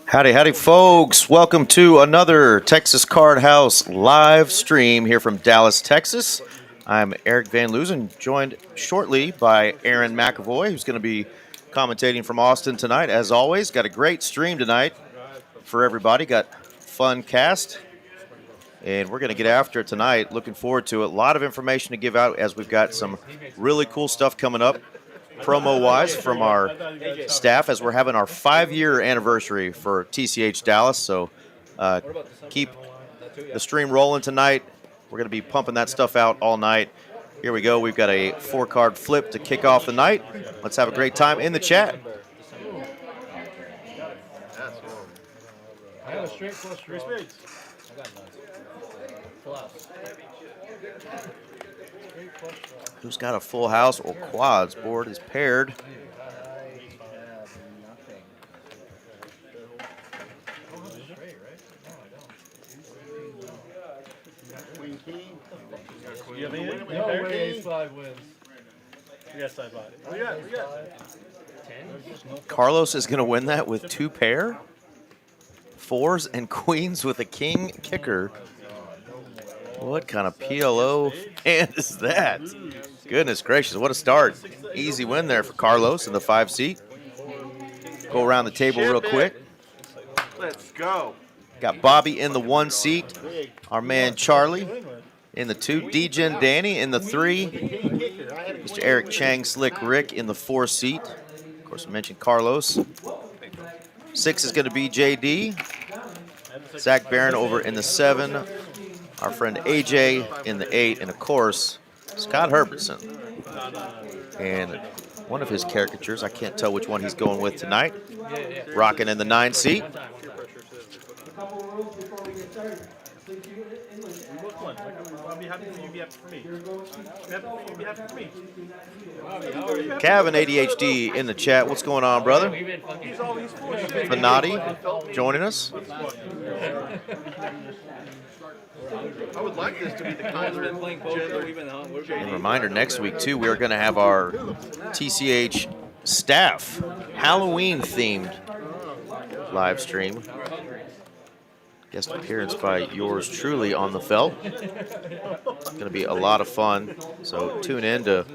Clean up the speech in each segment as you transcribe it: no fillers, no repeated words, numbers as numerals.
Howdy, howdy, folks. Welcome to another Texas Card House live stream here from Dallas, Texas. I'm Eric Van Loozen, joined shortly by Aaron McAvoy, who's going to be commentating from Austin tonight. As always, got a great stream tonight for everybody. Got fun cast, and we're going to get after it tonight. Looking forward to it. A lot of information to give out as we've got some really cool stuff coming up promo-wise from our staff as we're having our 5-year anniversary for TCH Dallas. So keep the stream rolling tonight. We're going to be pumping that stuff out all night. Here we go. We've got a 4-card flip to kick off the night. Let's have a great time in the chat. I got a straight flush draw. I got none. Full house. Who's got a full house or quads? Board is paired. You have anything? No way, 5 wins. We got side bot. We got 10. Carlos is going to win that with 2 pair, 4s and queens with a king kicker. What kind of PLO hand is that? Goodness gracious, what a start. Easy win there for Carlos in the 5 seat. Go around the table real quick. Let's go. Got Bobby in the 1 seat. Our man Charlie in the 2. DJ Danny in the 3. Mr. Eric Chang Slick Rick in the 4 seat. Of course, I mentioned Carlos. 6 is going to be JD. Zack Barron over in the 7. Our friend AJ in the 8. And, of course, Scott Herbertson. And one of his caricatures, I can't tell which one he's going with tonight. Rocking in the 9 seat. Kevin ADHD in the chat. What's going on, brother? Venati joining us. I would like this to be the kind of And reminder, next week, too, we are going to have our TCH staff Halloween-themed live stream. Guest appearance by yours truly on the felt. It's going to be a lot of fun. So tune in to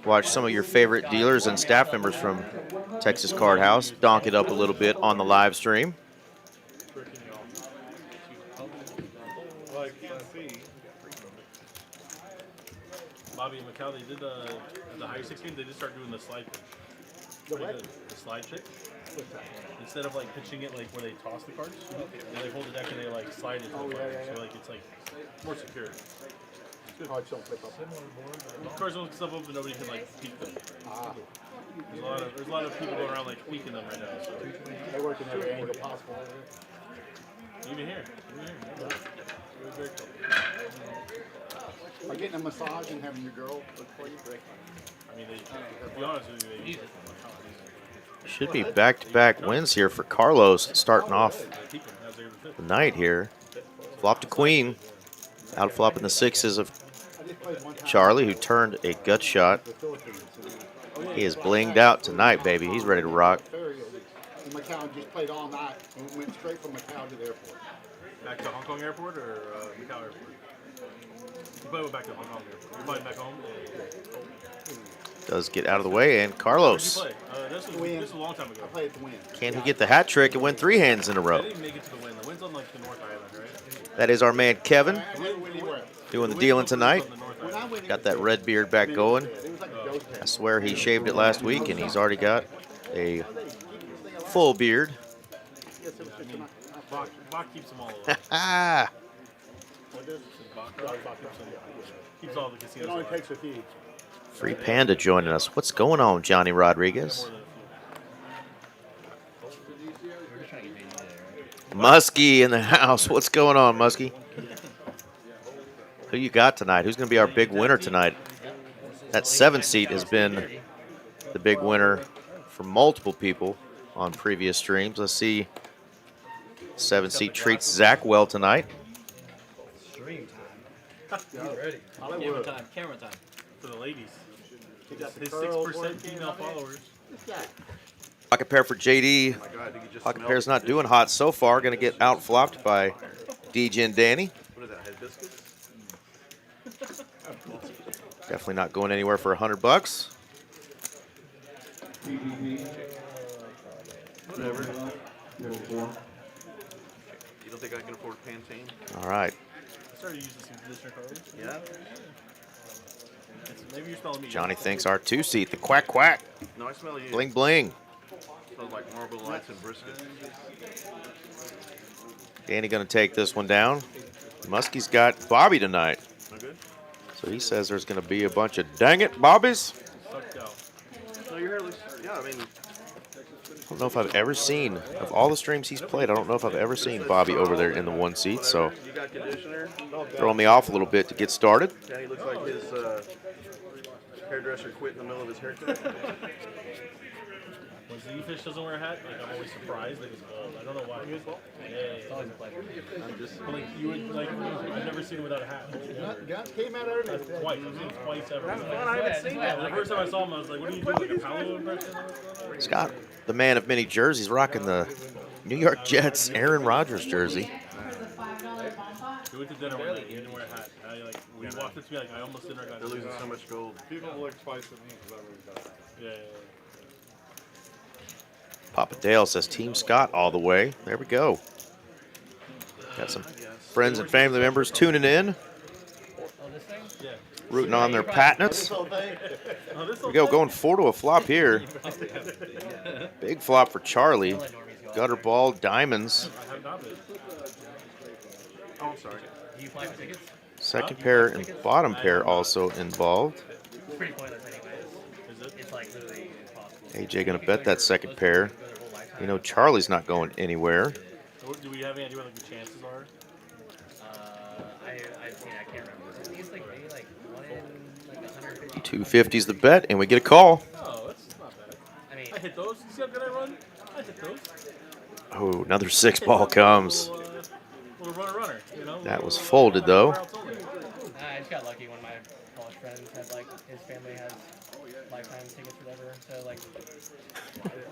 watch some of your favorite dealers and staff members from Texas Card House donk it up a little bit on the live stream. Bobby and Macau, they did the higher 16. They just started doing the slide pitch. The slide pitch. Instead of like pitching it like where they toss the cards, they like hold the deck and they like slide it to the card. So like it's like more secure. Cards don't flip up. Cards don't flip up, and nobody can like peek them. There's a lot of people going around like tweaking them right now. So They work in every angle possible. even here. Very cool. Like getting a massage and having your girl look for you. I mean, to be honest with you, Should be back-to-back wins here for Carlos starting off the night here. Flop to queen. Out flopping the 6s of Charlie, who turned a gut shot. He is blinged out tonight, baby. He's ready to rock. And Macau just played all night and went straight from Macau to the airport. back to Hong Kong Airport or Macau Airport? You probably went back to Hong Kong Airport. You're flying back home. Does get out of the way, and Carlos. Where'd you play? This was a long time ago. I played to win. Can he get the hat trick and win 3 hands in a I row? didn't make it to the win. The win's on like the North Island, right? That is our man Kevin doing the dealing tonight. On the North Island. Got that red beard back going. I swear he shaved it last week, and he's already got a full beard. Bach keeps them all over. Ah, Keeps all the casinos It only alive. takes a few. Free Panda joining us. What's going on, Johnny Rodriguez? Muskie in the house. What's going on, Muskie? Who you got tonight? Who's going to be our big winner tonight? That 7 seat has been the big winner for multiple people on previous streams. Let's see. 7 seat treats Zack well tonight. Camera time. For the ladies. His 6% female followers. Pocket pair for JD. I think he just Pocket smelled pair's it. not doing hot so far. Going to get out flopped by DJ and Danny. What is that, hibiscus? Definitely not going anywhere for $100. Whatever. You don't think I can afford Pantene? All right. I started using some conditioner cards. Yeah. Maybe you're smelling me. Johnny thinks our 2-seat, the quack quack, No, I smell you. bling bling. Smells like Marble Lights and brisket. Danny going to take this one down. Muskie's got Bobby tonight. No good? So he says there's going to be a bunch of dang it Bobbies. Sucked out. No, you're here. Yeah, I mean, I don't know if I've ever seen, of all the streams he's played, I don't know if I've ever seen Bobby over there in the 1 seat. So you got conditioner. throwing me off a little bit to get started. Danny looks like his hairdresser quit in the middle of his haircut. When Z-Fish doesn't wear a hat, like I'm always surprised that he's bald. I don't know why. It's always a pleasure. I'm just. But like you would like, I've never seen him without a hat. Guns came out earlier. Twice. I've seen him twice ever. I haven't seen that. The first time I saw him, I was like, "What are you doing? Like a Paolo impression?" Scott, the man of many jerseys, rocking the New York Jets Aaron Rodgers jersey. We went to dinner one night. He didn't wear a hat. We walked up to me like I almost didn't recognize. They're losing so much gold. People look twice at me because I really got that. Yeah. Papa Dale says Team Scott all the way. There we go. Got some friends and family members tuning in, Yeah. rooting on their Patnets. Oh, this Here we go, going 4 to a flop here. Big flop for Charlie. Gutter ball, diamonds. I have not been. Oh, I'm sorry. Do you apply for tickets? Second pair and bottom pair also involved. It's pretty pointless anyways. Is it? It's like literally impossible. AJ gonna bet that second pair. You know Charlie's not going anywhere. Do we have any idea what like the chances are? I've seen. I can't remember. I think it's like maybe like 1 in like 150. 250's the bet, and we get a call. Oh, that's not bad. I mean, I hit those. You see how good I run? I hit those. Oh, another 6 ball comes. Little runner, you know? That was folded though. I just got lucky. One of my college friends had like his family has lifetime tickets or whatever. So like,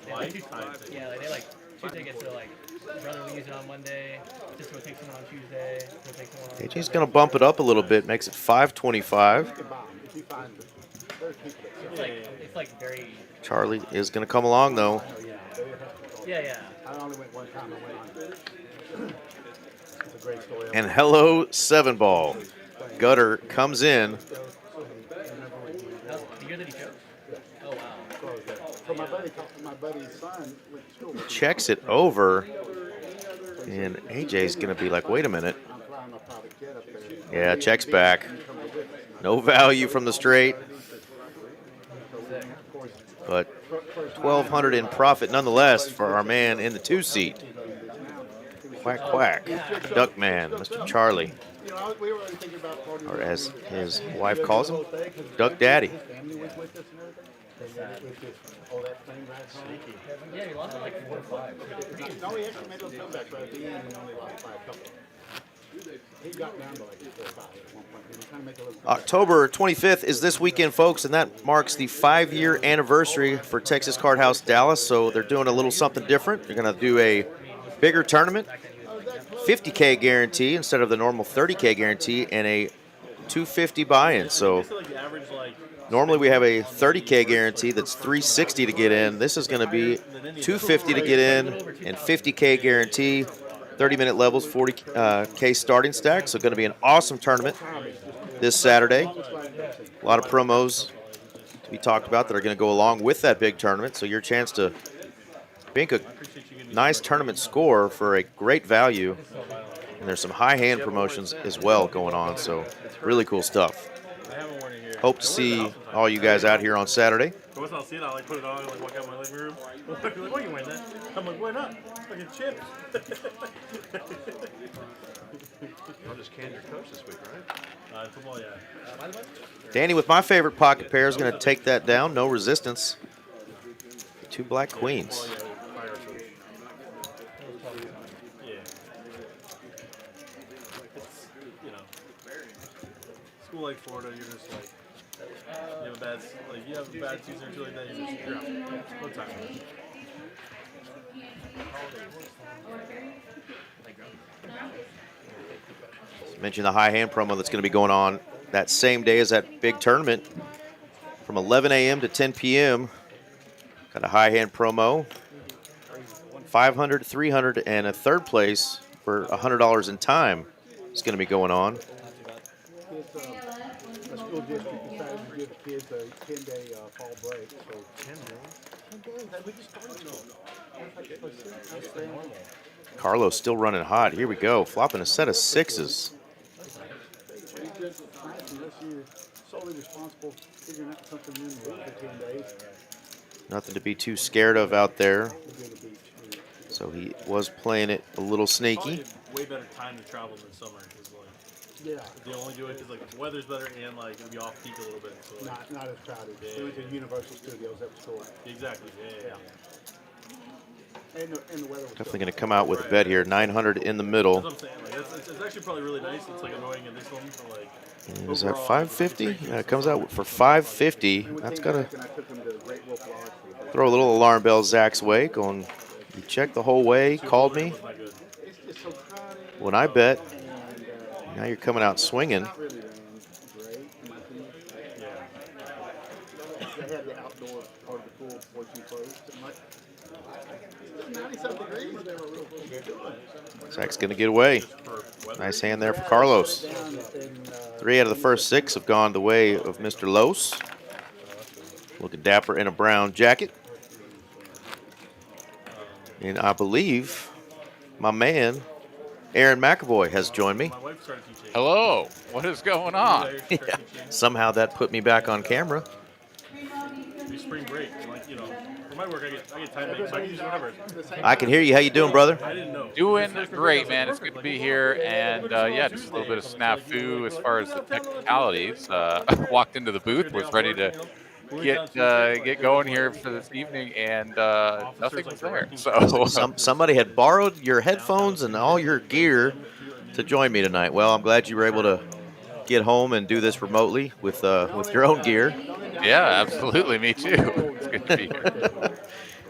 they like yeah, like they like 2 tickets. So like, brother will use it on Monday. Just go take someone on Tuesday. Go take someone on AJ's gonna bump it up a little bit, makes it 525. If you find it, there's people that It's like very. Charlie is gonna come along though. Yeah. I only went one time. I went on. It's a great story. And hello, 7 ball. Gutter comes in. The year that he chose. Oh wow. So my buddy's son went to school. Checks it over. And AJ's gonna be like, wait a minute. I'm flying a private jet up there. Yeah, checks back. No value from the straight. But 1,200 in profit nonetheless for our man in the 2 seat. Quack quack. Duck man, Mr. Charlie. You know, we were thinking about partying. Or as his wife calls him, Duck Daddy. Family was with us and everything. And it was just all that plane ride home. Yeah, he lost it like 4 or 5. No, he actually made those comebacks right at the end and only lost by a couple. He got down to like 4 or 5 at one point. He was trying to make a little comeback. October 25th is this weekend, folks, and that marks the 5-year anniversary for Texas Card House Dallas. So they're doing a little something different. They're going to do a bigger tournament, 50K guarantee instead of the normal 30K guarantee, and a 250 buy-in. So normally we have a 30K guarantee that's 360 to get in. This is going to be 250 to get in and 50K guarantee. 30-minute levels, 40K starting stack. So going to be an awesome tournament this Saturday. A lot of promos to be talked about that are going to go along with that big tournament. So your chance to bank a nice tournament score for a great value. And there's some high hand promotions as well going on. So really cool stuff. Hope to see all you guys out here on Saturday. I was not seeing it, I like put it on and like walk out my living room. Like, why you wearing that? I'm like, why not? Fucking chips. I'll just can your coach this week, right? Football, yeah. Danny with my favorite pocket pair is going to take that down. No resistance. 2 black queens. Yeah. It's, you know, school like Florida, you're just like, you have a bad season or two like that, you're out. No time. Mentioned the high hand promo that's going to be going on that same day as that big tournament from 11 a.m. to 10 p.m. Got a high hand promo, 500, 300, and a third place for $100 in time is going to be going on. A school district decided to give kids a 10-day fall break. So 10 days? 10 days. We just started. Carlos still running hot. Here we go. Flopping a set of sixes. Unless you're solely responsible for figuring out something new for 10 days. Nothing to be too scared of out there. So he was playing it a little sneaky. Way better time to travel than summer. Yeah. They only do it because like the weather's better and like it'll be off peak a little bit. So, like, Not as crowded. We went to Universal Studios. That was cool. Exactly. Yeah. And the weather was Definitely going to come out with a bet here. 900 in the middle. That's what I'm saying. Like, it's actually probably really nice. It's like annoying in this one, but like. Is that 550? Yeah, it comes out for 550. That's got to throw a little alarm bell Zach's way. Going, you checked the whole way, called me. When I bet, now you're coming out swinging. Zach's going to get away. Nice hand there for Carlos. 3 out of the first 6 have gone the way of Mr. Los. Looking dapper in a brown jacket. And I believe my man, Aaron McAvoy, has joined me. Hello. What is going on? Yeah. Somehow that put me back on camera. Spring break, like, you know, for my work, I get time breaks, so I can use whatever. I can hear you. How you doing, brother? I didn't know. Doing great, man. It's good to be here. And, yeah, just a little bit of snafu as far as the technicalities. Walked into the booth, was ready to get going here for this evening, and nothing was there. So Somebody had borrowed your headphones and all your gear to join me tonight. Well, I'm glad you were able to get home and do this remotely with your own gear. yeah, absolutely. Me too. It's good to be here.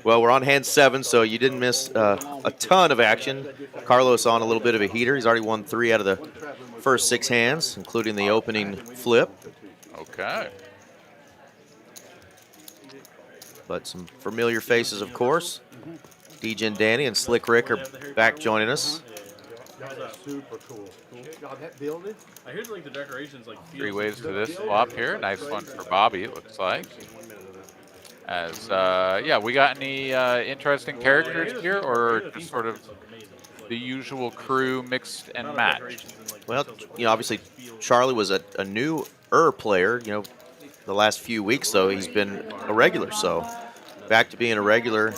Well, we're on hand 7, so you didn't miss a ton of action. Carlos on a little bit of a heater. He's already won 3 out of the first 6 hands, including the opening flip. Okay. But some familiar faces, of course. DJ and Danny and Slick Rick are back joining us. That's super cool. That building? I hear like the decorations like 3 ways to this flop here. Nice one for Bobby, it looks like. As, yeah, we got any interesting characters here, or just sort of the usual crew mixed and matched? Well, you know, obviously Charlie was a newer player. You know, the last few weeks, though, he's been a regular. So back to being a regular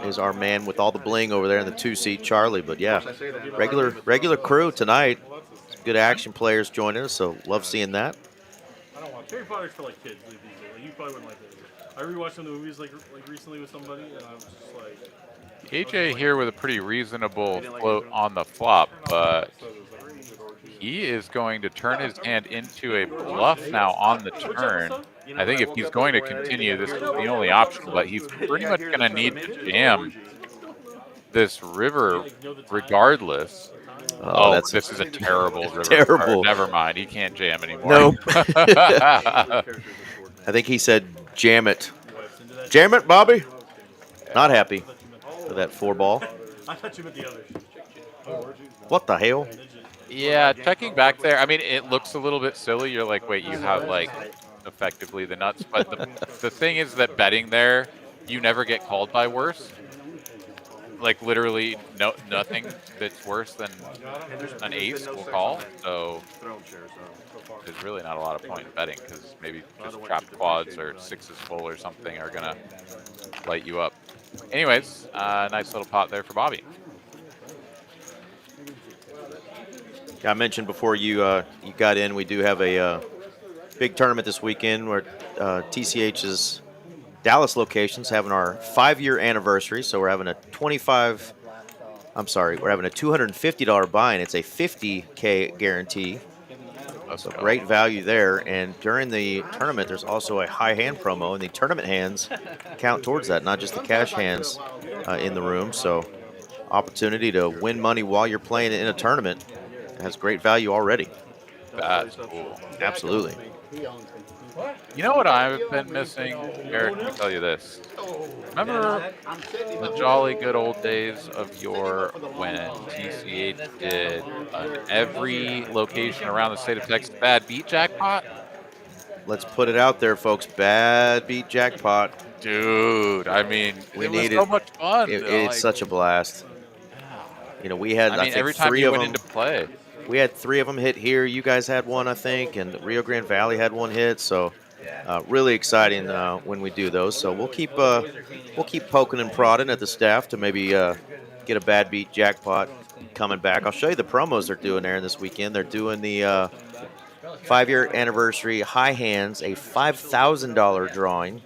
is our man with all the bling over there in the 2-seat, Charlie. But yeah, regular crew tonight. Some good action players joining us, so love seeing that. I don't want Harry Potter's for like kids. Like, you probably wouldn't like it. I rewatched some of the movies like recently with somebody, and I was just like. AJ here with a pretty reasonable float on the flop, but he is going to turn his hand into a bluff now on the turn. I think if he's going to continue, this is the only option, but he's pretty much going to need to jam this river regardless. Oh, this is a terrible river. Terrible. Card. Never mind, he can't jam anymore. Nope. I think he said, jam it. Jam it, Bobby. Not happy with that 4-ball. I thought you meant the others. What the hell? Yeah, checking back there, I mean, it looks a little bit silly. You're like, wait, you have, like, effectively the nuts. But the thing is that betting there, you never get called by worse. Like, literally nothing that's worse than an ace will call. So there's really not a lot of point in betting, because maybe just trapped quads or 6s full or something are going to light you up. Anyways, nice little pot there for Bobby. Yeah, I mentioned before you got in, we do have a big tournament this weekend where TCH's Dallas location's having our 5-year anniversary. So we're having a $250 buy-in. It's a $50K guarantee. So great value there. And during the tournament, there's also a high hand promo, and the tournament hands count towards that, not just the cash hands in the room. So opportunity to win money while you're playing in a tournament. It has great value already. That's cool. Absolutely. He owns it. You know what I've been missing, Eric? Let me tell you this. Remember I'm sitting the jolly good old days of yore when TCH did an every location around the state of Texas bad beat jackpot? Let's put it out there, folks. Bad beat jackpot. Dude, I mean, We it was need so it. much fun. It's like, such a blast. You know, we had, I I mean, think, every time 3 you of went them. into play. We had 3 of them hit here. You guys had one, I think, and Rio Grande Valley had one hit. So, really exciting when we do those. So we'll keep poking and prodding at the staff to maybe get a bad beat jackpot coming back. I'll show you the promos they're doing there this weekend. They're doing the 5-year anniversary high hands, a $5,000 drawing,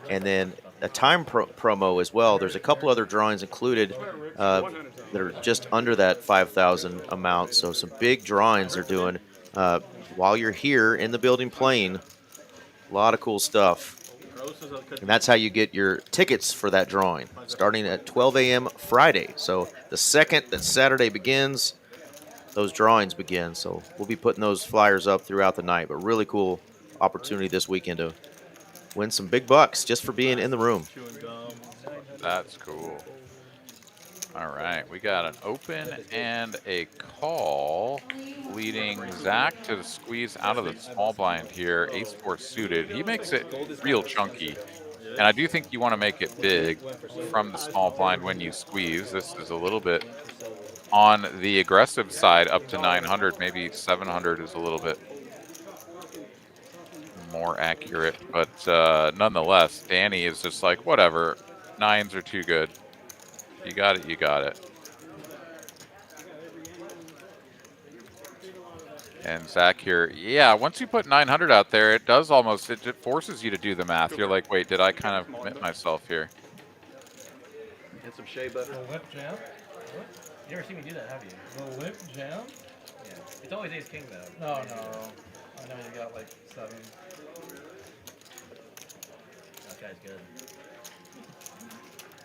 and then a time promo as well. There's a couple other drawings included that are just under that 5,000 amount. So some big drawings they're doing while you're here in the building playing. A lot of cool stuff. And that's how you get your tickets for that drawing, starting at 12 a.m. Friday. So the second that Saturday begins, those drawings begin. So we'll be putting those flyers up throughout the night. But really cool opportunity this weekend to win some big bucks just for being in the room. That's cool. All right, we got an open and a call, leading Zack to squeeze out of the small blind here. Ace-4 suited. He makes it real chunky, and I do think you want to make it big from the small blind when you squeeze. This is a little bit on the aggressive side, up to 900, maybe 700 is a little bit more accurate, but nonetheless, Danny is just like, whatever, 9s are too good. You got it, you got it. And Zack here, yeah, once you put 900 out there, it does almost, it forces you to do the math. You're like, wait, did I kind of commit myself here? And some shea butter. The whip jam? You never seen me do that, have you? The whip jam? Yeah. It's always ace king though. No. I know you got like 7. That guy's good.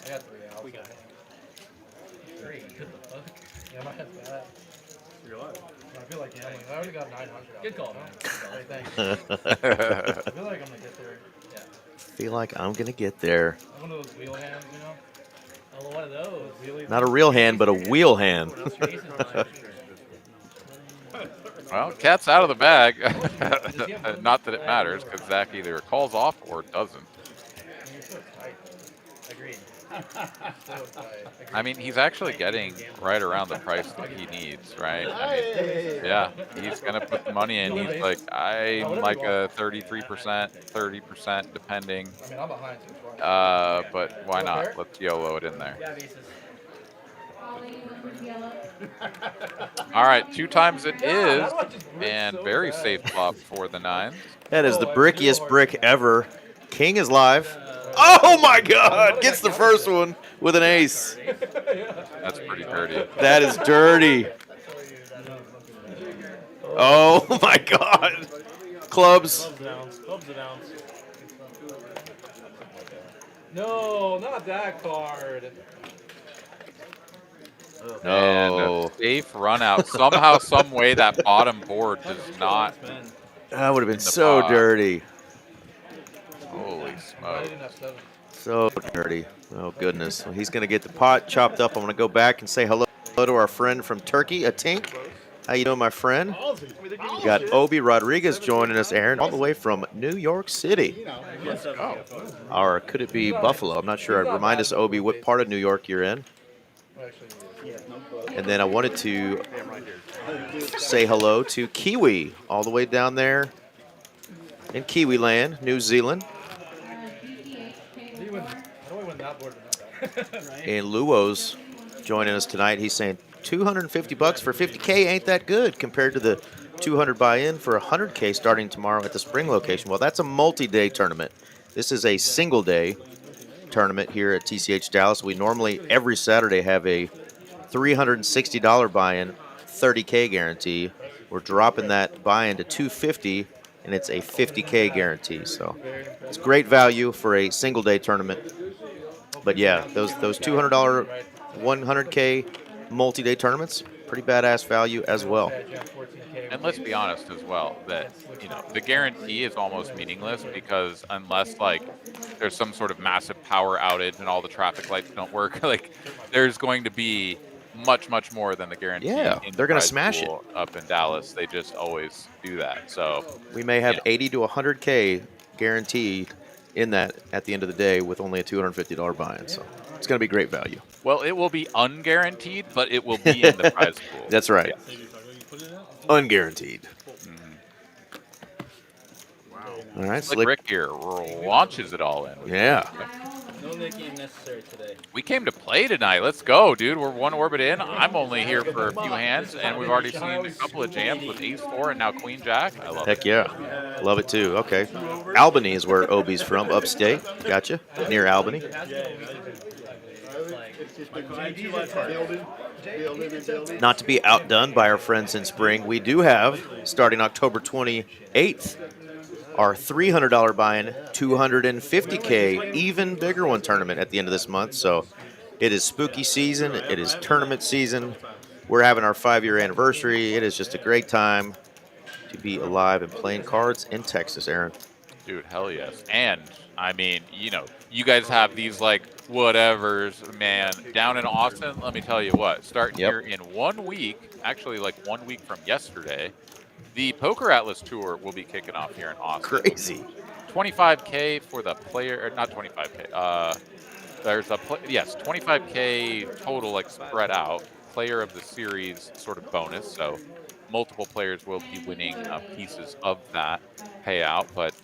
I got 3 out. We got 3. What the fuck? Yeah, my head's bad. You're alive. I feel like gambling. I already got 900 out. Good call, man. Good call. Hey, thanks. I feel like I'm gonna get there. Yeah. Feel like I'm going to get there. I'm one of those wheel hands, you know? Oh, one of those. Really? Not a real hand, but a wheel hand. Well, cat's out of the bag. Not that it matters, because Zack either calls off or doesn't. Agreed. I mean, he's actually getting right around the price that he needs, right? I mean, yeah, he's going to put the money in. He's like, I'm like a 33%, 30%, depending. I mean, I'm behind too. But why not? Let's YOLO it in there. All right, 2 times it is, and very safe flop for the 9s. That is the brickiest brick ever. King is live. Oh my God! Gets the first one with an ace. That's pretty dirty. That is dirty. Oh my God! Clubs. Clubs an ounce. No, not that card. And No. a safe run out. Somehow, some way, that bottom board does not. That would have been the so pot. dirty. Holy smoke. So dirty. Oh, goodness. Well, he's going to get the pot chopped up. I'm going to go back and say hello to our friend from Turkey, Atink. How you doing, my friend? We got Obi Rodriguez joining us, Aaron, all the way from New York City. Or could it be Buffalo? I'm not sure. Remind us, Obi, what part of New York you're in. And then I wanted to say hello to Kiwi, all the way down there in Kiwi land, New Zealand. And Luo's joining us tonight. He's saying $250 for 50K ain't that good compared to the 200 buy-in for 100K starting tomorrow at the spring location. Well, that's a multi-day tournament. This is a single-day tournament here at TCH Dallas. We normally every Saturday have a $360 buy-in, 30K guarantee. We're dropping that buy-in to $250, and it's a 50K guarantee. So it's great value for a single-day tournament. But yeah, those $200 100K multi-day tournaments. Pretty badass value as well. And let's be honest as well that, you know, the guarantee is almost meaningless because unless like there's some sort of massive power outage and all the traffic lights don't work, like there's going to be much more than the guarantee. Yeah, in the they're gonna prize smash it. pool up in Dallas. They just always do that. So We may have Yeah. 80 to 100K guaranteed in that at the end of the day with only a $250 buy-in. So it's going to be great value. well, it will be unguaranteed, but it will be in the prize pool. That's right. Yeah. Maybe if you put it in. Unguaranteed. All right, Slick Rick here launches it all in. Yeah. No late game necessary today. We came to play tonight. Let's go, dude. We're one orbit in. I'm only here for a few hands, and we've already seen a couple of jams with Ace-4 and now Queen-Jack. I love Heck it. yeah. Love it too. Okay. Albany is where Obi's from, upstate. Gotcha. Near Albany. Not to be outdone by our friends in spring, we do have, starting October 28th, our $300 buy-in, $250K, even bigger one tournament at the end of this month. So it is spooky season. It is tournament season. We're having our 5-year anniversary. It is just a great time to be alive and playing cards in Texas, Aaron. Dude, hell yes. And, I mean, you know, you guys have these, like, whatevers, man. Down in Austin, let me tell you what. Starting here in 1 week, actually, like 1 week from yesterday, the Poker Atlas Tour will be kicking off here in Austin. Crazy. 25K for the player, or not 25K. There's a, 25K total, like, spread out. Player of the series sort of bonus, so multiple players will be winning pieces of that payout. But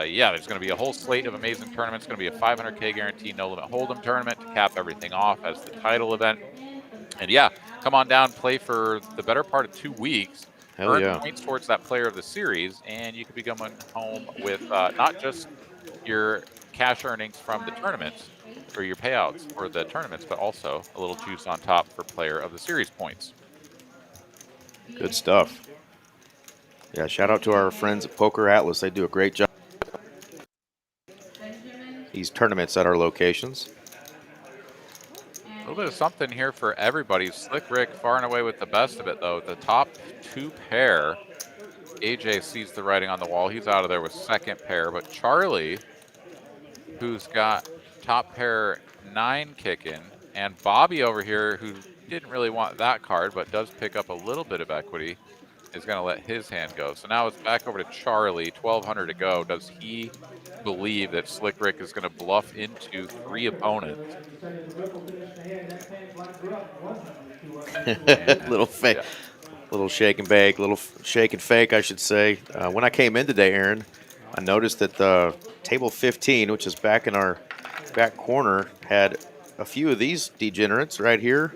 yeah, there's going to be a whole slate of amazing tournaments. It's going to be a 500K guarantee no limit hold'em tournament to cap everything off as the title event. And yeah, come on down, play for the better part of 2 weeks. Hell Earn yeah. points towards that player of the series, and you could be coming home with not just your cash earnings from the tournaments or your payouts for the tournaments, but also a little juice on top for player of the series points. Good stuff. Yeah, shout out to our friends at Poker Atlas. They do a great job. These tournaments at our locations. A little bit of something here for everybody. Slick Rick far and away with the best of it, though. The top 2 pair, AJ sees the writing on the wall. He's out of there with second pair. But Charlie, who's got top pair 9 kicking, and Bobby over here, who didn't really want that card but does pick up a little bit of equity, is going to let his hand go. So now it's back over to Charlie, 1,200 to go. Does he believe that Slick Rick is going to bluff into 3 opponents? Little fake, little shake and bake, little shake and fake, I should say. When I came in today, Aaron, I noticed that the table 15, which is back in our back corner, had a few of these degenerates right here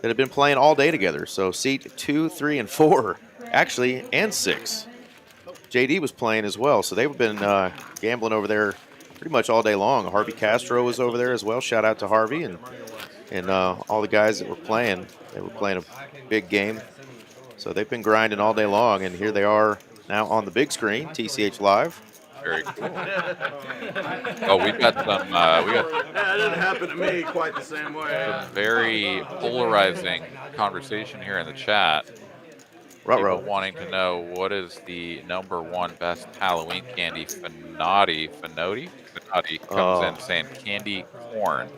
that have been playing all day together. So seat 2, 3, and 4, actually, and 6. JD was playing as well, so they've been gambling over there pretty much all day long. Harvey Castro was over there as well. Shout out to Harvey and all the guys that were playing. They were playing a big game. So they've been grinding all day long, and here they are now on the big screen, TCH Live. Very cool. Oh, we've got some, That didn't happen to me quite the same way. some very polarizing conversation here in the chat. Ruh-roh. People wanting to know what is the #1 best Halloween candy. Finotti comes in saying candy corn.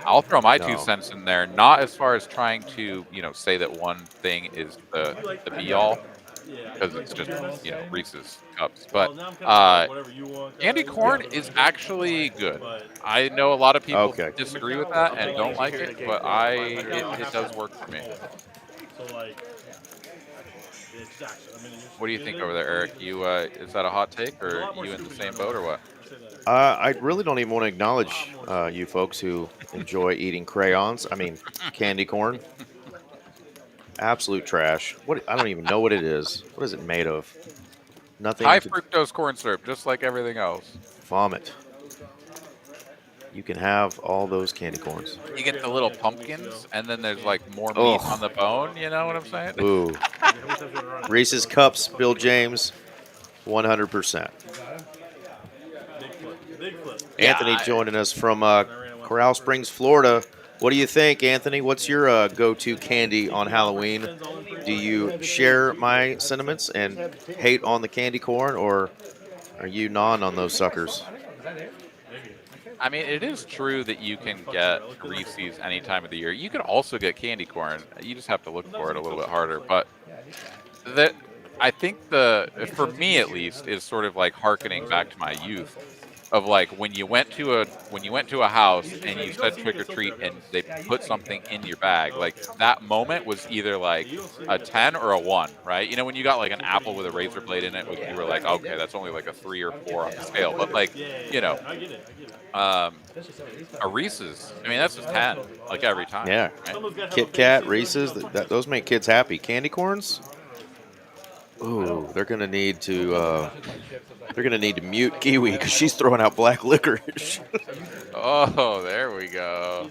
I'll throw my 2 cents in there, not as far as trying to, you know, say that one thing is the be-all, because it's just, you know, Reese's Cups. But candy corn is actually good. I know a lot of people disagree with that and don't like it, but it does work for me. So like, What do you think over there, Eric? You is that a hot take, or are you in the same boat, or what? I really don't even want to acknowledge you folks who enjoy eating crayons. I mean, candy corn. Absolute trash. What? I don't even know what it is. What is it made of? Nothing. High fructose corn syrup, just like everything else. Vomit. You can have all those candy corns. You get the little pumpkins, and then there's like more meat on the bone. You know what I'm saying? Ooh. Reese's Cups, Bill James, 100%. big flip. Anthony joining us from Corral Springs, Florida. What do you think, Anthony? What's your go-to candy on Halloween? Do you share my sentiments and hate on the candy corn, or are you non on those suckers? I mean, it is true that you can get Reese's any time of the year. You can also get candy corn. You just have to look for it a little bit harder. But that, I think for me at least, is sort of like hearkening back to my youth, of like when you went to a house and you said trick or treat and they put something in your bag. Like that moment was either like a 10 or a 1, right? You know, when you got like an apple with a razor blade in it, you were like, okay, that's only like a 3 or 4 on the scale. But like, you know, a Reese's, I mean, that's just 10, like every time. Yeah. Right? Kit Kat, Reese's, those make kids happy. Candy corns? Ooh, they're gonna need to mute Kiwi because she's throwing out black licorice. Oh, there we go.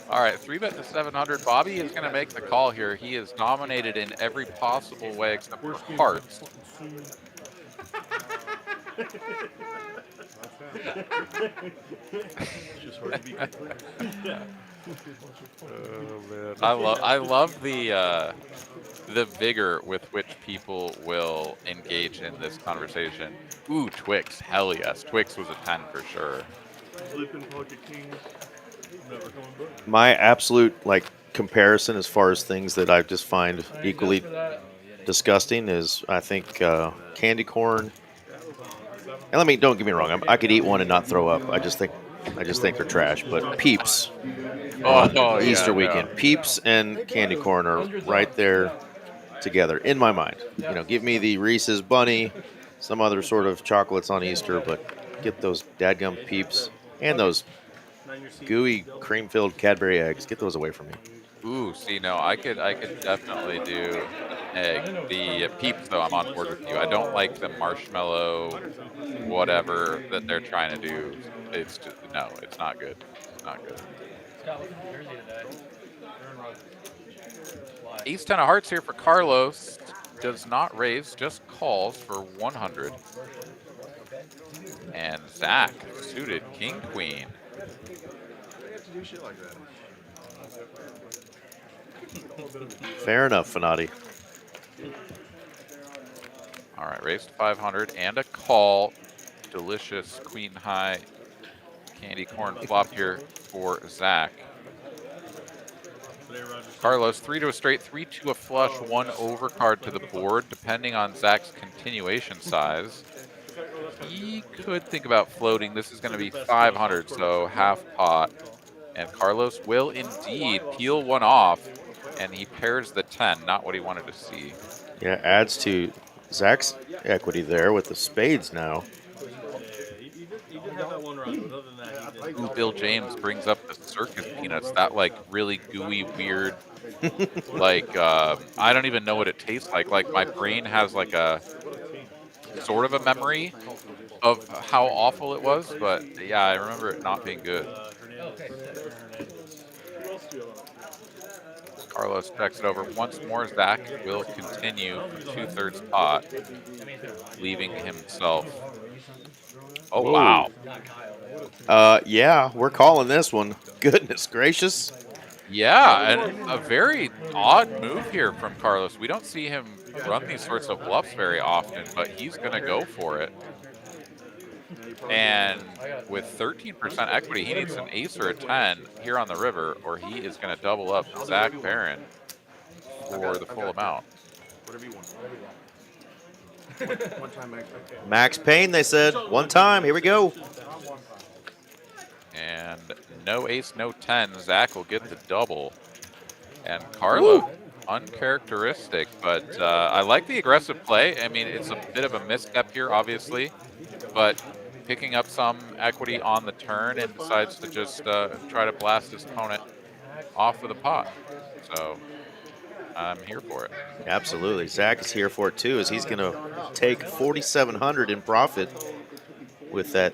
All right, 3-bet to 700. Bobby is going to make the call here. He is dominated in every possible way except for hearts. I love the vigor with which people will engage in this conversation. Ooh, Twix, hell yes. Twix was a 10 for sure. My absolute comparison as far as things that I just find equally disgusting is I think candy corn. And don't get me wrong, I could eat one and not throw up. I just think they're trash. But Peeps, Easter weekend, Peeps and candy corn are right there together in my mind. Give me the Reese's Bunny, some other sort of chocolates on Easter, but get those dadgum Peeps and those gooey cream-filled Cadbury eggs. Get those away from me. Ooh, see, no, I could definitely do an egg. The Peeps, though, I'm on board with you. I don't like the marshmallow, whatever that they're trying to do. It's just, no, it's not good. It's not good. Ace 10 of hearts here for Carlos. Does not raise, just calls for 100. And Zack, suited king, queen. Fair enough, Fanati. All right, raised 500 and a call. Delicious queen high candy corn flop here for Zack. Carlos, 3 to a straight, 3 to a flush, 1 overcard to the board. Depending on Zack's continuation size, he could think about floating. This is going to be 500, so half pot. And Carlos will indeed peel one off, and he pairs the 10, not what he wanted to see. Yeah, adds to Zack's equity there with the spades now. Ooh, Bill James brings up the circus peanuts, that really gooey, weird, I don't even know what it tastes like. Like my brain has a sort of a memory of how awful it was, but yeah, I remember it not being good. Carlos checks it over once more. Zack will continue for 2/3 pot, leaving himself. Oh, whoa. Wow. Yeah, we're calling this one. Goodness gracious. Yeah, and a very odd move here from Carlos. We don't see him run these sorts of bluffs very often, but he's going to go for it. And with 13% equity, he needs an ace or a 10 here on the river, or he is going to double up Zack Barron for the full amount. Whatever you want. One time max. Max Payne, they said. One time. Here we go. And no ace, no 10. Zack will get the double. And Carlo, uncharacteristic, but I like the aggressive play. I mean, it's a bit of a misstep here, obviously, but picking up some equity on the turn and decides to just try to blast his opponent off of the pot. So I'm here for it. Absolutely. Zack is here for it too, as he's going to take 4,700 in profit with that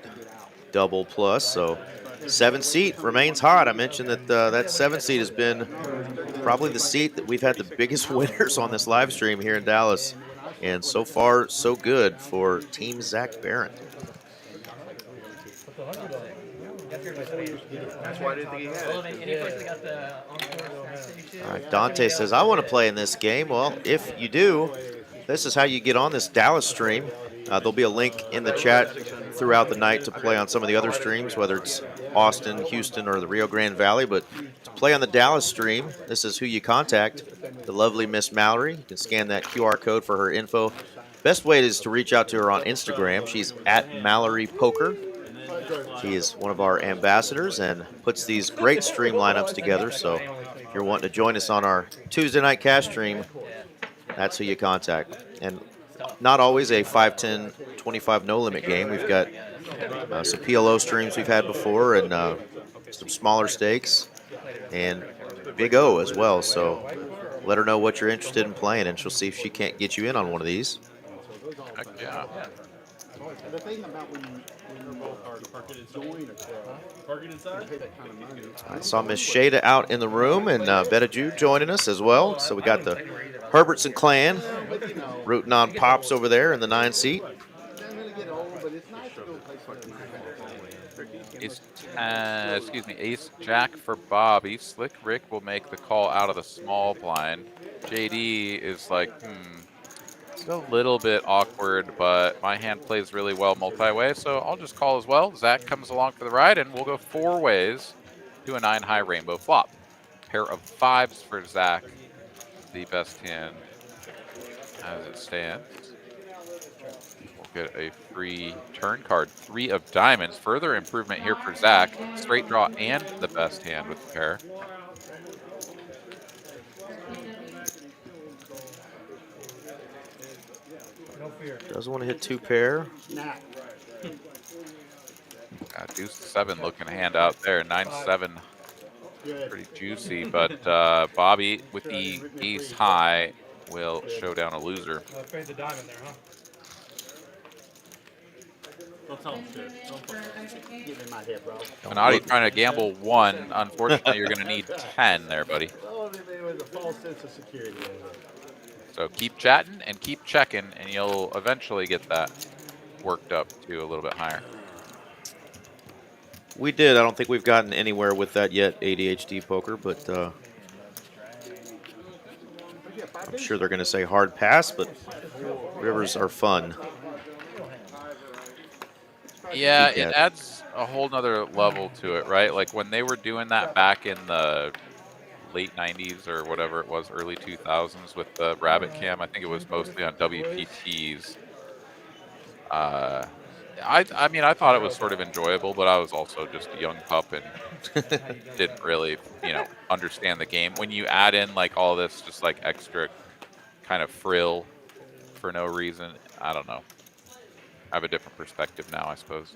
double plus. So 7 seat remains hot. I mentioned that that 7 seat has been probably the seat that we've had the biggest winners on this live stream here in Dallas. And so far, so good for Team Zack Barron. That's why I didn't think he had Well, it. and he first got the encore backstage. All right, Dante says, I want to play in this game. Well, if you do, this is how you get on this Dallas stream. There'll be a link in the chat throughout the night to play on some of the other streams, whether it's Austin, Houston, or the Rio Grande Valley. But to play on the Dallas stream, this is who you contact, the lovely Miss Mallory. You can scan that QR code for her info. Best way is to reach out to her on Instagram. She's at Mallory Poker. She is one of our ambassadors and puts these great stream lineups together. So if you're wanting to join us on our Tuesday night cash stream, that's who you contact. And not always a 5, 10, 25 no limit game. We've got some PLO streams we've had before, and some smaller stakes, and Big O as well. So let her know what you're interested in playing, and she'll see if she can't get you in on one of these. Heck yeah. The thing about when you join a club, Park it inside. pay that kind of money. I saw Miss Shada out in the room, and Betaju joining us as well. So we got the Herbertson clan rooting on Pops over there in the 9 seat. Doesn't really get old, but it's nice to go play something Excuse me, Ace Jack for Bobby. Slick Rick will make the call out of the small blind. JD is like, it's a little bit awkward, but my hand plays really well multi-way, so I'll just call as well. Zack comes along for the ride, and we'll go 4 ways to a 9 high rainbow flop. Pair of 5s for Zack, the best hand as it stands. We'll get a free turn card, 3 of diamonds. Further improvement here for Zack. Straight draw and the best hand with the pair. Doesn't want to hit 2 pair. Deuce 7 looking hand out there. 9-7. Pretty juicy, but Bobby with the ace high will show down a loser. Fade the diamond there, huh? Don't tell him shit. Get in my head, bro. Minotti trying to gamble 1. Unfortunately, you're going to need 10 there, buddy. Oh, there was a false sense of security. So keep chatting and keep checking, and you'll eventually get that worked up to a little bit higher. We did. I don't think we've gotten anywhere with that yet, ADHD poker, but I'm sure they're going to say hard pass, but rivers are fun. Yeah, it adds a whole nother level to it, right? Like when they were doing that back in the late 90s or whatever it was, early 2000s with the rabbit cam. I think it was mostly on WPTs. I mean, I thought it was sort of enjoyable, but I was also just a young pup and didn't really, understand the game. When you add in like all this just like extra kind of frill for no reason, I don't know. I have a different perspective now, I suppose.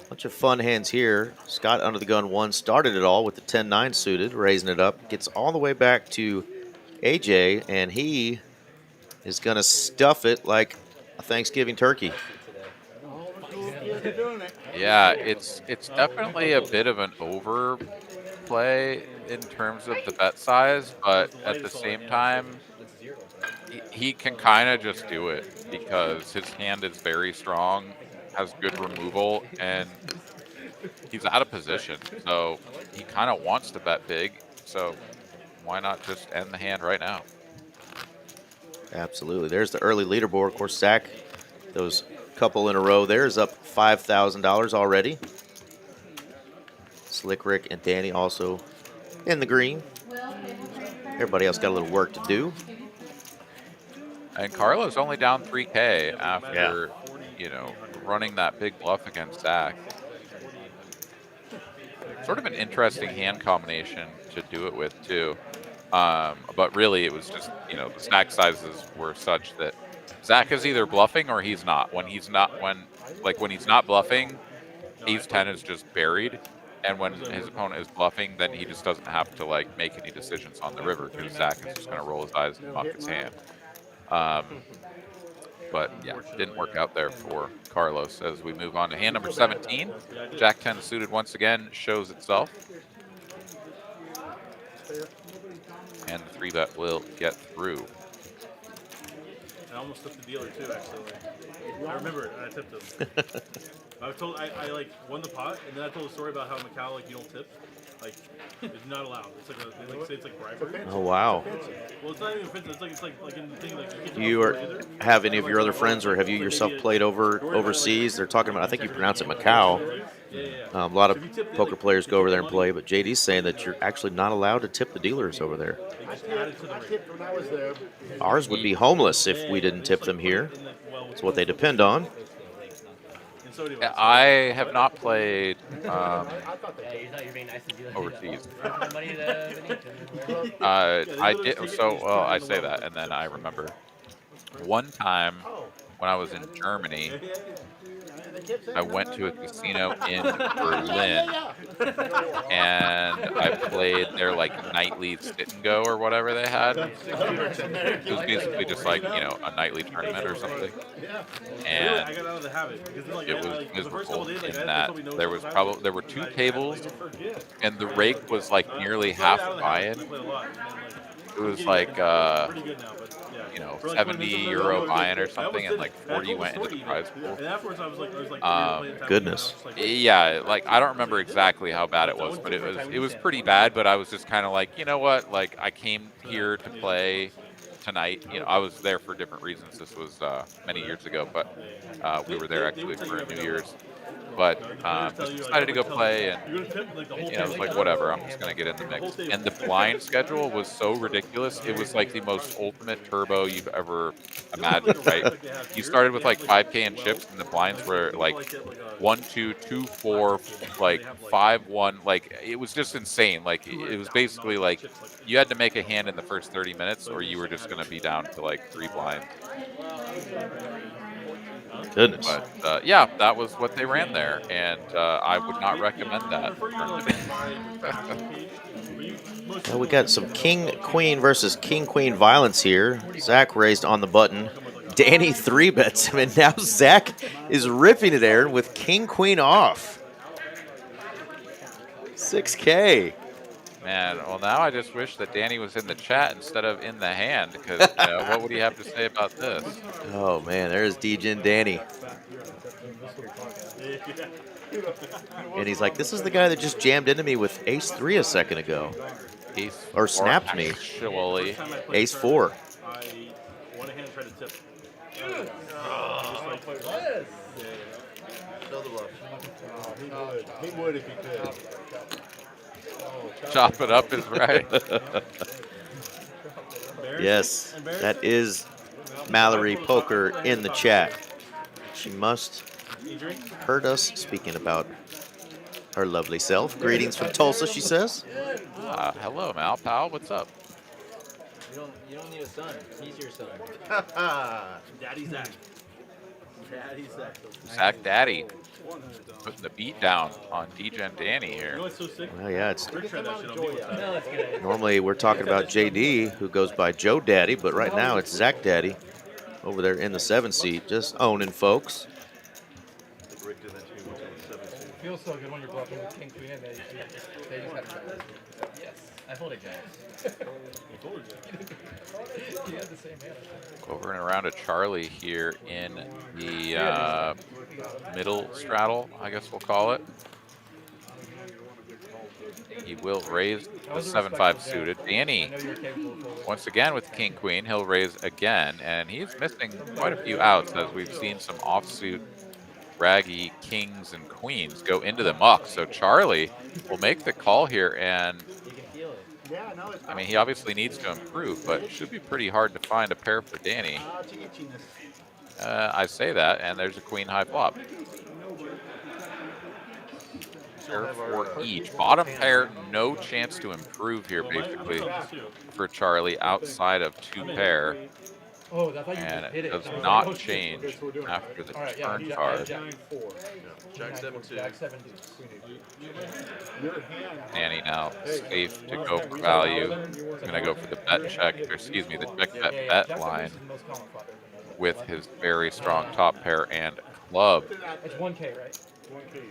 Bunch of fun hands here. Scott under the gun 1 started it all with the 10-9 suited, raising it up. Gets all the way back to AJ, and he is going to stuff it like a Thanksgiving turkey. Yeah, it's definitely a bit of an overplay in terms of the bet size, but at the same time, he can kind of just do it because his hand is very strong, has good removal, and he's out of position. So he kind of wants to bet big. So why not just end the hand right now? Absolutely. There's the early leaderboard. Of course, Zack, those couple in a row there is up $5,000 already. Slick Rick and Danny also in the green. Everybody else got a little work to do. And Carlo's only down 3K after, running that big bluff against Zack. Sort of an interesting hand combination to do it with, too. But really, it was just, the stack sizes were such that Zack is either bluffing or he's not. When he's not bluffing, ace 10 is just buried. And when his opponent is bluffing, then he just doesn't have to make any decisions on the river because Zack is just going to roll his eyes and muck his hand. But yeah, didn't work out there for Carlos. As we move on to hand number 17, Jack 10 suited once again shows itself. And the 3-bet will get through. I almost tipped the dealer too, actually. I remember it, and I tipped him. I was told I like won the pot, and then I told a story about how in Macau, like, you don't tip. Like, it's not allowed. It's like they like say it's like bribery. Oh wow. Well, it's not even offensive. It's like in the thing like. Do you have any of your other friends, or have you yourself played overseas? They're talking about. I think you pronounce it Macau. A lot of poker players go over there and play, but JD's saying that you're actually not allowed to tip the dealers over there. I tipped when I was there. Ours would be homeless if we didn't tip them here. It's what they depend on. I have not played Yeah, you thought you were being nice to dealers. overseas. Money to Benito. I did. So, well, I say that, and then I remember one time when I was in Germany, I went to a casino in Berlin, and I played their like nightly sit and go or whatever they had. It was basically just like, you know, a nightly tournament or something. And I got out of the habit because like, it was like, the first couple miserable days, like, in I that probably know there was something. probably there were 2 tables, and the rake was like nearly half buy-in. It was like you know, 70 euro buy-in or something, and like 40 went into the prize pool. And afterwards, I was like, Goodness. Yeah, like I don't remember exactly how bad it was, but it was pretty bad. But I was just kind of like, you know what? Like I came here to play tonight. You know, I was there for different reasons. This was many years ago, but we were there actually for New Year's. But just decided to go play, and you know, it was like whatever. I'm just gonna get in the mix. And the blind schedule was so ridiculous. It was like the most ultimate turbo you've ever imagined. Right? You started with like 5K in chips, and the blinds were like 1, 2, 2, 4, like 5, 1. Like it was just insane. Like it was basically like you had to make a hand in the first 30 minutes, or you were just gonna be down to like 3 blinds. Goodness. But yeah, that was what they ran there, and I would not recommend that. Well, we got some king-queen versus king-queen violence here. Zack raised on the button. Danny 3-bets him, and now Zack is ripping it, Aaron, with king-queen off. 6K. Man, well now I just wish that Danny was in the chat instead of in the hand, because you know, what would he have to say about this? Oh, man, there's DJ Danny. And he's like, this is the guy that just jammed into me with ace-3 a second ago. Ace Or snapped me. Actually, Ace-4. I won a hand and tried to tip. He would if he could. chop it up is right. Yes, that is Mallory Poker in the chat. She must heard us speaking about her lovely self. Greetings from Tulsa, she says. Hello, Mal, pal. What's up? You don't need a son. He's your son. Daddy Zack. Daddy Zack. Zack Daddy putting the beat down on DJ and Danny You know here. what's so sick? Well, yeah, it's Rick tried that shit on me one time. No, it's good. normally we're talking about JD, who goes by Joe Daddy, but right now it's Zack Daddy over there in the 7 seat, just owning folks. Rick did that to me once on the 17. Feels so good when you're bluffing with king queen and they just have to. Yes, I folded jacks. He had the same hand. Over and around to Charlie here in the middle straddle, I guess we'll call it. He will raise the 7-5 suited. Danny, once again with King Queen, he'll raise again, and he's missing quite a few outs as we've seen some offsuit raggy kings and queens go into the muck. So Charlie will make the call here, and I mean, he obviously needs to improve, but it should be pretty hard to find a pair for Danny. I say that, and there's a queen high flop. Pair for each. Bottom pair, no chance to improve here, basically, for Charlie outside of 2 pair. Oh, I thought you And just hit it it. does I was not like, oh, shit. change Okay, so we're doing it. after the All right, yeah, turn he's card. Jack 4. Jack 7-2. Jack 7 deuce. Danny now safe to go for value. He's going to go for the bet check, or excuse me, the check bet line with his very strong top pair and club. It's 1K, right? 1K.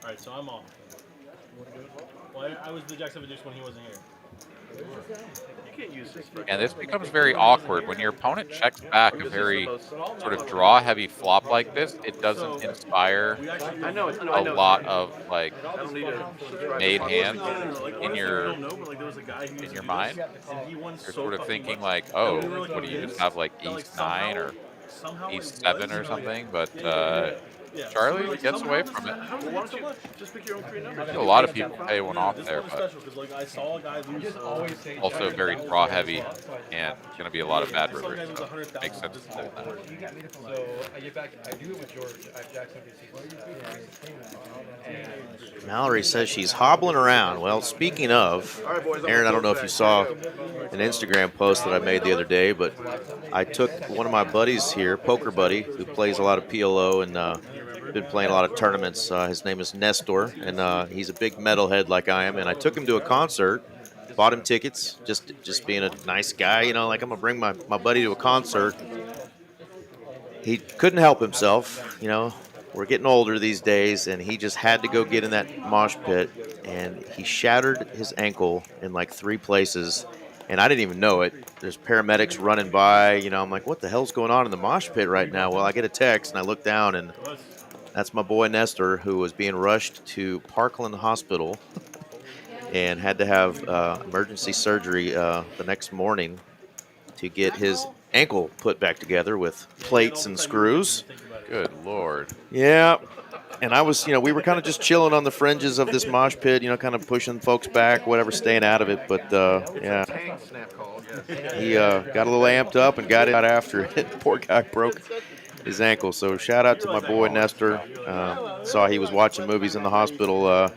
Alright, so I'm off. Well, I was the Jack 7 deuce when he wasn't here. You can't use this for And this becomes very awkward when your opponent checks back a very sort of draw-heavy flop like this. It doesn't inspire I know. a lot of like I don't need to subscribe made to hands Like, in honestly, your we don't know, but like there was a guy who used to your do mind. this, and he won You're so sort of fucking thinking much. like, And oh, we were like, what do you just convinced have like that, like, ace nine or somehow ace it seven was, or something? But Yeah. Charlie Like, gets somehow away this from is- it. how did Why it don't so you much? just pick your own 3 numbers? A lot of people pay one off This there, one is but special because like I saw a guy lose. also very draw heavy and going to be a lot of bad I saw a guy rivers. lose So 100,000 makes sense to do that. So I get back. I do it with George. I have Jackson and Mallory says she's hobbling around. Well, speaking of, Aaron, I don't know if you saw an Instagram post that I made the other day, but I took one of my buddies here, poker buddy, who plays a lot of PLO and been playing a lot of tournaments. His name is Nestor, and he's a big metalhead like I am. And I took him to a concert, bought him tickets, just being a nice guy, you know, like I'm gonna bring my buddy to a concert. He couldn't help himself, you know. We're getting older these days, and he just had to go get in that mosh pit, and he shattered his ankle in like 3 places, and I didn't even know it. There's paramedics running by, you know. I'm like, what the hell's going on in the mosh pit right now? Well, I get a text, and I look down, and that's my boy Nestor, who was being rushed to Parkland Hospital and had to have emergency surgery the next morning to get his ankle put back together with plates and screws. Good Lord. Yeah. And I was, you know, we were kind of just chilling on the fringes of this mosh pit, you know, kind of pushing folks back, whatever, staying out of it. But, yeah, Tank snap call, yes. he got a little amped up and got out after it. Poor guy broke his ankle. So shout out to my boy Nestor. Saw he was watching movies in the hospital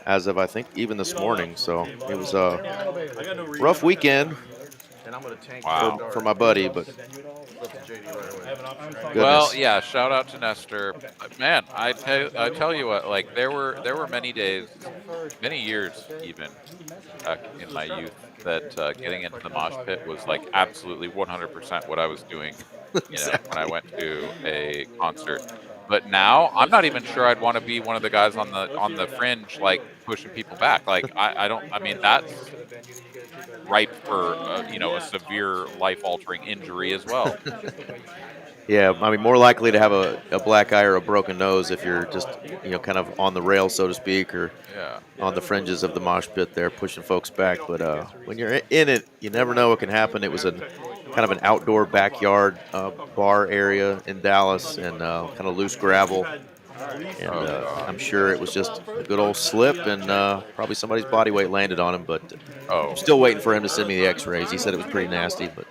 as of, I think, even this morning. So it was a rough weekend And I'm going to tank Wow. for my buddy, but JD right away. Well, goodness. yeah. Shout out to Nestor. Man, I tell you what. Like there were many days, many years even, in my youth that getting into the mosh pit was like absolutely 100% what I was doing. You know, when I went to a concert. But now I'm not even sure I'd want to be one of the guys on the fringe, like pushing people back. Like I don't. I mean that's ripe for you know, a severe life-altering injury as well. Yeah, I mean, more likely to have a black eye or a broken nose if you're just, you know, kind of on the rail, so to speak, or Yeah. on the fringes of the mosh pit there, pushing folks back. But when you're in it, you never know what can happen. It was a kind of an outdoor backyard bar area in Dallas, and kind of loose gravel. And I'm sure it was just a good old slip, and probably somebody's body weight landed on him. But I'm still waiting for him to send me the X-rays. He said it was pretty nasty, but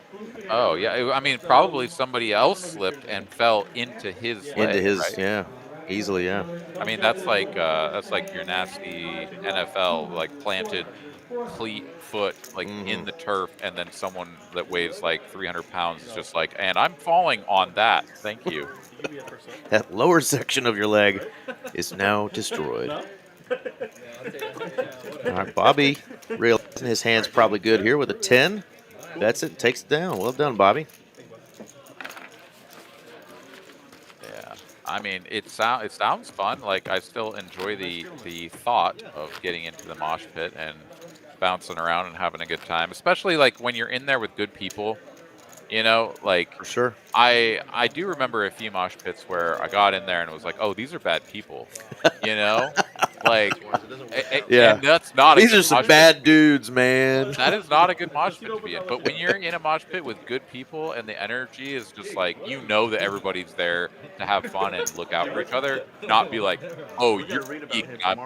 Oh yeah. I mean, probably somebody else slipped and fell into his leg, into his right? yeah, easily yeah. I mean, that's like your nasty NFL, like planted cleat foot like in the turf, and then someone that weighs like 300 pounds is just like, and I'm falling on that. Thank you. That lower section of your leg is now destroyed. All right, Bobby realizing his hand's probably good here with a 10. That's it, takes it down. Well done, Bobby. Yeah. I mean, it sounds fun. Like I still enjoy the thought of getting into the mosh pit and bouncing around and having a good time, especially like when you're in there with good people. You know, like For sure. I do remember a few mosh pits where I got in there and it was like, oh, these are bad people. You know, like Yeah. and that's not. These a are good some mosh bad pit. dudes, man. That is not a good mosh pit to be in. But when you're in a mosh pit with good people and the energy is just like, you know that everybody's there to have fun and look out for each other, not be like, oh, you're weak, I'm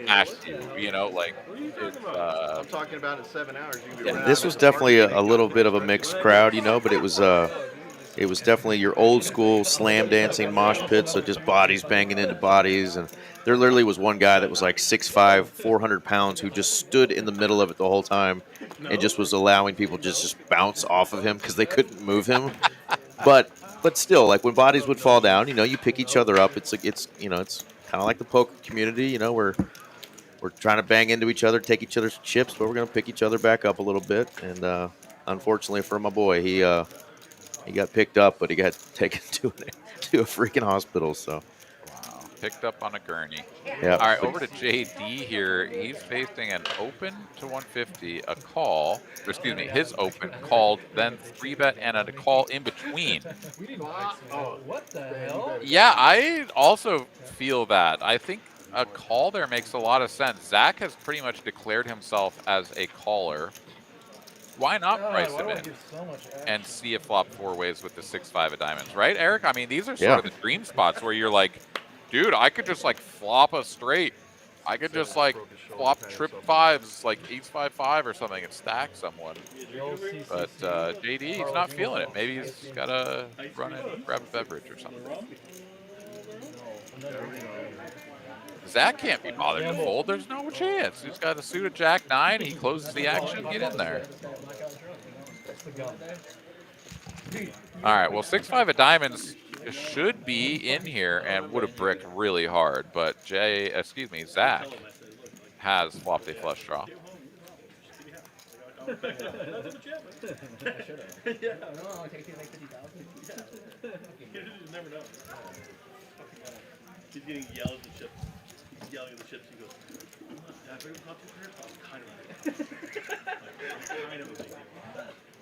smashed you. You know, like it's. I'm talking about in 7 hours. You can be This was definitely a little bit of a mixed crowd, you know, but it was definitely your old school slam dancing mosh pit, so just bodies banging into bodies. And there literally was one guy that was like 6'5", 400 pounds, who just stood in the middle of it the whole time and just was allowing people just bounce off of him because they couldn't move him. But still, like when bodies would fall down, you know, you pick each other up. It's you know, it's kind of like the poker community, you know, we're trying to bang into each other, take each other's chips, but we're going to pick each other back up a little bit. And unfortunately for my boy, he got picked up, but he got taken to a freaking hospital. So, picked up on a gurney. Yep. All right, over to JD here. He's facing an open to 150, a call. Or excuse me, his open called, then 3-bet and a call in between. What the hell? Yeah, I also feel that. I think a call there makes a lot of sense. Zack has pretty much declared himself as a caller. Why not price him in and see a flop 4 ways with the 6-5 of diamonds, right, Eric? I mean, these are sort of the dream spots where you're like, dude, I could just like flop a straight. I could just like flop trip 5s, like ace-5-5 or something, and stack someone. But JD, he's not feeling it. Maybe he's got to run and grab a beverage or something. Zach can't be bothered to fold. There's no chance. He's got a suit of Jack-9. He closes the action. Get in there. All right. Well, 6-5 of diamonds should be in here and would have bricked really hard, but Zach has flopped a flush draw. He's getting yelled at the chips. He's yelling at the chips. He goes, "Dad, if I not too clear, I'm kind of a big deal."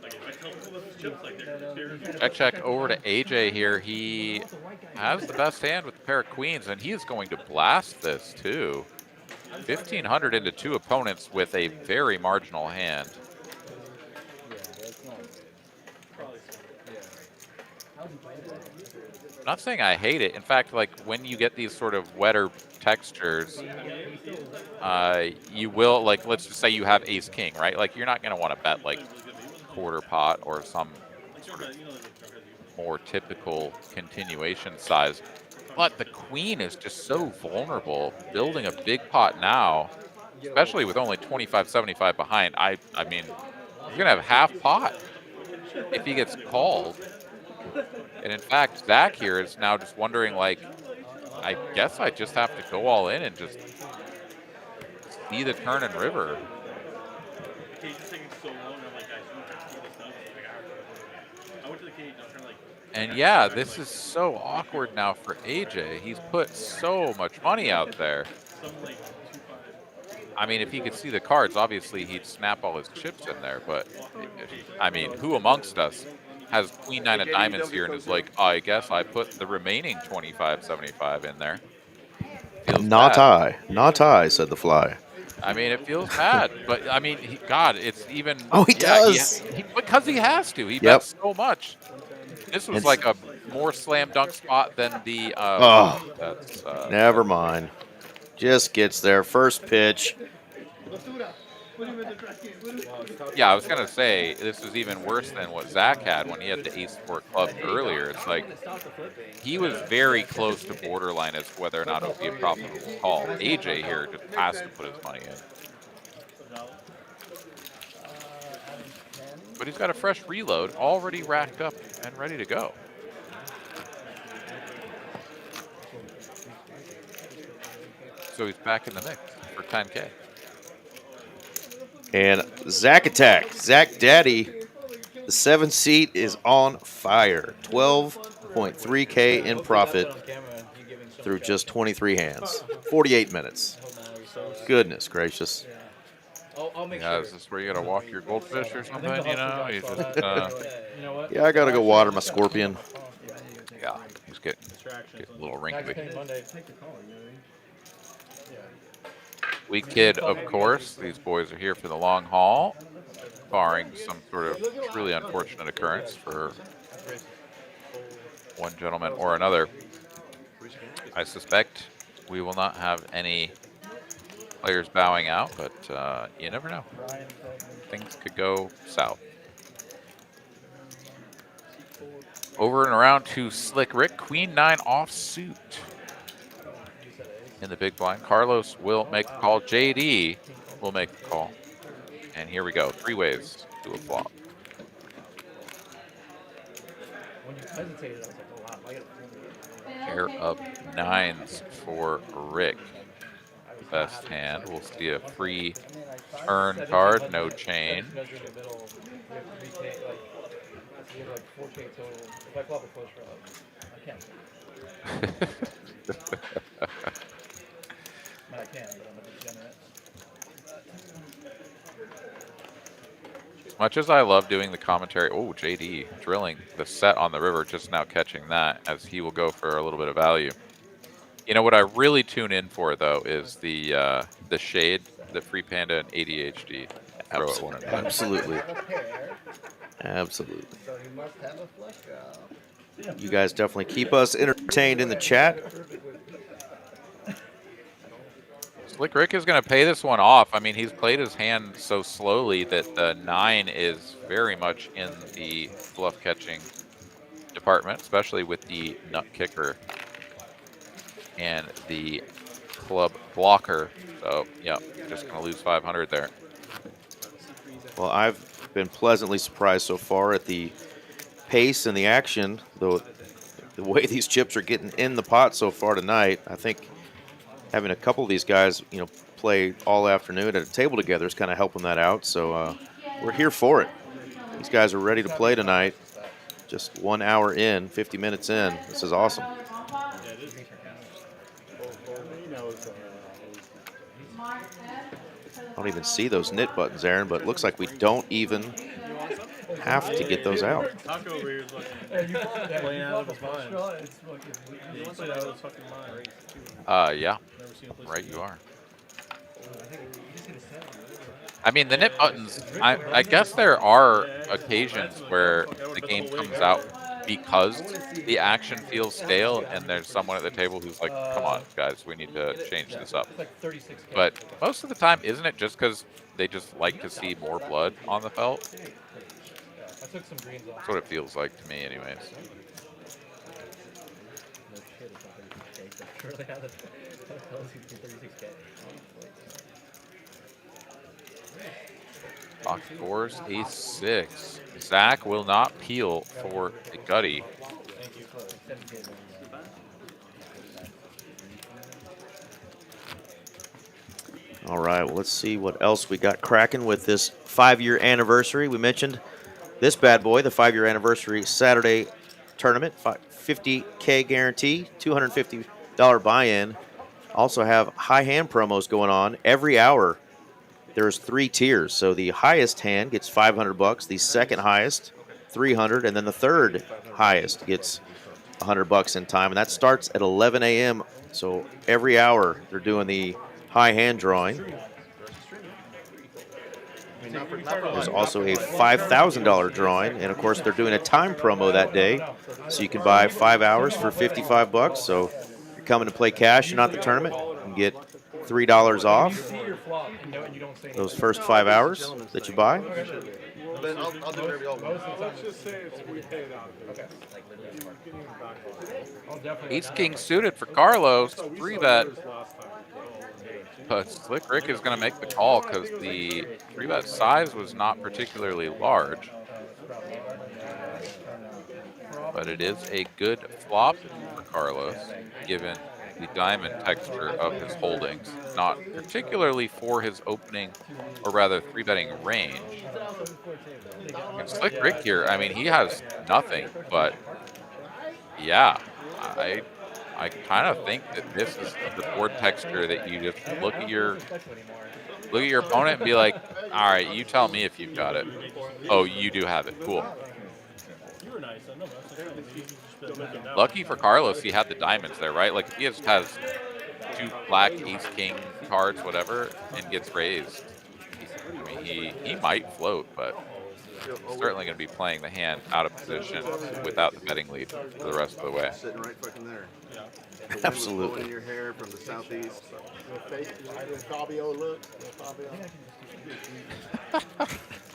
Like if I tell people this is chips, like they're Check over to AJ here. He has the best hand with the pair of queens, and he is going to blast this too. 1,500 into 2 opponents with a very marginal hand. I'm not saying I hate it. In fact, like when you get these sort of wetter textures, you will, like, let's just say you have ace king, right? Like you're not going to want to bet like quarter pot or some sort of more typical continuation size. But the queen is just so vulnerable. Building a big pot now, especially with only 25-75 behind, I mean, you're going to have half pot if he gets called. And in fact, Zack here is now just wondering, like, I guess I just have to go all in and just see the turn and river. And yeah, this is so awkward now for AJ. He's put so much money out there. I mean, if he could see the cards, obviously he'd snap all his chips in there. But, I mean, who amongst us has queen 9 of diamonds here and is like, oh, I guess I put the remaining 25-75 in there? Feels Not bad. not I, said the fly. I mean, it feels bad, but I mean, God, it's even. Oh, he does. Because he has to. He Yep. bets so much. This was like a more slam dunk spot than the. That's, never mind. Just gets there. First pitch. Yeah, I was gonna say this was even worse than what Zack had when he had the ace-4 club earlier. It's like he was very close to borderline as to whether or not it would be a profitable call. AJ here just has to put his money in. But he's got a fresh reload already racked up and ready to go. So he's back in the mix for 10K. And Zack attack. Zack Daddy, the 7th seat is on fire. 12.3K in profit through just 23 hands. 48 minutes. Goodness gracious. Yeah, is this where you gotta walk your goldfish or something? You know, you just. Yeah, I gotta go water my scorpion. Yeah, he's getting a little wrinkly. Weak kid, of course. These boys are here for the long haul, barring some sort of truly unfortunate occurrence for one gentleman or another. I suspect we will not have any players bowing out, but you never know. Things could go south. Over and around to Slick Rick, Queen 9 offsuit. In the big blind, Carlos will make the call. JD will make the call. And here we go. 3 ways to a flop. Pair of 9s for Rick. Best hand. We'll see a free turn card, no change. As much as I love doing the commentary, oh, JD drilling the set on the river, just now catching that, as he will go for a little bit of value. You know what I really tune in for though is the shade that Free Panda and ADHD throw at one another. Absolutely. Absolutely. So he must have a flush draw. You guys definitely keep us entertained in the chat. Slick Rick is going to pay this one off. I mean, he's played his hand so slowly that the 9 is very much in the bluff catching department, especially with the nut kicker and the club blocker. So, yeah, just going to lose 500 there. Well, I've been pleasantly surprised so far at the pace and the action, though the way these chips are getting in the pot so far tonight. I think having a couple of these guys, you know, play all afternoon at a table together is kind of helping that out. So we're here for it. These guys are ready to play tonight. Just 1 hour in, 50 minutes in. This is awesome. I don't even see those knit buttons, Aaron, but it looks like we don't even have to get those out. Taco over here is like playing out of his mind. He played out of his fucking mind. Yeah, right you are. I mean, the knit buttons, I guess there are occasions where the game comes out because the action feels stale and there's someone at the table who's like, come on, guys, we need to change this up. But most of the time, isn't it just because they just like to see more blood on the felt? That's what it feels like to me anyways. Box fours, ace 6. Zack will not peel for the gutty. All right, well, let's see what else we got cracking with this 5-year anniversary. We mentioned this bad boy, the 5-year anniversary Saturday tournament, $50K guarantee, $250 buy-in. Also have high hand promos going on every hour. There's 3 tiers, so the highest hand gets $500, the second highest $300, and then the third highest gets $100 in time, and that starts at 11 a.m. So every hour they're doing the high hand drawing. There's also a $5,000 drawing, and of course they're doing a time promo that day, so you can buy 5 hours for $55. So if you're coming to play cash and not the tournament, you can get $3 off those first 5 hours that you buy. Ben, I'll do whatever y'all want. Ace King suited for Carlos, 3-bet. But Slick Rick is going to make the call because the 3-bet size was not particularly large. But it is a good flop for Carlos, given the diamond texture of his holdings, not particularly for his opening, or rather 3-betting range. And Slick Rick here, I mean, he has nothing, but yeah, I kind of think that this is the board texture that you just look at your opponent and be like, all right, you tell me if you've got it. Oh, you do have it. Cool. Lucky for Carlos, he had the diamonds there, right? Like, if he just has 2 black, ace, king cards, whatever, and gets raised, I mean, he might float, but he's certainly going to be playing the hand out of position without the betting lead for the rest of the way. Sitting right fucking there. Absolutely. In your hair from the southeast.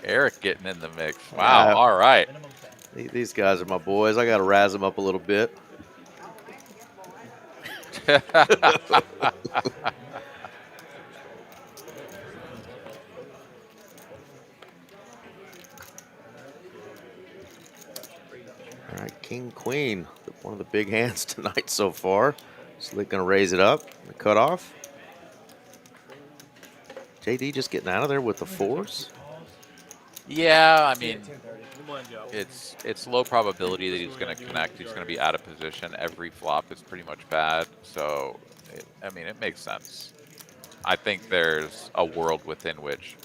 Eric getting in the mix. Wow, all right. These guys are my boys. I got to razz them up a little bit. All right, King, Queen, one of the big hands tonight so far. Slick going to raise it up, the cutoff. JD just getting out of there with the 4s. Yeah, I mean, it's low probability that he's going to connect. He's going to be out of position. Every flop is pretty much bad. So, I mean, it makes sense. I think there's a world within which,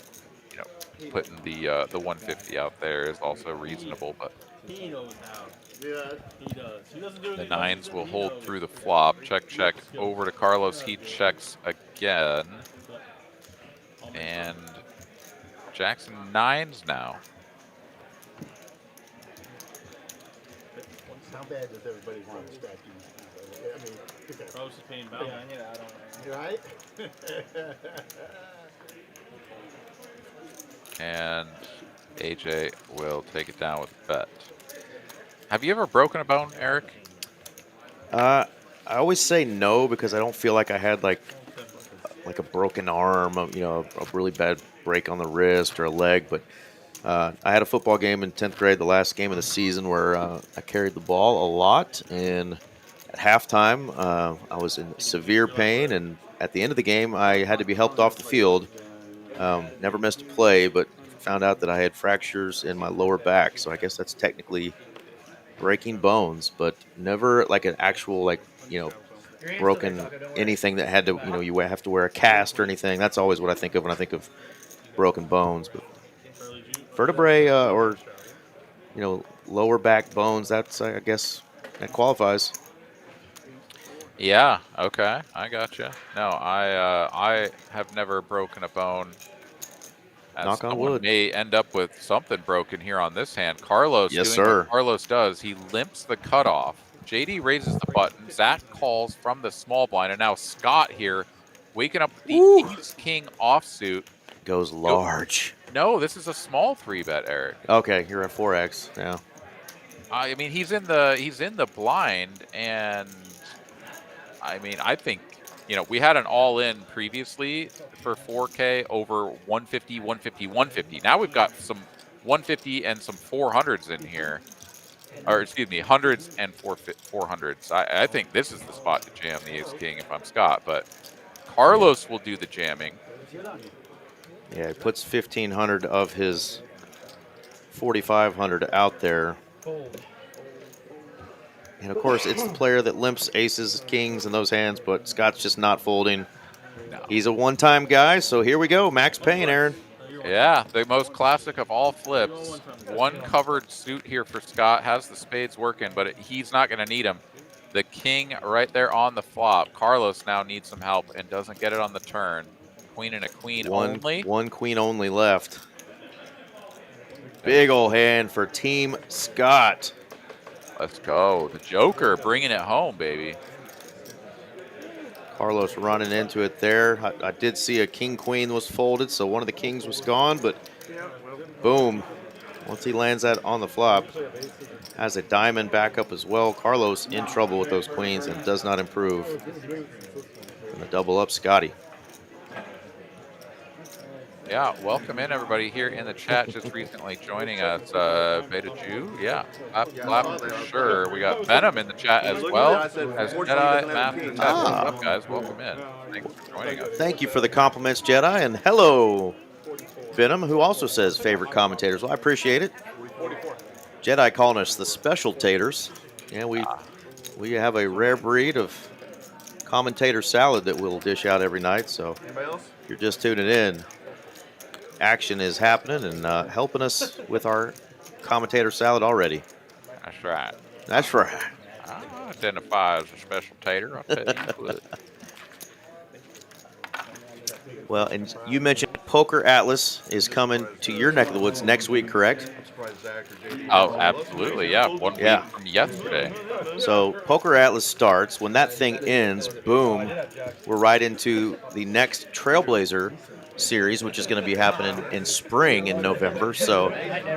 you know, putting the 150 out there is also reasonable, but He knows how. Yeah. He does. He doesn't do the anything much, nines but will he hold knows. through the flop. Check, check over to Carlos. He checks again. And Jackson nines now. How bad does everybody want to stack you? I mean, okay. Carlos is paying value. Yeah, I need to add on there. Right? And AJ will take it down with a bet. Have you ever broken a bone, Eric? I always say no because I don't feel like I had like a broken arm, you know, a really bad break on the wrist or a leg. But I had a football game in 10th grade, the last game of the season, where I carried the ball a lot. And at halftime, I was in severe pain. And at the end of the game, I had to be helped off the field. Never missed a play, but found out that I had fractures in my lower back. So I guess that's technically breaking bones, but never like an actual, like, you know, broken anything that had to, you know, you have to wear a cast or anything. That's always what I think of when I think of broken bones. But vertebrae or, you know, lower back bones, that's, I guess, that qualifies. Yeah. Okay. I gotcha. No, I have never broken a bone. As Knock on someone wood. may end up with something broken here on this hand. Carlos Yes, doing sir. what Carlos does. He limps the cutoff. JD raises the button. Zach calls from the small blind, and now Scott here, waking up with the ace king offsuit. Goes large. No, this is a small 3-bet, Eric. Okay, you're at 4x now. I mean, he's in the blind, and I mean, I think, you know, we had an all-in previously for 4K over 150, 150, 150. Now we've got some 150 and some 400s in here, or excuse me, hundreds and 400s. I think this is the spot to jam the ace king if I'm Scott, but Carlos will do the jamming. Yeah, he puts 1,500 of his 4,500 out there. And of course, it's the player that limps aces, kings, and those hands, but Scott's just not folding. No. He's a one-time guy, so here we go. Max Payne, Aaron. Yeah, the most classic of all flips. One covered suit here for Scott. Has the spades working, but he's not going to need them. The king right there on the flop. Carlos now needs some help and doesn't get it on the turn. Queen and a queen only. One queen only left. Big ol' hand for Team Scott. Let's go. The Joker bringing it home, baby. Carlos running into it there. I did see a king-queen was folded, so one of the kings was gone, but boom. Once he lands that on the flop, has a diamond back up as well. Carlos in trouble with those queens and does not improve. And a double up Scotty. Yeah, welcome in everybody here in the chat just recently joining us. Beta Jew, yeah, clap for sure. We got Venom in the chat as well as Jedi Master Tech. What's up, guys? Welcome in. Thanks for joining us. Thank you for the compliments, Jedi, and hello, Venom, who also says favorite commentators. Well, I appreciate it. Jedi calling us the special taters. Yeah, we have a rare breed of commentator salad that we'll dish out every night. So if you're just tuning in, action is happening and helping us with our commentator salad already. That's right. That's right. I identify as a special tater. I'll tell you what. Well, and you mentioned Poker Atlas is coming to your neck of the woods next week, correct? Oh, absolutely, yeah. 1 week from yesterday. So Poker Atlas starts. When that thing ends, boom, we're right into the next Trailblazer series, which is going to be happening in spring in November. So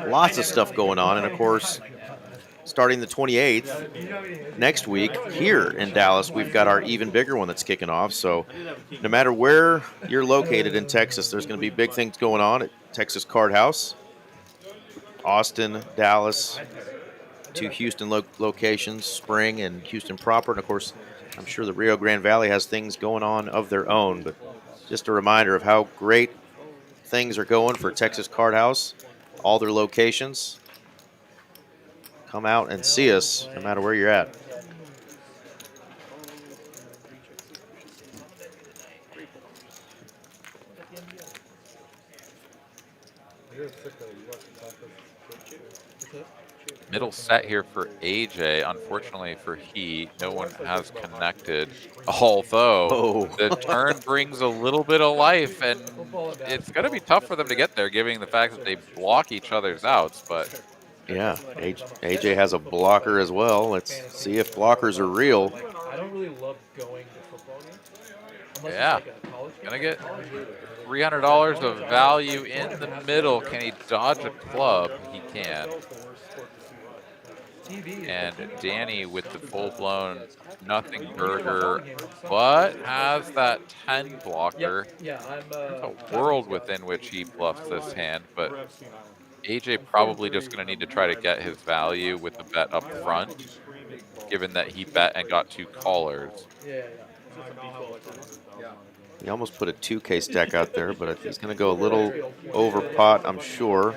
lots of stuff going on. And of course, starting the 28th next week here in Dallas, we've got our even bigger one that's kicking off. So no matter where you're located in Texas, there's going to be big things going on at Texas Card House. Austin, Dallas, 2 Houston locations, Spring and Houston proper. And of course, I'm sure the Rio Grande Valley has things going on of their own. But just a reminder of how great things are going for Texas Card House, all their locations. Come out and see us no matter where you're at. Middle set here for AJ. Unfortunately for he, no one has connected. Although Oh, the turn brings a little bit of life, and it's going to be tough for them to get there, given the fact that they block each other's outs. But yeah. AJ has a blocker as well. Let's see if blockers are real. I don't really love going to football games unless yeah, it's like a college game. gonna get $300 of value in the middle. Can he dodge a club? He can. And Danny with the full-blown nothing burger, but has that 10 blocker. Yeah, I'm. A world within which he bluffs this hand, but AJ probably just going to need to try to get his value with the bet up front, given that he bet and got 2 callers. He almost put a 2K stack out there, but he's going to go a little over pot, I'm sure.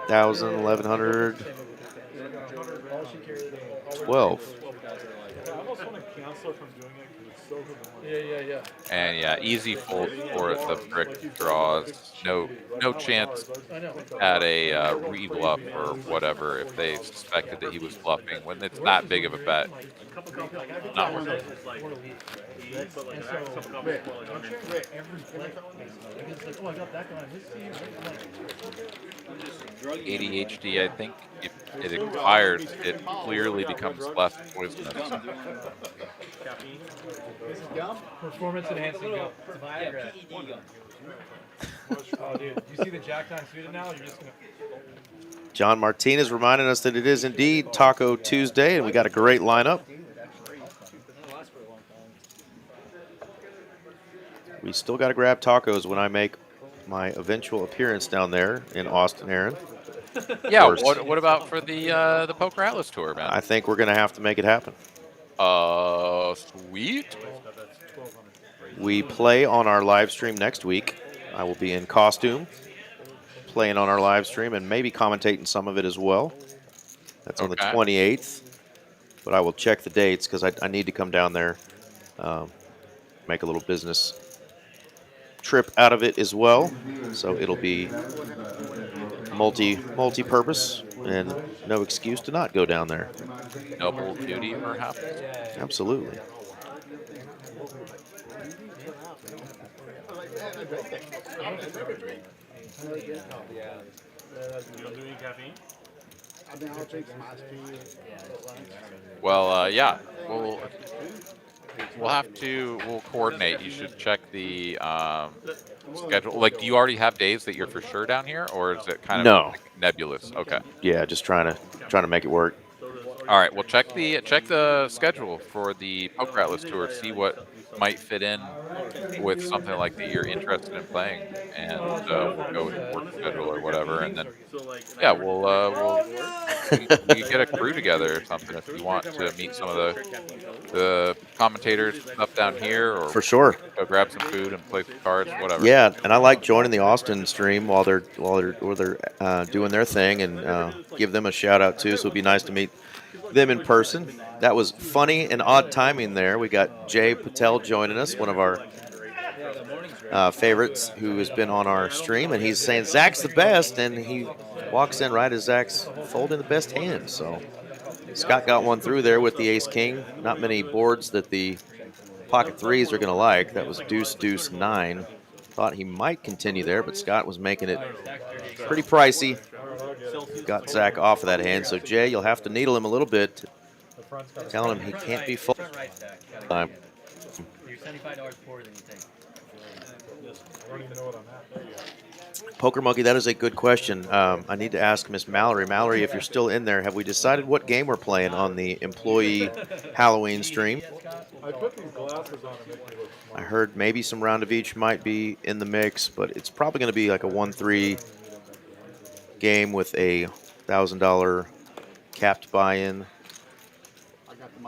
1,000, 1,100, 12. And yeah, easy fold for the brick draws. No chance at a rebluff or whatever if they suspected that he was bluffing when it's that big of a bet. Not worth it. ADHD, I think if it expires, it clearly becomes less poisonous. Performance enhancing gum. Oh, dude, you see the Jack 9 suited now? You're just gonna. John Martinez reminding us that it is indeed Taco Tuesday, and we got a great lineup. We still got to grab tacos when I make my eventual appearance down there in Austin, Aaron. Yeah, what about for the Poker Atlas Tour, man? I think we're going to have to make it happen. Sweet. We play on our live stream next week. I will be in costume, playing on our live stream, and maybe commentating some of it as well. That's on the 28th, but I will check the dates because I need to come down there, make a little business trip out of it as well. So it'll be multi-purpose and no excuse to not go down there. Double duty, perhaps? Absolutely. Well, yeah, we'll coordinate. You should check the schedule. Like, do you already have days that you're for sure down here, or is it kind of nebulous? Okay. Yeah, just trying to make it work. All right. Well, check the schedule for the Poker Atlas Tour. See what might fit in with something like that you're interested in playing, and we'll go with work schedule or whatever, and then yeah, we can get a crew together or something if you want to meet some of the commentators stuff down here, or for sure go grab some food and play some cards, whatever. Yeah, and I like joining the Austin stream while they're doing their thing, and give them a shout out too. So it'd be nice to meet them in person. That was funny and odd timing there. We got Jay Patel joining us, one of our favorites who has been on our stream, and he's saying Zack's the best, and he walks in right as Zack's folding the best hand. So Scott got one through there with the ace-king. Not many boards that the pocket threes are going to like. That was deuce, deuce, 9. Thought he might continue there, but Scott was making it pretty pricey. Got Zack off of that hand. So, Jay, you'll have to needle him a little bit, telling him he can't be full time. You're $75 poorer than you think. Poker Monkey, that is a good question. I need to ask Miss Mallory. Mallory, if you're still in there, have we decided what game we're playing on the employee Halloween stream? I put these glasses on to make me look smart. I heard maybe some round of each might be in the mix, but it's probably going to be like a 1-3 game with a $1,000 capped buy-in.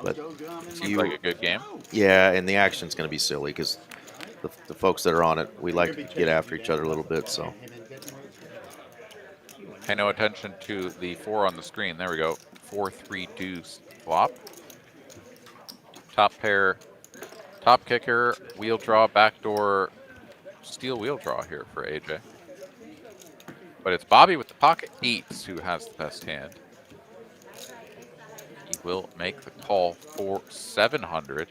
But seems like a good game. Yeah, and the action's going to be silly because the folks that are on it, we like to get after each other a little bit. So pay no attention to the 4 on the screen. There we go. 4-3 deuce flop. Top pair, top kicker, wheel draw, backdoor, steel wheel draw here for AJ. But it's Bobby with the pocket 8s who has the best hand. He will make the call for 700.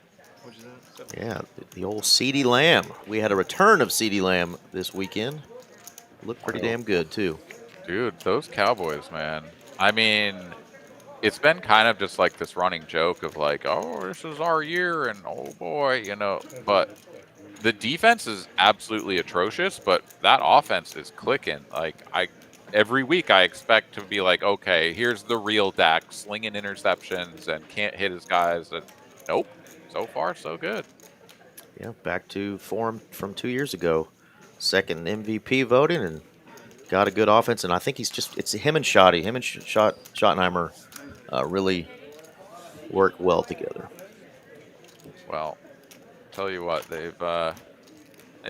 Yeah, the old CeeDee Lamb. We had a return of CeeDee Lamb this weekend. Looked pretty damn good, too. Dude, those Cowboys, man. I mean, it's been kind of just like this running joke of like, oh, this is our year, and oh boy, you know. But the defense is absolutely atrocious, but that offense is clicking. Like, every week I expect to be like, okay, here's the real Dak slinging interceptions and can't hit his guys. And nope, so far so good. Yeah, back to form from 2 years ago. Second MVP voting and got a good offense. And I think it's him and Shoddy. Him and Schottenheimer really work well together. Well, tell you what, they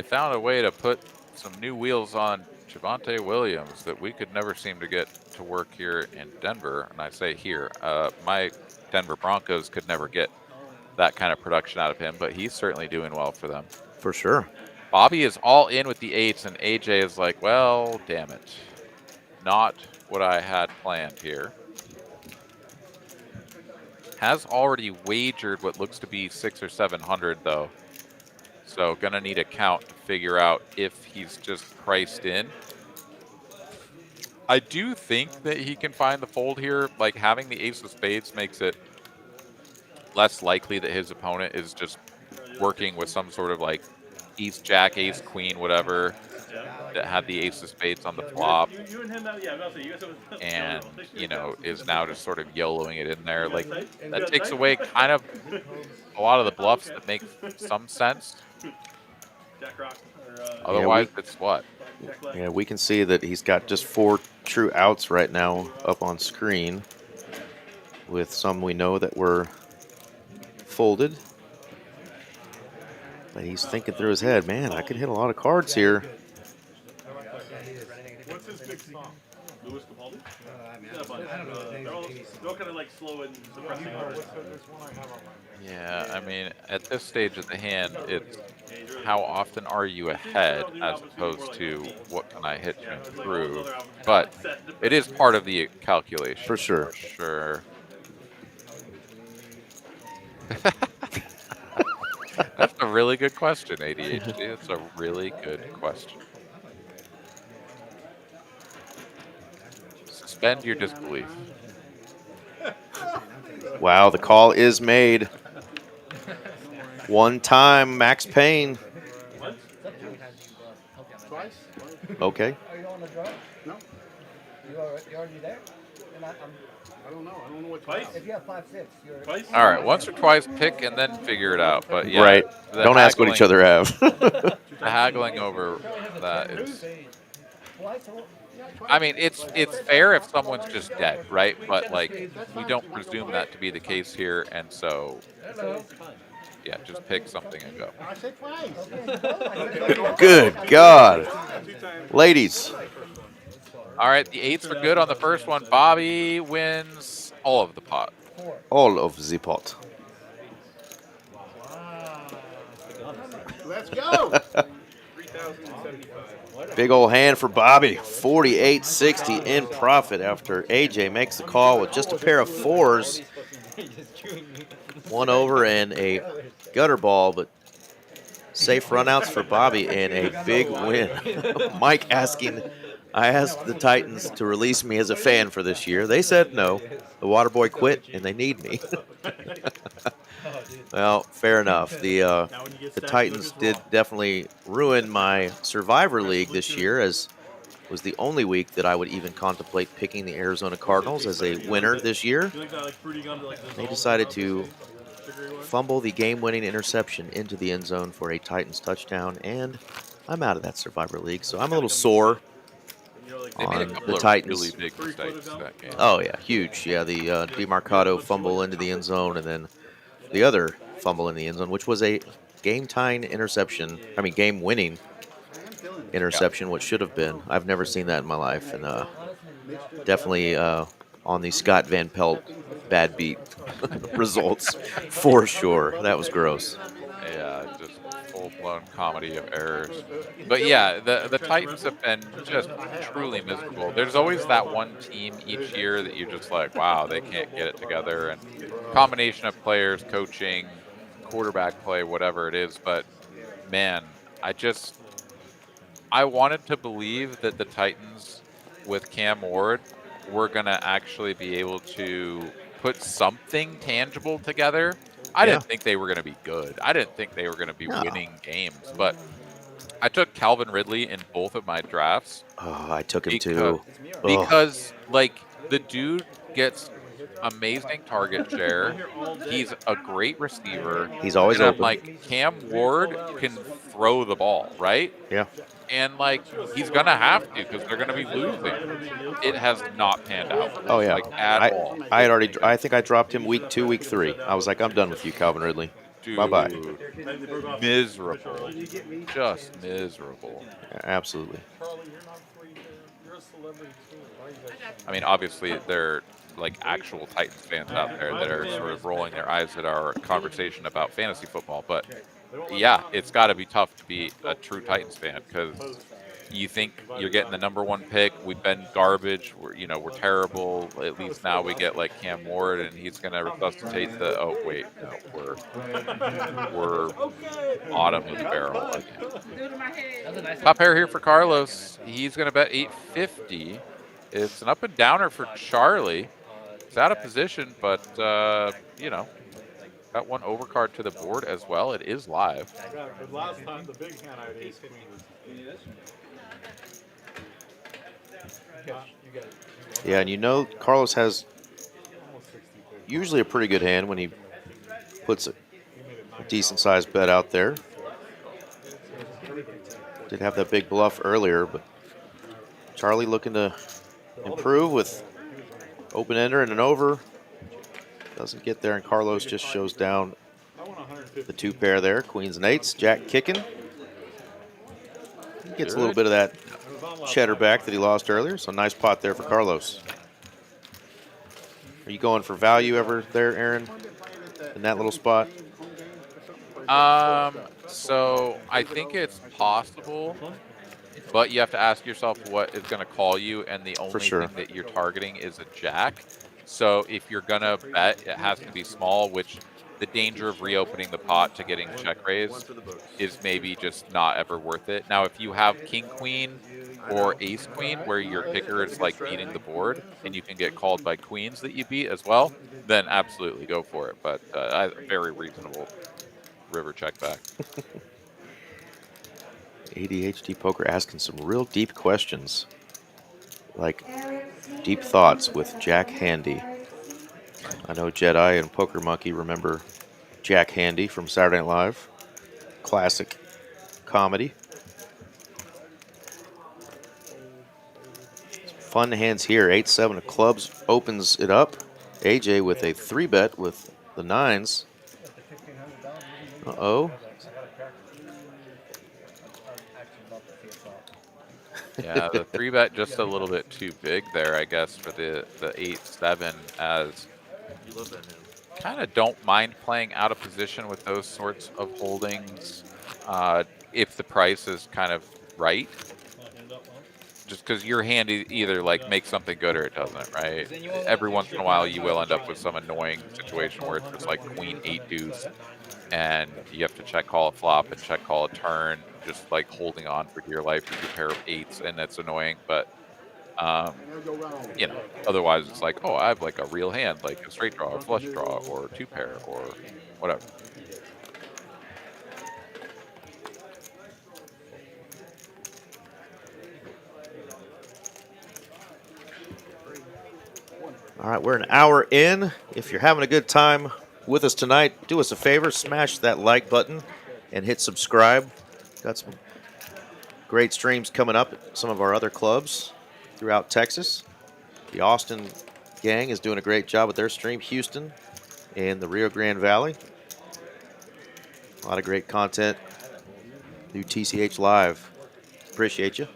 found a way to put some new wheels on Javonte Williams that we could never seem to get to work here in Denver. And I say here, my Denver Broncos could never get that kind of production out of him, but he's certainly doing well for them. For sure. Bobby is all in with the 8s, and AJ is like, well, damn it. Not what I had planned here. Has already wagered what looks to be 600 or 700, though. So gonna need a count to figure out if he's just priced in. I do think that he can find the fold here. Like, having the ace of spades makes it less likely that his opponent is just working with some sort of like ace jack, ace queen, whatever, that had the ace of spades on the flop, and you know, is now just sort of YOLOing it in there. Like, that takes away kind of a lot of the bluffs that make some sense. Otherwise, it's what? Yeah, we can see that he's got just 4 true outs right now up on screen, with some we know that were folded. But he's thinking through his head, man, I could hit a lot of cards here. What's his big song? Louis Capaldi? They're all kind of like slow and suppressing. Yeah, I mean, at this stage of the hand, it's how often are you ahead as opposed to what can I hit you through. But it is part of the calculation. For sure. For sure. That's a really good question, ADHD. It's a really good question. Suspend your disbelief. Wow, the call is made. One time, Max Payne. Twice? Okay. Are you on the draw? No. You already there? And I don't know. I don't know what twice. if you have 5-6, you're. Twice? All right, once or twice, pick and then figure it out. But yeah, Right. the Don't ask what each other have. The haggling over that is. I mean, it's fair if someone's just dead, right? But like, we don't presume that to be the case here, and so yeah, just pick something and go. I said twice. Good God. Ladies. All right, the 8s are good on the first one. Bobby wins all of the pot. All of the pot. Let's go. Big old hand for Bobby. 48.60 in profit after AJ makes the call with just a pair of 4s. 1 over and a gutter ball, but safe runouts for Bobby and a big win. Mike asking, I asked the Titans to release me as a fan for this year. They said no. The Waterboy quit, and they need me. Well, fair enough. The Titans did definitely ruin my Survivor League this year, as was the only week that I would even contemplate picking the Arizona Cardinals as a winner this year. They decided to fumble the game-winning interception into the end zone for a Titans touchdown, and I'm out of that Survivor League, so I'm a little sore They made a on couple the of Titans. really big mistakes that game. Oh, yeah, huge. Yeah, the DeMarcado fumble into the end zone, and then the other fumble in the end zone, which was a game-tying interception. I mean, game-winning interception, what should have been. I've never seen that in my life, and definitely on the Scott Van Pelt bad beat results for sure. That was gross. Yeah, just full full-blown comedy of errors. But yeah, the Titans have been just truly miserable. There's always that one team each year that you're just like, wow, they can't get it together. And combination of players, coaching, quarterback play, whatever it is. But man, I wanted to believe that the Titans with Cam Ward were going to actually be able to put something tangible together. I didn't think they were going to be good. I didn't think they were going to be winning games. But I took Calvin Ridley in both of my drafts. Oh, I took him too. Because, like, the dude gets amazing target share. He's a great receiver. He's always and open. I'm like, Cam Ward can throw the ball, right? Yeah. And, like, he's going to have to because they're going to be losing. It has not panned out. Oh, yeah. Like, at all. I think I dropped him week 2, week 3. I was like, I'm done with you, Calvin Ridley. Bye-bye. Miserable. Just miserable. Absolutely. I mean, obviously, there like actual Titans fans out there that are sort of rolling their eyes at our conversation about fantasy football. But yeah, it's got to be tough to be a true Titans fan because you think you're getting the #1 pick. We've been garbage. We're terrible. At least now we get like Cam Ward, and he's going to resuscitate the. Oh wait, no, we're bottom of the barrel again. Top pair here for Carlos. He's going to bet 850. It's an up and downer for Charlie. It's out of position, but got one overcard to the board as well. It is live. Yeah, but last time the big hand I had ace queen was. Yeah, and Carlos has usually a pretty good hand when he puts a decent sized bet out there. Did have that big bluff earlier, but Charlie looking to improve with open ender and an over. Doesn't get there, and Carlos just shows down the 2 pair there. Queens and eights. Jack kicking. He gets a little bit of that cheddar back that he lost earlier, so nice pot there for Carlos. Are you going for value ever there, Aaron, in that little spot? So I think it's possible, but you have to ask yourself what is going to call you, and the only thing that you're targeting is a jack. So if you're going to bet, it has to be small, which the danger of reopening the pot to getting check raised is maybe just not ever worth it. Now, if you have king queen or ace queen where your kicker is like beating the board and you can get called by queens that you beat as well, then absolutely go for it. But very reasonable river check back. ADHD Poker asking some real deep questions, like deep thoughts with Jack Handy. I know Jedi and Poker Monkey remember Jack Handy from Saturday Night Live. Classic comedy. Fun hands here. 8-7 of clubs opens it up. AJ with a 3-bet with the 9s. Uh-oh. Yeah, the 3-bet just a little bit too big there, I guess, for the 8-7, as kind of don't mind playing out of position with those sorts of holdings if the price is kind of right. Just because your hand either like makes something good or it doesn't, right? Every once in a while you will end up with some annoying situation where it's like queen 8 deuce and you have to check call a flop and check call a turn, just like holding on for dear life with your pair of 8s, and that's annoying. But otherwise it's like, oh, I have like a real hand, like a straight draw or flush draw or 2 pair or whatever. All right, we're an hour in. If you're having a good time with us tonight, do us a favor, smash that like button and hit subscribe. Got some great streams coming up at some of our other clubs throughout Texas. The Austin gang is doing a great job with their stream. Houston and the Rio Grande Valley. A lot of great content through TCH Live. Appreciate you.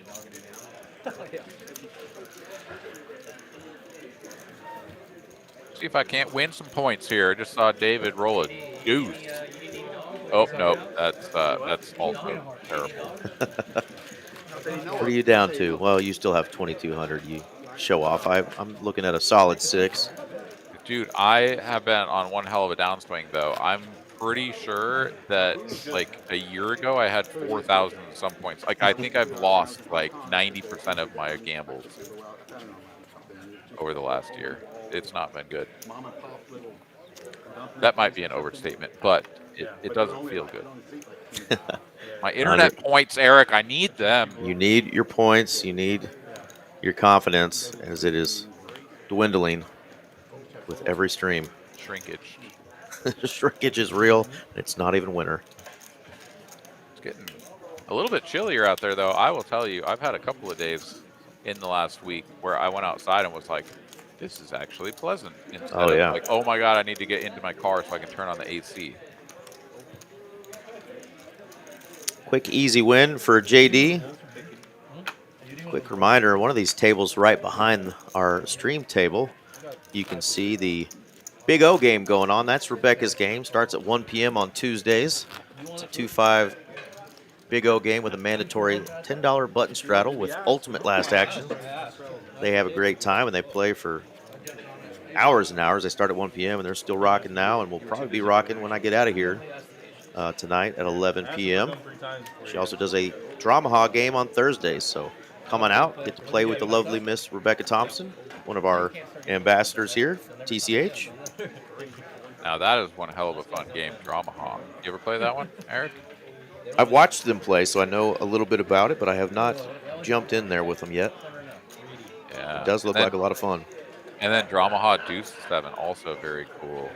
See if I can't win some points here. I just saw David roll a deuce. Oh no, that's also terrible. What are you down to? Well, you still have 2,200. You show off. I'm looking at a solid 6. Dude, I have been on one hell of a downswing though. I'm pretty sure that like a year ago I had 4,000 some points. Like I think I've lost like 90% of my gambles over the last year. It's not been good. That might be an overstatement, but it doesn't feel good. My internet points, Eric, I need them. You need your points. You need your confidence, as it is dwindling with every stream. Shrinkage. Shrinkage is real, and it's not even winter. It's getting a little bit chillier out there, though. I will tell you, I've had a couple of days in the last week where I went outside and was like, this is actually pleasant. Instead of like, oh my God, I need to get into my car so I can turn on the AC. Quick, easy win for JD. Quick reminder, one of these tables right behind our stream table, you can see the Big O game going on. That's Rebecca's game. Starts at 1 p.m. on Tuesdays. It's a 2-5 Big O game with a mandatory $10 button straddle with ultimate last action. They have a great time, and they play for hours and hours. They start at 1 p.m., and they're still rocking now, and will probably be rocking when I get out of here tonight at 11 p.m. She also does a Drama Hog game on Thursdays, so come on out, get to play with the lovely Miss Rebecca Thompson, one of our ambassadors here, TCH. Now that is one hell of a fun game, Drama Hog. You ever play that one, Eric? I've watched them play, so I know a little bit about it, but I have not jumped in there with them yet. Yeah. It does look like a lot of fun. And then Drama Hog Deuce 7, also very cool.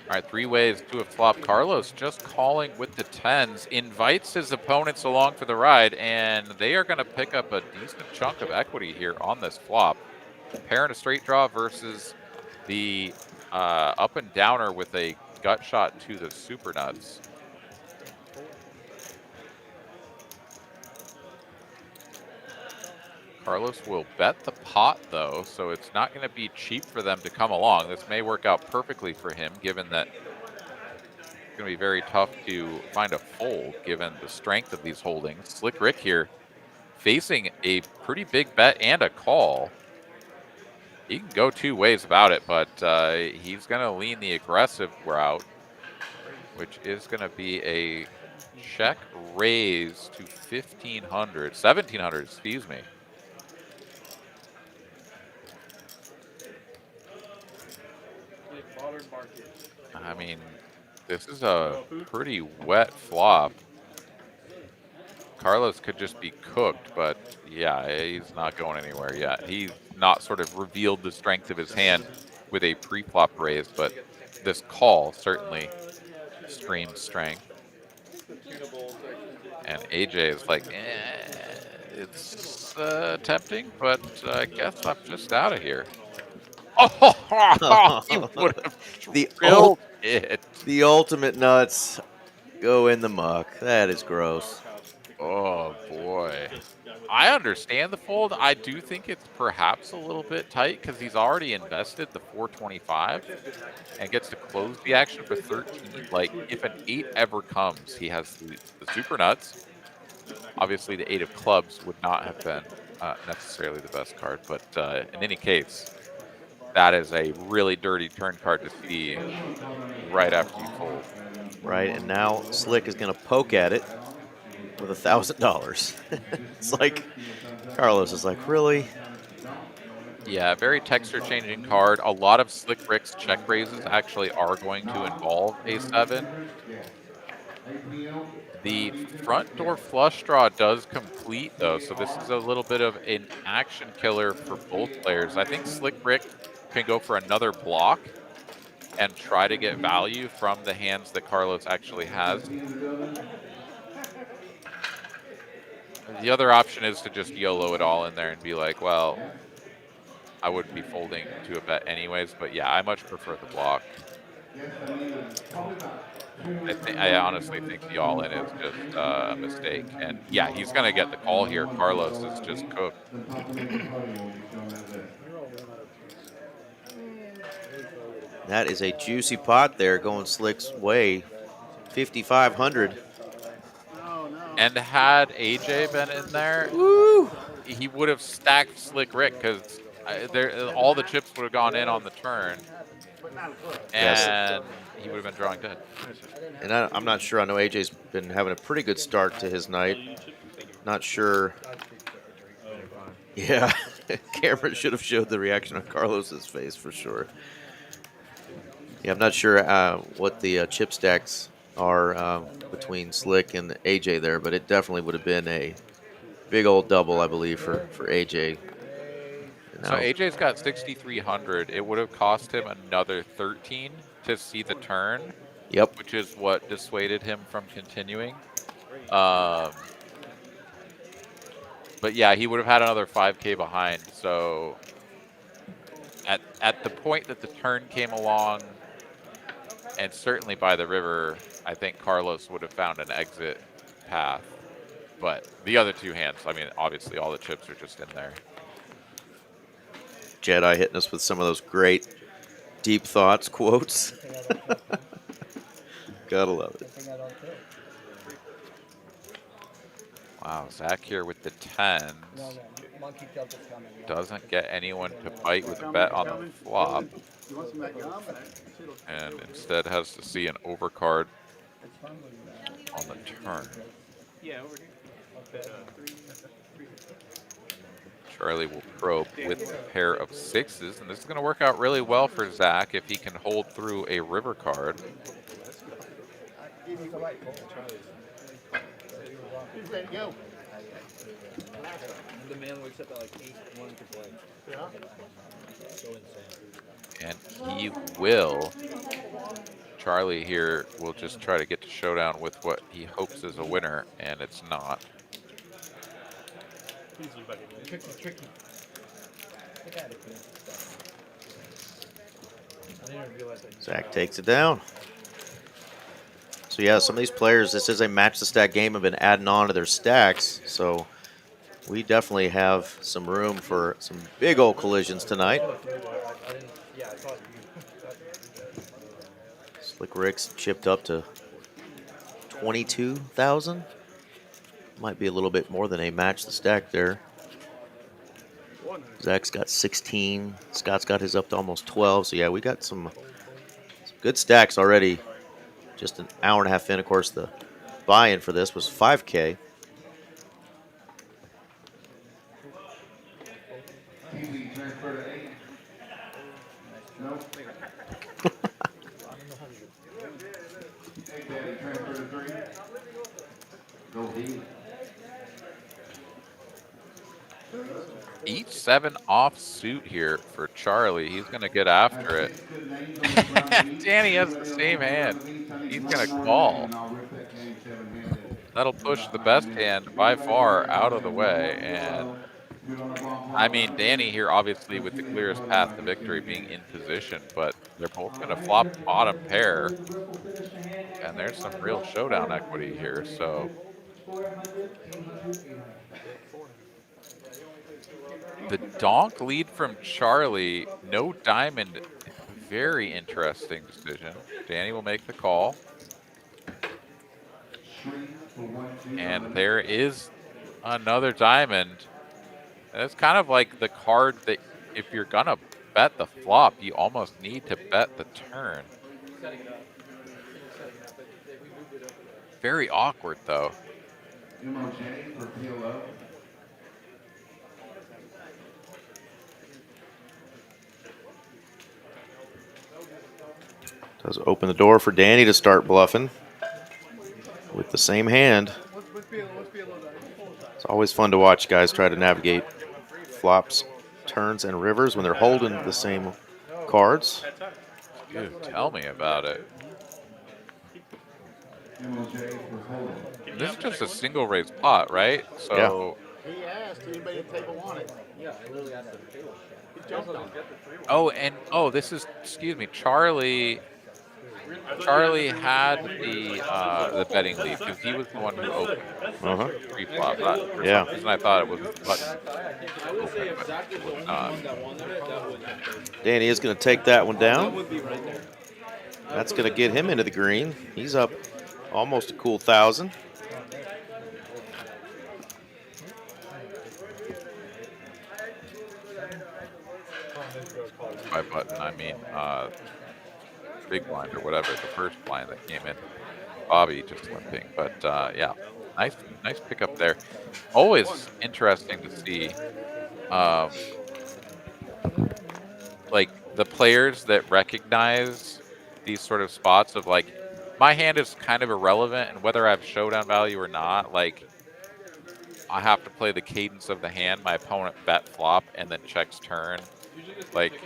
All right, 3 ways to a flop. Carlos just calling with the 10s, invites his opponents along for the ride, and they are going to pick up a decent chunk of equity here on this flop. Pair and a straight draw versus the up and downer with a gut shot to the super nuts. Carlos will bet the pot, though, so it's not going to be cheap for them to come along. This may work out perfectly for him, given that it's going to be very tough to find a fold, given the strength of these holdings. Slick Rick here facing a pretty big bet and a call. He can go 2 ways about it, but he's going to lean the aggressive route, which is going to be a check raise to 1,700, excuse me. I mean, this is a pretty wet flop. Carlos could just be cooked, but yeah, he's not going anywhere yet. He's not sort of revealed the strength of his hand with a pre-flop raise, but this call certainly screams strength. And AJ is like, it's tempting, but I guess I'm just out of here. Oh, he would have the ultimate nuts go in the muck. That is gross. Oh, boy. I understand the fold. I do think it's perhaps a little bit tight because he's already invested the 425 and gets to close the action for 13. Like, if an 8 ever comes, he has the super nuts. Obviously, the 8 of clubs would not have been necessarily the best card, but in any case, that is a really dirty turn card to see right after you fold. Right, and now Slick is going to poke at it with $1,000. It's like, Carlos is like, really? Yeah, very texture-changing card. A lot of Slick Rick's check raises actually are going to involve a 7. The front door flush draw does complete, though, so this is a little bit of an action killer for both players. I think Slick Rick can go for another block and try to get value from the hands that Carlos actually has. The other option is to just YOLO it all in there and be like, well, I wouldn't be folding to a bet anyways, but yeah, I much prefer the block. I honestly think the all-in is just a mistake. And yeah, he's going to get the call here. Carlos is just cooked. That is a juicy pot there going Slick's way. 5,500. And had AJ been in there, he would have stacked Slick Rick because all the chips would have gone in on the turn, Yes. and he would have been drawing dead. And I'm not sure. I know AJ's been having a pretty good start to his night. Not sure. Yeah, Cameron should have showed the reaction on Carlos's face for sure. Yeah, I'm not sure what the chip stacks are between Slick and AJ there, but it definitely would have been a big old double, I believe, for AJ. So AJ's got 6,300. It would have cost him another 13 to see the turn. Yep. Which is what dissuaded him from continuing. But yeah, he would have had another 5K behind. So at the point that the turn came along, and certainly by the river, I think Carlos would have found an exit path. But the other two hands, I mean, obviously all the chips are just in there. Jedi hitting us with some of those great deep thoughts quotes. Gotta love it. Wow, Zack here with the 10s. Doesn't get anyone to bite with a bet on the flop. And instead has to see an overcard on the turn. Yeah, over here. Charlie will probe with a pair of 6s, and this is going to work out really well for Zack if he can hold through a river card. He's ready to go. The man wakes up at like 8:01 to play. Yeah. So insane. And he will. Charlie here will just try to get to showdown with what he hopes is a winner, and it's not. Tricky. Zack takes it down. So yeah, some of these players, this is a match the stack game, have been adding on to their stacks. So we definitely have some room for some big old collisions tonight. Slick Rick's chipped up to 22,000. Might be a little bit more than a match the stack there. Zack's got 16. Scott's got his up to almost 12. So yeah, we got some good stacks already. Just an hour and a half in. Of course, the buy-in for this was 5K. Each 7 off suit here for Charlie. He's going to get after it. Danny has the same hand. He's going to call. That'll push the best hand by far out of the way. And I mean, Danny here obviously with the clearest path to victory being in position, but they're both going to flop bottom pair. And there's some real showdown equity here. So the donk lead from Charlie, no diamond, very interesting decision. Danny will make the call. And there is another diamond. And it's kind of like the card that if you're gonna bet the flop, you almost need to bet the turn. Very awkward though. Does open the door for Danny to start bluffing with the same hand. It's always fun to watch guys try to navigate flops, turns, and rivers when they're holding the same cards. Dude, tell me about it. This is just a single raise pot, right? So He asked anybody at the table want it. Yeah, I literally asked him. He jumped on it. oh, and oh, this is, excuse me, Charlie Charlie had the betting lead because he was the one who opened pre-flop. For Yeah. some reason, I thought it was the button. I would say if Open, Zack was the only one that won there, that would have been. Danny is going to take that one That down. would be right there. That's going to get him into the green. He's up almost a cool 1,000. By button, I mean big blind or whatever, the first blind that came in. Bobby just limping, but yeah, nice pickup there. Always interesting to see, like the players that recognize these sort of spots of like, my hand is kind of irrelevant, and whether I have showdown value or not, like I have to play the cadence of the hand. My opponent bet flop and then checks turn. Like,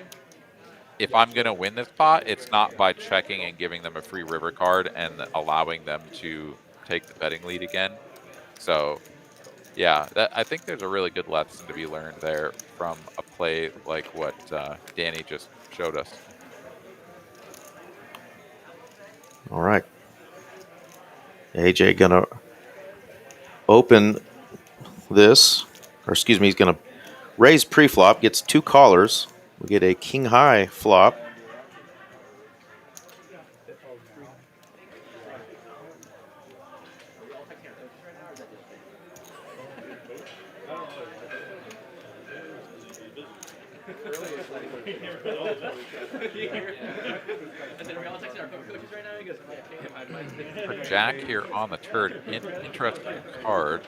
if I'm going to win this pot, it's not by checking and giving them a free river card and allowing them to take the betting lead again. So, yeah, I think there's a really good lesson to be learned there from a play like what Danny just showed us. All right. AJ going to open this, or excuse me, he's going to raise pre-flop, gets 2 callers. We get a king high flop. For Jack here on the turn, interesting card.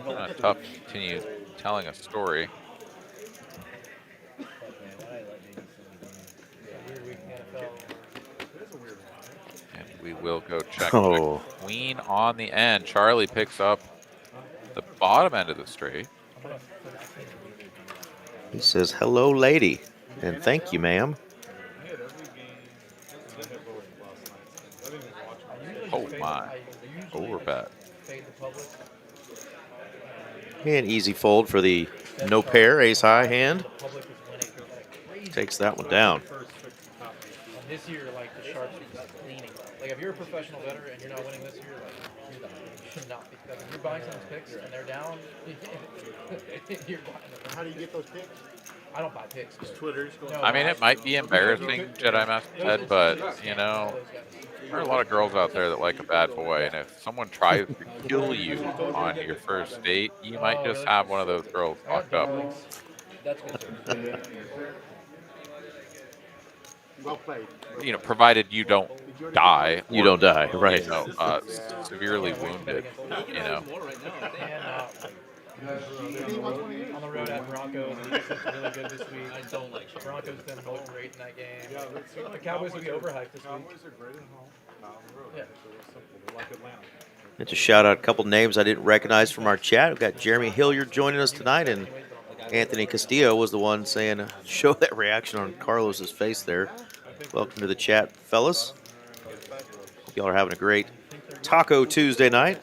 Kind of tough to continue telling a story. And we will go check the queen on the end. Charlie picks up the bottom end of the straight. He says, "Hello, lady," and "Thank you, ma'am." Oh my, overbet. An easy fold for the no pair ace high hand. Takes that one down. This year, like the sharps are just leaning. Like if you're a professional bettor and you're not winning this year, like you're done. You should not be. If you're buying someone's picks and they're down, you're buying them. How do you get those picks? I don't buy picks. Twitter. I mean, it might be embarrassing, Jedi Master Ted, but you know, there are a lot of girls out there that like a bad boy, and if someone tries to kill you on your first date, you might just have one of those girls locked up. That's good. Well played. You know, provided you don't die. You don't die, right? You know, severely wounded. You know. On the road at Broncos, he just looked really good this week. I don't like Broncos didn't look great in that game. The Cowboys will be overhyped this week. Cowboys are great at home. Not on the road. Yeah. So it's simple. They're like Atlanta. Let's just shout out a couple names I didn't recognize from our chat. We've got Jeremy Hilliard joining us tonight, and Anthony Castillo was the one saying, show that reaction on Carlos's face there. Welcome to the chat, fellas. Hope y'all are having a great Taco Tuesday night.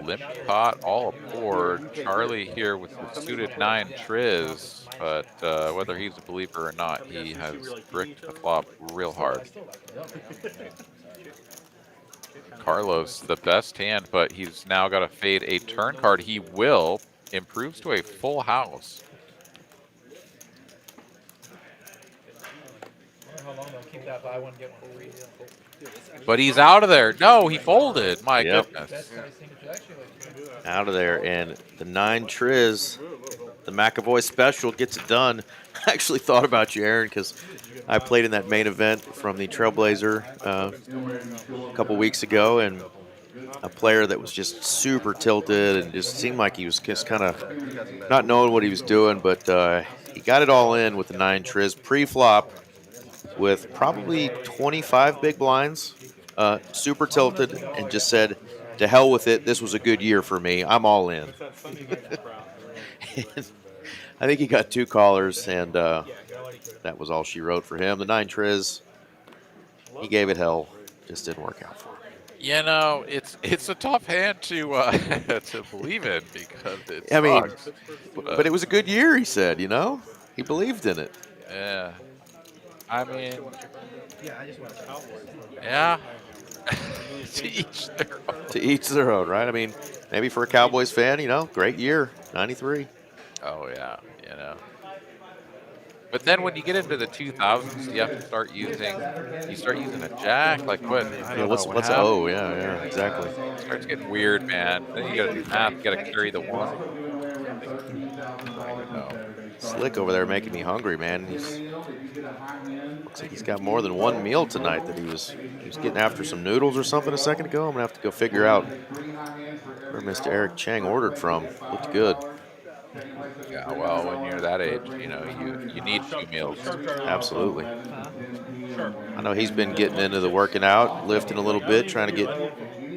Limp pot all aboard. Charlie here with the suited 9 triz, but whether he's a believer or not, he has bricked the flop real hard. Carlos, the best hand, but he's now got to fade a turn card. He will. Improves to a full house. How long they'll keep that buy one, get one free deal. But he's out of there. No, he folded. My goodness. Out of there, and the 9 triz, the McAvoy special gets it done. I actually thought about you, Aaron, because I played in that main event from the Trailblazer a couple weeks ago, and a player that was just super tilted and just seemed like he was just kind of not knowing what he was doing, but he got it all in with the 9 triz pre-flop with probably 25 big blinds, super tilted, and just said, to hell with it, this was a good year for me. I'm all in. I think he got 2 callers, and that was all she wrote for him. The 9 triz, he gave it hell. Just didn't work out for him. You know, it's a tough hand to to believe in because it I mean, sucks. but it was a good year, he said, you know? He believed in it. Yeah. I mean, Yeah, I just want to yeah. To each their own. To each their own, right? I mean, maybe for a Cowboys fan, you know, great year, 93. Oh yeah, you know. But then when you get into the 2000s, you have to start using. You start using a jack. Like what? I Yeah, don't what's know what what's happened. oh yeah, exactly. It starts getting weird, man. Then you got to do math. You got to carry the one. I don't even know. Slick over there making me hungry, man. Looks like he's got more than one meal tonight. That he was getting after some noodles or something a second ago. I'm gonna have to go figure out where Mr. Eric Chang ordered from. Looked good. Yeah, well, when you're that age, you know, you need 2 meals. Absolutely. I know he's been getting into the working out, lifting a little bit, trying to get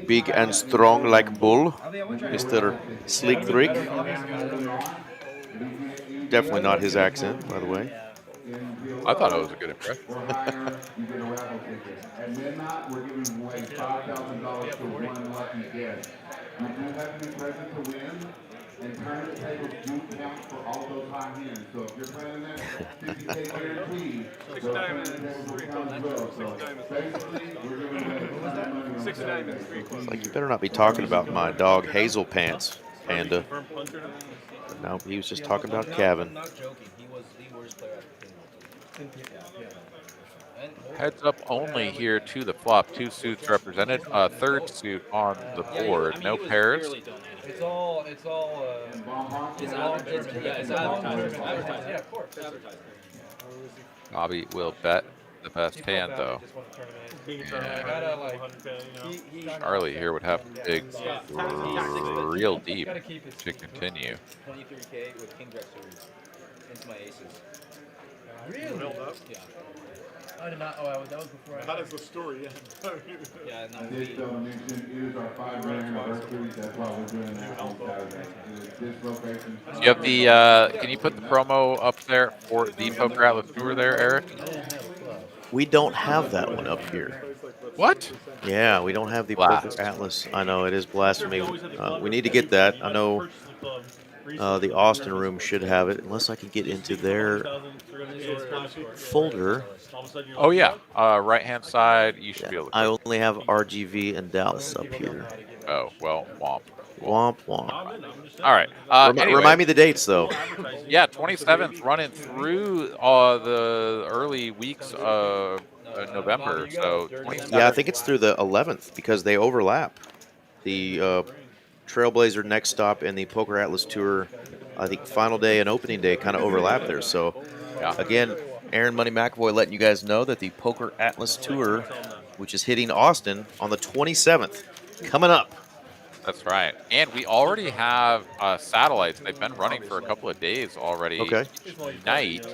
big and strong like Bull, Mr. Slick Rick. Definitely not his accent, by the way. I thought it was a good impression. And tournament tables do count for all those high hands. So if you're playing that, TCH guarantee, those tournament tables will count as well. So basically, we're giving away a ton of money on Saturday. It's like you better not be talking about my dog Hazel Pants, Panda. No, he was just talking about Kevin. I'm not joking. He was the worst player at the table. Heads up only here to the flop. 2 suits represented. A third suit on the board. No pairs. It's all, It's advertising. Yeah, it's advertising. yeah, of course. Bobby will bet the best hand though. Just won a tournament. Yeah. Gotta, like, Charlie here would have to dig real deep gotta keep his to continue. 23K with King Jack series into my aces. Really? Build up. Yeah. I did not. Oh, that was before I. How does the story end? Yeah, no, This donation is our 5-year anniversary. That's why we're doing that on Saturday. This location. You have the. Can you put the promo up there for the Poker Atlas Tour there, Eric? We don't have that one up here. What? Yeah, we don't have the Blast. Poker Atlas. I know, it is blasphemy. We need to get that. I know the Austin room should have it, unless I can get into their folder. Oh yeah, right hand side. You should be able to. I only have RGV and Dallas up here. Oh well, womp. Womp womp. All right. Anyway, Remind me the dates, though. Yeah, 27th, running through the early weeks of November. So 27th. Yeah, I think it's through the 11th because they overlap. The Trailblazer Next Stop and the Poker Atlas Tour, I think final day and opening day kind of overlap there. So, Yeah. again, Aaron Money McAvoy letting you guys know that the Poker Atlas Tour, which is hitting Austin on the 27th, coming up. That's right. And we already have satellites. They've been running for a couple of days already. Okay. Each night,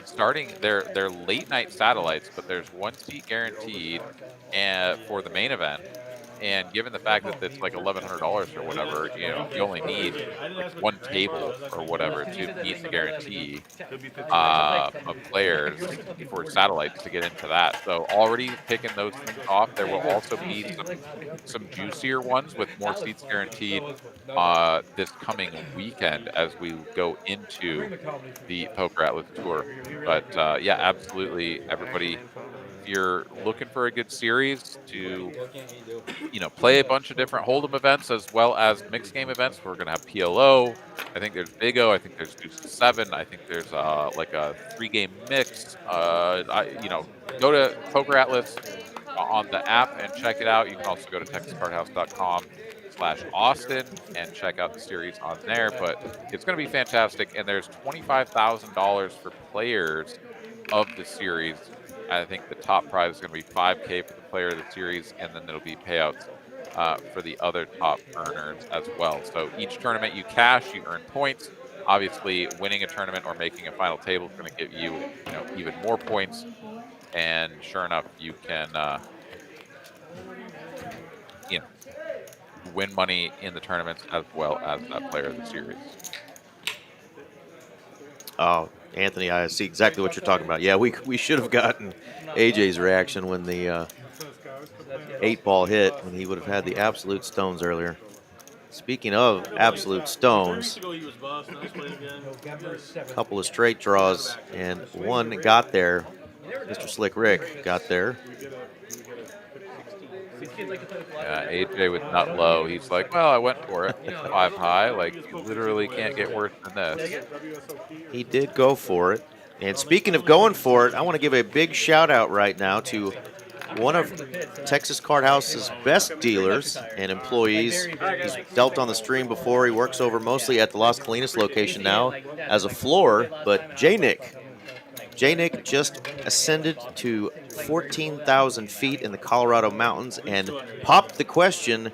starting their late night satellites, but there's 1 seat guaranteed and for the main event. And given the fact that it's like $1,100 or whatever, you know, you only need like 1 table or whatever to meet the guarantee of players for satellites to get into that. So already picking those things off. There will also be some juicier ones with more seats guaranteed this coming weekend as we go into the Poker Atlas Tour. But yeah, absolutely, everybody. If you're looking for a good series to, you know, play a bunch of different hold'em events as well as mixed game events, we're going to have PLO. I think there's Big O. I think there's Deuce to 7. I think there's like a 3-game mix. You know, go to Poker Atlas on the app and check it out. You can also go to texascardhouse.com/Austin and check out the series on there. But it's going to be fantastic. And there's $25,000 for players of the series. I think the top prize is going to be $5K for the player of the series, and then there'll be payouts for the other top earners as well. So each tournament you cash, you earn points. Obviously, winning a tournament or making a final table is going to give you, you know, even more points. And sure enough, you can, you know, win money in the tournaments as well as that player of the series. Oh, Anthony, I see exactly what you're talking about. Yeah, we should have gotten AJ's reaction when the 8-ball hit, when he would have had the absolute stones earlier. Speaking of absolute stones, a couple of straight draws, and one got there Mr. Slick Rick got there. Yeah, AJ with nut low. He's like, well, I went for it. 5 high. Like, you literally can't get worse than this. He did go for it. And speaking of going for it, I want to give a big shout out right now to one of Texas Card House's best dealers and employees. He's dealt on the stream before. He works over mostly at the Las Colinas location now as a floor, but J-Nick just ascended to 14,000 feet in the Colorado mountains and popped the question,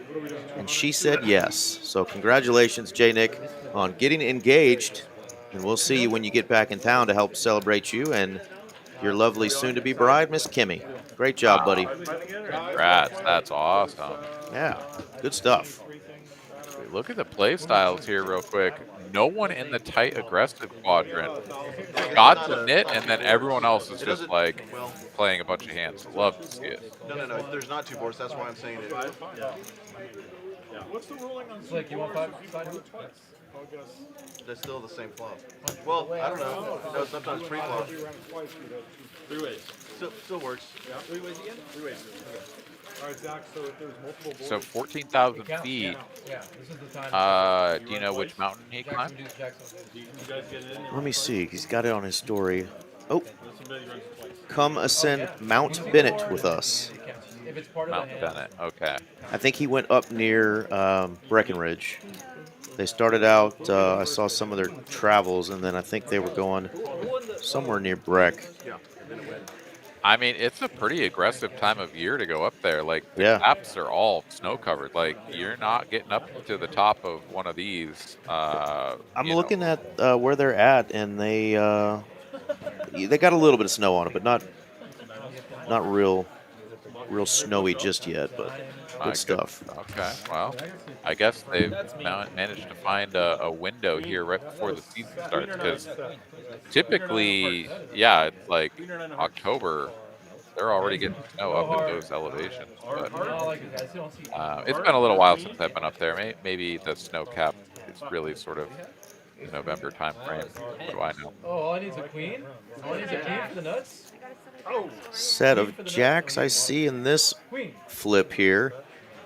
and she said yes. So congratulations, J-Nick, on getting engaged, and we'll see you when you get back in town to help celebrate you and your lovely soon-to-be bride, Miss Kimmy. Great job, buddy. Congrats. That's awesome. Yeah, good stuff. Look at the play styles here real quick. No one in the tight aggressive quadrant got the nit, and then everyone else is just like playing a bunch of hands. Love to see it. No. There's not 2 boards. That's why I'm saying it. What's the ruling on Slick, you want 5? That's still the same flop. Well, I don't know. No, sometimes pre-flop. 3 ways. Still works. Yeah. 3 ways again? 3 ways. Okay. All right, Zach, so if there's multiple boards. So 14,000 feet. Yeah, this is the time. Do you know which mountain he climbed? You guys get it in? Let me see. He's got it on his story. Oh, come ascend Mount Bennett with us. If it's part of Mount the hand, Bennett. Okay. I think he went up near Breckenridge. They started out, I saw some of their travels, and then I think they were going somewhere near Breck. I mean, it's a pretty aggressive time of year to go up there. Like, the Yeah. caps are all snow covered. Like, you're not getting up to the top of one of these. I'm looking at where they're at, and they got a little bit of snow on it, but not real snowy just yet. But good stuff. Okay, well, I guess they've managed to find a window here right before the season starts, because typically, yeah, it's like October, they're already getting snow up at those elevations. But it's been a little while since I've been up there. Maybe the snow cap is really sort of the November time frame. What do I know? Oh, all I need is a queen? All I need is a queen for the nuts? Set of jacks I see in this flip here.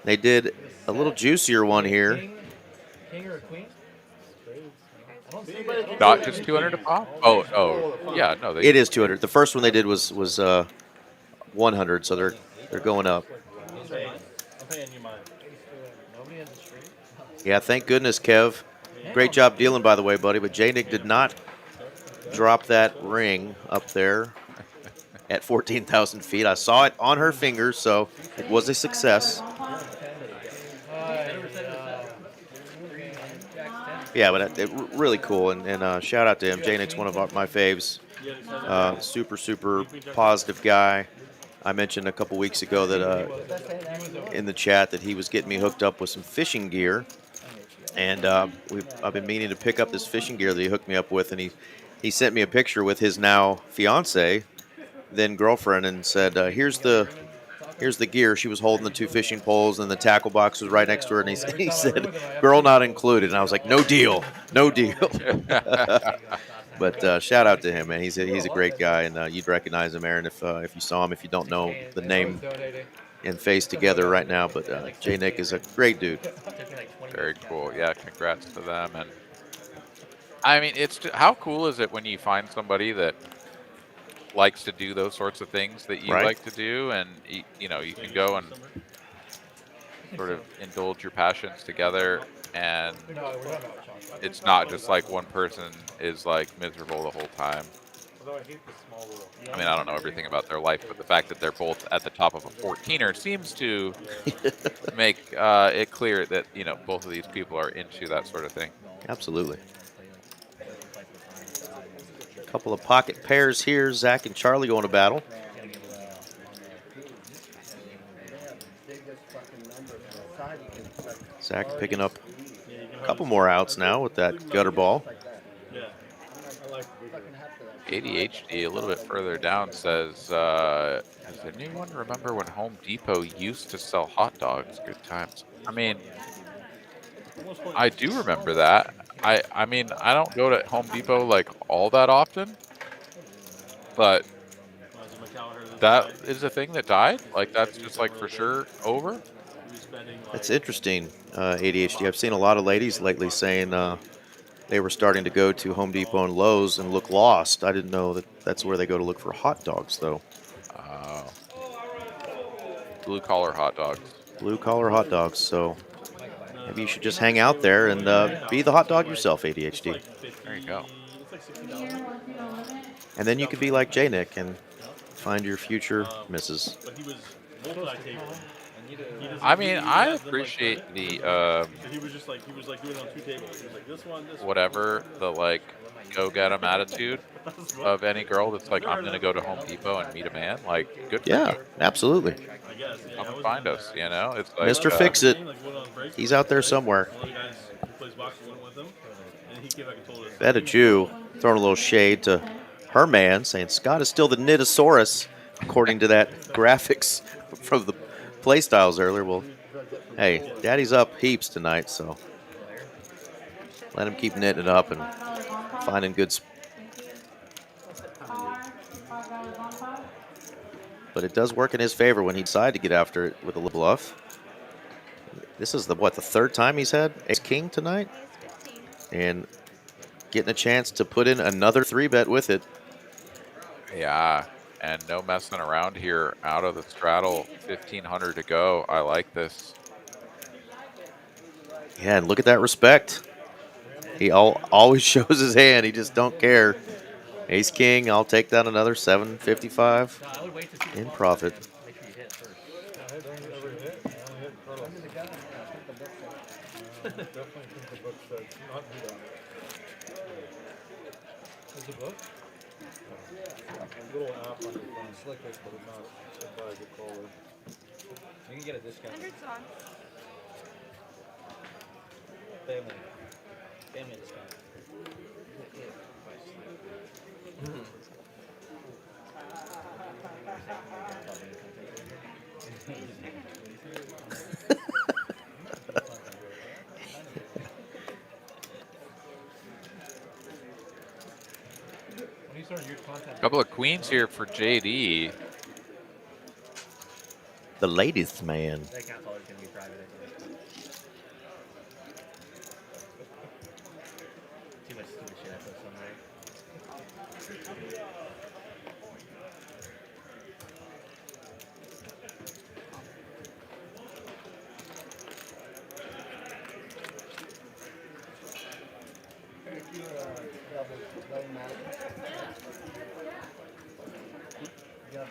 They did a little juicier one here. King or a queen? Not just 200 a pop? Oh, yeah, no. It is 200. The first one they did was 100, so they're going up. I'm paying you mine. Yeah, thank goodness, Kev. Great job dealing, by the way, buddy. But J-Nick did not drop that ring up there at 14,000 feet. I saw it on her fingers, so it was a success. Yeah, but really cool, and shout out to him. J-Nick's one of my faves. Super positive guy. I mentioned a couple weeks ago that in the chat that he was getting me hooked up with some fishing gear, and I've been meaning to pick up this fishing gear that he hooked me up with, and he sent me a picture with his now fiance, then girlfriend, and said, here's the gear. She was holding the 2 fishing poles, and the tackle box was right next to her, and he said, girl not included. And I was like, no deal. But shout out to him, man. He's a great guy, and you'd recognize him, Aaron, if you saw him, if you don't know the name and face together right now. But J-Nick is a great dude. Very cool. Yeah, congrats to them. And I mean, how cool is it when you find somebody that likes to do those sorts of things that you like to do, and you can go and sort of indulge your passions together, and it's not just like one person is like miserable the whole time. I mean, I don't know everything about their life, but the fact that they're both at the top of a 14er seems to make it clear that both of these people are into that sort of thing. Absolutely. Couple of pocket pairs here. Zack and Charlie going to battle. Zack picking up a couple more outs now with that gutter ball. ADHD a little bit further down says, does anyone remember when Home Depot used to sell hot dogs? Good times. I mean, I do remember that. I mean, I don't go to Home Depot like all that often, but That is a thing that died? Like, that's just, like, for sure over? He was spending That's like interesting, ADHD. I've seen a lot of ladies lately saying they were starting to go to Home Depot and Lowe's and look lost. I didn't know that that's where they go to look for hot dogs, though. Oh. Blue-collar hot dogs. Blue-collar hot dogs. So maybe you should just hang out there and be the hot dog yourself, ADHD. There you go. It's like $60. And then you could be like J-Nick and find your future missus. But he was multi-table. I mean, I appreciate the He was just like he was like doing it on 2 tables. He was like this one. whatever the like go get 'em attitude of any girl that's like, I'm gonna go to Home Depot and meet a man. Like, good for Yeah, you. absolutely. I guess. Yeah, Come and find us. You know, it's like Mr. Fix It. He's out there somewhere. One of the guys who plays boxing went with him, and he came back and told us. Bet a Jew throwing a little shade to her man, saying Scott is still the Nitosaurus, according to that graphics from the play styles earlier. Well, hey, Daddy's up heaps tonight, so let him keep knitting it up and finding good. But it does work in his favor when he decided to get after it with a little bluff. This is the 3rd time he's had Ace King tonight, and getting a chance to put in another 3-bet with it. Yeah, and no messing around here. Out of the straddle, 1,500 to go. I like this. Yeah, and look at that respect. He always shows his hand. He just don't care. Ace King, I'll take down another 755 in profit. There's a book? A little app on your phone, slick it, but it's not a bag of color. You can get a discount. 100 songs. Family discount. Couple of queens here for JD. The ladies' man. That account's always going to be private, I think. Too much stupid shit I put somewhere.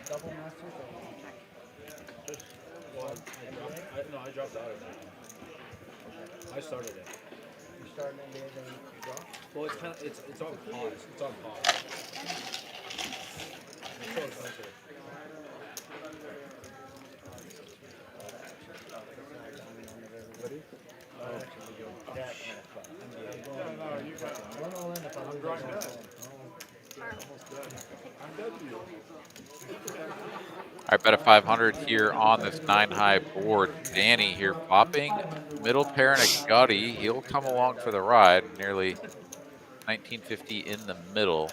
Double masters Well, no, I dropped out of it. I started it. You started in there, then you draw? Well, it's kind of it's on pause. It's on pause. It's so expensive. I bet a 500 here on this 9-high board. Danny here popping middle pair and a gutty. He'll come along for the ride. Nearly 1950 in the middle.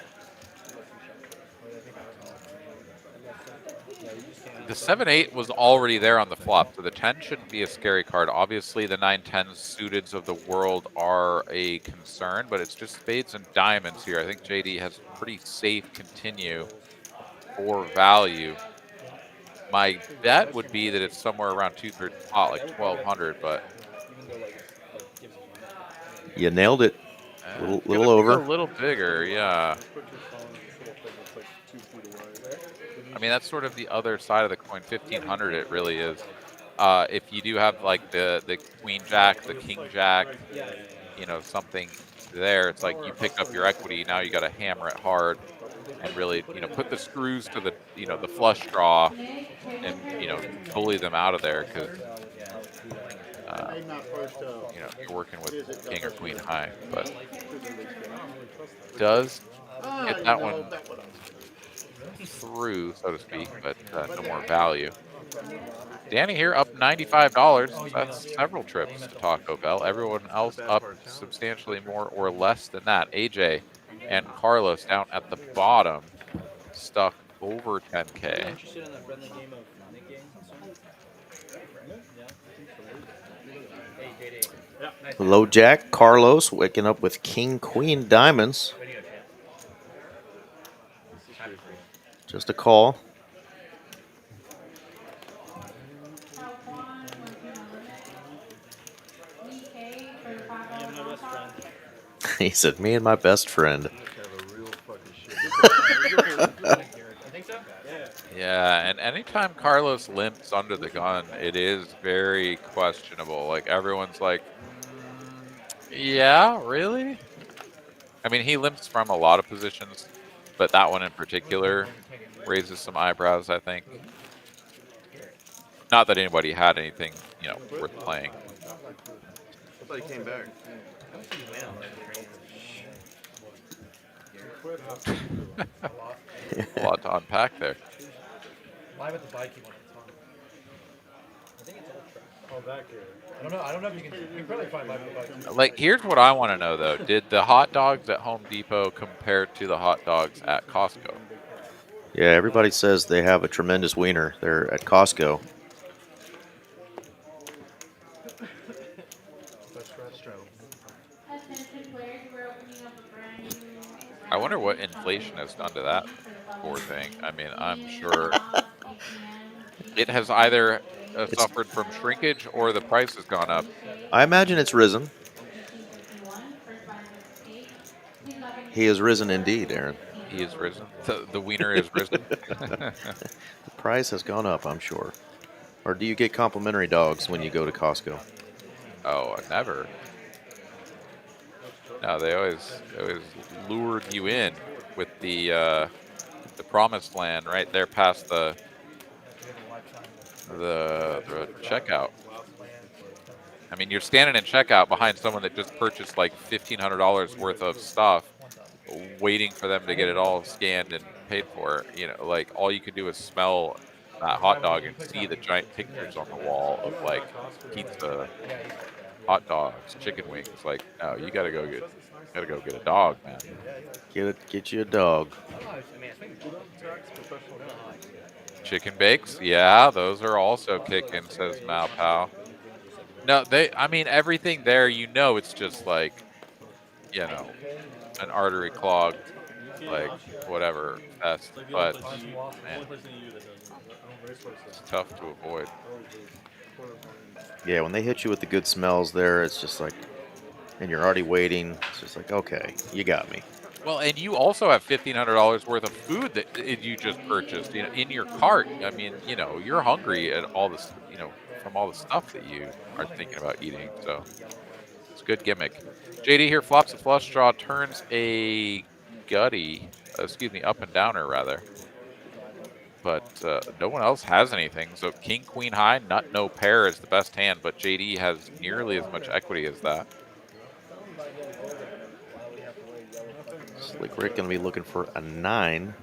The 7-8 was already there on the flop, so the 10 shouldn't be a scary card. Obviously, the 9-10 suiteds of the world are a concern, but it's just spades and diamonds here. I think JD has pretty safe continue for value. My bet would be that it's somewhere around 2/3 pot, like 1,200, but You nailed it. Little gonna be over. a little bigger, yeah. I mean, that's sort of the other side of the coin. 1,500, it really is. If you do have like the queen jack, the king jack, you know, something there, it's like you pick up your equity. Now you got to hammer it hard and really, you know, put the screws to the, you know, the flush draw and, you know, bully them out of there because, you know, you're working with king or queen high, but does get that one through, so to speak, but no more value. Danny here up $95. That's several trips to Taco Bell. Everyone else up substantially more or less than that. AJ and Carlos down at the bottom, stuck over 10K. Interested in a friendly game of Nick game soon? Hey, JD. Yeah. Nice. Low jack, Carlos waking up with king, queen, diamonds. Way to go, champ. Happy for you. Just a call. He said, me and my best friend. I think so? Yeah, and anytime Carlos limps under the gun, it is very questionable. Like, everyone's like, yeah, really? I mean, he limps from a lot of positions, but that one in particular raises some eyebrows, I think. Not that anybody had anything, worth playing. I thought he came back. A lot to unpack there. Live at the bike, you want it on. I think it's ultra. Oh, back here. I don't know if you can probably find live at the bike. Like, here's what I want to know, though. Did the hot dogs at Home Depot compare to the hot dogs at Costco? Yeah, everybody says they have a tremendous wiener there at Costco. I wonder what inflation has done to that poor thing. I mean, I'm sure it has either suffered from shrinkage or the price has gone up. I imagine it's risen. He has risen indeed, Aaron. He is risen. The wiener is risen. The price has gone up, I'm sure. Or do you get complimentary dogs when you go to Costco? Oh, never. No, they always lured you in with the promised land right there past the checkout. I mean, you're standing in checkout behind someone that just purchased like $1,500 worth of stuff, waiting for them to get it all scanned and paid for. Like, all you could do is smell that hot dog and see the giant pictures on the wall of like pizza, hot dogs, chicken wings. Like, no, you gotta go get a dog, man. Get you a dog. Chicken bakes, yeah, those are also kicking, says Mal Pal. No, I mean, everything there, it's just like, an artery clogged, like, whatever, test. But, man, it's tough to avoid. Yeah, when they hit you with the good smells there, it's just like, and you're already waiting. It's just like, okay, you got me. Well, and you also have $1,500 worth of food that you just purchased, in your cart. I mean, you're hungry at all this, from all the stuff that you are thinking about eating. So it's a good gimmick. JD here flops a flush draw, turns a gutty, up and downer rather. But no one else has anything. So king, queen high, nut, no pair is the best hand, but JD has nearly as much equity as that. Slick Rick going to be looking for a 9.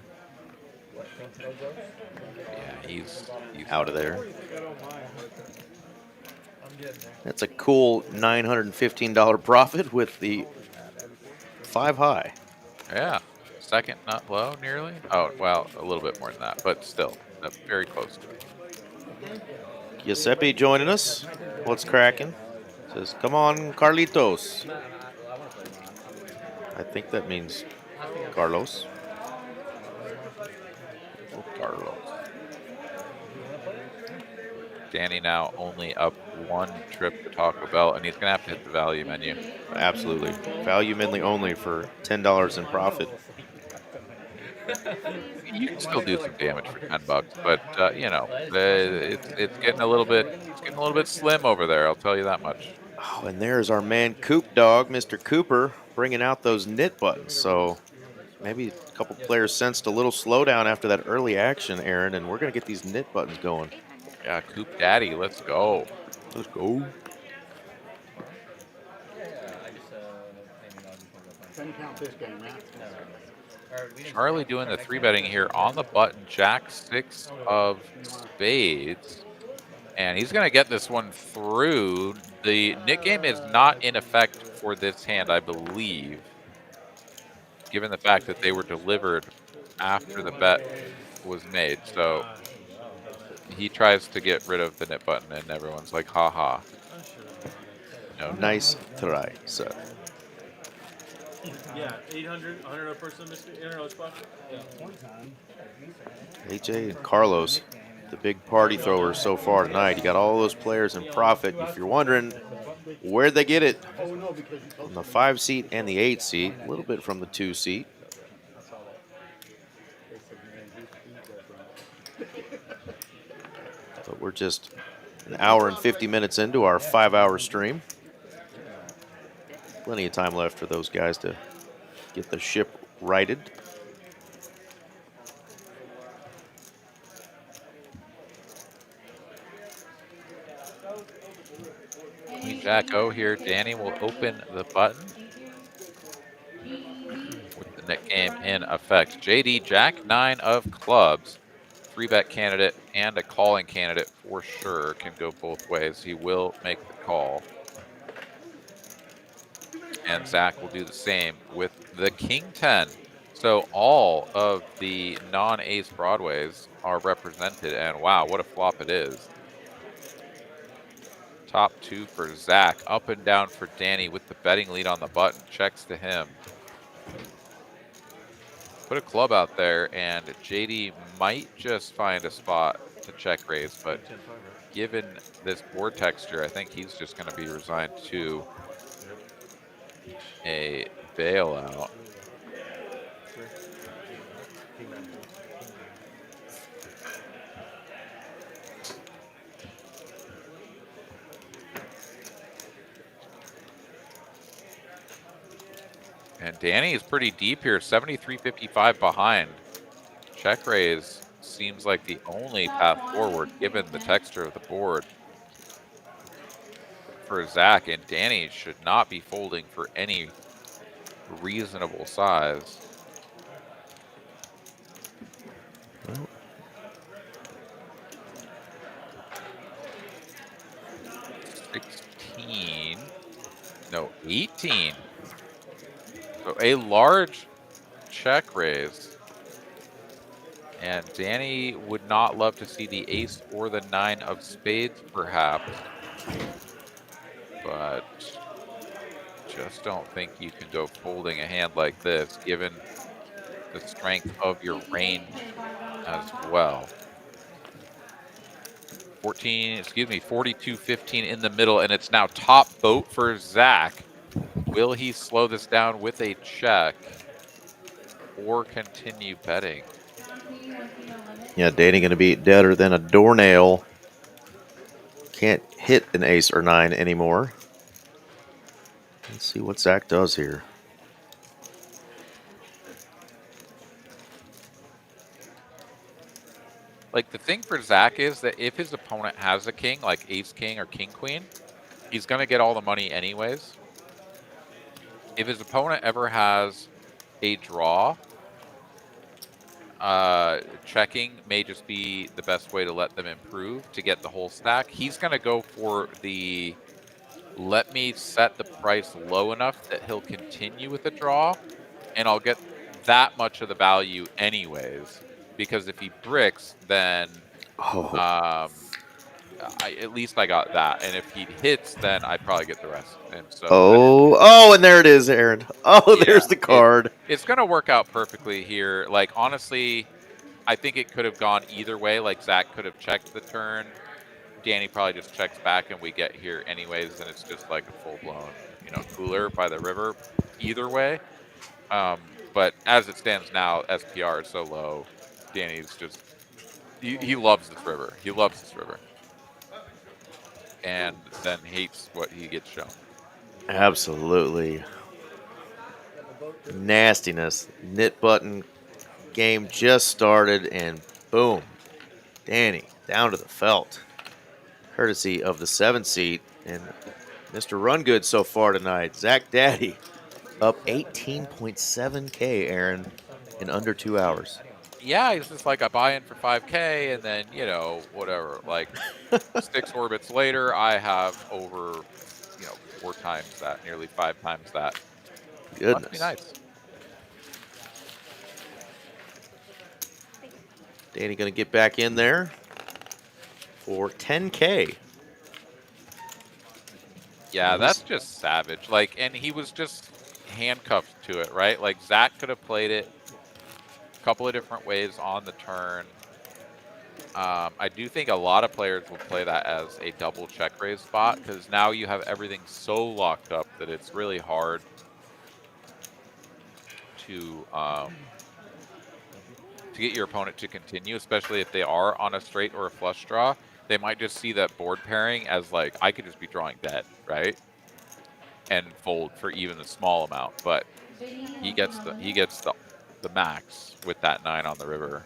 Yeah, he's out of there. That's a cool $915 profit with the 5 high. Yeah, second not low nearly. Oh, well, a little bit more than that, but still, very close to it. Giuseppe joining us. What's cracking? Says, come on, Carlitos. I think that means Carlos. Oh, Carlos. Danny now only up 1 trip to Taco Bell, and he's going to have to hit the value menu. Absolutely. Value menu only for $10 in profit. You can still do some damage for $10, but it's getting a little bit slim over there. I'll tell you that much. Oh, and there's our man Coop Dog, Mr. Cooper, bringing out those knit buttons. So maybe a couple players sensed a little slowdown after that early action, Aaron, and we're going to get these knit buttons going. Yeah, Coop Daddy, let's go. Let's go. Charlie doing the 3-betting here on the button, Jack 6 of spades. And he's going to get this one through. The knit game is not in effect for this hand, I believe, given the fact that they were delivered after the bet was made. So he tries to get rid of the nip button, and everyone's like, "Ha ha." No, Nice try, sir. Yeah, 800, 100 per person, Mr. Internet spot. AJ and Carlos, the big party throwers so far tonight. You got all those players in profit. If you're wondering where'd they get it, from the 5 seat and the 8 seat, a little bit from the 2 seat. But we're just an hour and 50 minutes into our 5-hour stream. Plenty of time left for those guys to get the ship righted. Queen Jack O here. Danny will open the button with the net game in effect. JD Jack 9 of clubs. 3-bet candidate and a calling candidate for sure. Can go both ways. He will make the call. And Zack will do the same with the King 10. So all of the non-ace broadways are represented, and wow, what a flop it is. Top 2 for Zack, up and down for Danny with the betting lead on the button. Checks to him. Put a club out there, and JD might just find a spot to check raise, but given this board texture, I think he's just going to be resigned to a bailout. And Danny is pretty deep here, 73.55 behind. Check raise seems like the only path forward given the texture of the board for Zack, and Danny should not be folding for any reasonable size. Well, 16, no, 18. So a large check raise. And Danny would not love to see the ace or the 9 of spades, perhaps. But just don't think you can go folding a hand like this, given the strength of your range as well. 42-15 in the middle, and it's now top boat for Zack. Will he slow this down with a check or continue betting? Yeah, Danny going to be deader than a doornail. Can't hit an ace or 9 anymore. Let's see what Zack does here. Like, the thing for Zack is that if his opponent has a king, like ace king or king queen, he's going to get all the money anyways. If his opponent ever has a draw, checking may just be the best way to let them improve to get the whole stack. He's going to go for the let me set the price low enough that he'll continue with the draw, and I'll get that much of the value anyways. Because if he bricks, then at least I got that. And if he hits, then I probably get the rest. And so and there it is, Aaron. Oh, yeah, there's the card. It's going to work out perfectly here. Like, honestly, I think it could have gone either way. Like, Zack could have checked the turn. Danny probably just checks back, and we get here anyways. And it's just like a full-blown, cooler by the river either way. But as it stands now, SPR is so low. Danny's just, he loves this river. He loves this river. And then hates what he gets shown. Absolutely. Nastiness. Knit button game just started, and boom. Danny down to the felt. Courtesy of the 7 seat. And Mr. Run Good so far tonight. Zack Daddy up 18.7K, Aaron, in under 2 hours. Yeah, he's just like, I buy in for 5K, and then, whatever. Like, 6 orbits later, I have over, 4 times that, nearly 5 times that. Goodness. Must be nice. Danny going to get back in there for 10K. Yeah, that's just savage. Like, and he was just handcuffed to it, right? Like, Zack could have played it a couple of different ways on the turn. I do think a lot of players will play that as a double check raise spot because now you have everything so locked up that it's really hard to get your opponent to continue, especially if they are on a straight or a flush draw. They might just see that board pairing as like, I could just be drawing dead, right? And fold for even a small amount, but he gets the max with that 9 on the river,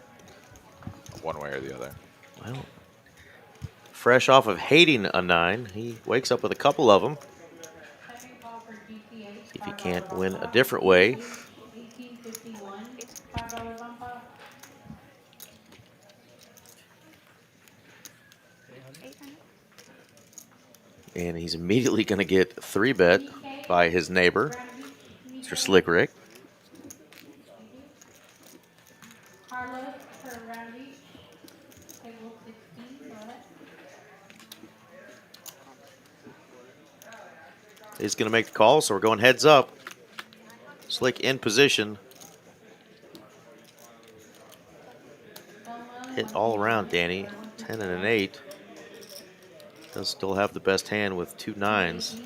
one way or the other. Well, fresh off of hating a 9, he wakes up with a couple of them. See if he can't win a different way. And he's immediately going to get 3-bet by his neighbor, Mr. Slick Rick. He's going to make the call, so we're going heads up. Slick in position. Hit all around, Danny. 10 and an 8. Does still have the best hand with 2 9s.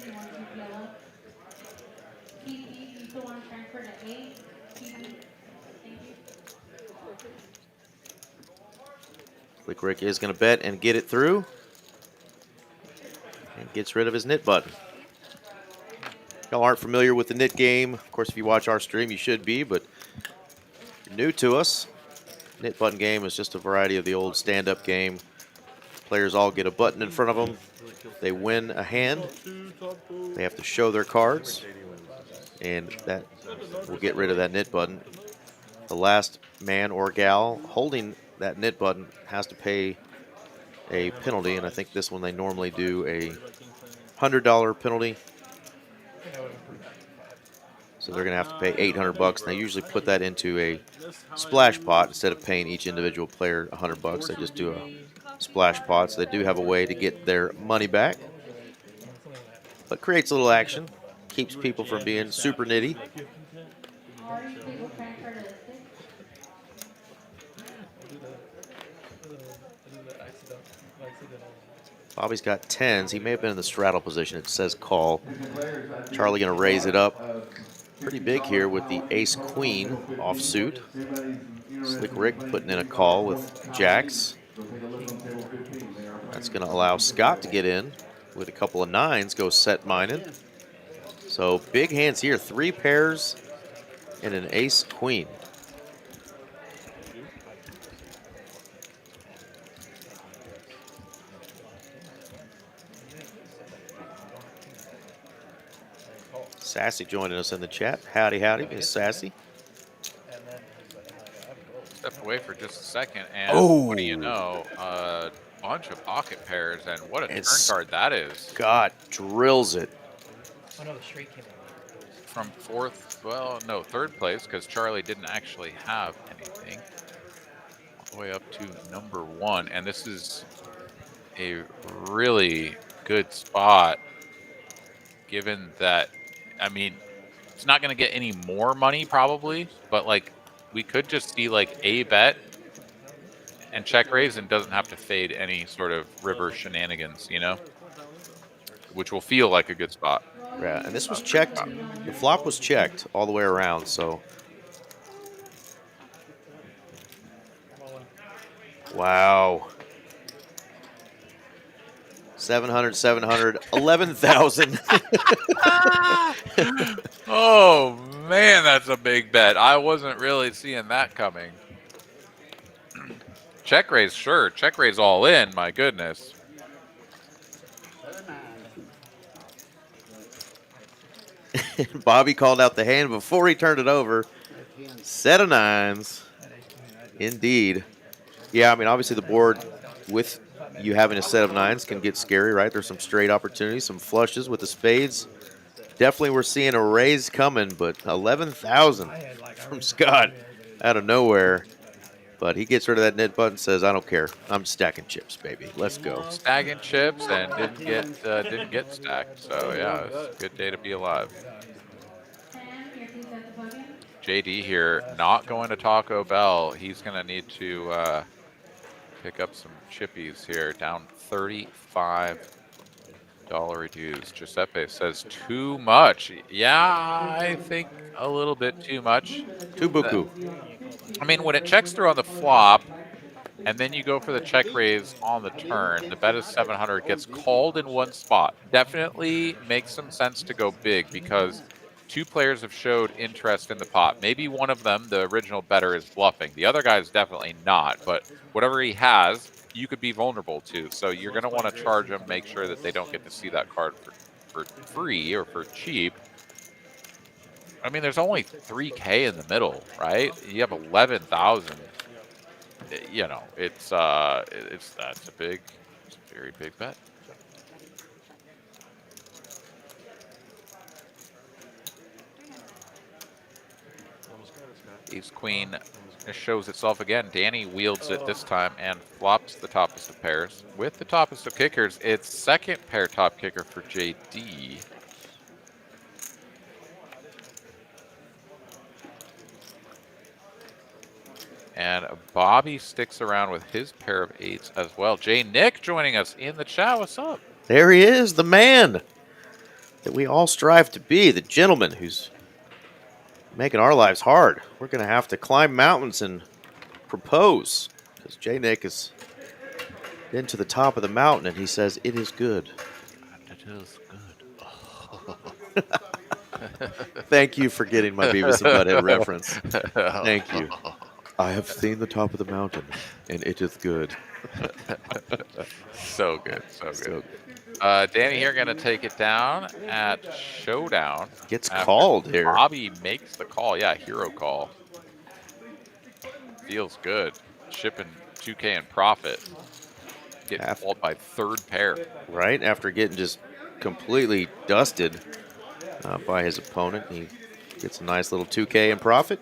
Slick Rick is going to bet and get it through. And gets rid of his knit button. Y'all aren't familiar with the knit game. Of course, if you watch our stream, you should be, but if you're new to us, knit button game is just a variety of the old stand-up game. Players all get a button in front of them. They win a hand. They have to show their cards, and that will get rid of that knit button. The last man or gal holding that knit button has to pay a penalty, and I think this one they normally do a $100 penalty. So they're going to have to pay $800. They usually put that into a splash pot instead of paying each individual player $100. They just do a splash pot, so they do have a way to get their money back. But creates a little action, keeps people from being super nitty. Bobby's got 10s. He may have been in the straddle position. It says call. Charlie going to raise it up pretty big here with the ace-queen offsuit. Slick Rick putting in a call with jacks. That's going to allow Scott to get in with a couple of 9s, go set minded. So big hands here, 3 pairs and an ace-queen. Sassy joining us in the chat. Howdy, howdy, Miss Sassy. Step away for just a second, and what do you know? A bunch of pocket pairs, and what a turn card that is. Scott drills it. Oh no, the straight came in. From 4th, well, no, 3rd place, because Charlie didn't actually have anything. All the way up to number 1, and this is a really good spot, given that, I mean, it's not going to get any more money probably, but like we could just see like a bet and check raise and doesn't have to fade any sort of river shenanigans, you know, which will feel like a good spot. Yeah, and this was checked. The flop was checked all the way around, so. Wow. 700, 700, 11,000. Oh, man, that's a big bet. I wasn't really seeing that coming. Check raise, sure. Check raise all in, my goodness. Bobby called out the hand before he turned it over. Set of 9s. Indeed. Yeah, I mean, obviously the board with you having a set of 9s can get scary, right? There's some straight opportunities, some flushes with the spades. Definitely we're seeing a raise coming, but 11,000 from Scott out of nowhere. But he gets rid of that net button and says, I don't care. I'm stacking chips, baby. Let's go. Stacking chips and didn't get stacked. So yeah, it's a good day to be alive. JD here, not going to Taco Bell. He's gonna need to pick up some chippies here. Down $35 dues. Giuseppe says too much. Yeah, I think a little bit too much. Too buku. I mean, when it checks through on the flop, and then you go for the check raise on the turn, the bet is 700, gets called in one spot. Definitely makes some sense to go big because two players have showed interest in the pot. Maybe one of them, the original bettor, is bluffing. The other guy is definitely not, but whatever he has, you could be vulnerable to. So you're going to want to charge them, make sure that they don't get to see that card for free or for cheap. I mean, there's only 3K in the middle, right? You have 11,000. You know, that's a very big bet. Ace Queen shows itself again. Danny wields it this time and flops the toppest of pairs. With the toppest of kickers, it's second pair top kicker for JD. And Bobby sticks around with his pair of eights as well. Jay Nick joining us in the chat. What's up? There he is, the man that we all strive to be, the gentleman who's making our lives hard. We're going to have to climb mountains and propose because Jay Nick has been to the top of the mountain and he says, it is good. It is good. Thank you for getting my Beavis and Butthead reference. Thank you. I have seen the top of the mountain and it is good. So good. Danny here going to take it down at Showdown. Gets called here. Bobby makes the call. Yeah, hero call. Feels good. Shipping 2K in profit. Getting called by third pair. Right after getting just completely dusted by his opponent. He gets a nice little 2K in profit.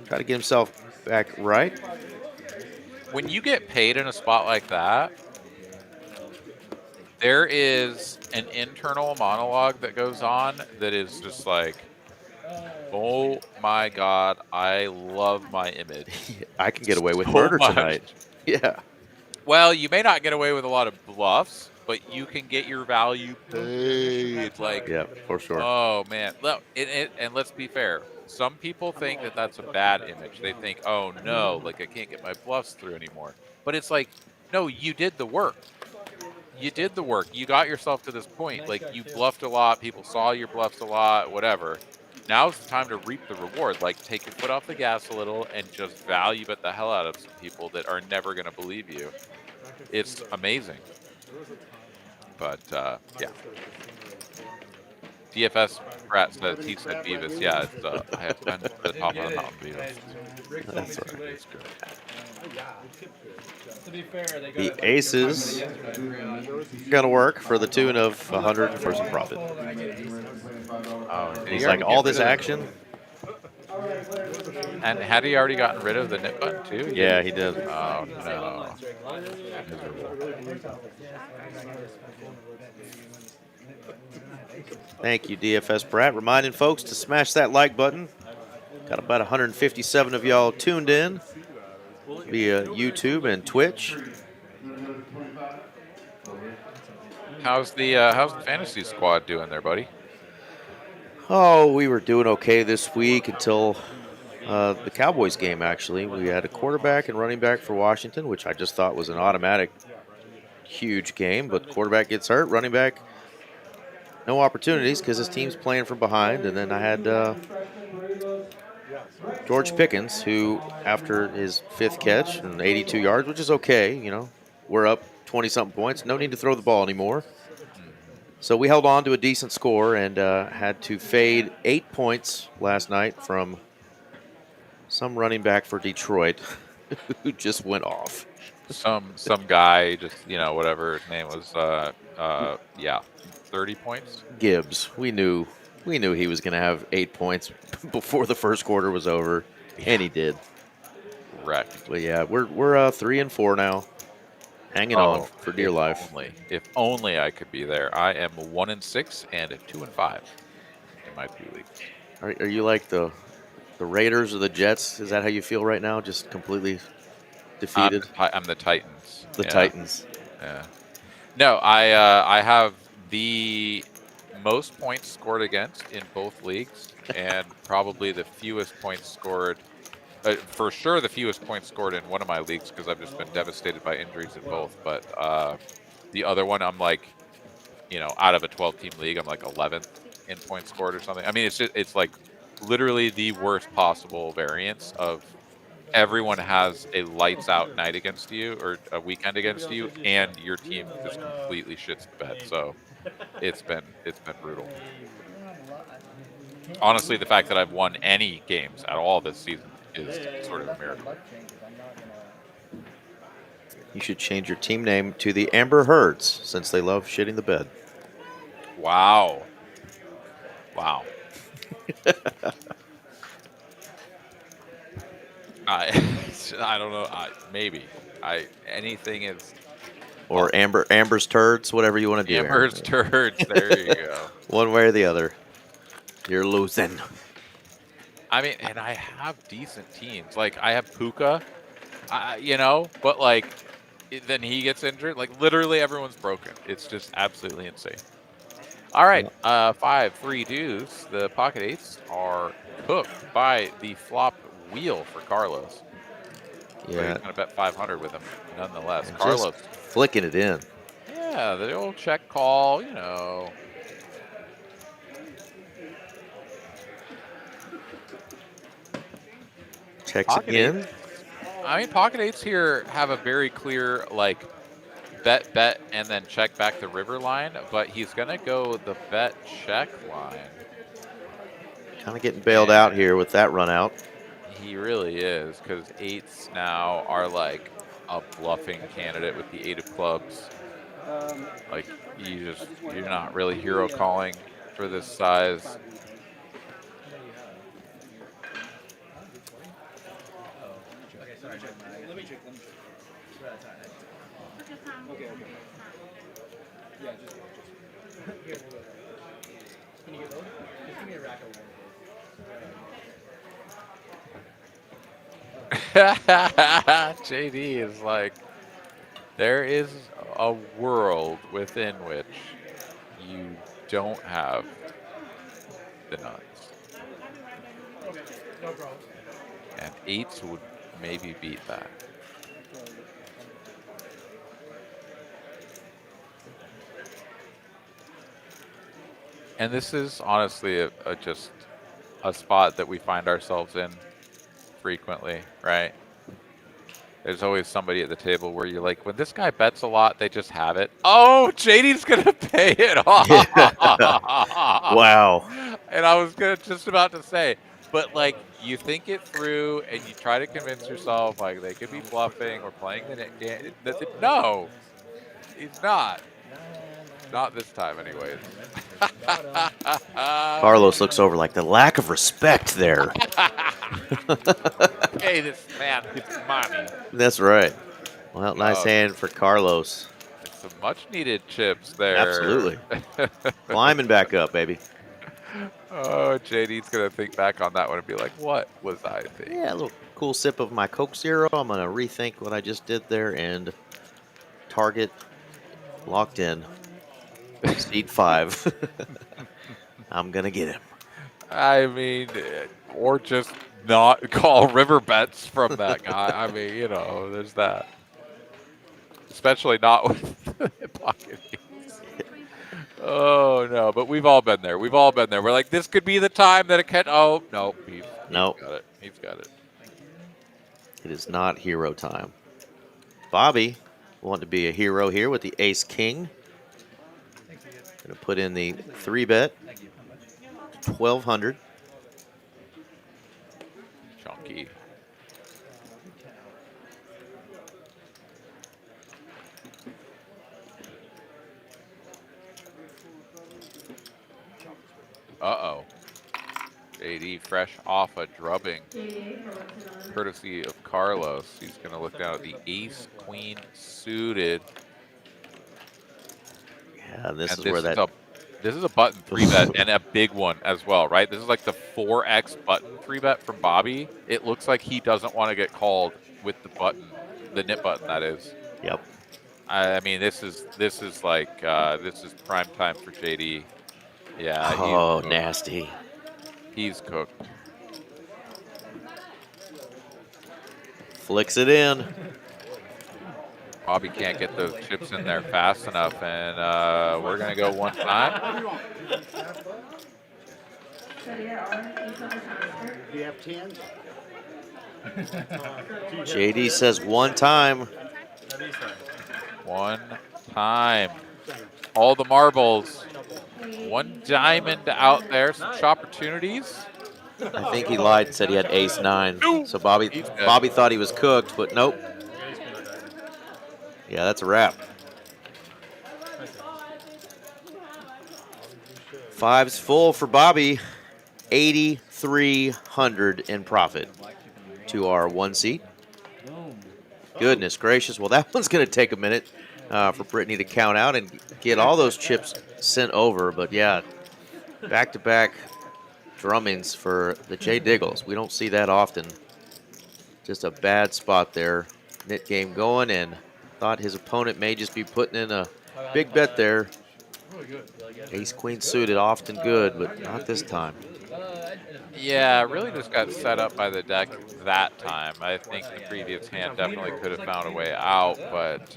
Try to get himself back right. When you get paid in a spot like that, there is an internal monologue that goes on that is just like, oh my God, I love my image. I can get away with So murder much. tonight. Yeah. Well, you may not get away with a lot of bluffs, but you can get your value paid. Like, Yeah, for sure. oh man. And let's be fair. Some people think that that's a bad image. They think, oh no, like I can't get my bluffs through anymore. But it's like, no, you did the work. You did the work. You got yourself to this point. Like, you bluffed a lot. People saw your bluffs a lot, whatever. Now's the time to reap the reward. Like, take your foot off the gas a little and just value bet the hell out of some people that are never going to believe you. It's amazing. But, yeah. DFS Pratt says, he said Beavis. Yeah, it's, I have been to the top of the mountain, Beavis. That's right. It's good. To be fair, they got The aces going to work for the tune of 100 for some profit. Oh, He's like, all this action? And had he already gotten rid of the nip button too? Yeah, he did. Oh no. Thank you, DFS Brat. Reminding folks to smash that like button. Got about 157 of y'all tuned in via YouTube and Twitch. How's the fantasy squad doing there, buddy? Oh, we were doing okay this week until the Cowboys game, actually. We had a quarterback and running back for Washington, which I just thought was an automatic huge game. But quarterback gets hurt, running back, no opportunities because his team's playing from behind. And then I had George Pickens, who, after his fifth catch and 82 yards, which is okay, you know, we're up 20-something points. No need to throw the ball anymore. So we held on to a decent score and had to fade 8 points last night from some running back for Detroit who just went off. Some guy, just, you know, whatever his name was, yeah, 30 points. Gibbs. We knew he was going to have 8 points before the first quarter was over, and he did. wrecked. Well, yeah, we're 3 and 4 now, hanging on for dear life. If only I could be there. I am 1 and 6 and 2 and 5 in my 2 leagues. Are you like the Raiders or the Jets? Is that how you feel right now? Just completely defeated? I'm the Titans. The Yeah. Titans. Yeah. No, I have the most points scored against in both leagues, and probably the fewest points scored. For sure, the fewest points scored in one of my leagues because I've just been devastated by injuries in both. But the other one, I'm like, out of a 12-team league, I'm like 11th in points scored or something. I mean, it's like literally the worst possible variance of everyone has a lights out night against you or a weekend against you, and your team just completely shits the bed. So it's been brutal. Honestly, the fact that I've won any games at all this season is sort of a miracle. You should change your team name to the Amber Herds since they love shitting the bed. Wow. I don't know. Maybe. Anything is. Or Amber's Turds, whatever you want to do. Amber's Turds. There you go. One way or the other. You're losing. I mean, and I have decent teams. Like, I have Puka, but like, then he gets injured. Like, literally everyone's broken. It's just absolutely insane. All right, 5-3 deuce. The pocket eights are cooked by the flop wheel for Carlos. Yeah. But he's going to bet 500 with him nonetheless. And Carlos. just flicking it in. Yeah, the old check call, Checks again. I mean, pocket eights here have a very clear, like, bet, and then check back the river line, but he's going to go the bet check line. Kind of getting bailed out here with that run out. He really is, because eights now are like a bluffing candidate with the 8 of clubs. Like, you're not really hero calling for this size. Okay. Yeah, just. Can you get those? Just give me a rack of one. JD is like, there is a world within which you don't have the nuts. Okay, no problem. And eights would maybe beat that. And this is honestly just a spot that we find ourselves in frequently, right? There's always somebody at the table where you're like, when this guy bets a lot, they just have it. Oh, JD's going to pay it off. Wow. And I was just about to say, but like, you think it through and you try to convince yourself, like, they could be bluffing or playing the game. No, he's not. Not this time, anyways. Carlos looks over like the lack of respect there. Hey, this man gets money. That's right. Well, nice hand for Carlos. Some much-needed chips there. Absolutely. Climbing back up, baby. Oh, JD's going to think back on that one and be like, what was I thinking? Yeah, a little cool sip of my Coke Zero. I'm going to rethink what I just did there and target locked in. Seed 5. I'm going to get him. I mean, or just not call river bets from that guy. I mean, there's that. Especially not with pocket eights. Oh, no, but we've all been there. We've all been there. We're like, this could be the time that it can. Oh, no. He's got it. He's got it. It is not hero time. Bobby wanting to be a hero here with the ace-king. Going to put in the 3-bet. 1,200. Chunky. Uh-oh. JD fresh off a drubbing, courtesy of Carlos. He's going to look down at the ace queen suited. Yeah, this And is where that. this is a button 3-bet and a big one as well, right? This is like the 4x button 3-bet from Bobby. It looks like he doesn't want to get called with the button, the nip button, that is. Yep. I mean, this is like this is prime time for JD. Yeah. Oh, nasty. He's cooked. Flicks it in. Bobby can't get those chips in there fast enough, and we're gonna go one time. Do you have 10s? JD says one time. One time. All the marbles. One diamond out there. Some opportunities. I think he lied and said he had ace 9. So Bobby thought he was cooked, but nope. Yeah, that's a wrap. 5's full for Bobby. 8,300 in profit to our 1 seat. Goodness gracious. Well, that one's going to take a minute for Brittany to count out and get all those chips sent over. But yeah, back-to-back drummings for the J Diggles. We don't see that often. Just a bad spot there. Knit game going, and thought his opponent may just be putting in a big bet there. Ace queen suited, often good, but not this time. Yeah, really just got set up by the deck that time. I think the previous hand definitely could have found a way out, but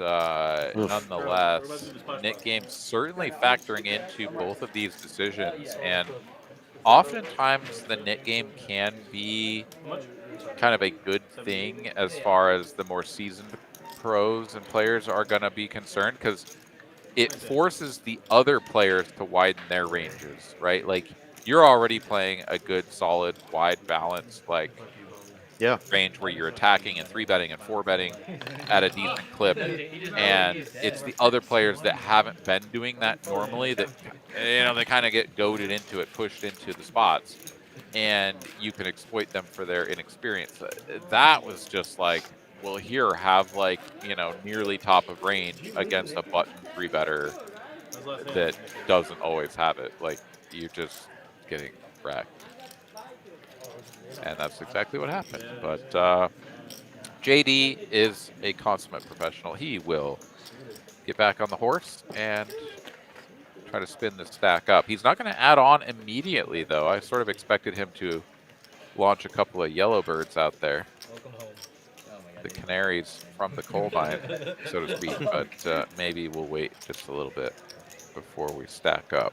nonetheless, knit game certainly factoring into both of these decisions. And oftentimes the knit game can be kind of a good thing as far as the more seasoned pros and players are going to be concerned, because it forces the other players to widen their ranges, right? Like, you're already playing a good, solid, wide, balanced, range where you're attacking and 3-betting and 4-betting at a decent clip. And it's the other players that haven't been doing that normally that, they kind of get goaded into it, pushed into the spots. And you can exploit them for their inexperience. That was just like, well, here, have nearly top of range against a button 3-better that doesn't always have it. Like, you're just getting wrecked. And that's exactly what happened. But JD is a consummate professional. He will get back on the horse and try to spin the stack up. He's not going to add on immediately, though. I sort of expected him to launch a couple of yellow birds out there. The canaries from the coal mine, so to speak. But maybe we'll wait just a little bit before we stack up.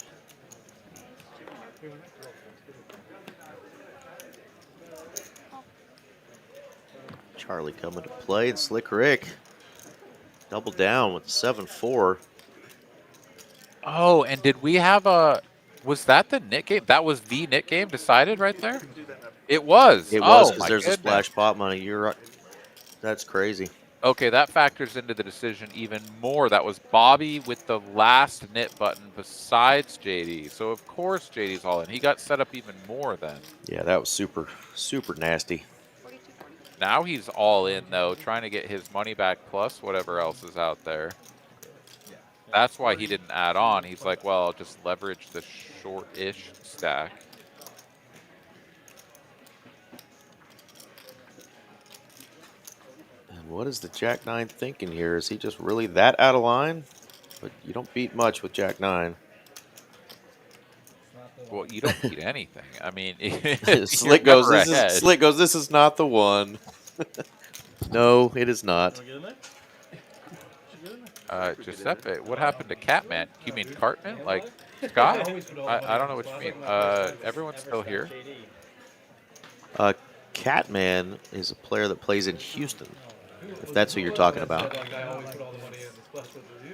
Charlie coming to play, and Slick Rick double down with 7-4. Oh, and did we have was that the knit game? That was the knit game decided right there? It was. It was, because my there's goodness. a splash pot money. You're right. That's crazy. Okay, that factors into the decision even more. That was Bobby with the last knit button besides JD. So, of course, JD's all in. He got set up even more then. Yeah, that was super, super nasty. Now he's all in, though, trying to get his money back plus whatever else is out there. That's why he didn't add on. He's like, well, I'll just leverage the short-ish stack. And what is the Jack-9 thinking here? Is he just really that out of line? But you don't beat much with Jack-9. Well, you don't beat anything. I mean, Slick goes, this is not the one. No, it is not. Giuseppe, what happened to Catman? You mean Cartman? Like Scott? I don't know what you mean. Everyone's still here. Catman is a player that plays in Houston, if that's who you're talking about.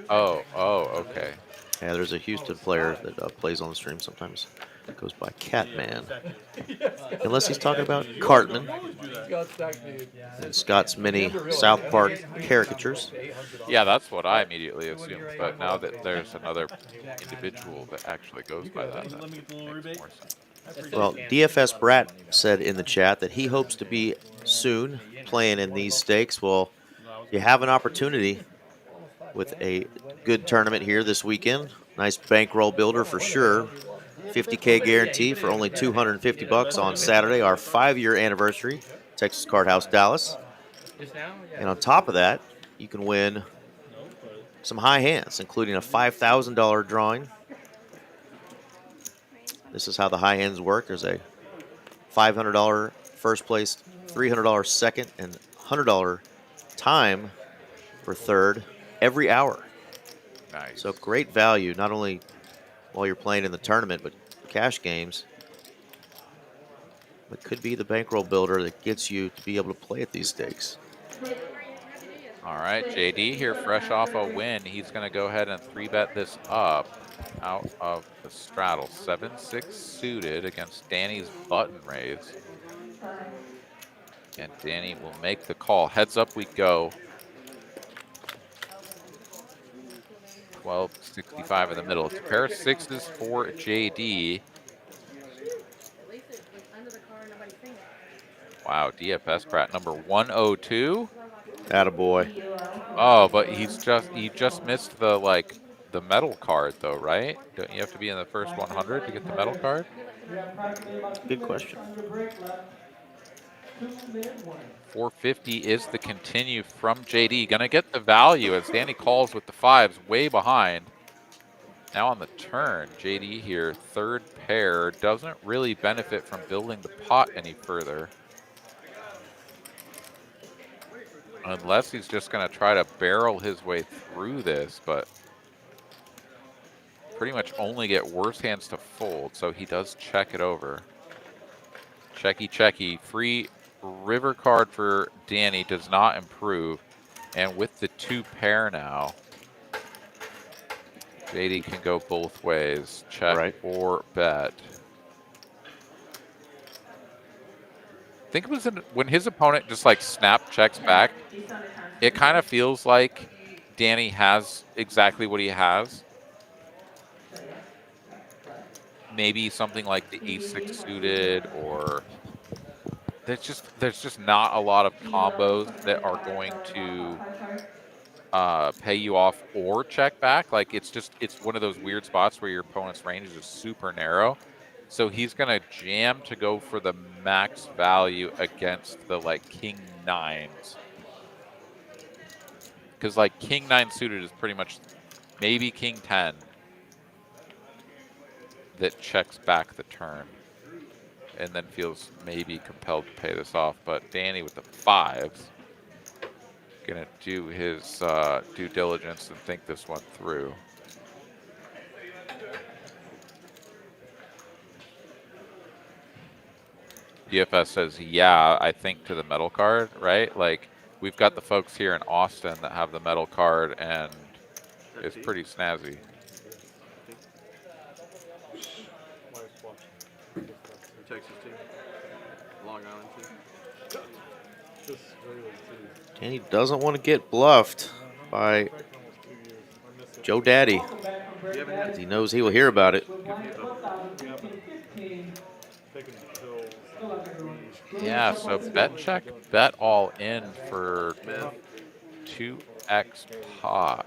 Oh, okay. Yeah, there's a Houston player that plays on the stream sometimes. It goes by Catman. Unless he's talking about Cartman and Scott's many South Park caricatures. Yeah, that's what I immediately assumed. But now that there's another individual that actually goes by that, that makes more sense. Well, DFS Brat said in the chat that he hopes to be soon playing in these stakes. Well, you have an opportunity with a good tournament here this weekend. Nice bankroll builder for sure. 50K guarantee for only 250 bucks on Saturday, our 5-year anniversary, Texas Card House Dallas. And on top of that, you can win some high hands, including a $5,000 drawing. This is how the high hands work. There's a $500 first place, $300 second, and $100 time for third every hour. Nice. So great value, not only while you're playing in the tournament, but cash games. It could be the bankroll builder that gets you to be able to play at these stakes. All right, JD here, fresh off a win. He's going to go ahead and 3-bet this up out of the straddle. 7-6 suited against Danny's button raise. And Danny will make the call. Heads up we go. 1265 in the middle. It's a pair of sixes for JD. Wow, DFS Pratt number 102. Attaboy. Oh, but he just missed the medal card though, right? Don't you have to be in the first 100 to get the medal card? Good question. 450 is the continue from JD. Gonna get the value as Danny calls with the fives way behind. Now on the turn, JD here, third pair, doesn't really benefit from building the pot any further. Unless he's just gonna try to barrel his way through this, but pretty much only get worse hands to fold, so he does check it over. Checky, checky. Free river card for Danny does not improve. And with the 2 pair now, JD can go both ways. Check or bet. I think it was when his opponent just like snap checks back, it kind of feels like Danny has exactly what he has. Maybe something like the ace-6 suited, or there's just not a lot of combos that are going to pay you off or check back. Like it's one of those weird spots where your opponent's range is just super narrow. So he's gonna jam to go for the max value against the like king nines. Because like king 9 suited is pretty much maybe king 10 that checks back the turn and then feels maybe compelled to pay this off. But Danny with the fives gonna do his due diligence and think this one through. DFS says, yeah, I think to the medal card, right? Like, we've got the folks here in Austin that have the medal card, and it's pretty snazzy. Texas team. Long Island team. And he doesn't want to get bluffed by Joe Daddy, because he knows he will hear about it. Yeah, so bet check, bet all in for 2x pot.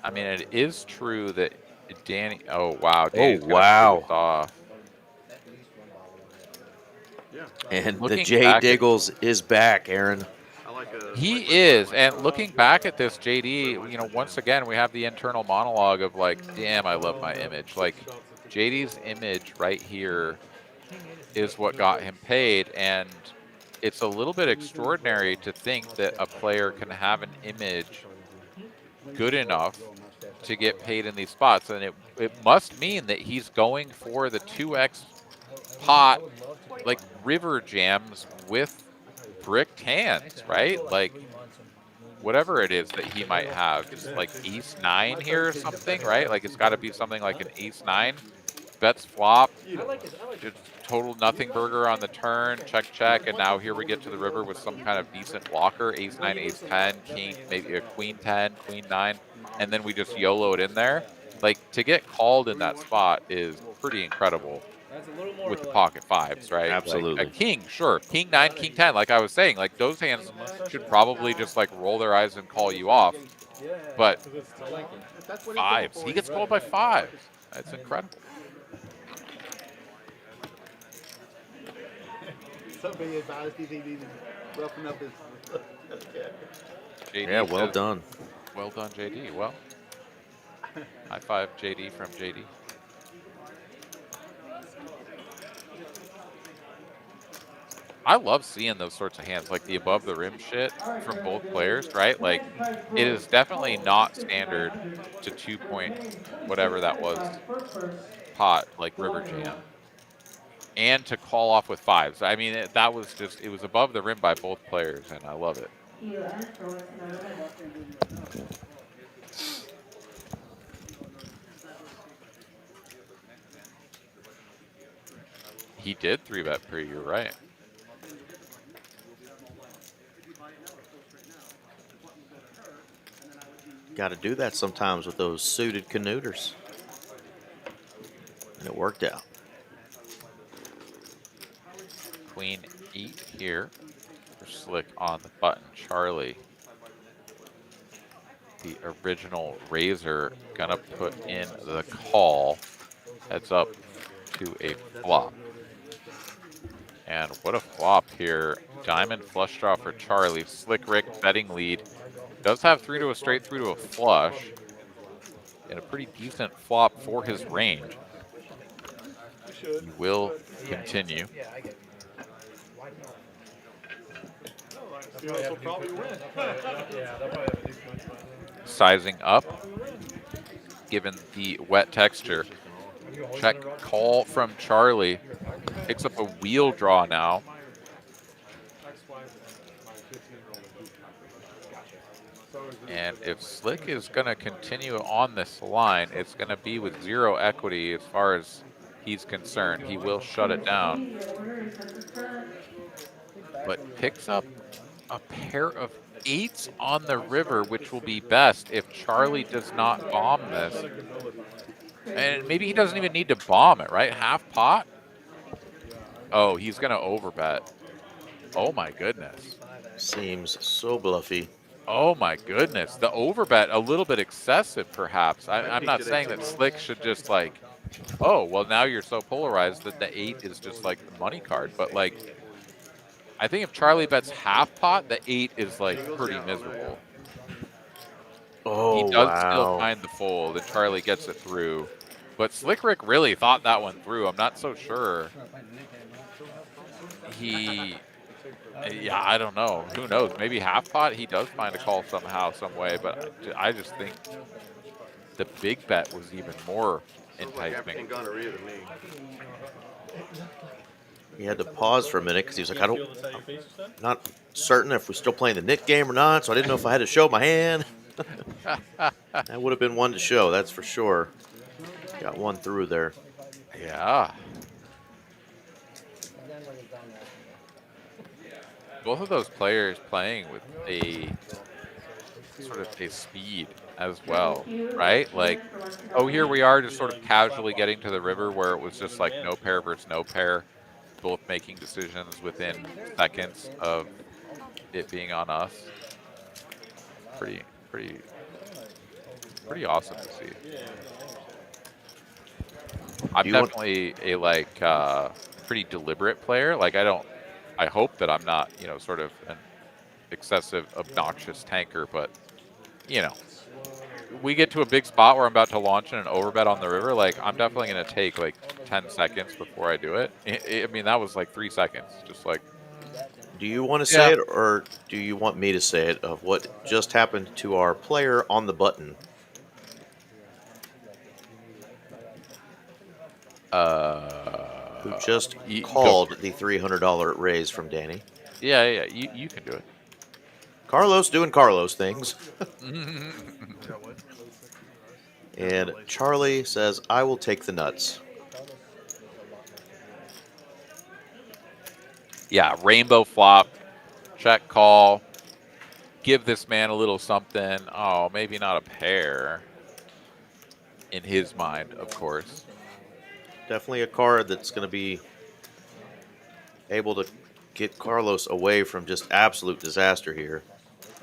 I mean, it is true that Danny. Oh wow! Danny's wow! Off. And the J Diggles is back, Aaron. He is, and looking back at this, JD, you know, once again we have the internal monologue of like, damn, I love my image. Like, JD's image right here is what got him paid, and it's a little bit extraordinary to think that a player can have an image good enough to get paid in these spots, and it must mean that he's going for the 2x pot, like river jams with bricked hands, right? Like whatever it is that he might have, is like ace 9 here or something, right? Like it's got to be something like an ace 9. Bets flop, just total nothing burger on the turn, check, check, and now here we get to the river with some kind of decent blocker, ace 9, ace 10, king, maybe a queen 10, queen 9, and then we just YOLO it in there. Like, to get called in that spot is pretty incredible That's a little more with the like, pocket fives, right? Absolutely. Like a king, sure. King 9, king 10, like I was saying, like those hands should probably just like roll their eyes and call you off. But That's what he's going fives, for. he gets called by fives. That's incredible. Somebody advised he needed to roughen up his. JD Yeah, well says, done. Well done, JD. Well, high five, JD from JD. I love seeing those sorts of hands, like the above the rim shit from both players, right? Like, it is definitely not standard to 2-point, whatever that was, pot, like River Jam. And to call off with fives. I mean, that was just, it was above the rim by both players, and I love it. He did 3-bet pre, you're right. Got to do that sometimes with those suited canooters. And it worked out. Queen 8 here for Slick on the button. Charlie, the original raiser, gonna put in the call. Heads up to a flop. And what a flop here. Diamond flush draw for Charlie. Slick Rick betting lead. Does have 3 to a straight, 3 to a flush. And a pretty decent flop for his range. He will continue. Sizing up, given the wet texture. Check call from Charlie. Picks up a wheel draw now. And if Slick is going to continue on this line, it's going to be with 0 equity as far as he's concerned. He will shut it down. But picks up a pair of 8s on the river, which will be best if Charlie does not bomb this. And maybe he doesn't even need to bomb it, right? Half pot? Oh, he's going to overbet. Oh, my goodness. Seems so bluffy. Oh my goodness, the overbet a little bit excessive, perhaps. I'm not saying that Slick should just like, oh, well now you're so polarized that the 8 is just like the money card. But like, I think if Charlie bets half pot, the 8 is like pretty miserable. Oh, he does wow. still find the fold, and Charlie gets it through. But Slick Rick really thought that one through. I'm not so sure. Yeah, I don't know. Who knows? Maybe half pot, he does find a call somehow, some way. But I just think the big bet was even more enticing. He had to pause for a minute because he was like, I'm not certain if we're still playing the Nick game or not, so I didn't know if I had to show my hand. That would have been one to show, that's for sure. Got one through there. Yeah. Both of those players playing with a sort of a speed as well, right? Like, oh, here we are just sort of casually getting to the river where it was just like no pair versus no pair, both making decisions within seconds of it being on us. Pretty awesome to see. I'm definitely a like pretty deliberate player. Like I hope that I'm not, you know, sort of an excessive, obnoxious tanker, but, you know, we get to a big spot where I'm about to launch in an overbet on the river, like, I'm definitely going to take, like, 10 seconds before I do it. I mean, that was, like, 3 seconds, just like... Do you want to say it, or do you want me to say it, of what just happened to our player on the button? Who just called the $300 raise from Danny. Yeah, you can do it. Carlos doing Carlos things. And Charlie says, I will take the nuts. Yeah, rainbow flop, check call, give this man a little something. Oh, maybe not a pair. in his mind, of course. Definitely a card that's going to be able to get Carlos away from just absolute disaster here.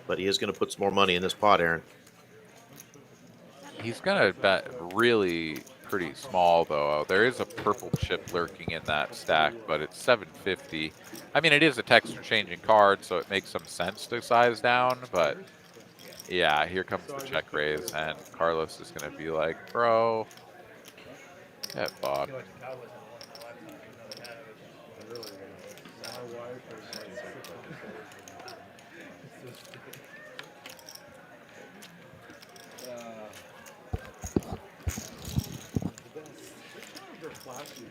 But he is going to put some more money in this pot, Aaron. He's gonna bet really pretty small though. There is a purple chip lurking in that stack, but it's 750. I mean, it is a texture changing card, so it makes some sense to size down. But yeah, here comes the check raise, and Carlos is gonna be like, "Bro, get fucked."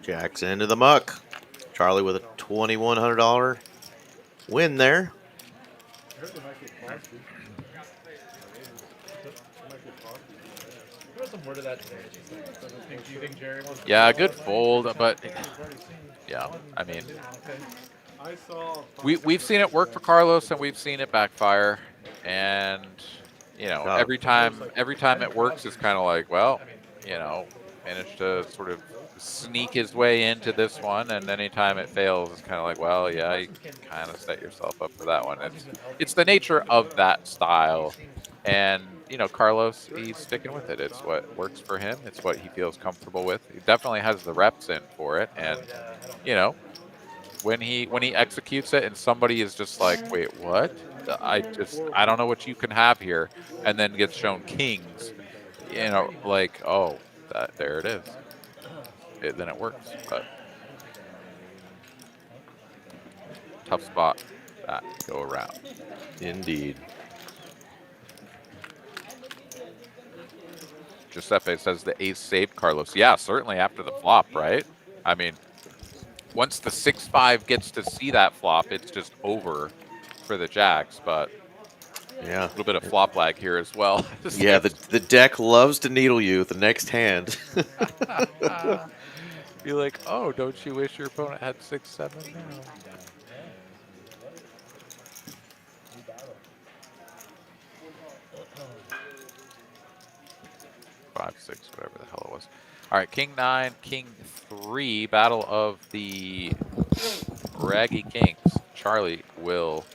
Jack's into the muck. Charlie with a $2,100 win there. Yeah, good fold, but yeah, I mean, we've seen it work for Carlos, and we've seen it backfire, and you know, every time it works, it's kind of like, well, you know, managed to sort of sneak his way into this one, and anytime it fails, it's kind of like, well, yeah, you kind of set yourself up for that one. It's the nature of that style, and you know, Carlos, he's sticking with it. It's what works for him. It's what he feels comfortable with. He definitely has the reps in for it, and you know, when he executes it, and somebody is just like, wait, what? I don't know what you can have here, and then gets shown kings, you know, like, oh, there it is. Then it works, but tough spot that go around. Indeed. Giuseppe says the ace saved Carlos. Yeah, certainly after the flop, right? I mean, once the 6-5 gets to see that flop, it's just over for the Jacks, but yeah, a little bit of flop lag here as well. Yeah, the deck loves to needle you the next hand. Be like, oh, don't you wish your opponent had 6-7 now? 5-6, whatever the hell it was. All right, King 9, King 3, battle of the Raggy Kings. Charlie will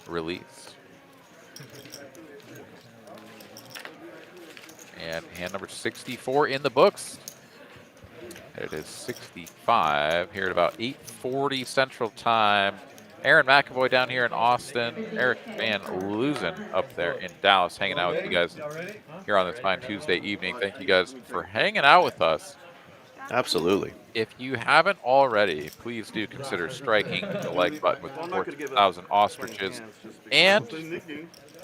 release. And hand number 64 in the books. It is 65 here at about 8:40 Central Time. Aaron McAvoy down here in Austin. Eric Van Loosen up there in Dallas, hanging out with you guys here on this fine Tuesday evening. Thank you guys for hanging out with us. Absolutely. If you haven't already, please do consider striking the like button with the 4,000 ostriches, and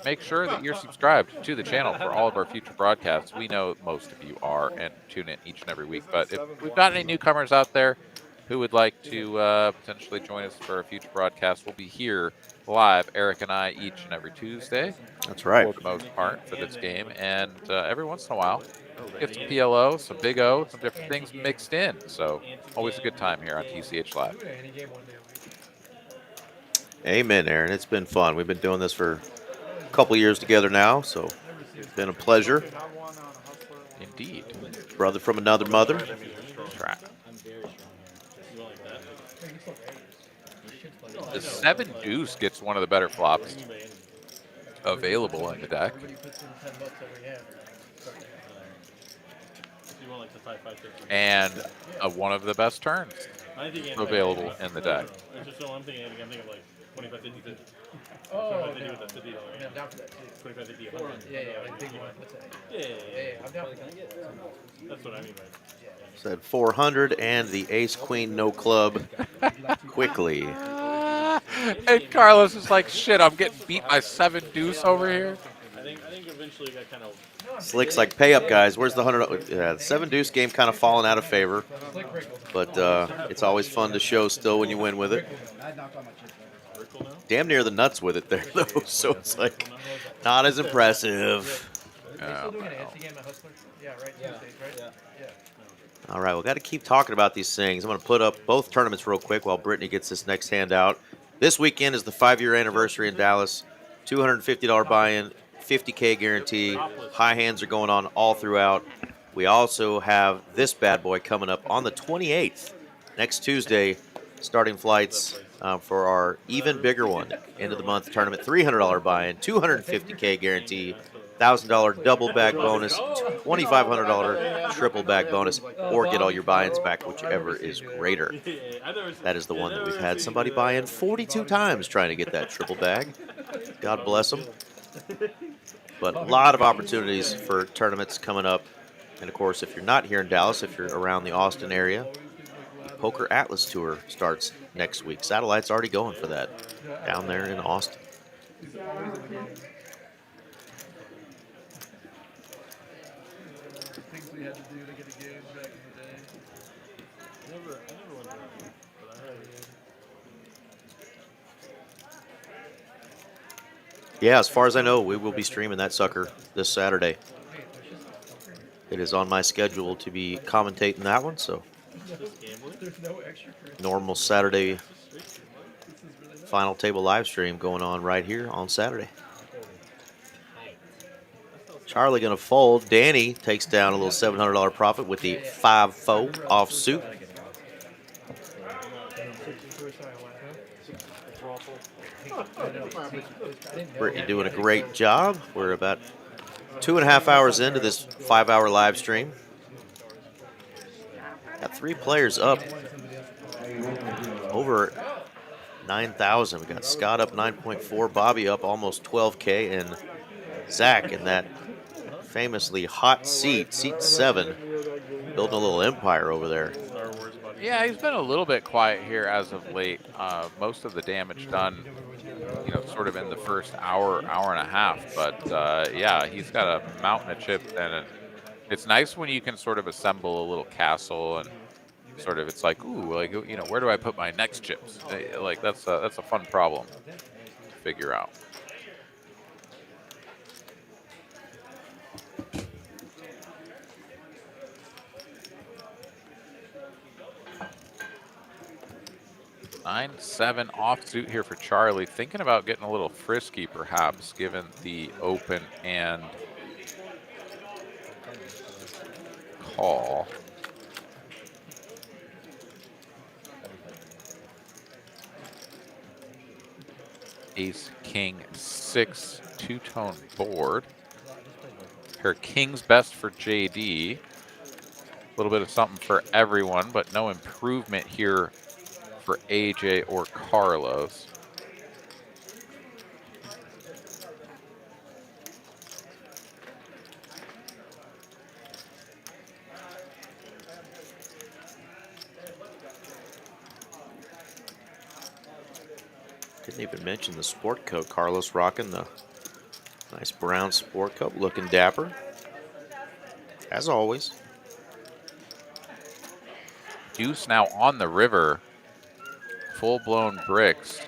make sure that you're subscribed to the channel for all of our future broadcasts. We know most of you are and tune in each and every week, but if we've got any newcomers out there who would like to potentially join us for a future broadcast, we'll be here live, Eric and I, each and every Tuesday. That's right. For the most part for this game, and every once in a while, get some PLO, some Big O, some different things mixed in. So always a good time here on TCH Live. Amen, Aaron. It's been fun. We've been doing this for a couple years together now, so it's been a pleasure. Indeed. Brother from another mother. Track. The 7 deuce gets one of the better flops available in the deck. And one of the best turns available in the deck. I'm thinking like 25, 50, 50. Oh, 50 with the $50. Yeah, I'm down for that too. 25, 50, 100. Yeah, I'm thinking I'm down for that too. That's what I mean by Said 400 and the ace queen no club quickly. And Carlos is like, shit, I'm getting beat by 7 deuce over here. I think eventually got kind of. Slick's like, pay up, guys. Where's the 100? Yeah, the 7 deuce game kind of fallen out of favor, but it's always fun to show still when you win with it. Damn near the nuts with it there, though, so it's like not as impressive. All right, we've got to keep talking about these things. I'm going to put up both tournaments real quick while Brittany gets this next hand out. This weekend is the 5-year anniversary in Dallas. $250 buy-in, $50K guarantee. High hands are going on all throughout. We also have this bad boy coming up on the 28th, next Tuesday, starting flights for our even bigger one, end of the month tournament, $300 buy-in, $250K guarantee, $1,000 double bag bonus, $2,500 triple bag bonus, or get all your buy-ins back, whichever is greater. That is the one that we've had somebody buy in 42 times trying to get that triple bag. God bless them. But a lot of opportunities for tournaments coming up. And of course, if you're not here in Dallas, if you're around the Austin area, the Poker Atlas Tour starts next week. Satellite's already going for that down there in Austin. Things we had to do to get a game back in the day. I never went there, but I heard. Yeah, as far as I know, we will be streaming that sucker this Saturday. It is on my schedule to be commentating that one, so normal Saturday final table live stream going on right here on Saturday. Charlie going to fold. Danny takes down a little $700 profit with the 5-4 offsuit. Brittany doing a great job. We're about 2.5 hours into this 5-hour live stream. Got 3 players up over 9,000. We got Scott up 9.4, Bobby up almost 12K, and Zack in that famously hot seat 7, building a little empire over there. Yeah, he's been a little bit quiet here as of late. Most of the damage done, you know, sort of in the first hour and a half. But yeah, he's got a mountain of chips, and it's nice when you can sort of assemble a little castle and sort of, it's like, ooh, like, you know, where do I put my next chips? Like that's a fun problem to figure out. Nine, 7 offsuit here for Charlie. Thinking about getting a little frisky, perhaps, given the open and call. Ace, king, 6, 2-tone board. Her king's best for JD. A little bit of something for everyone, but no improvement here for AJ or Carlos. Didn't even mention the sport coat. Carlos rocking the nice brown sport coat, looking dapper, as always. Deuce now on the river. Full-blown bricks.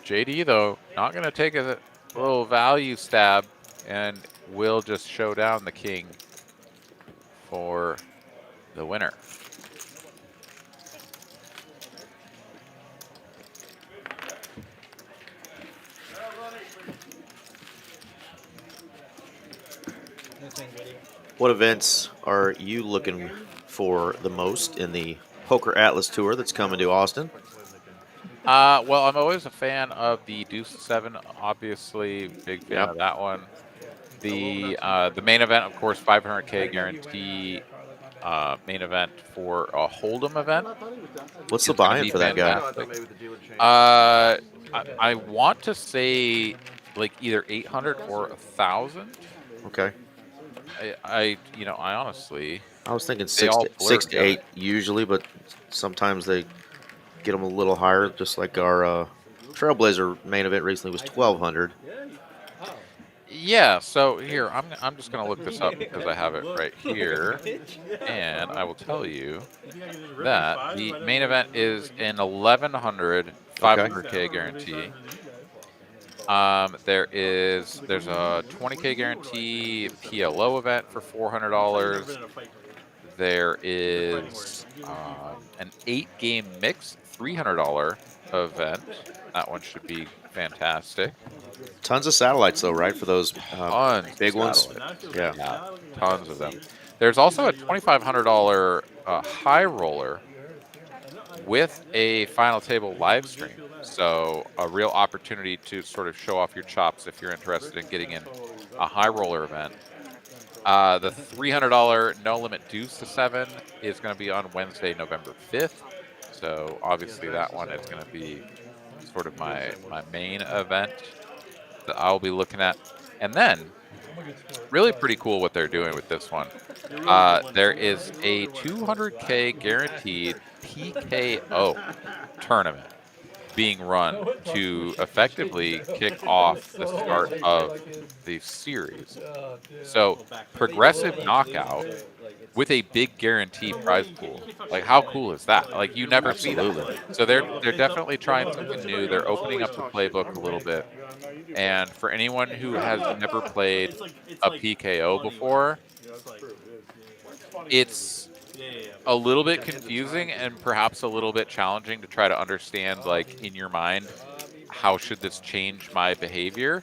JD, though, not going to take a little value stab and will just show down the king for the winner. What events are you looking for the most in the Poker Atlas Tour that's coming to Austin? Well, I'm always a fan of the Deuce 7, obviously, big fan of that one. The main event, of course, 500K guarantee main event for a Hold'em event. What's the buy-in for that guy? I want to say like either 800 or 1,000. Okay. I honestly, I was thinking 6 to 8 usually, but sometimes they get them a little higher. Just like our Trailblazer main event recently was 1,200. Yeah. So here, I'm just gonna look this up because I have it right here, and I will tell you that the main event is an 1,100 500K guarantee. There's a 20K guarantee PLO event for $400. There is an 8-game mix $300 event. That one should be fantastic. Tons of satellites, though, right? For those Tons big of ones. satellites. Yeah. Yeah, tons of them. There's also a $2,500 high roller with a final table live stream. So a real opportunity to sort of show off your chops if you're interested in getting in a high roller event. The $300 no limit deuce to 7 is going to be on Wednesday, November 5th. So obviously that one is going to be sort of my main event that I'll be looking at. And then really pretty cool what they're doing with this one. There is a 200K guaranteed PKO tournament being run to effectively kick off the start of the series. So progressive knockout with a big guarantee prize pool. Like, how cool is that? Like, you never see that. So they're definitely trying something new. They're opening up the playbook a little bit. And for anyone who has never played a PKO before, it's a little bit confusing and perhaps a little bit challenging to try to understand, like, in your mind, how should this change my behavior?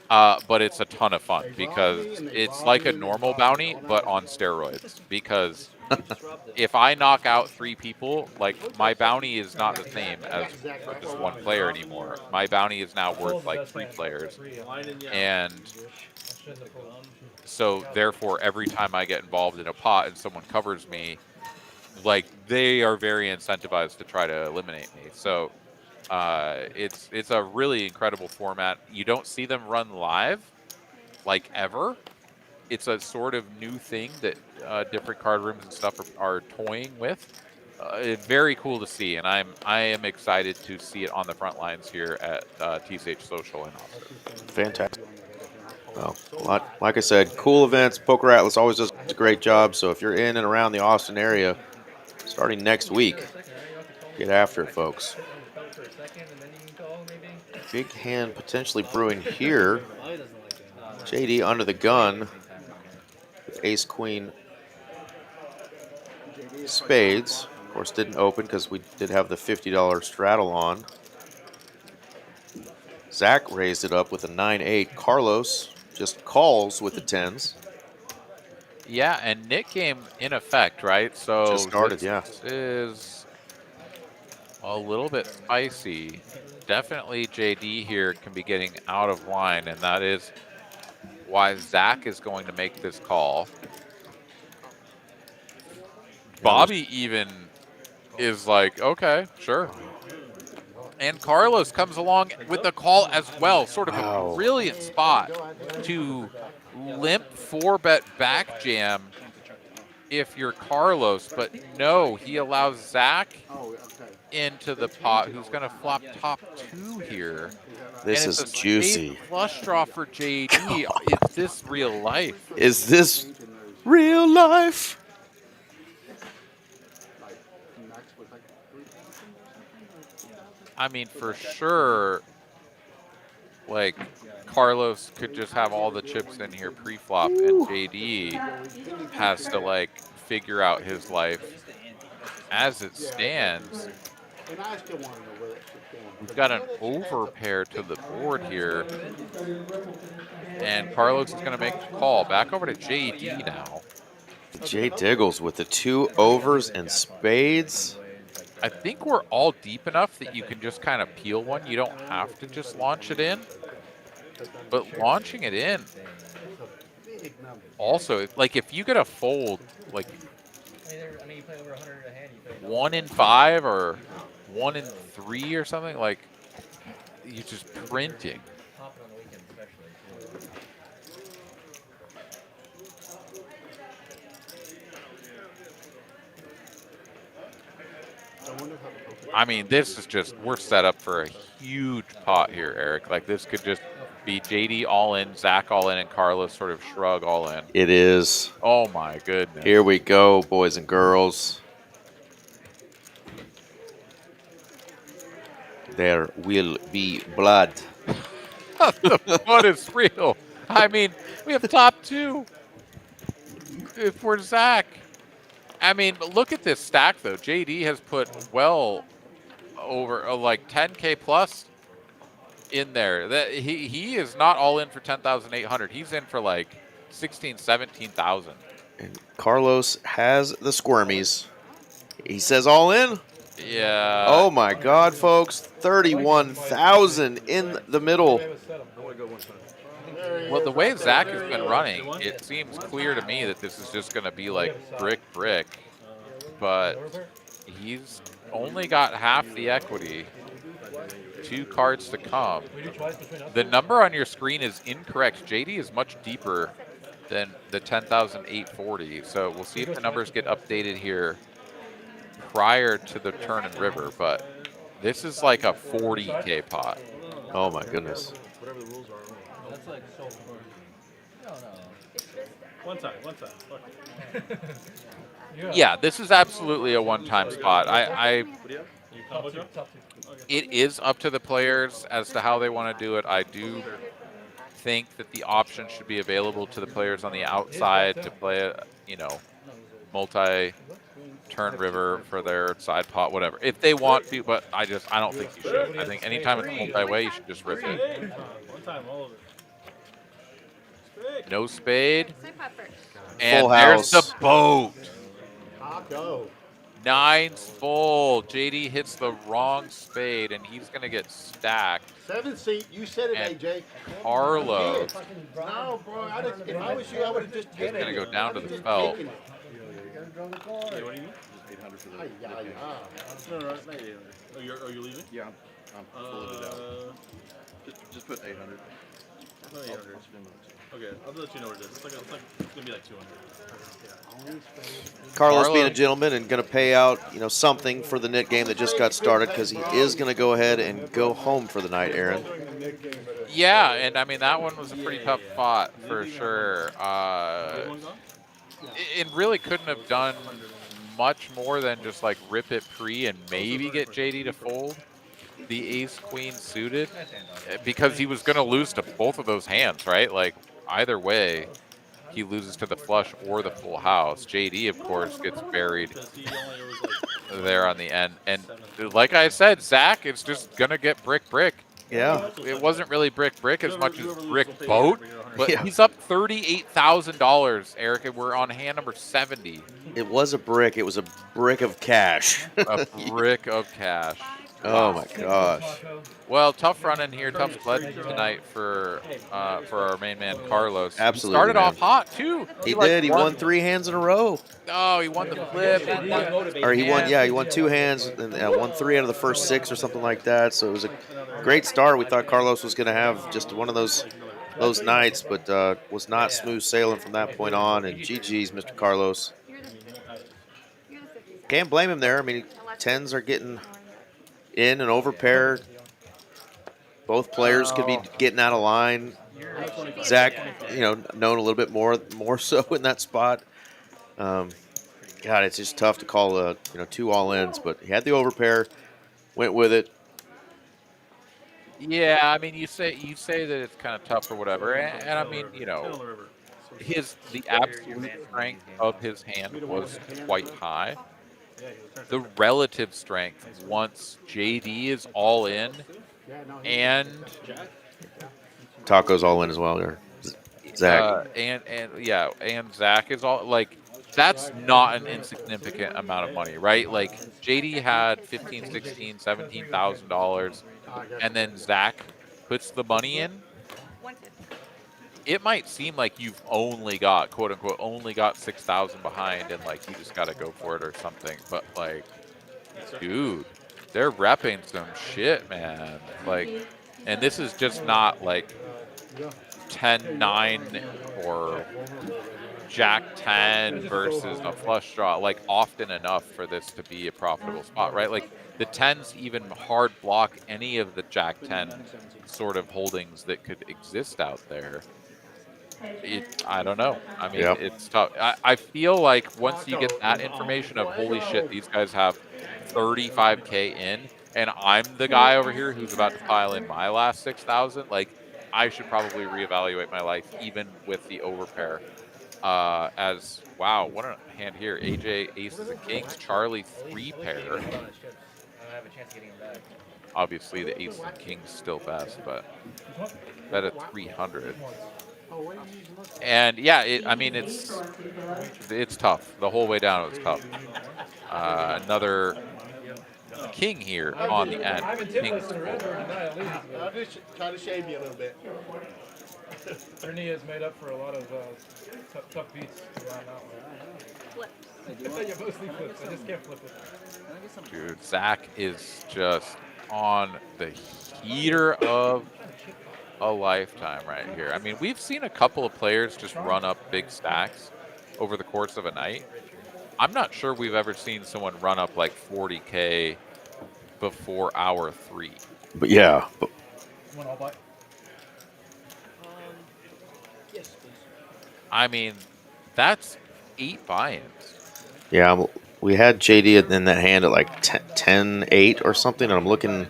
But it's a ton of fun because it's like a normal bounty, but on steroids. Because if I knock out 3 people, like, my bounty is not the same as just 1 player anymore. My bounty is now worth like 3 players. And so therefore, every time I get involved in a pot and someone covers me, like, they are very incentivized to try to eliminate me. So it's a really incredible format. You don't see them run live, like, ever. It's a sort of new thing that different card rooms and stuff are toying with. It's very cool to see, and I am excited to see it on the front lines here at TCH Social in Austin. Fantastic. Well, like I said, cool events. Poker Atlas always does a great job. So if you're in and around the Austin area, starting next week, get after it, folks. Big hand potentially brewing here. JD under the gun with ace, queen, spades. Of course, didn't open because we did have the $50 straddle on. Zack raised it up with a 9-8. Carlos just calls with the 10s. Yeah, and Nick game in effect, right? So just started, yeah. This is a little bit spicy. Definitely JD here can be getting out of line, and that is why Zack is going to make this call. Bobby even is like, okay, sure. And Carlos comes along with the call as well. Sort of a brilliant spot to limp 4-bet back jam if you're Carlos. But no, he allows Zack into the pot, who's going to flop top 2 here. This and is it's a juicy. Flush draw for JD. Is this real life? Is this real life? I mean, for sure, like, Carlos could just have all the chips in here pre-flop, and JD has to, like, figure out his life. As it stands, we've got an overpair to the board here, and Carlos is going to make the call. Back over to JD now. Jay Diggles with the 2 overs and spades. I think we're all deep enough that you can just kind of peel one. You don't have to just launch it in. But launching it in, also, like, if you get a fold, like, 1 in 5 or 1 in 3 or something, like, you're just printing. I mean, this is just, we're set up for a huge pot here, Eric. Like, this could just be JD all in, Zack all in, and Carlos sort of shrug all in. It is. Oh, my goodness. Here we go, boys and girls. There will be blood. The blood is real. I mean, we have top 2 for Zack. I mean, look at this stack, though. JD has put well over like 10K plus in there. That he is not all in for 10,800. He's in for like 16, 17,000. And Carlos has the squirmies. He says all in. Yeah. Oh my God, folks! 31,000 in the middle. Well, the way Zack has been running, it seems clear to me that this is just going to be like brick, but he's only got half the equity. 2 cards to come. The number on your screen is incorrect. JD is much deeper than the 10,840. So we'll see if the numbers get updated here prior to the turn and river, but this is like a 40K pot. Oh my goodness. Whatever the rules are. That's like so far. One time. Fuck it. Yeah, this is absolutely a one-time spot. What do you have? You combo drop? It is up to the players as to how they want to do it. I do think that the option should be available to the players on the outside to play a, multi-turn river for their side pot, whatever, if they want to. But I don't think you should. I think anytime it's multi-way, you should just rip it. One time, all of it. No spade. Full And there's house. the boat. Taco. 9's full. JD hits the wrong spade, and he's going to get stacked. 7 seat. You said it, And AJ. Carlos No, bro. If I was you, I would have just is taken going to it. go down to the Just felt. taken it. Hey, what do you need? Ay, ay, ay. No, it's not 800. Oh, you're leaving? Yeah, I'm pulling it out. Just put 800. No, 800. Okay, I'll let you know what it is. It's gonna be like 200. Carlos being a gentleman and going to pay out, something for the knit game that just got started because he is going to go ahead and go home for the night, Aaron. Yeah, and I mean, that one was a pretty tough spot for sure. It really couldn't have done much more than just like rip it pre and maybe get JD to fold the ace queen suited, because he was going to lose to both of those hands, right? Like either way, he loses to the flush or the full house. JD, of course, gets buried there on the end. And like I said, Zack is just going to get brick. Yeah. It wasn't really brick as much as brick boat, but Yeah. he's up $38,000, Eric, and we're on hand number 70. It was a brick. It was a brick of cash. A brick of cash. Oh my gosh. Well, tough run in here, tough sled tonight for our main man Carlos. Absolutely, He started man. off hot too. He did. He won 3 hands in a row. Oh, he won the flip. Or he won, yeah, he won 2 hands and won 3 out of the first 6 or something like that. So it was a great start. We thought Carlos was going to have just one of those nights, but was not smooth sailing from that point on. And GG's, Mr. Carlos. Can't blame him there. I mean, 10s are getting in and over pair. Both players could be getting out of line. Zack, known a little bit more so in that spot. God, it's just tough to call 2 all-ins, but he had the overpair, went with it. Yeah, I mean, you say that it's kind of tough or whatever, and I mean, the absolute strength of his hand was quite high. The relative strength, once JD is all in, and Taco's all in as well there. Zack. and Zack is all, like, that's not an insignificant amount of money, right? Like, JD had $15,000, $16,000, $17,000, and then Zack puts the money in. It might seem like you've only got, quote unquote, only got 6,000 behind, and like you just got to go for it or something. But like, dude, they're repping some shit, man. Like, and this is just not like 10-9 or Jack 10 versus a flush draw, like often enough for this to be a profitable spot, right? Like the 10s even hard block any of the Jack 10 sort of holdings that could exist out there. I don't know. I mean, It's tough. I feel like once you get that information of, holy shit, these guys have 35K in, and I'm the guy over here who's about to pile in my last 6,000, like, I should probably reevaluate my life, even with the overpair. As, wow, what a hand here. AJ, aces and kings, Charlie, 3 pair. I have a chance of getting him back. Obviously, the ace and king's still best, but bet at 300. And yeah, I mean, it's tough. The whole way down, it was tough. Another king here on the end. I'm in King's Timless and Red full. tonight at least. I'm just trying to shame you a little bit. Their knee has made up for a lot of tough beats around that one. Yeah, mostly flips. I just can't flip it. Dude, Zack is just on the heater of a lifetime right here. I mean, we've seen a couple of players just run up big stacks over the course of a night. I'm not sure we've ever seen someone run up like 40K before hour 3. But yeah, but One all black. Yes, please. I mean, that's 8 buy-ins. yeah, we had JD in that hand at like 10-8 or something, and I'm looking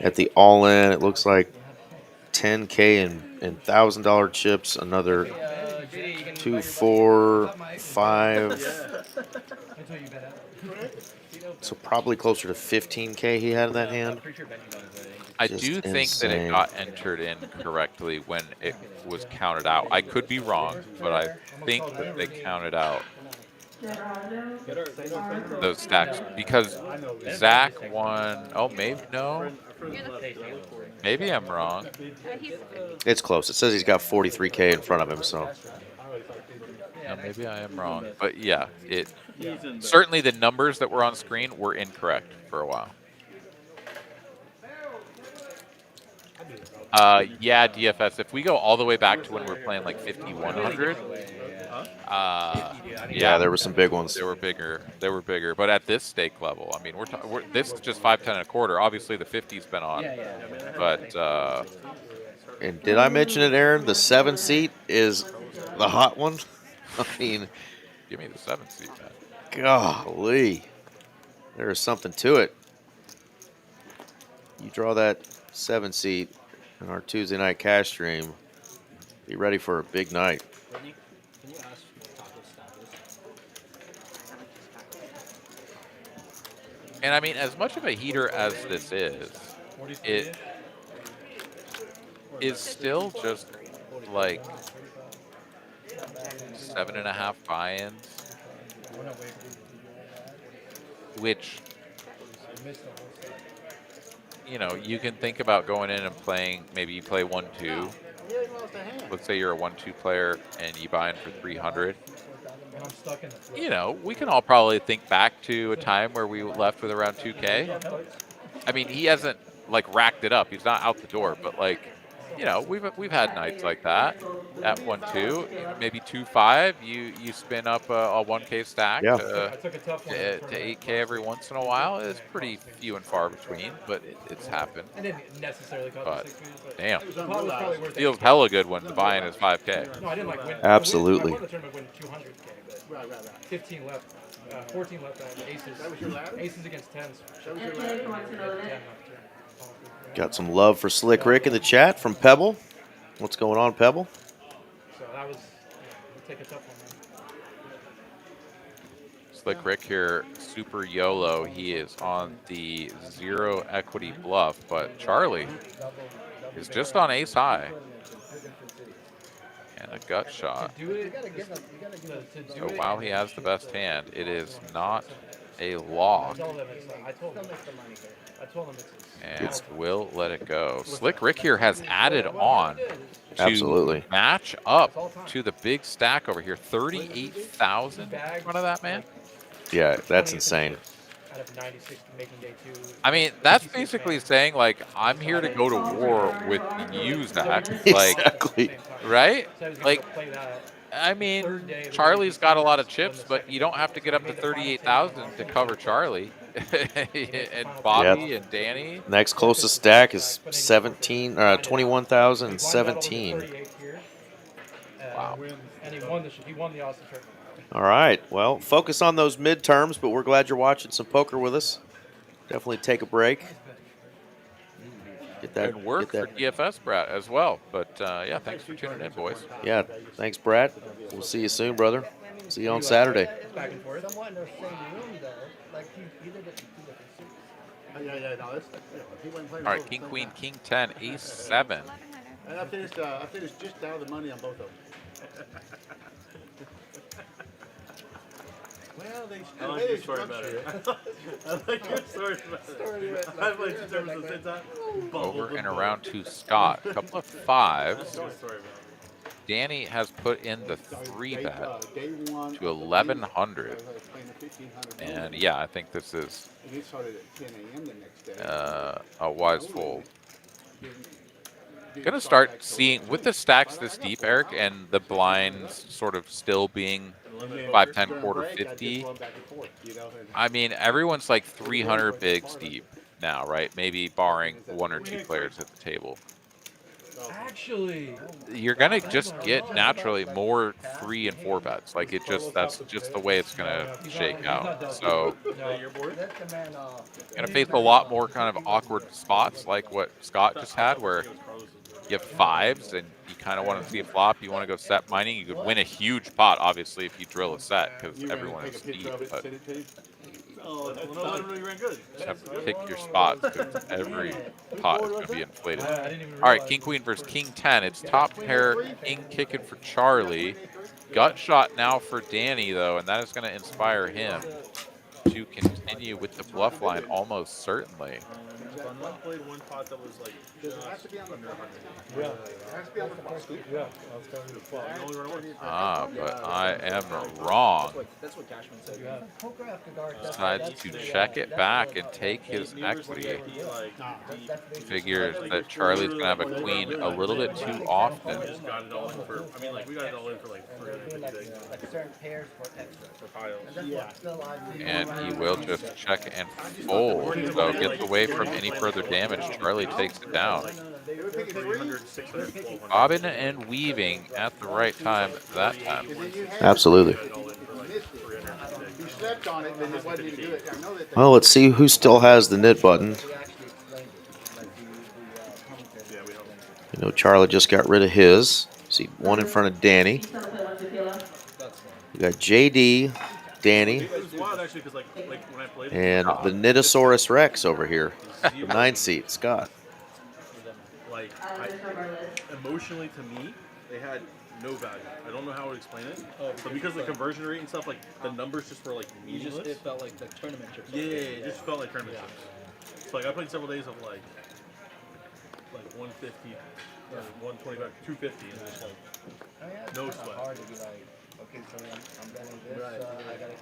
at the all-in. It looks like 10K in $1,000 chips, another 2, 4, 5. So probably closer to 15K he had in that hand. I Just do think that it insane. got entered in correctly when it was counted out. I could be wrong, but I think that they counted out those stacks because Zack won. Oh, maybe no. Maybe I'm wrong. It's close. It says he's got 43K in front of him, so Yeah, maybe I am wrong. But yeah, it certainly the numbers that were on screen were incorrect for a while. Yeah, DFS. If we go all the way back to when we were playing like 5100, yeah, there were some big ones. They were bigger. They were bigger. But at this stake level, I mean, this is just 5, 10, and a quarter. Obviously, the 50's been on, but And did I mention it, Aaron? The 7 seat is the hot one. I mean, give me the 7 seat, man. golly, there is something to it. You draw that 7 seat in our Tuesday night cash stream, be ready for a big night. Can you ask Taco Status? And I mean, as much of a heater as this is, it is still just like 7.5 buy-ins, which, you know, you can think about going in and playing. Maybe you play 1-2. Let's say you're a 1-2 player and you buy in for 300. You know, we can all probably think back to a time where we left with around 2K. I mean, he hasn't like racked it up. He's not out the door, but like, you know, we've had nights like that at 1-2, maybe 2-5. You spin up a 1K stack to 8K every once in a while. It's pretty few and far between, but it's happened. I didn't necessarily cut But the 6 meters, but damn, it was probably worth it. feels hella good when the buy-in is 5K. No, I didn't like win. Absolutely. I won the tournament win 200K, but 15 left, 14 left. I had aces. That was your ladder? Aces against tens. That was your ladder? Got some love for Slick Rick in the chat from Pebble. What's going on, Pebble? So that was, take a tough one, man. Slick Rick here, super YOLO. He is on the 0 equity bluff, but Charlie is just on ace high. And a gut shot. So while he has the best hand, it is not a lock. I told him it's And will let it go. Slick Rick here has added on to Absolutely. match up to the big stack over here. 38,000 in front of that man. Yeah, that's insane. out of 96 making day 2. I mean, that's basically saying, like, I'm here to go to war with you, Zack. Like, Exactly. right? Like, I mean, Charlie's got a lot of chips, but you don't have to get up to 38,000 to cover Charlie. And Bobby and Danny. Next closest stack is 21,017. Wow. And he won the Austin tournament. All right. Well, focus on those midterms, but we're glad you're watching some poker with us. Definitely take a break. Get that. And work for DFS, Brad, as well. But, yeah, thanks for tuning in, boys. Yeah, thanks, Brad. We'll see you soon, brother. See you on Saturday. Back and forth. Somewhat in the same room, though. Like, he did it in 2 different suits. Yeah, no, that's, he wasn't playing. All right, king, queen, king 10, ace 7. And I finished just out of the money on both of them. Well, I like your story better. I like your story better. I played two tournaments at the same time. Over and around to Scott. A couple of 5s. Story better. Danny has put in the 3 bet Day one to 1,100. I was playing the 1,500. And yeah, I think this is And he started at 10 a.m. the next day. a wise fold. Gonna start seeing with the stacks this deep, Eric, and the blinds sort of still being 5, 10, quarter, 50. I mean, everyone's like 300 bigs deep now, right? Maybe barring 1 or 2 players at the table. Actually, You're gonna just get naturally more 3 and 4 bets. Like that's just the way it's gonna shake out. So gonna face a lot more kind of awkward spots like what Scott just had, where you have 5s and you kind of want to see a flop. You want to go set mining. You could win a huge pot, obviously, if you drill a set because everyone is deep. But just have to pick your spots because every pot is going to be inflated. All right, king queen versus king 10. It's top pair, king kicking for Charlie. Gut shot now for Danny though, and that is going to inspire him to continue with the bluff line almost certainly. I played one pot that was like just under 100. Yeah. Yeah, I was telling you to flop. You only run once. Ah, but I am wrong. That's what Cashman said. Decides to check it back and take his equity. Figures that Charlie's gonna have a queen a little bit too often. Got it all in for, I mean, like, we got it all in for like 350 things. Like certain pairs for extra. For piles. And he will just check and fold. So gets away from any further damage. Charlie takes it down. 300, 600, 1200. Bobbing and weaving at the right time that time. Absolutely. You slept on it, then it wasn't any good. I know that. Well, let's see who still has the knit button. You know, Charlie just got rid of his. See, one in front of Danny. We got JD, Danny, It was wild actually because like when I played and the Knitosaurus Rex over here. The 9 seat, Scott. like emotionally to me, they had no value. I don't know how to explain it. But because of the conversion rate and stuff, like the numbers just were like meaningless. It felt like the tournament chips. Yeah, it just felt like tournament chips. So like I played several days of like 150 or 125, 250, and just like no sweat. Okay, so I'm betting this. I gotta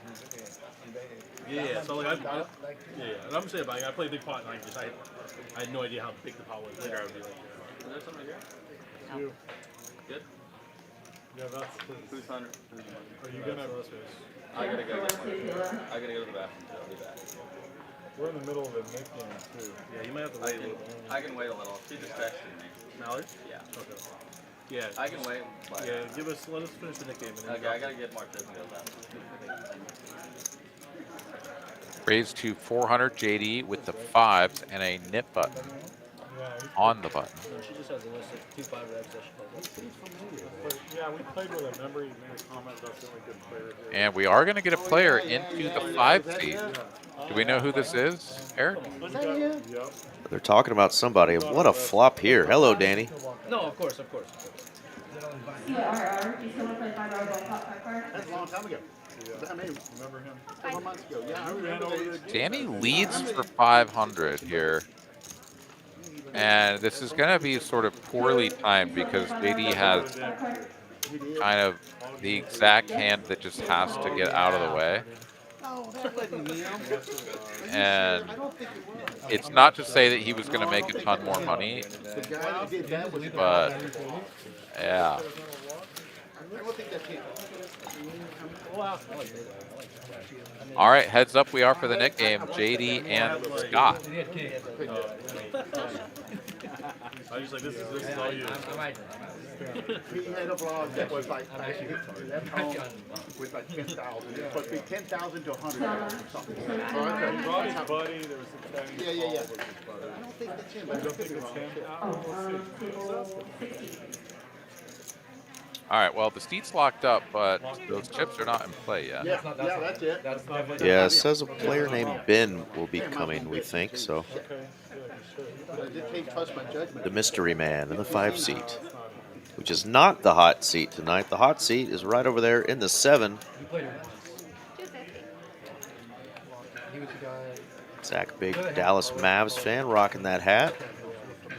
Yeah, so like and I'm saying, like, I played big pot, and I had no idea how big the pot was. Later, I would be like, is there something right here? You. Good. Yeah, that's his. Who's 100? Are you gonna? I gotta go get more. I gotta go to the bathroom. I'll be back. We're in the middle of a nick game too. Yeah, you might have to wait a little. I can wait a little. She just texted me. Mallory? Yeah. Okay. Yeah. I can wait. But Yeah, let us finish the nick game. And then okay, I gotta get more tips out. Raised to 400 JD with the 5s and a nip button on the button. She just has a list of 2 5 reps that she But yeah, we played with him. Remember, he made a comment about the only good player here. And we are going to get a player into the 5 seat. Do we know who this is, Eric? Yep. They're talking about somebody. What a flop here. Hello, Danny. No, of course. That's a long time ago. I mean, Remember him? several months ago. Yeah, I remember that. Danny leads for 500 here. And this is going to be sort of poorly timed because JD has kind of the exact hand that just has to get out of the way. And it's not to say that he was going to make a ton more money, but yeah. All right, heads up we are for the next game, JD and Scott. I was just like, this is all you. He had a blog that was like, with like 10,000. But be 10,000 to 100,000 or something. Ronnie's buddy, there was a Chinese Yeah. Paul was his brother. I don't think that's him. I don't think it's him. We'll see. All right, well, the seat's locked up, but those chips are not in play yet. Yeah, that's it. That's definitely Yeah, it says a player named Ben will be coming, we think, so. But I just can't trust my judgment. The mystery man in the 5 seat, which is not the hot seat tonight. The hot seat is right over there in the 7. You played her. He was the guy. Zach, big Dallas Mavs fan, rocking that hat.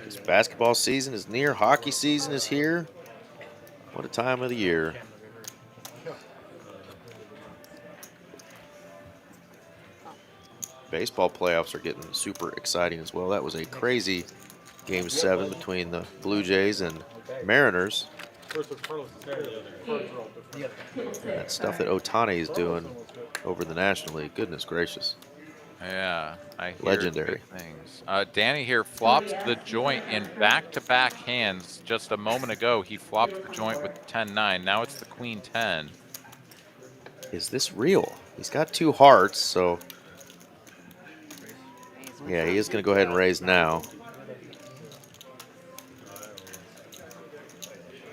This basketball season is near. Hockey season is here. What a time of the year. Baseball playoffs are getting super exciting as well. That was a crazy Game 7 between the Blue Jays and Mariners. That stuff that Ohtani is doing over the National League. Goodness gracious. Yeah, I hear Legendary good things. Danny here flops the joint in back-to-back hands. Just a moment ago, he flopped the joint with 10-9. Now it's the Queen 10. Is this real? He's got 2 hearts, so yeah, he is going to go ahead and raise now.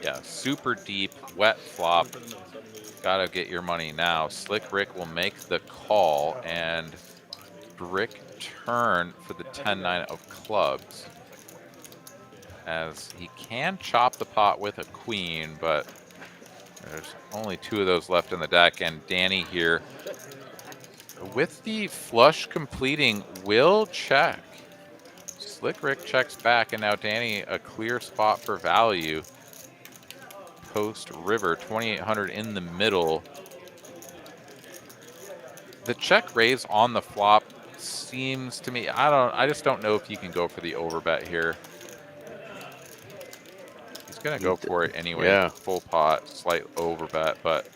Yeah, super deep, wet flop. Gotta get your money now. Slick Rick will make the call, and Rick turn for the 10-9 of clubs. As he can chop the pot with a queen, but there's only 2 of those left in the deck, and Danny here with the flush completing will check. Slick Rick checks back, and now Danny a clear spot for value. Post river, 2,800 in the middle. The check raise on the flop seems to me, I just don't know if you can go for the overbet here. He's gonna go for it anyway. Yeah. Full pot, slight overbet, but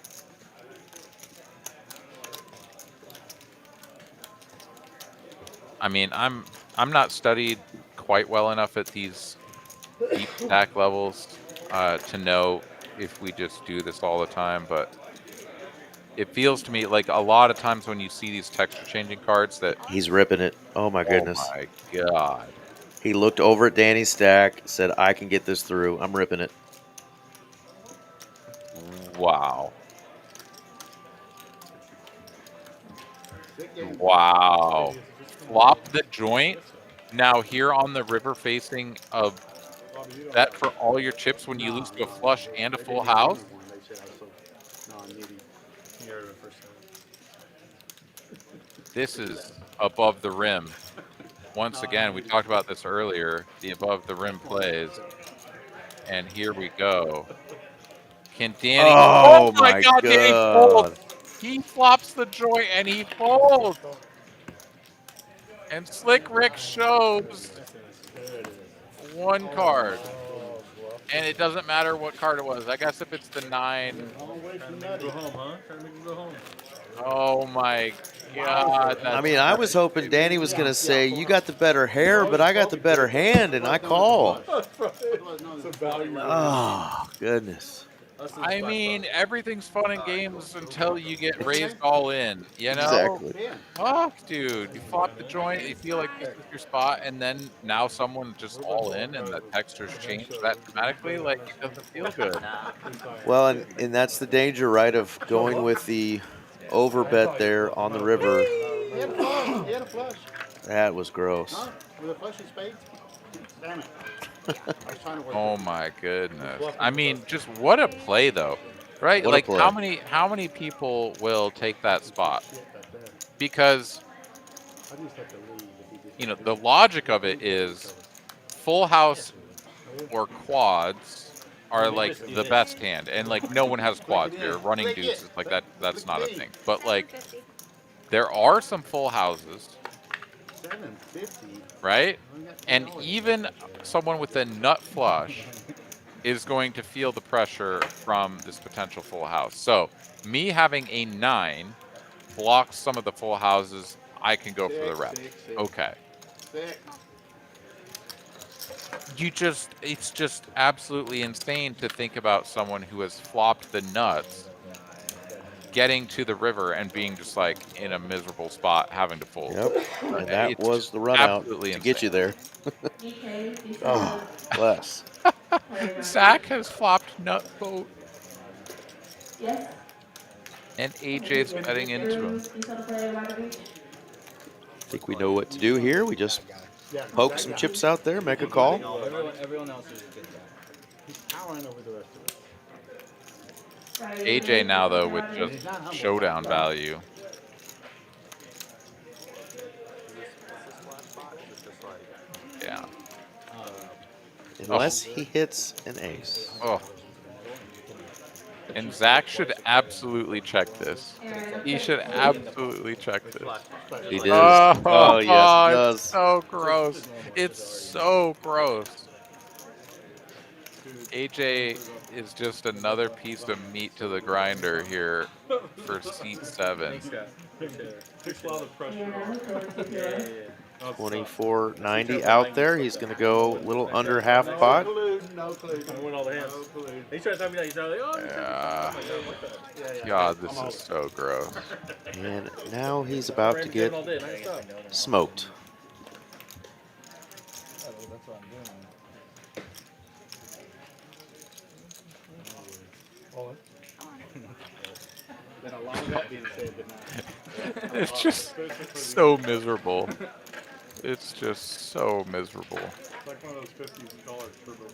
I mean, I'm not studied quite well enough at these deep stack levels to know if we just do this all the time, but it feels to me like a lot of times when you see these texture changing cards that He's ripping it. Oh my goodness. Oh my god. He looked over at Danny's stack, said, I can get this through. I'm ripping it. Wow. Wow. Flop the joint. Now here on the river facing a bet for all your chips when you lose to a flush and a full house. This is above the rim. Once again, we talked about this earlier, the above the rim plays. And here we go. Can Danny... Oh my God, Danny folds. He flops the joint and he folds. And Slick Rick shows 1 card. And it doesn't matter what card it was. I guess if it's the 9. Oh my God. I mean, I was hoping Danny was going to say, you got the better hair, but I got the better hand, and I call. Oh, goodness. I mean, everything's fun and games until you get raised all in, you know? Exactly. Fuck, dude. You flop the joint, you feel like this is your spot, and then now someone just all in and the textures change that dramatically. Like, it doesn't feel good. Well, and that's the danger, right, of going with the overbet there on the river. He had a flush. He had a flush. That was gross. Huh? With a flush of spades? Damn it. Oh my goodness. I mean, just what a play though. Right? What a like play. how many people will take that spot? Because you know, the logic of it is full house or quads are like the best hand, and like no one has quads here. Running deuces, like that's not a thing. But like there are some full houses, right? And even someone with a nut flush is going to feel the pressure from this potential full house. So me having a 9 blocks some of the full houses. I can go for the rep. Okay. It's just absolutely insane to think about someone who has flopped the nuts getting to the river and being just like in a miserable spot having to fold. Yep. And that was the run out to get you there. Oh, bless. Zack has flopped nut boat And AJ's betting into him. I think we know what to do here. We just poke some chips out there, make a call. Everyone else is a good guy. He's powering over the rest of us. AJ now, though, with just showdown value. Yeah. Unless he hits an ace. Oh. And Zack should absolutely check this. He should absolutely check this. He does. Oh, yes, he does. It's so gross. It's so gross. AJ is just another piece of meat to the grinder here for seat 7. Takes a lot of pressure. 24.90 out there. He's going to go a little under half pot. No clue. I win all the hands. He tried to tell me that. He's like, oh, God, this is so gross. And now he's about to get smoked. Then a lot of that being said tonight. It's just so miserable. It's just so miserable. It's like one of those $50 turbo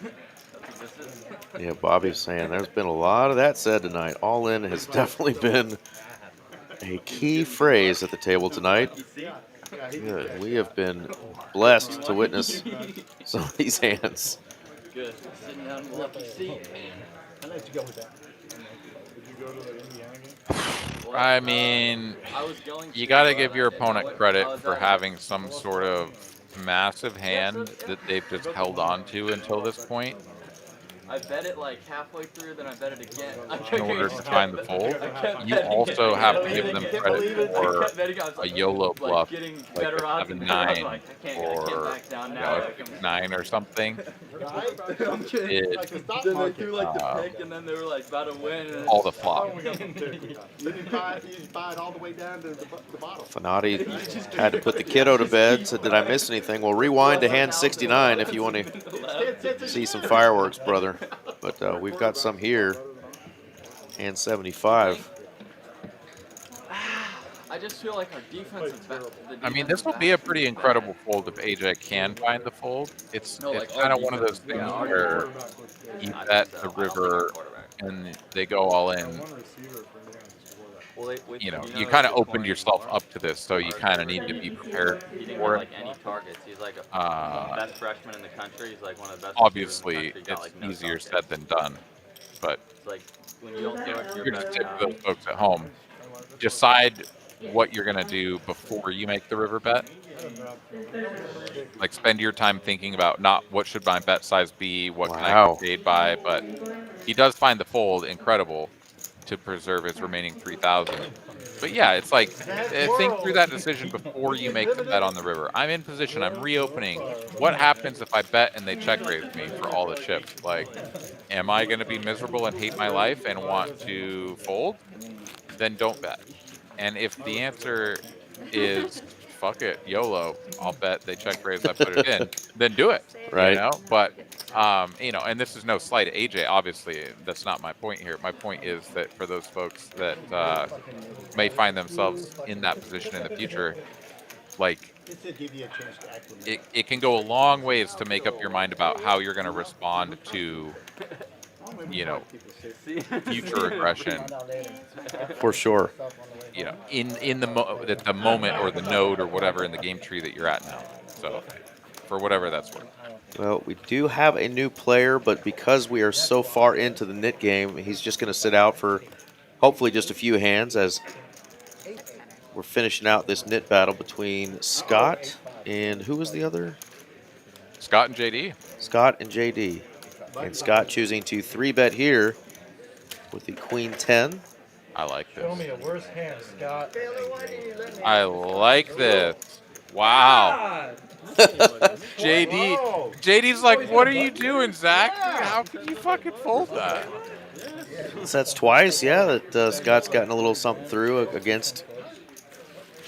tournaments. Yeah, Bobby's saying there's been a lot of that said tonight. All in has definitely been a key phrase at the table tonight. Good. We have been blessed to witness some of these hands. Good. Sitting down in the lucky seat. I'll let you go with that. Did you go to the Indiana game? I mean, you got to give your opponent credit for having some sort of massive hand that they've just held on to until this point. I bet it like halfway through, then I bet it again. In order to find the fold, you also have to give them credit for a YOLO bluff, like a 7-9 or a 9 or something. I'm kidding. Then they threw like the pick, and then they were like about to win. And all the flop. You didn't buy it all the way down to the bottom. Fanati had to put the kiddo to bed. Said, did I miss anything? Well, rewind to hand 69 if you want to see some fireworks, brother. But we've got some here. Hand 75. I just feel like our defense is better. I mean, this will be a pretty incredible fold if AJ can find the fold. It's kind of one of those things where you bet the river and they go all in. You know, you kind of opened yourself up to this, so you kind of need to be prepared for it. Like any targets. He's like a best freshman in the country. He's like one of the best. Obviously, it's easier said than done, but it's like when you don't do it, you're just tip those folks at home. Decide what you're gonna do before you make the river bet. Like spend your time thinking about not what should my bet size be, what can I get paid by, but he does find the fold incredible to preserve his remaining 3,000. But yeah, it's like think through that decision before you make the bet on the river. I'm in position, I'm reopening. What happens if I bet and they check raise me for all the chips? Like, am I gonna be miserable and hate my life and want to fold? Then don't bet. And if the answer is fuck it, YOLO, I'll bet they check raise, I put it in, then do it. Right. You know? But you know, and this is no slight to AJ, obviously, that's not my point here. My point is that for those folks that may find themselves in that position in the future, like it can go a long ways to make up your mind about how you're going to respond to, you know, future aggression. For sure. You know, in the moment or the node or whatever in the game tree that you're at now. So, for whatever that's worth. Well, we do have a new player, but because we are so far into the nit game, he's just going to sit out for hopefully just a few hands as we're finishing out this nit battle between Scott and who was the other? Scott and JD. Scott and JD. And Scott choosing to 3-bet here with the Queen 10. I like this. Show me a worse hand, Scott. I like this. Wow. JD's like, what are you doing, Zach? How can you fucking fold that? So that's twice, yeah, that Scott's gotten a little something through against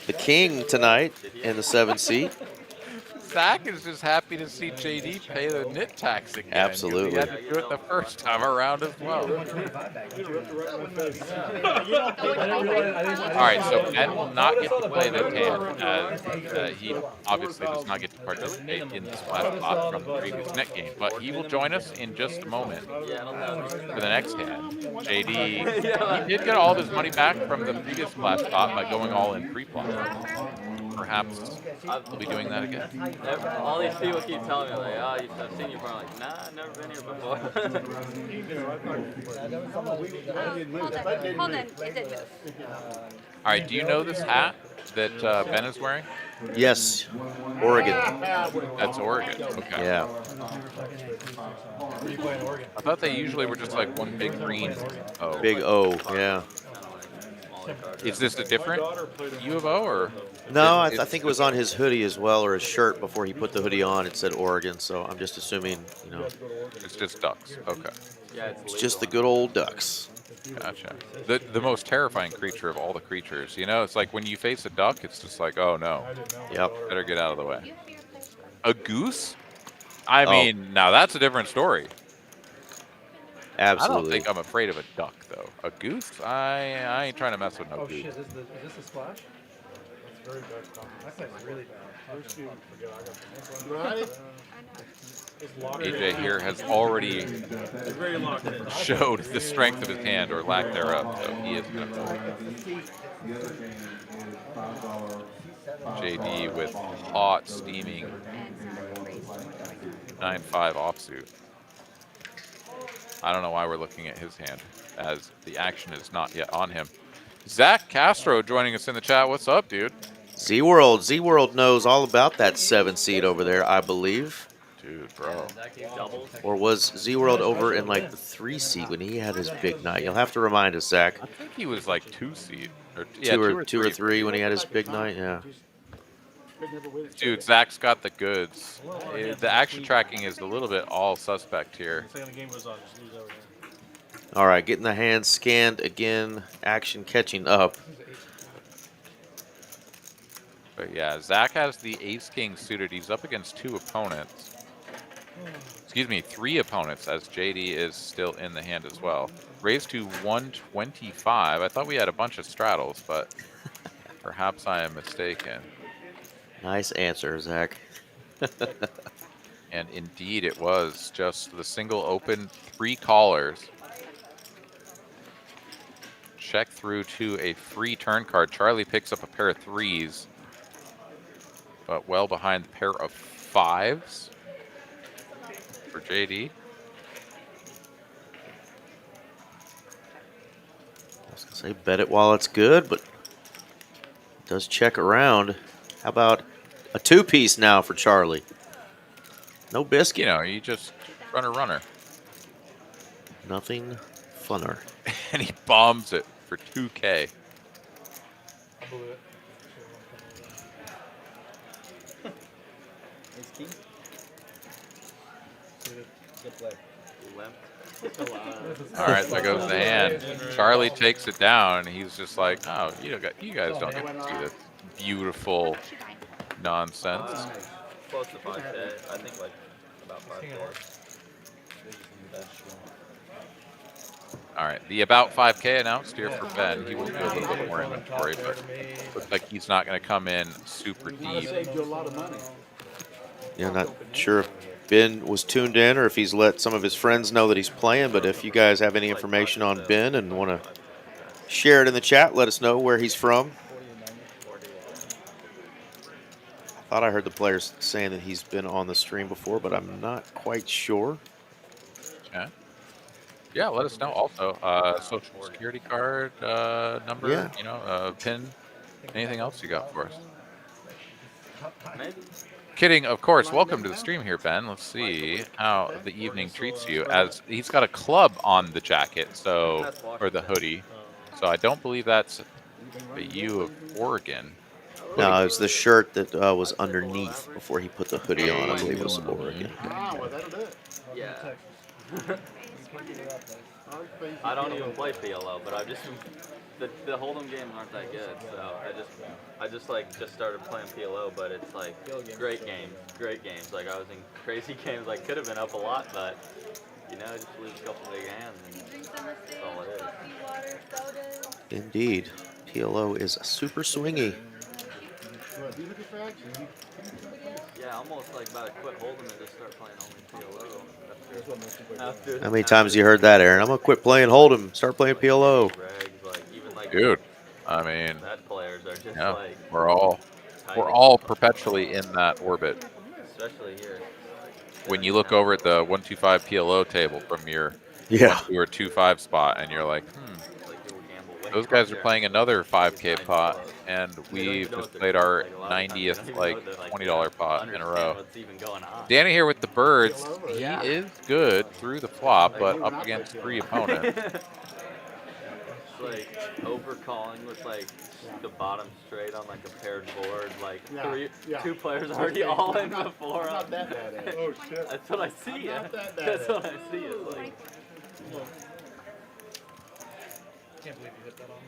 the king tonight in the 7 seat. Zach is just happy to see JD pay the nit tax again. 'Cause Absolutely. He had to do it the first time around as well. All right, so Ben will not get to play this hand as he obviously does not get to participate in the splash flop from the previous net game, but he will join us in just a moment for the next hand. JD, he did get all of his money back from the previous splash flop by going all in pre-flop. Perhaps he'll be doing that again. All these people keep telling me, like, oh, I've seen you before. I'm like, nah, I've never been here before. Hold on, it did move. All right, do you know this hat that Ben is wearing? Yes, Oregon. That's Oregon. Okay. Yeah. I thought they usually were just like one big green O. Big O, yeah. Is this a different U of O or? No, I think it was on his hoodie as well, or his shirt before he put the hoodie on. It said Oregon, so I'm just assuming, you know. It's just Ducks. Okay. Yeah, It's just the good old Ducks. Gotcha. The most terrifying creature of all the creatures. You know, it's like when you face a duck, it's just like, oh no. Yep. Better get out of the way. A goose? I mean, now that's a different story. Absolutely. I don't think I'm afraid of a duck, though. A goose? I ain't trying to mess with no Oh goose. shit, is this a splash? That's very bad. That guy's really bad. AJ here has already showed the strength of his hand or lack thereof, so he is going to fold. JD with hot, steaming 9-5 offsuit. I don't know why we're looking at his hand, as the action is not yet on him. Zach Castro joining us in the chat. What's up, dude? Z-World knows all about that 7 seed over there, I believe. Dude, bro. Or was Z-World over in like the 3 seed when he had his big night? You'll have to remind us, Zach. I think he was like 2 seed. Or, Two or three when he had his big night, yeah. Dude, Zach's got the goods. The action tracking is a little bit all suspect here. All right, getting the hand scanned again. Action catching up. But yeah, Zach has the ace-king suited. He's up against 2 opponents. Excuse me, 3 opponents, as JD is still in the hand as well. Raised to 125. I thought we had a bunch of straddles, but perhaps I am mistaken. Nice answer, Zach. And indeed, it was just the single open, 3 callers. Check through to a free turn card. Charlie picks up a pair of 3s, but well behind the pair of 5s for JD. I was going to say bet it while it's good, but it does check around. How about a 2-piece now for Charlie? No biscuit. You know, you just runner. Nothing funner. And he bombs it for 2K. I blew it. All right, there goes the hand. Charlie takes it down. He's just like, oh, you guys don't get to see this beautiful nonsense. Close to 5K. I think like about 5K. All right, the about 5K announced here for Ben. He will do a little bit more inventory, but looks like he's not going to come in super deep. Yeah, not sure if Ben was tuned in or if he's let some of his friends know that he's playing, but if you guys have any information on Ben and want to share it in the chat, let us know where he's from. I thought I heard the players saying that he's been on the stream before, but I'm not quite sure. Okay. Yeah, let us know also. Social security card number, Yeah. you know, PIN, anything else you got for us? Maybe. Kidding, of course. Welcome to the stream here, Ben. Let's see how the evening treats you. As he's got a club on the jacket, so or the hoodie. So I don't believe that's a U of Oregon. No, it was the shirt that was underneath before he put the hoodie on. I believe it was Oregon. Yeah. I don't even play PLO, but I just the hold'em games aren't that good, so I just started playing PLO, but it's like great games. Like I was in crazy games, like could have been up a lot, but you know, just lose a couple big hands, and that's all it is. Indeed. PLO is super swingy. Yeah, almost like about to quit hold'em and just start playing only PLO. How many times you heard that, Aaron? I'm gonna quit playing Hold'em, start playing PLO. Dude, I mean, players are just yeah, like we're all perpetually in that orbit. Especially here. When you look over at the 125 PLO table from your 1-2 or 2-5 spot, and you're like, those guys are playing another 5K pot, and we just played our 90th like $20 pot in a row. Danny here with the birds. He is good through the flop, but up against 3 opponents. Like overcalling with like the bottom straight on like a paired board, like two players already all in before. Not that bad. Oh shit! That's what I see. That's what I see. It's like. Can't believe you hit that on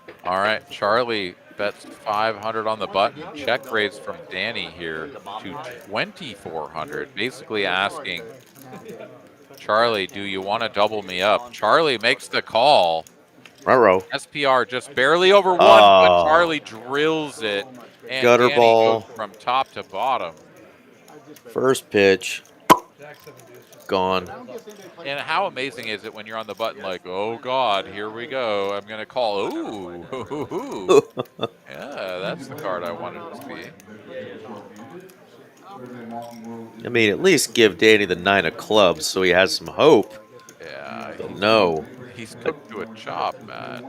me. All right, Charlie bets 500 on the button. Check raise from Danny here to 2,400, basically asking Charlie, do you want to double me up? Charlie makes the call. Ruh-roh. SPR just barely over 1, but Charlie drills it. And Gutter Danny ball. goes from top to bottom. First pitch. Gone. And how amazing is it when you're on the button like, oh, God, here we go. I'm going to call. Ooh. Yeah, that's the card I wanted to see. I mean, at least give Danny the 9 of clubs so he has some hope. Yeah. But no. He's cooked to a chop, man.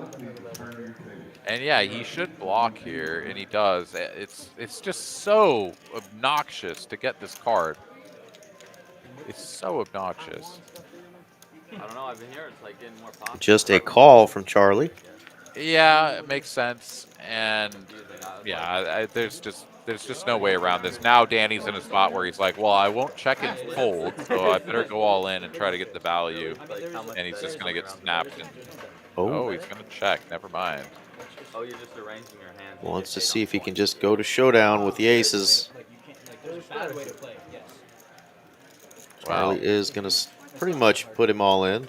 And yeah, he should block here, and he does. It's just so obnoxious to get this card. It's so obnoxious. I don't know. I've been here. It's like getting more popular. Just a call from Charlie. Yeah, it makes sense. And yeah, there's just no way around this. Now Danny's in a spot where he's like, well, I won't check and fold, so I better go all in and try to get the value. And he's just going to get snapped. And, oh, he's going to check. Never mind. Oh, you're just arranging your hand. Wants to see if he can just go to showdown with the aces. Charlie is going to pretty much put him all in.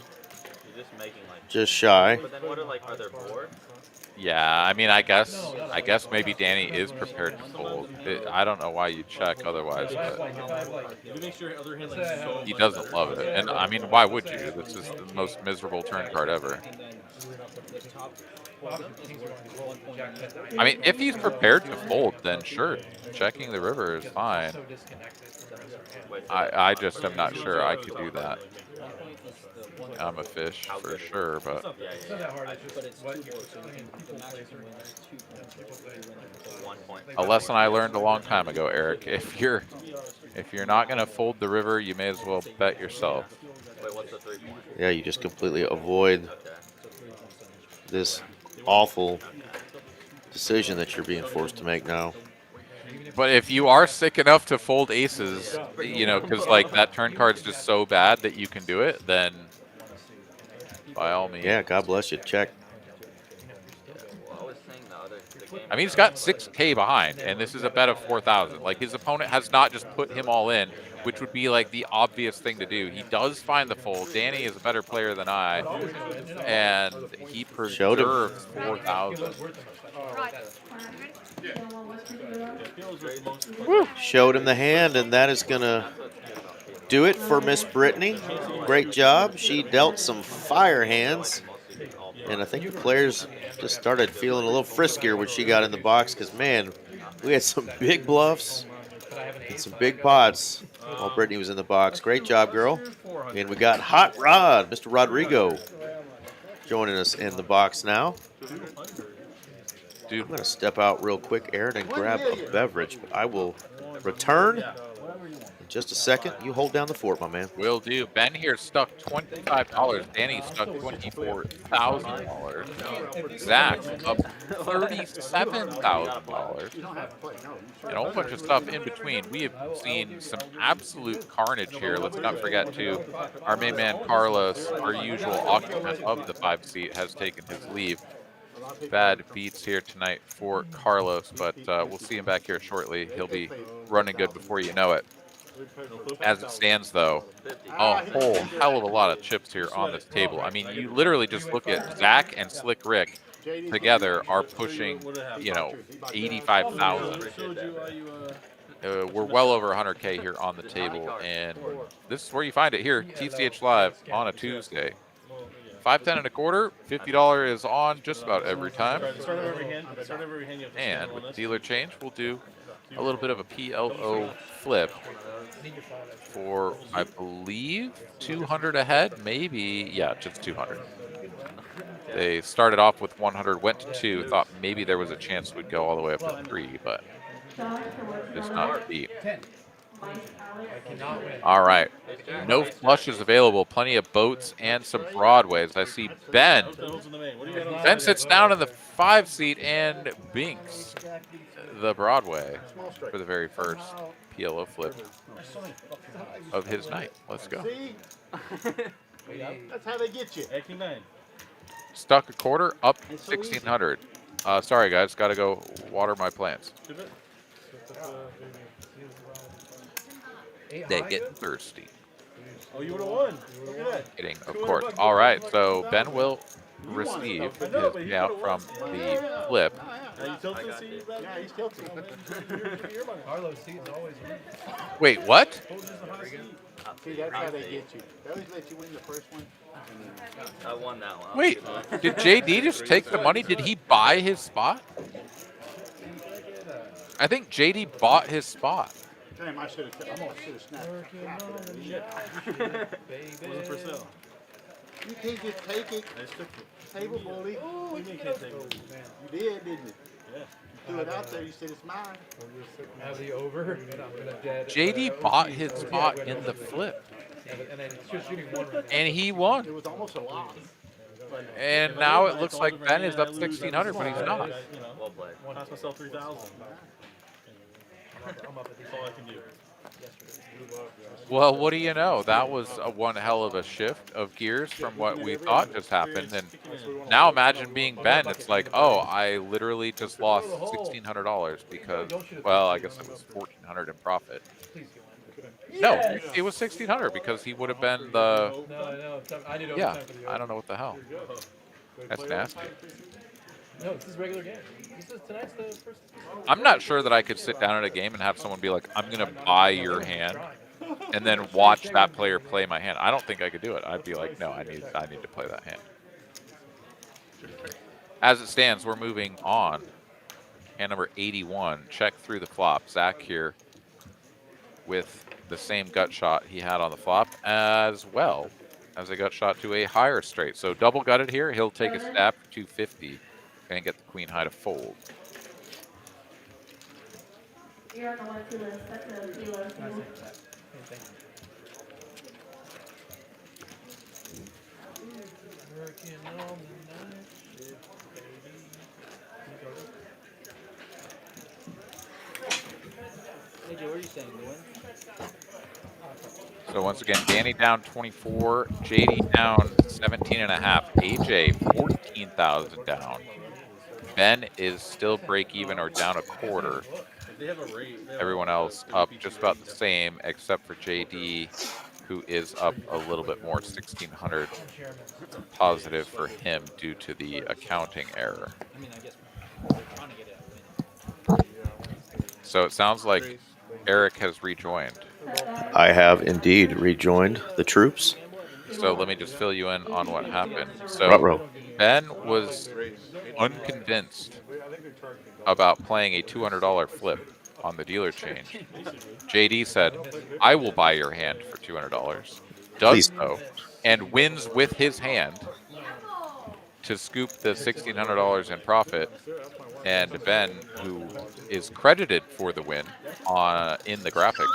Just shy. But then what are their boards? Yeah, I mean, I guess maybe Danny is prepared to fold. I don't know why you check otherwise, but he doesn't love it. And I mean, why would you? This is the most miserable turn card ever. I mean, if he's prepared to fold, then sure, checking the river is fine. I just am not sure I could do that. I'm a fish for sure, but a lesson I learned a long time ago, Eric. If you're not gonna fold the river, you may as well bet yourself. Yeah, you just completely avoid this awful decision that you're being forced to make now. But if you are sick enough to fold aces, you know, because like that turn card's just so bad that you can do it, then by all means. Yeah, God bless you. Check. I mean, he's got 6K behind, and this is a bet of 4,000. Like, his opponent has not just put him all in, which would be like the obvious thing to do. He does find the fold. Danny is a better player than I, and he preserves 4,000. Showed him the hand, and that is going to do it for Miss Brittany. Great job. She dealt some fire hands, and I think the players just started feeling a little friskier when she got in the box because, man, we had some big bluffs and some big pots while Brittany was in the box. Great job, girl. And we got Hot Rod, Mr. Rodrigo, joining us in the box now. Dude, I'm going to step out real quick, Aaron, and grab a beverage. But I will return In just a second, you hold down the fort, my man. Will do. Ben here stuck $25. Danny stuck $24,000. Zach up $37,000. And a whole bunch of stuff in between. We have seen some absolute carnage here. Let's not forget to our main man Carlos, our usual occupant of the 5 seat, has taken his leave. Bad beats here tonight for Carlos, but we'll see him back here shortly. He'll be running good before you know it. As it stands, though, a whole hell of a lot of chips here on this table. I mean, you literally just look at Zack and Slick Rick together are pushing, 85,000. We're well over 100K here on the table, and this is where you find it here, TCH Live on a Tuesday. 5-10 and a quarter, $50 is on just about every time. And with dealer change, we'll do a little bit of a PLO flip for, I believe, 200 ahead, maybe, yeah, just 200. They started off with 100, went to 2, thought maybe there was a chance we'd go all the way up to 3, but just not deep. All right, no flushes available, plenty of boats and some broadways. I see Ben. Ben sits down in the 5 seat and binks the Broadway for the very first PLO flip of his night. Let's go. That's how they get you. Stuck a quarter, up 1,600. Sorry, guys, got to go water my plants. They get thirsty. Oh, you would have won. Look at that. Kidding, of course. All right, so Ben will receive his payout from the flip. Yeah, he's tilted. Carlos sees always win. Wait, what? See, that's how they get you. They always let you win the first one. I won that one. Wait, did JD just take the money? Did he buy his spot? I think JD bought his spot. Damn, I should have snapped. Wasn't for sale. You can't just take it. Table bully. You can't take it. You did, didn't you? Yeah. You threw it out there. You said it's mine. Have the over. JD bought his spot in the flip, And then it's just shooting one right now. and he won. It was almost a loss. And now it looks like Ben is up 1,600, but he's not. Well played. Cost myself 3,000. I'm up at That's all I can do. Well, what do you know? That was one hell of a shift of gears from what we thought just happened. And now imagine being Ben. It's like, oh, I literally just lost $1,600 because, well, I guess it was $1,400 in profit. No, it was $1,600 because he would have been the. No, I did Yeah, overtime for the I don't know what the hell. That's nasty. No, this is regular game. Tonight's the first. I'm not sure that I could sit down at a game and have someone be like, I'm going to buy your hand and then watch that player play my hand. I don't think I could do it. I'd be like, no, I need to play that hand. As it stands, we're moving on. Hand number 81. Check through the flop. Zack here with the same gut shot he had on the flop, as well as a gut shot to a higher straight. So double gutted here. He'll take a stab for 250 and get the queen high to fold. You're on the 1-2 list. That's a kilo. Working on the night shift, baby. AJ, what are you saying, Lewin? So once again, Danny down 24, JD down 17.5, AJ 14,000 down. Ben is still break even or down a quarter. Everyone else up just about the same, except for JD, who is up a little bit more, 1,600 positive for him due to the accounting error. So it sounds like Eric has rejoined. I have indeed rejoined the troops. So let me just fill you in on what happened. So Ruh-roh. Ben was unconvinced about playing a $200 flip on the dealer change. JD said, I will buy your hand for $200. Does Please. so, and wins with his hand to scoop the $1,600 in profit. And Ben, who is credited for the win in the graphics,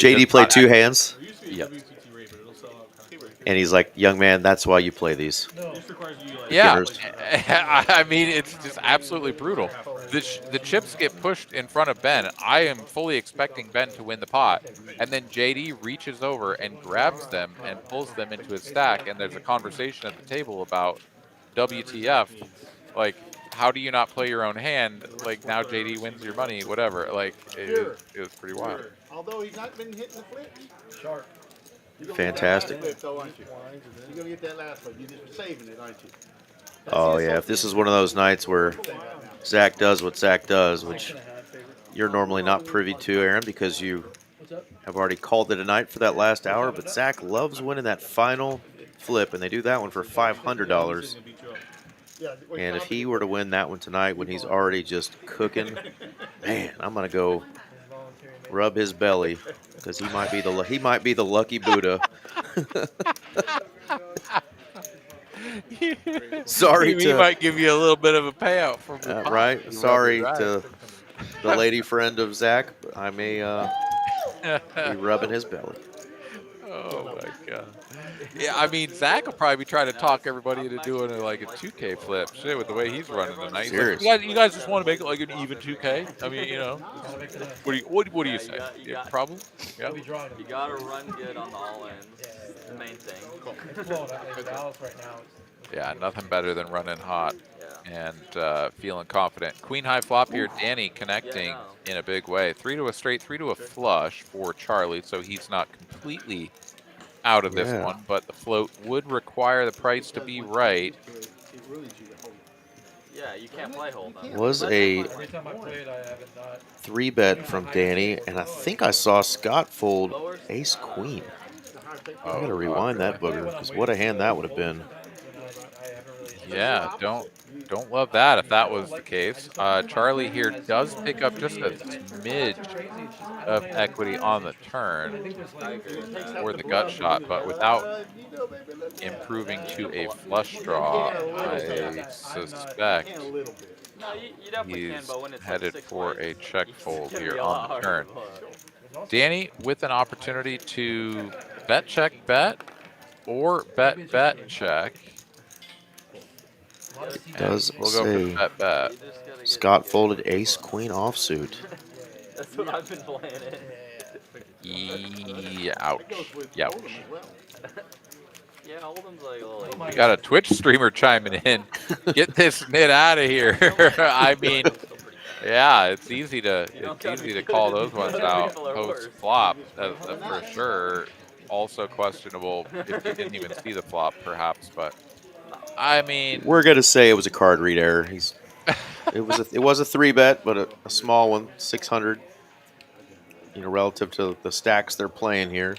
JD played 2 hands, There used to be a Yep. WTT rate, but it'll sell out kind of quick. and he's like, "Young man, that's why you play these." It just requires you like Yeah, Beginners. I mean, it's just absolutely brutal. The chips get pushed in front of Ben. I am fully expecting Ben to win the pot, and then JD reaches over and grabs them and pulls them into his stack, and there's a conversation at the table about WTF, like, how do you not play your own hand? Like, now JD wins your money, whatever. Like, it was pretty wild. Although he's not been hitting the flip. Sharp. You're gonna Fantastic. Get that last flip, though, aren't you? You're gonna get that last one. You're just saving it, aren't you? Oh yeah, if this is one of those nights where Zach does what Zach does, which you're normally not privy to, Aaron, because you have already called it a night for that last hour. But Zach loves winning that final flip, and they do that one for $500. And if he were to win that one tonight, when he's already just cooking, man, I'm gonna go rub his belly because he might be the lucky Buddha. Sorry he to might give you a little bit of a payout from the pot. right. You Sorry might be right. to the lady friend of Zach. But I may be rubbing his belly. Oh my god. Yeah, I mean, Zach will probably be trying to talk everybody into doing like a 2K flip. Shit, with the way he's running tonight. He's like, Serious. you guys just want to make it like an even 2K? I mean, you know. What do you say? Yeah, problem? Yeah. You gotta run good on the all-ins. That's the main thing. It's flowing out in Dallas right now. Yeah, nothing better than running hot and feeling confident. Queen high flop here. Danny connecting in a big way. 3 to a straight, 3 to a flush for Charlie, so he's not completely out of this one, but the float would require the price to be right. Yeah, you can't play hold on. Was a Every time I played, I haven't not. 3-bet from Danny, and I think I saw Scott fold Ace Queen. I gotta rewind that booger because what a hand that would have been. Yeah, don't love that if that was the case. Charlie here does pick up just a smidge of equity on the turn or the gut shot, but without improving to a flush draw, I suspect he's headed for a check fold here on the turn. Danny with an opportunity to bet check bet or bet check. Does We'll go for say the bet. Scott folded Ace Queen offsuit. That's what I've been playing in. Ouch. Ouch. Yeah, Hold'em's like a little. We got a Twitch streamer chiming in. Get this nit out of here. I mean, yeah, it's easy to call those ones out post flop for sure. Also questionable if you didn't even see the flop, perhaps, but I mean, We're gonna say it was a card read error. It was a 3-bet, but a small one, 600. You know, relative to the stacks they're playing here.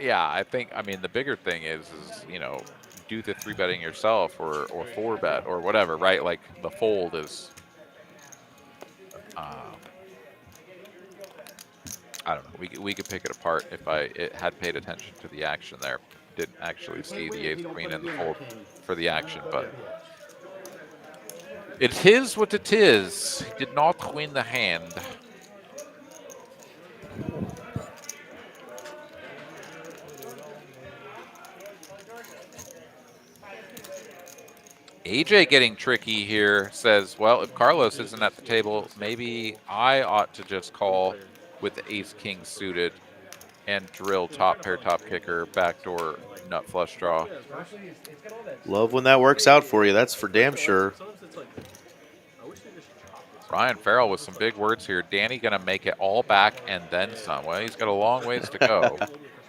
yeah, I mean, the bigger thing is you know, do the 3-betting yourself or 4-bet or whatever, right? Like the fold is, I don't know. We could pick it apart if I had paid attention to the action there. Didn't actually see the Ace Queen in the fold for the action, but it is what it is. He did not win the hand. AJ getting tricky here, says, well, if Carlos isn't at the table, maybe I ought to just call with the Ace King suited and drill top pair, top kicker, backdoor nut flush draw. Love when that works out for you. That's for damn sure. Ryan Farrell with some big words here. Danny going to make it all back and then some. Well, he's got a long ways to go.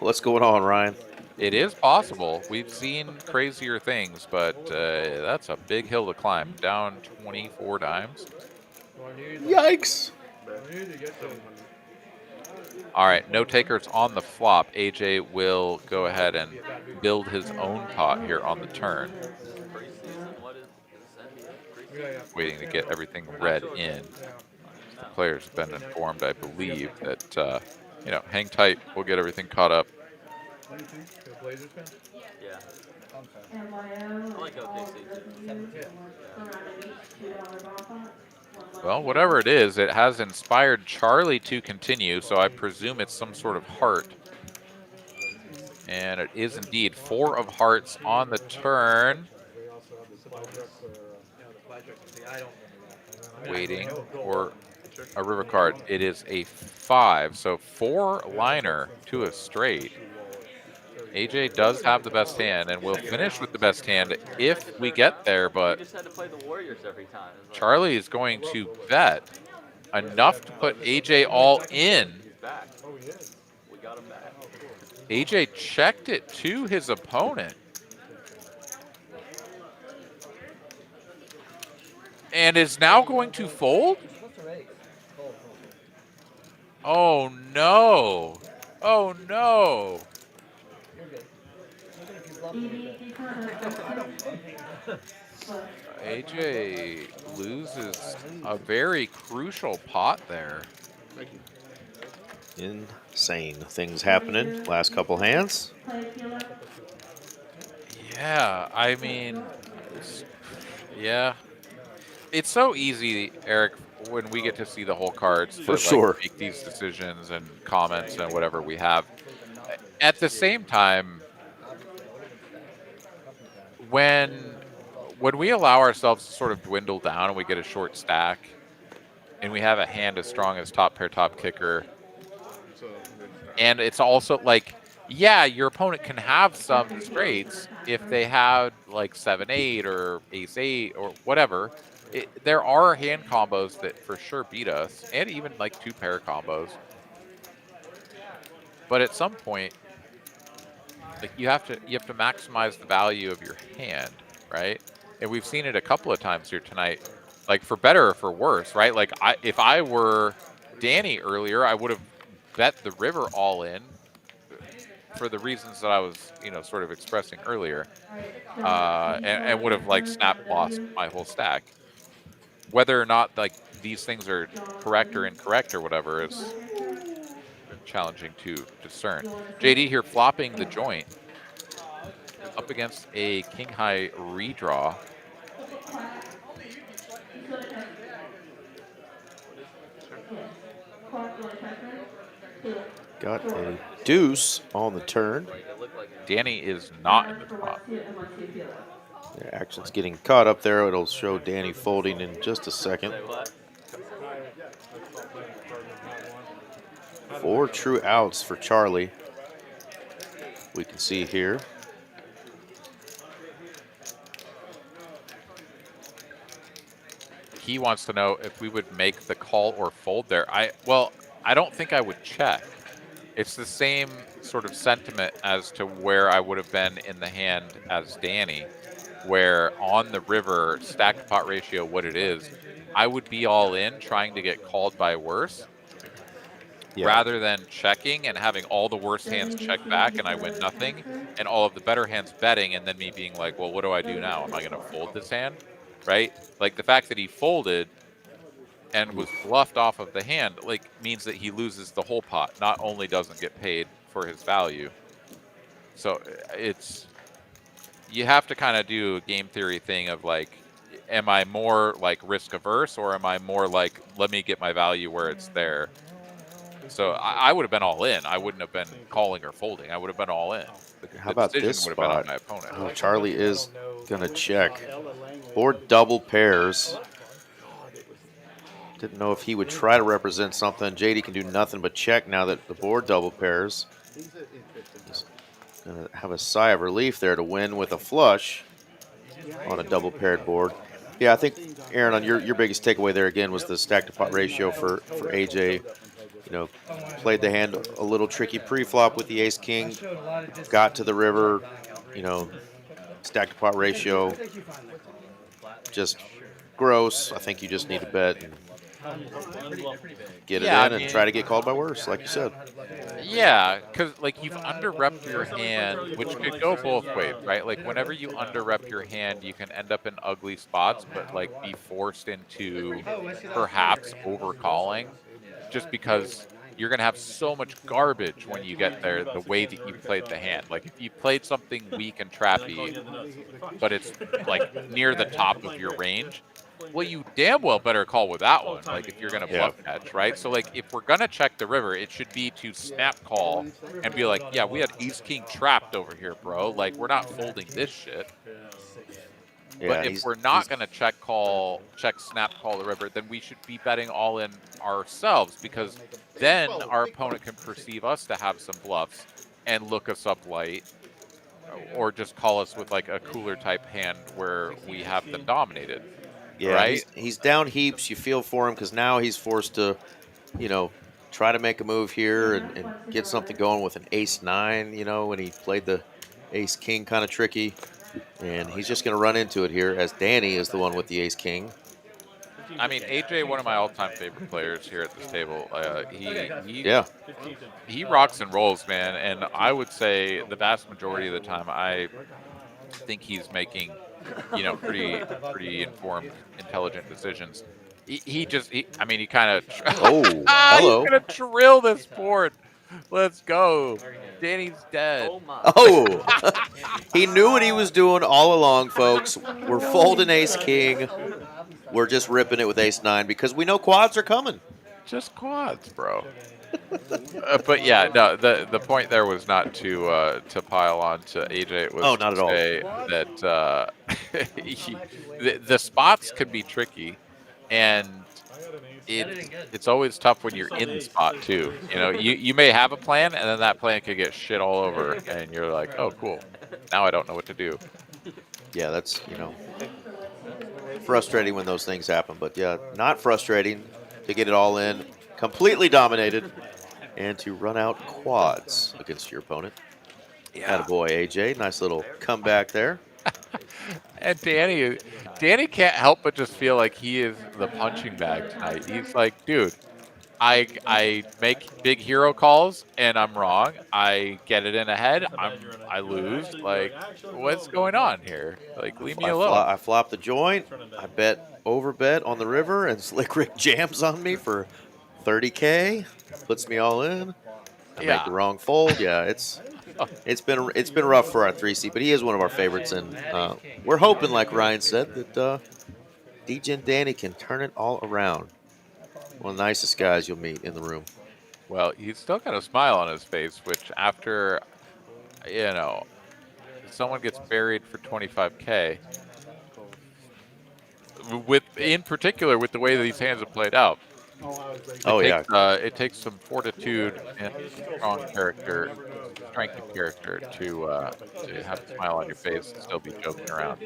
What's going on, Ryan? It is possible. We've seen crazier things, but that's a big hill to climb. Down 24 dimes. Yikes. All right, no takers on the flop. AJ will go ahead and build his own pot here on the turn. Waiting to get everything read in. The players have been informed, I believe, that, you know, hang tight. We'll get everything caught up. Yeah. I like OKC too. Well, whatever it is, it has inspired Charlie to continue, so I presume it's some sort of heart. And it is indeed 4 of hearts on the turn. Waiting for a river card. It is a 5, so 4-liner to a straight. AJ does have the best hand, and we'll finish with the best hand if we get there, but We just had to play the Warriors every time. It's like, Charlie is going to bet enough to put AJ all in. he's back. We got him back. AJ checked it to his opponent. And is now going to fold? Oh no. Oh no. AJ loses a very crucial pot there. Insane things happening. Last couple hands. Yeah, I mean, yeah. It's so easy, Eric, when we get to see the whole cards to For sure. make these decisions and comments and whatever we have. At the same time, when we allow ourselves to sort of dwindle down and we get a short stack and we have a hand as strong as top pair, top kicker, and it's also like, yeah, your opponent can have some straights if they had like 7-8 or ace-8 or whatever. There are hand combos that for sure beat us, and even like 2-pair combos. But at some point, like you have to maximize the value of your hand, right? And we've seen it a couple of times here tonight, like for better or for worse, right? Like if I were Danny earlier, I would have bet the river all in for the reasons that I was, sort of expressing earlier, and would have like snap lost my whole stack. Whether or not like these things are correct or incorrect or whatever is challenging to discern. JD here flopping the joint up against a king high redraw. Got a deuce on the turn. Danny is not in the spot. The action's getting caught up there. It'll show Danny folding in just a second. 4 true outs for Charlie. We can see here. He wants to know if we would make the call or fold there. I don't think I would check. It's the same sort of sentiment as to where I would have been in the hand as Danny, where on the river, stacked pot ratio, what it is, I would be all in trying to get called by worse, rather than checking and having all the worst hands check back and I win nothing, and all of the better hands betting, and then me being like, well, what do I do now? Am I going to fold this hand? Right? Like the fact that he folded and was bluffed off of the hand, like, means that he loses the whole pot, not only doesn't get paid for his value. So you have to kind of do a game theory thing of like, am I more like risk averse, or am I more like, let me get my value where it's there? So I would have been all in. I wouldn't have been calling or folding. I would have been all in. How about this would have been on spot? my opponent. Oh, Charlie is going to check. Board double pairs. Didn't know if he would try to represent something. JD can do nothing but check now that the board double pairs. He's going to have a sigh of relief there to win with a flush on a double paired board. Yeah, I think, Aaron, on your biggest takeaway there again was the stack to pot ratio for AJ. Played the hand a little tricky pre-flop with the ace-king, got to the river, stack to pot ratio, just gross. I think you just need to bet and get it in and try to get called by worse, like you said. Yeah, because like you've under-repped your hand, which could go both ways, right? Like whenever you under-rep your hand, you can end up in ugly spots, but like be forced into perhaps over-calling, just because you're going to have so much garbage when you get there the way that you played the hand. Like if you played something weak and trappy, but it's like near the top of your range, Well, you damn well better call with that one, like if you're going to bluff catch, right? So like if we're going to check the river, it should be to snap call and be like, yeah, we had ace king trapped over here, bro. Like we're not folding this shit. But if we're not going to check snap call the river, then we should be betting all in ourselves, because then our opponent can perceive us to have some bluffs and look us up light, or just call us with like a cooler type hand where we have them dominated. Yeah, right? He's down heaps. You feel for him because now he's forced to, you know, try to make a move here and get something going with an ace-9, you know, when he played the ace-king kind of tricky. And he's just going to run into it here, as Danny is the one with the ace-king. I mean, AJ, one of my all-time favorite players here at this table. He rocks and rolls, man. And I would say the vast majority of the time, I think he's making, you know, pretty informed, intelligent decisions. He kind of. Hello. He's gonna drill this board. Let's go. Danny's dead. He knew what he was doing all along, folks. We're folding ace-king. We're just ripping it with ace-9 because we know quads are coming. Just quads, bro. But yeah, no. The point there was not to pile on to AJ. It was not at all. Say that the spots can be tricky, and it's always tough when you're in the spot too. You know, you may have a plan, and then that plan could get shit all over, and you're like, oh, cool. Now I don't know what to do. Yeah, that's, you know, frustrating when those things happen. But yeah, not frustrating to get it all in, completely dominated, and to run out quads against your opponent. Yeah. Attaboy, AJ. Nice little comeback there. And Danny can't help but just feel like he is the punching bag tonight. He's like, dude, I make big hero calls and I'm wrong. I get it in ahead. I lose. Like, what's going on here? Like, leave me alone. I flop the joint. I overbet on the river, and Slick Rick jams on me for 30K. Puts me all in. I make the wrong fold. Yeah, it's been rough for our 3C, but he is one of our favorites, and we're hoping, like Ryan said, that DJ and Danny can turn it all around. One of the nicest guys you'll meet in the room. Well, he's still got a smile on his face, which after, you know, someone gets buried for 25K, in particular with the way that these hands have played out. It takes some fortitude and strong character, strength of character to have a smile on your face and still be joking around.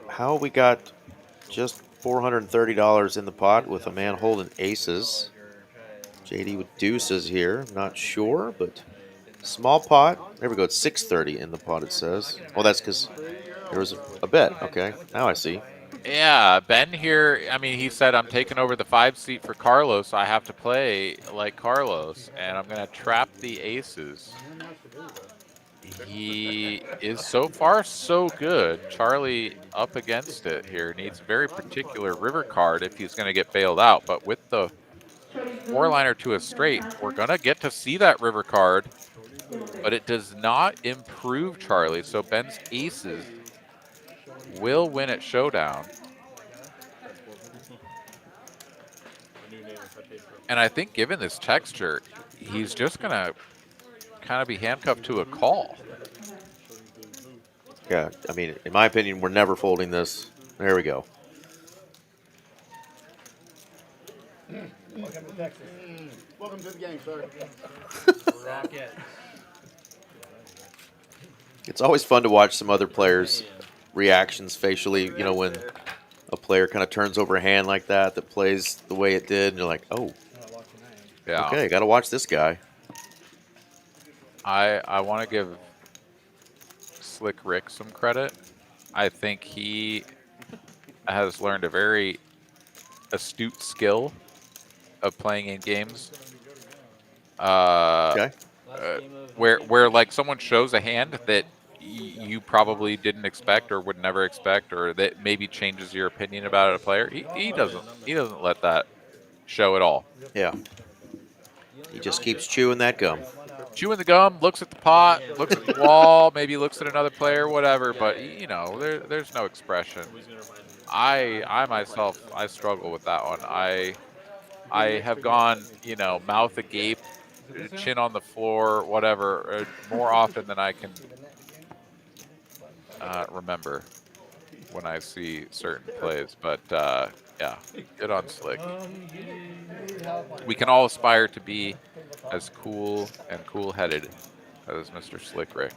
How we got just $430 in the pot with a man holding aces. JD with deuces here. Not sure, but small pot. There we go. It's 630 in the pot, it says. Well, that's because there was a bet. Okay, now I see. Yeah, Ben here, I mean, he said, I'm taking over the 5 seat for Carlos, so I have to play like Carlos, and I'm going to trap the aces. He is so far so good. Charlie up against it here. Needs a very particular river card if he's going to get bailed out, but with the 4-liner to a straight, we're going to get to see that river card, but it does not improve Charlie, so Ben's aces will win at showdown. And I think given this texture, he's just going to kind of be handcuffed to a call. Yeah, I mean, in my opinion, we're never folding this. There we go. Welcome to Texas. Welcome to the game, sir. It's always fun to watch some other players' reactions facially, you know, when a player kind of turns over a hand like that plays the way it did, and you're like, oh, yeah, okay, got to watch this guy. I want to give Slick Rick some credit. I think he has learned a very astute skill of playing in games. Where like someone shows a hand that you probably didn't expect or would never expect, or that maybe changes your opinion about a player. He doesn't let that show at all. Yeah. He just keeps chewing that gum. chewing the gum, looks at the pot, looks at the wall, maybe looks at another player, whatever. But you know, there's no expression. I myself, I struggle with that one. I have gone, you know, mouth agape, chin on the floor, whatever, more often than I can remember when I see certain plays. But yeah, good on Slick. We can all aspire to be as cool and cool-headed as Mr. Slick Rick.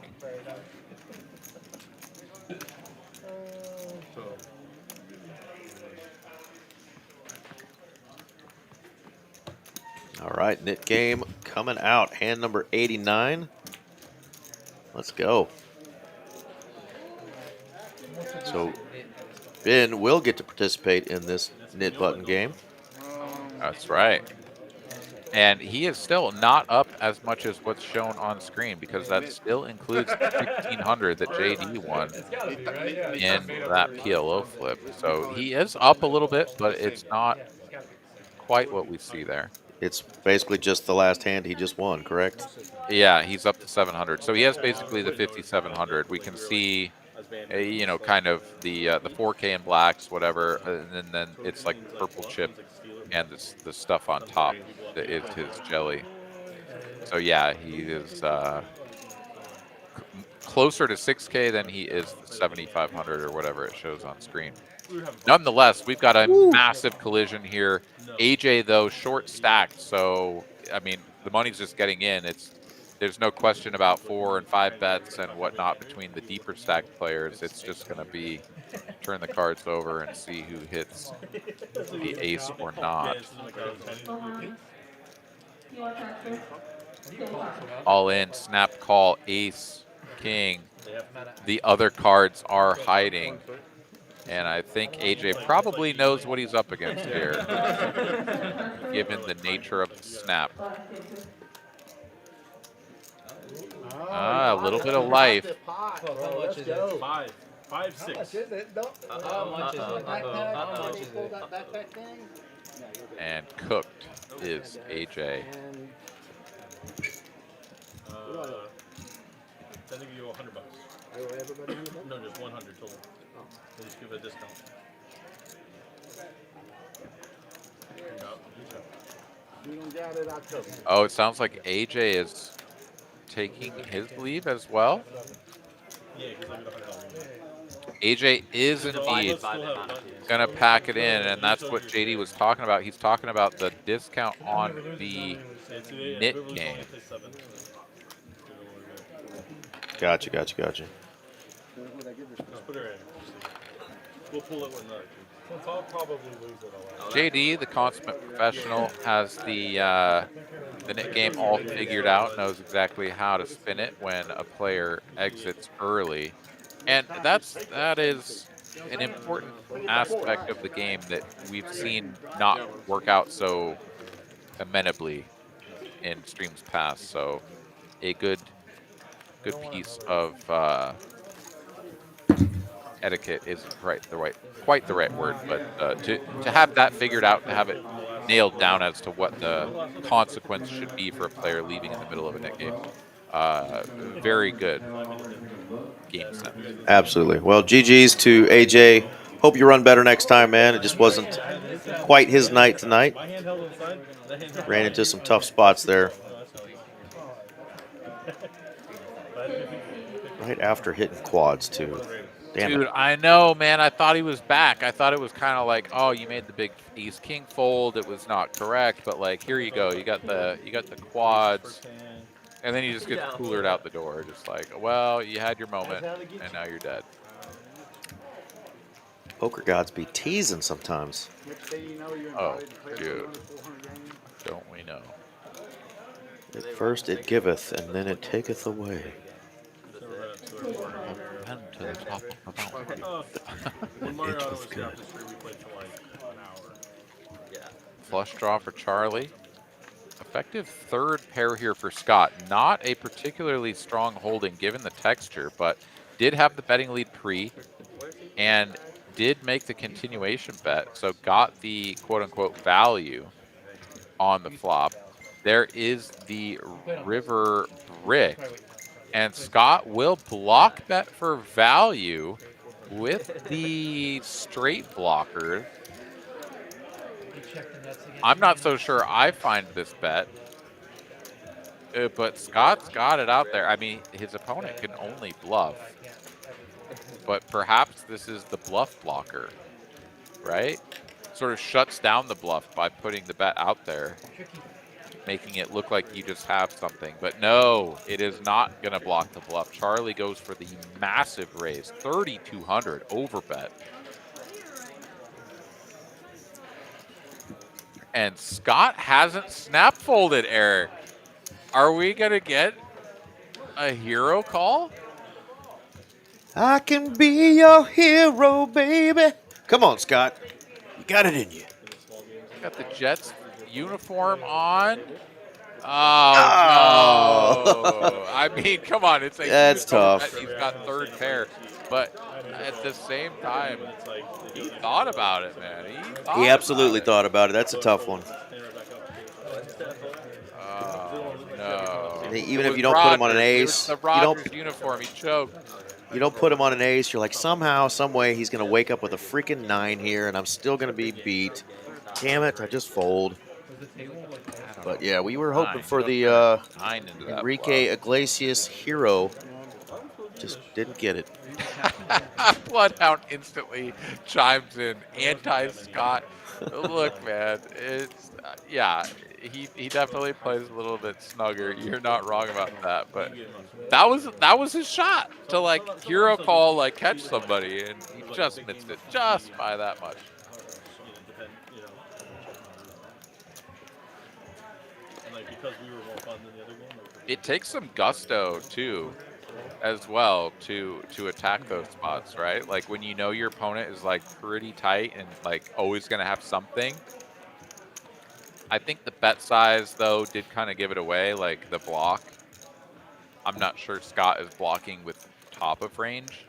All right, knit game coming out. Hand number 89. Let's go. So Ben will get to participate in this knit button game. That's right. And he is still not up as much as what's shown on screen because that still includes the 1,600 that JD won in that PLO flip. So he is up a little bit, but it's not quite what we see there. It's basically just the last hand he just won, correct? Yeah, he's up to 700. So he has basically the 5,700. We can see, you know, kind of the 4K in blacks, whatever, and then it's like purple chip and the stuff on top that is his jelly. So yeah, he is closer to 6K than he is the 7,500 or whatever it shows on screen. Nonetheless, we've got a massive collision here. AJ, though, short stacked, so, I mean, the money's just getting in. There's no question about 4 and 5 bets and whatnot between the deeper stacked players. It's just going to be turn the cards over and see who hits the ace or not. All in, snap call, ace, king. The other cards are hiding. And I think AJ probably knows what he's up against here, given the nature of the snap. A little bit of life. How much is it? 5, 6. How much is it? How much is it? And cooked is AJ. I think you owe $100. No, just 100 total. We'll just give it a discount. Oh, it sounds like AJ is taking his leave as well. AJ is indeed going to pack it in, and that's what JD was talking about. He's talking about the discount on the knit game. Gotcha. We'll pull it when I'll probably lose it a lot. JD, the consummate professional, has the net game all figured out, knows exactly how to spin it when a player exits early. And that is an important aspect of the game that we've seen not work out so amenably in streams past. So a good piece of etiquette isn't quite the right word, but to have that figured out, to have it nailed down as to what the consequence should be for a player leaving in the middle of a net game. Very good game sense. Absolutely. Well, GG's to AJ. Hope you run better next time, man. It just wasn't quite his night tonight. Ran into some tough spots there. Right after hitting quads, too. Damn Dude, it. I know, man. I thought he was back. I thought it was kind of like, oh, you made the big ace king fold. It was not correct, but like, here you go. You got the quads, and then you just get coolered out the door. Just like, well, you had your moment, and now you're dead. Poker gods be teasing sometimes. Oh, dude. Don't we know? At first it giveth, and then it taketh away. To the top of the When It was good. we played for like an hour. Yeah. Flush draw for Charlie. Effective third pair here for Scott. Not a particularly strong holding given the texture, but did have the betting lead pre and did make the continuation bet. So got the quote unquote value on the flop. there is the river brick. And Scott will block bet for value with the straight blocker. I'm not so sure I find this bet. But Scott's got it out there. I mean, his opponent can only bluff. But perhaps this is the bluff blocker, right? Sort of shuts down the bluff by putting the bet out there, making it look like you just have something. But no, it is not going to block the bluff. Charlie goes for the massive raise, 3,200 over bet. And Scott hasn't snap folded, Eric. Are we going to get a hero call? I can be your hero, baby. Come on, Scott. You got it in you. Got the Jets uniform on. Oh, no. I mean, come on. It's a That's tough. He's got third pair. But at the same time, he thought about it, man. He absolutely thought about it. That's a tough one. Oh, no. Even if you don't put him on an ace, the Rodgers uniform, he choked. You don't put him on an ace, you're like, somehow, some way, he's going to wake up with a freaking 9 here, and I'm still going to be beat. Damn it, I just fold. But yeah, we were hoping for the Enrique Iglesias hero. Just didn't get it. Bloodhound instantly chimes in, anti-Scott. Look, man, it's, yeah, he definitely plays a little bit snugger. You're not wrong about that, but that was his shot to like hero call, like catch somebody, and he just missed it just by that much. It takes some gusto too, as well, to attack those spots, right? Like when you know your opponent is like pretty tight and like always gonna have something. I think the bet size though did kind of give it away, like the block. I'm not sure Scott is blocking with top of range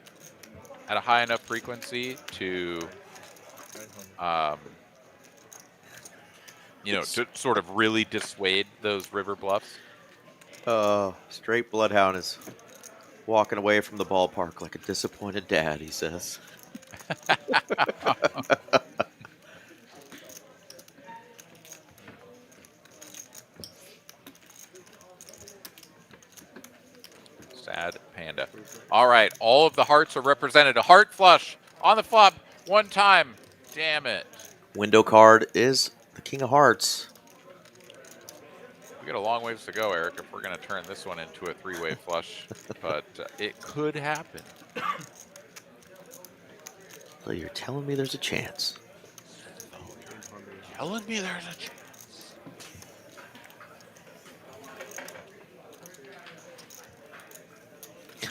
at a high enough frequency to, you know, to sort of really dissuade those river bluffs. Straight Bloodhound is walking away from the ballpark like a disappointed dad, he says. Sad panda. All right, all of the hearts are represented. A heart flush on the flop one time. Damn it. Window card is the King of Hearts. We got a long ways to go, Eric, if we're going to turn this one into a three-way flush, but it could happen. So you're telling me there's a chance? Telling me there's a chance.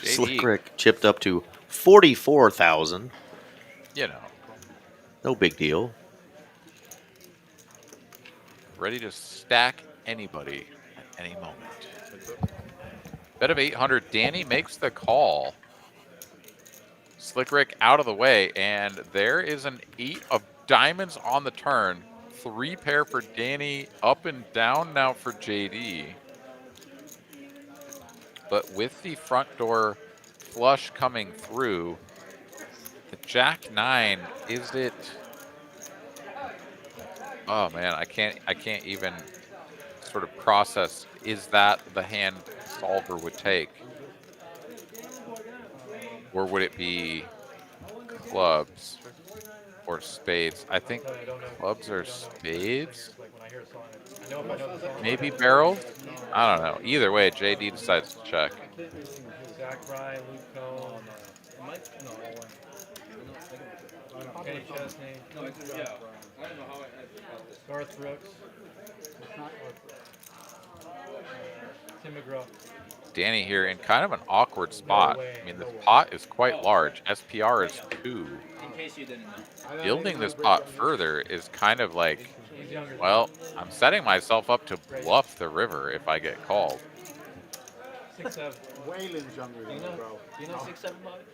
Slick Rick chipped up to 44,000. You know. No big deal. Ready to stack anybody at any moment. Bet of 800. Danny makes the call. Slick Rick out of the way, and there is an 8 of diamonds on the turn. 3 pair for Danny, up and down now for JD. But with the front door flush coming through, the Jack 9, is it? Oh man, I can't even sort of process. Is that the hand solver would take? Or would it be clubs or spades? I think clubs or spades. Maybe barrels? I don't know. Either way, JD decides to check. Zack, Kenny Chesney, Garth Brooks, Tim McGraw. Danny here in kind of an awkward spot. I mean, this pot is quite large. SPR is 2. In case you didn't know. Building this pot further is kind of like, well, I'm setting myself up to bluff the river if I get called. 6'7". Waylon's younger than you, bro. You know 6'7", Bobby?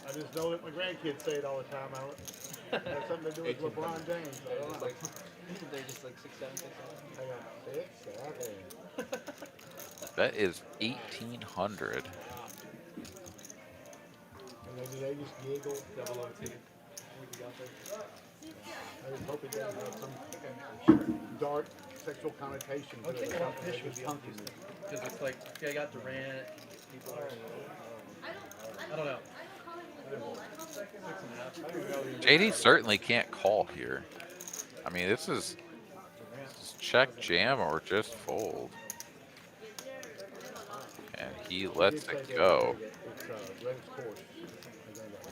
I just know that my grandkids say it all the time, Alex. Has something to do with LeBron James. I don't know. They're just like 6'7", 6'7". That is 1,800. And maybe they just giggle. Double OT. I was hoping they had some dark sexual connotation to it. Fish would be interesting. Because it's like, yeah, I got Durant. People are, I don't know. 6.5. JD certainly can't call here. I mean, this is check jam or just fold. And he lets it go.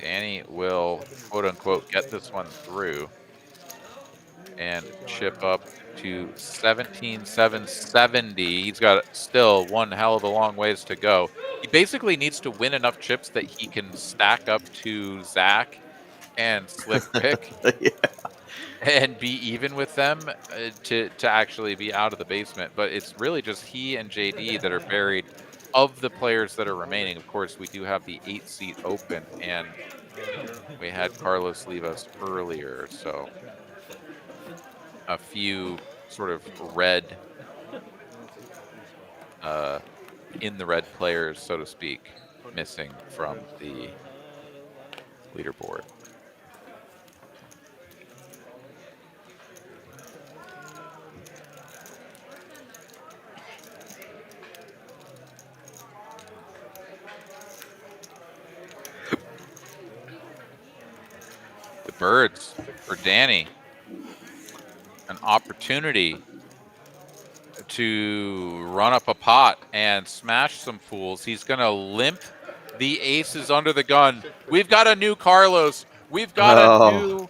Danny will, quote unquote, get this one through and chip up to 17,770. He's got still one hell of a long ways to go. He basically needs to win enough chips that he can stack up to Zack and Slick Rick Yeah. and be even with them to actually be out of the basement. But it's really just he and JD that are buried of the players that are remaining. Of course, we do have the 8 seat open, and we had Carlos leave us earlier, so a few sort of red, in the red players, so to speak, missing from the leaderboard. The birds for Danny. An opportunity to run up a pot and smash some fools. He's going to limp the aces under the gun. We've got a new Carlos. We've got a new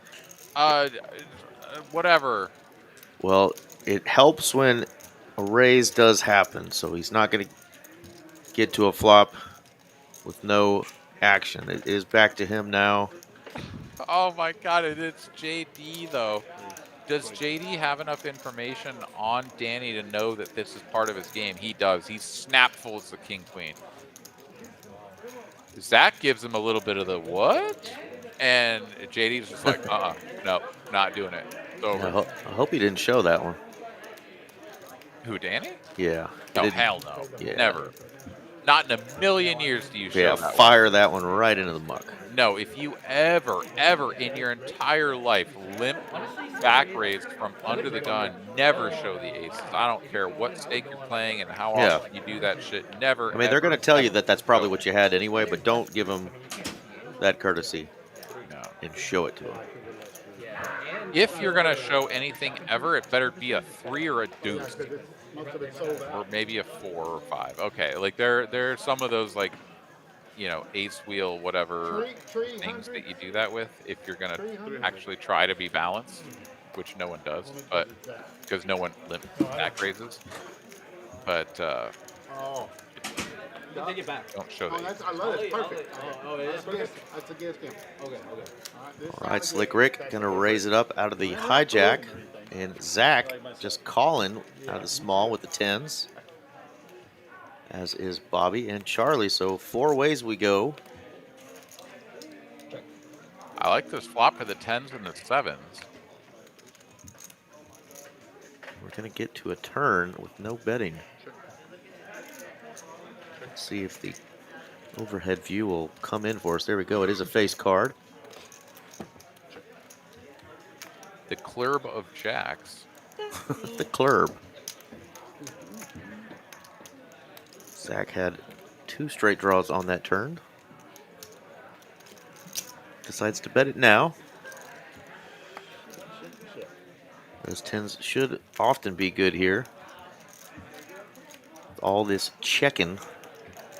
whatever. Well, it helps when a raise does happen, so he's not going to get to a flop with no action. It is back to him now. Oh my God, it's JD though. Does JD have enough information on Danny to know that this is part of his game? He does. He snap-folds the king-queen. Zack gives him a little bit of the what? And JD's just like, no, not doing it. It's over. I hope he didn't show that one. Who, Danny? Yeah. No, hell no. Yeah. Never. Not in a million years do you show Yeah, that fire that one right into the muck. No, if you ever in your entire life limp back raised from under the gun, never show the aces. I don't care what stake you're playing and how often you do that shit. Never. I mean, they're going to tell you that that's probably what you had anyway, but don't give them that courtesy and show it to them. If you're going to show anything ever, it better be a 3 or a deuce. Or maybe a 4 or 5. Okay, like there are some of those, like, you know, ace wheel, whatever things that you do that with if you're going to actually try to be balanced, which no one does, but because no one limp back raises. But Take it back. Don't show that. I love it. It's perfect. Oh, it is perfect? That's against him. Okay. All right, Slick Rick going to raise it up out of the hijack, and Zack just calling out of the small with the 10s. As is Bobby and Charlie. So 4 ways we go. I like this flop for the 10s and the 7s. We're going to get to a turn with no betting. Let's see if the overhead view will come in for us. There we go. It is a face card. The club of jacks. The club. Zack had 2 straight draws on that turn. Decides to bet it now. Those 10s should often be good here. All this checking.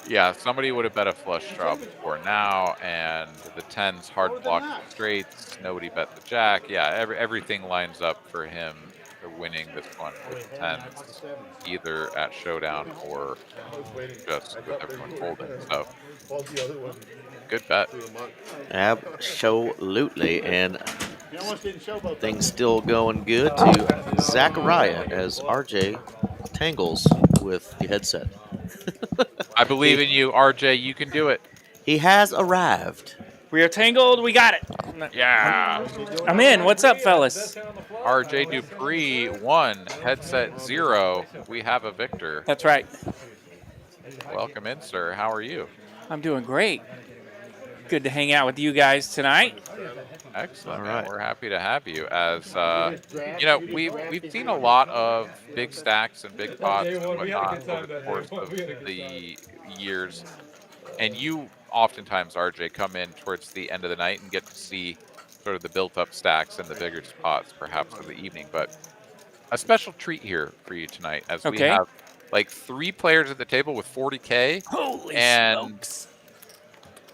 Yeah, somebody would have bet a flush draw before now, and the 10s hard blocked the straights. Nobody bet the jack. Yeah, everything lines up for him winning this one with the 10s, either at showdown or just with everyone folding. So, good bet. Absolutely, and things still going good to Zachariah as RJ tangles with the headset. I believe in you, RJ. You can do it. He has arrived. We are tangled. We got it. Yeah. I'm in. What's up, fellas? RJ Dupree 1, headset 0. We have a victor. That's right. Welcome in, sir. How are you? I'm doing great. Good to hang out with you guys tonight. Excellent. All right. We're happy to have you. As you know, we've seen a lot of big stacks and big pots and whatnot over the course of the years, and you oftentimes, RJ, come in towards the end of the night and get to see sort of the built-up stacks and the bigger spots, perhaps, of the evening. But a special treat here for you tonight, as we have like 3 players at the table with 40K. Holy smokes!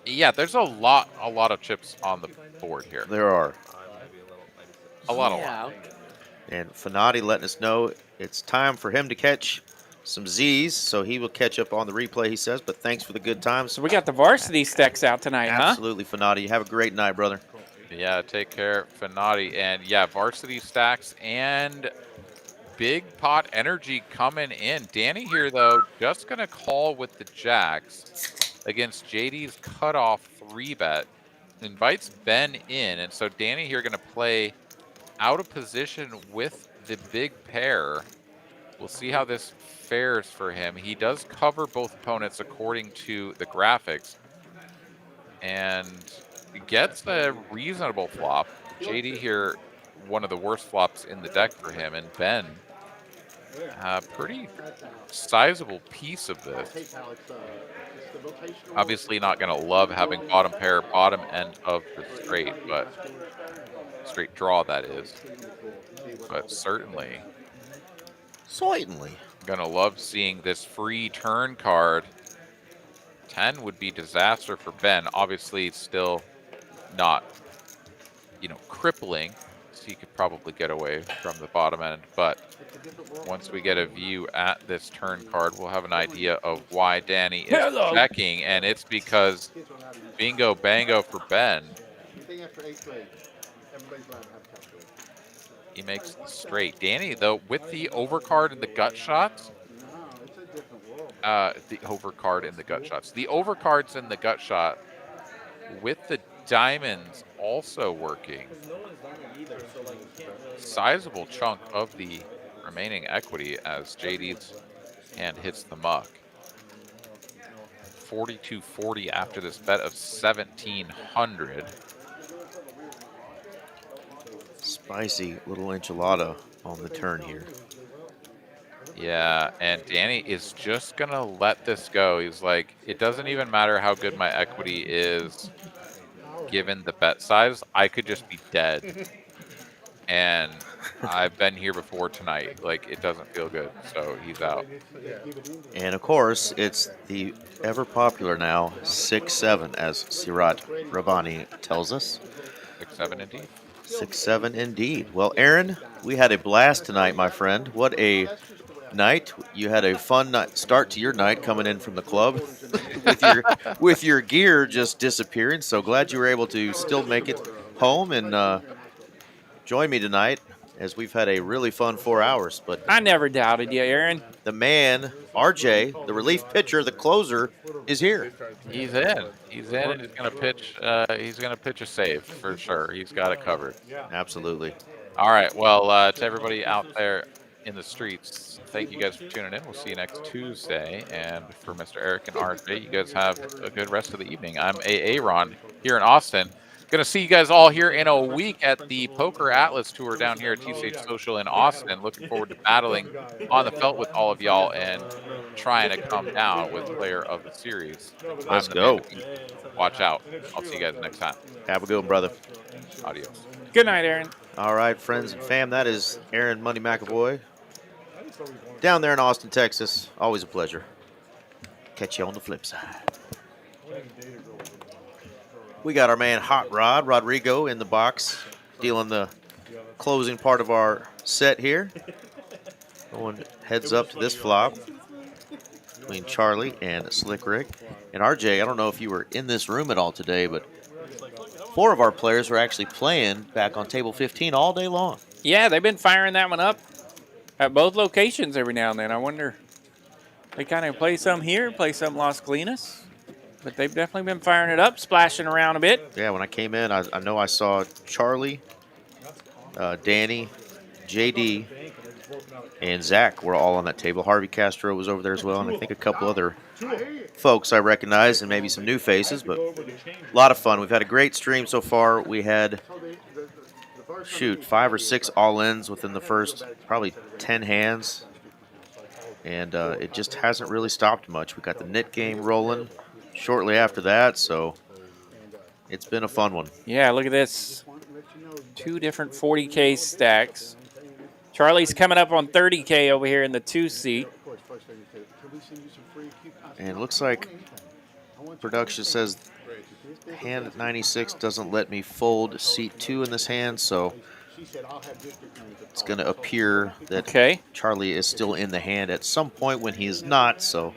Yeah, there's a lot of chips on the board here. There are. A lot. And Fanati letting us know it's time for him to catch some Z's, so he will catch up on the replay, he says, but thanks for the good times. So we got the varsity stacks out tonight, Absolutely, Fanati. Have a great night, brother. Yeah, take care, Fanati. And yeah, varsity stacks and big pot energy coming in. Danny here, though, just going to call with the jacks against JD's cutoff 3-bet. Invites Ben in, and so Danny here going to play out of position with the big pair. We'll see how this fares for him. He does cover both opponents according to the graphics, and gets a reasonable flop. JD here, one of the worst flops in the deck for him, and Ben, a pretty sizable piece of this. Obviously not going to love having bottom pair, bottom end of the straight, but straight draw, that is. But certainly going to love seeing this free turn card. 10 would be disaster for Ben. Obviously still not, you know, crippling, so he could probably get away from the bottom end. But once we get a view at this turn card, we'll have an idea of why Danny is checking, and it's because bingo bango for Ben. He makes it straight. Danny, though, with the overcard and the gut shots, the overcards and the gut shot, with the diamonds also working, sizable chunk of the remaining equity as JD's hand hits the muck. 42.40 after this bet of 1,700. Spicy little enchilada on the turn here. Yeah, and Danny is just going to let this go. He's like, it doesn't even matter how good my equity is given the bet size. I could just be dead. And I've been here before tonight. Like, it doesn't feel good, so he's out. And, of course, it's the ever-popular now 6-7, as Sirat Rabani tells us. 6-7 indeed. 6-7 indeed. Well, Aaron, we had a blast tonight, my friend. What a night. You had a fun start to your night coming in from the club with your gear just disappearing. So glad you were able to still make it home and join me tonight, as we've had a really fun 4 hours. But I never doubted you, Aaron. The man, RJ, the relief pitcher, the closer, is here. He's in. He's in, and he's going to pitch. He's going to pitch a save for sure. He's got it covered. Yeah, absolutely. All right. Well, to everybody out there in the streets, thank you guys for tuning in. We'll see you next Tuesday. And for Mr. Eric and RJ, you guys have a good rest of the evening. I'm Aaron here in Austin. Going to see you guys all here in a week at the Poker Atlas Tour down here at TCH Social in Austin. Looking forward to battling on the felt with all of y'all and trying to come down with player of the series. Let's go. Watch out. I'll see you guys next time. Have a good one, brother. Adios. Good night, Aaron. All right, friends and fam, that is Aaron Money McAvoy down there in Austin, Texas. Always a pleasure. Catch you on the flip side. We got our man Hot Rod Rodrigo in the box, dealing the closing part of our set here. Going heads up to this flop between Charlie and Slick Rick. And RJ, I don't know if you were in this room at all today, but 4 of our players were actually playing back on table 15 all day long. Yeah, they've been firing that one up at both locations every now and then. I wonder, they kind of play some here, play some Las Colinas. but they've definitely been firing it up, splashing around a bit. Yeah, when I came in, I know I saw Charlie, Danny, JD, and Zack were all on that table. Harvey Castro was over there as well, and I think a couple other folks I recognize and maybe some new faces, but a lot of fun. We've had a great stream so far. We had, shoot, 5 or 6 all-ins within the first probably 10 hands, and it just hasn't really stopped much. We got the knit game rolling shortly after that, so it's been a fun one. Yeah, look at this. 2 different 40K stacks. Charlie's coming up on 30K over here in the 2 seat. And it looks like production says hand at 96 doesn't let me fold seat 2 in this hand, so it's going to appear that Charlie is still in the hand at some point when he is not, so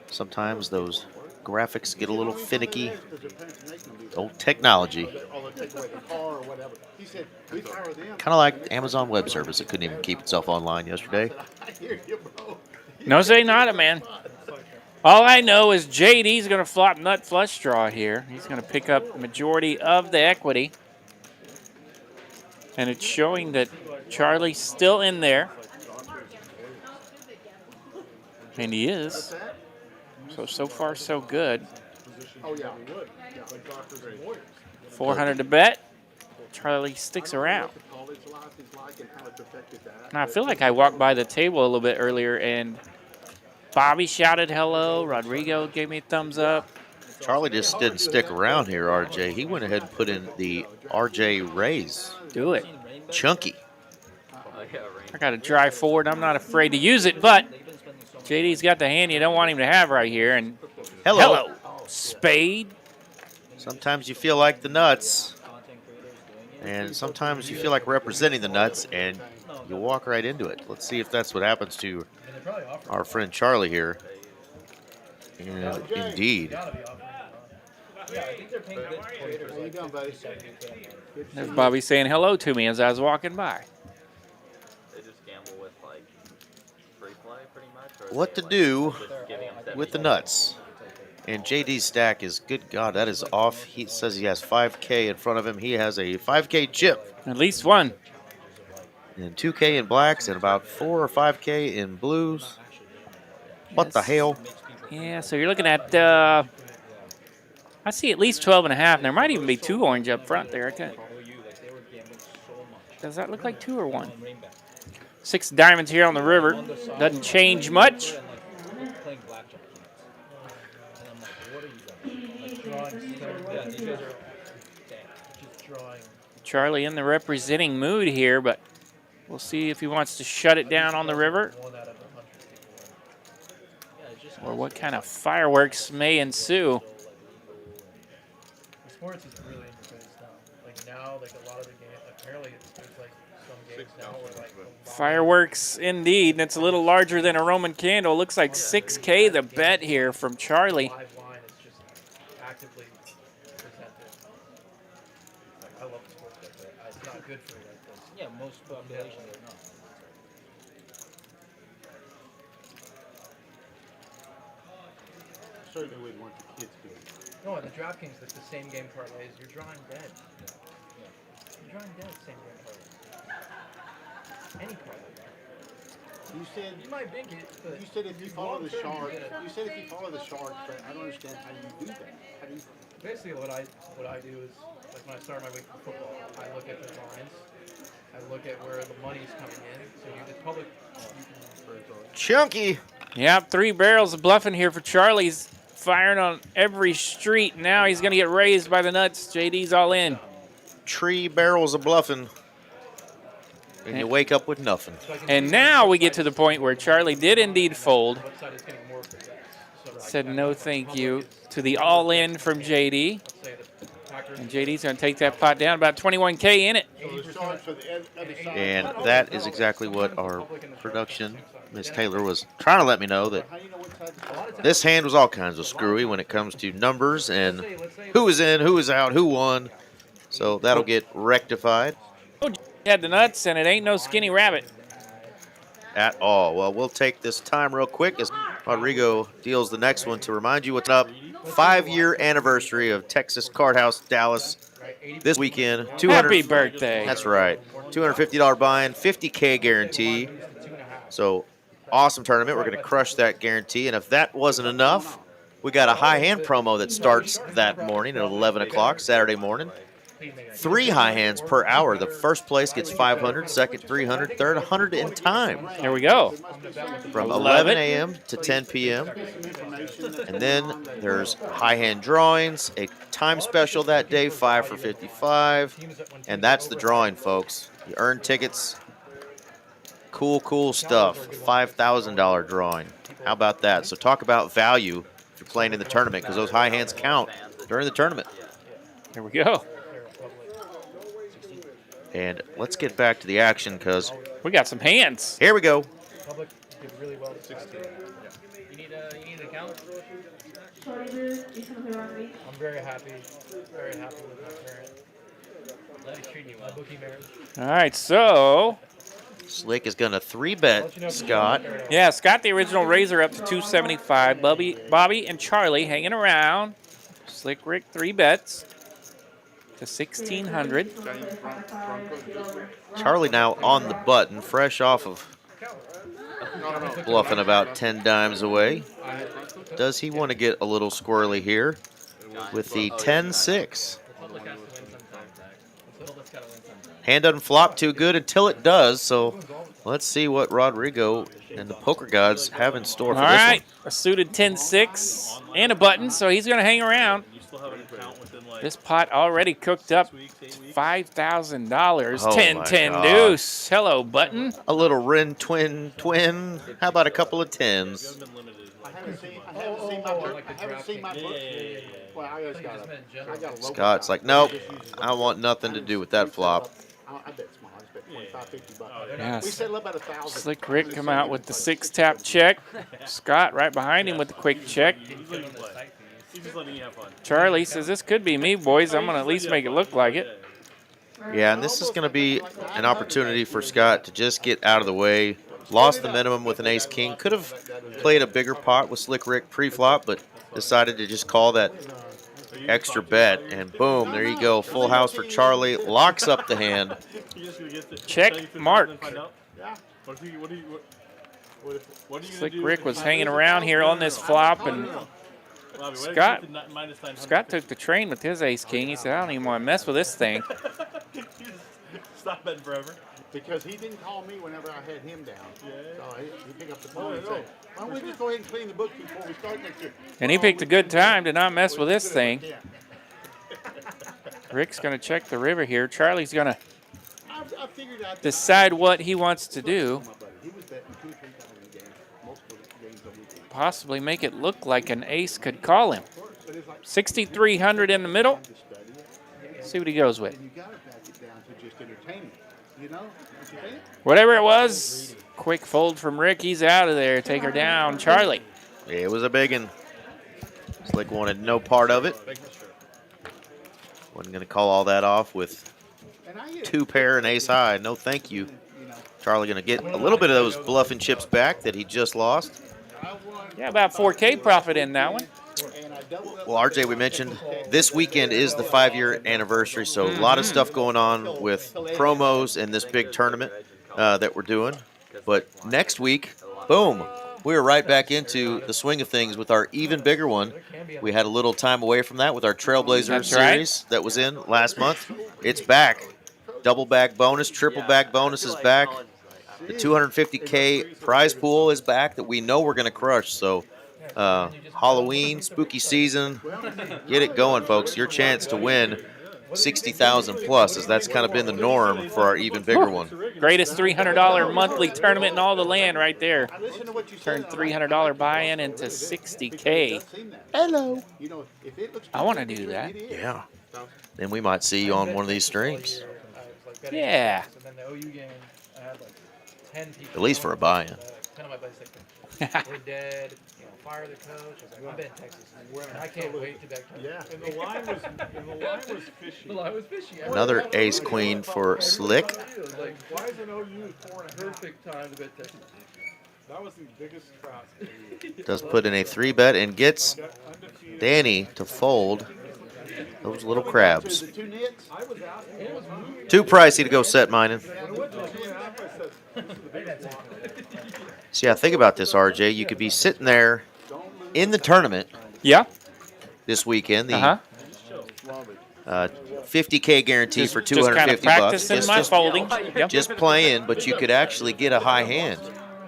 sometimes those graphics get a little finicky. Old technology. Kind of like Amazon Web Service. It couldn't even keep itself online yesterday. No, say not, man. All I know is JD's going to flop nut flush draw here. He's going to pick up the majority of the equity. And it's showing that Charlie's still in there. And he is. So far, so good. 400 to bet. Charlie sticks around. Now, I feel like I walked by the table a little bit earlier and Bobby shouted hello. Rodrigo gave me a thumbs up. Charlie just didn't stick around here, RJ. He went ahead and put in the RJ raise. Do it. Chunky. I got to drive forward. I'm not afraid to use it, but JD's got the hand you don't want him to have right here. And hello. Spade. Sometimes you feel like the nuts, and sometimes you feel like representing the nuts, and you walk right into it. Let's see if that's what happens to our friend Charlie here. And indeed. There's Bobby saying hello to me as I was walking by. They just gamble with like free play pretty much. Or What to do with the nuts? And JD's stack is, good God, that is off. He says he has 5K in front of him. He has a 5K chip. At least one. And 2K in blacks and about 4 or 5K in blues. What the hell? Yeah, so you're looking at, I see at least 12.5, and there might even be 2 orange up front there. Does that look like 2 or 1? 6 diamonds here on the river. Doesn't change much. Charlie in the representing mood here, but we'll see if he wants to shut it down on the river or what kind of fireworks may ensue. Sports is really interesting now. Like now, like a lot of the games, apparently there's like some games now where like Fireworks indeed, and it's a little larger than a Roman candle. Looks like 6K the bet here from Charlie. live line is just actively presented. Like, I love sports like that. It's not good for you like this. Yeah, most population are not. Certainly wouldn't want the kids to. No, in the DraftKings, it's the same game parlays. You're drawing dead. You're drawing dead, same game parlays. Any parlay. You said You might think it, but you said if you follow the long-term, shark. you get it. You said if you follow the shark, but I don't understand how you do that. How do you? Basically, what I do is, like when I start my week for football, I look at the lines. I look at where the money's coming in. So you, the public, you can. Chunky. Yep, 3 barrels of bluffing here for Charlie's firing on every street. Now he's going to get raised by the nuts. JD's all in. 3 barrels of bluffing. And you wake up with nothing. And now we get to the point where Charlie did indeed fold. Said no thank you to the all-in from JD. And JD's going to take that pot down, about 21K in it. And that is exactly what our production, Miss Taylor, was trying to let me know, that this hand was all kinds of screwy when it comes to numbers and who was in, who was out, who won. So that'll get rectified. Had the nuts, and it ain't no skinny rabbit. At all. Well, we'll take this time real quick as Rodrigo deals the next one to remind you what's up. 5-year anniversary of Texas Card House Dallas this weekend. Happy birthday. That's right. $250 buy-in, 50K guarantee. So awesome tournament. We're going to crush that guarantee. And if that wasn't enough, we got a high hand promo that starts that morning at 11 o'clock, Saturday morning. 3 high hands per hour. The first place gets 500, second 300, third 100 in time. There we go. From 11 a.m. to 10 p.m. And then there's high hand drawings, a time special that day, 5 for 55. And that's the drawing, folks. You earn tickets. Cool stuff. $5,000 drawing. How about that? So talk about value if you're playing in the tournament, because those high hands count during the tournament. There we go. And let's get back to the action, because we got some hands. Here we go. Public did really well at 16. You need an account? I'm very happy with my parent. Let me treat you well. Bookie marriage. All right, so Slick is going to 3-bet Scott. Yeah, Scott, the original raiser, up to 275. Bobby and Charlie hanging around. Slick Rick 3 bets to 1,600. Charlie now on the button, fresh off of bluffing about 10 dimes away. Does he want to get a little squirrely here with the 10-6? Hand doesn't flop too good until it does, so let's see what Rodrigo and the poker gods have in store for All this right, a suited 10-6 and a button, so he's going to hang around. This pot already cooked up $5,000. Oh 10-10 deuce. Hello, button. A little Ren twin. How about a couple of 10s? I haven't seen my book. Well, I just got a Scott's like, nope, I want nothing to do with that flop. I bet small. I just bet 25, 50 bucks. Yes. We settled about 1,000. Slick Rick come out with the 6-tap check. Scott right behind him with the quick check. He's just letting you have fun. Charlie says, this could be me, boys. I'm going to at least make it look like it. Yeah, and this is going to be an opportunity for Scott to just get out of the way. Lost the minimum with an ace-king. Could have played a bigger pot with Slick Rick pre-flop, but decided to just call that extra bet. And boom, there you go. Full house for Charlie. Locks up the hand. Check mark. Slick Rick was hanging around here on this flop, and Scott took the train with his ace-king. He said, I don't even want to mess with this thing. Stop betting forever. Because he didn't call me whenever I had him down. So he picked up the phone and said, why don't we just go ahead and clean the book before we start next year? And he picked a good time to not mess with this thing. Rick's going to check the river here. Charlie's going to decide what he wants to do. Possibly make it look like an ace could call him. 6,300 in the middle. See what he goes with. Whatever it was, quick fold from Rick. He's out of there. Take her down, Charlie. Yeah, it was a big one. Slick wanted no part of it. Wasn't going to call all that off with 2 pair and ace high. No thank you. Charlie going to get a little bit of those bluffing chips back that he just lost. Yeah, about 4K profit in that one. Well, RJ, we mentioned this weekend is the 5-year anniversary, so a lot of stuff going on with promos and this big tournament that we're doing. But next week, boom, we're right back into the swing of things with our even bigger one. We had a little time away from that with our Trailblazer series that was in last month. It's back. Double bag bonus, triple bag bonus is back. The 250K prize pool is back that we know we're going to crush. So Halloween, spooky season, get it going, folks. Your chance to win 60,000 plus, as that's kind of been the norm for our even bigger one. Greatest $300 monthly tournament in all the land right there. Turned $300 buy-in into 60K. Hello. I want to do that. Yeah. Then we might see you on one of these streams. Yeah. At least for a buy-in. 10 of my buddies we're dead. Fire the coach. I'm betting Texas. I can't wait to bet. Yeah. And the line was fishy. The line was fishy. Another ace queen for Slick. Like, why is an OU 4.5? Perfect time to bet Texas. That was the biggest trap. Does put in a 3-bet and gets Danny to fold those little crabs. Too pricey to go set mining. So yeah, think about this, RJ. You could be sitting there in the tournament. Yeah. This weekend, the 50K guarantee for 250 bucks. Folding. Yep. Just playing, but you could actually get a high hand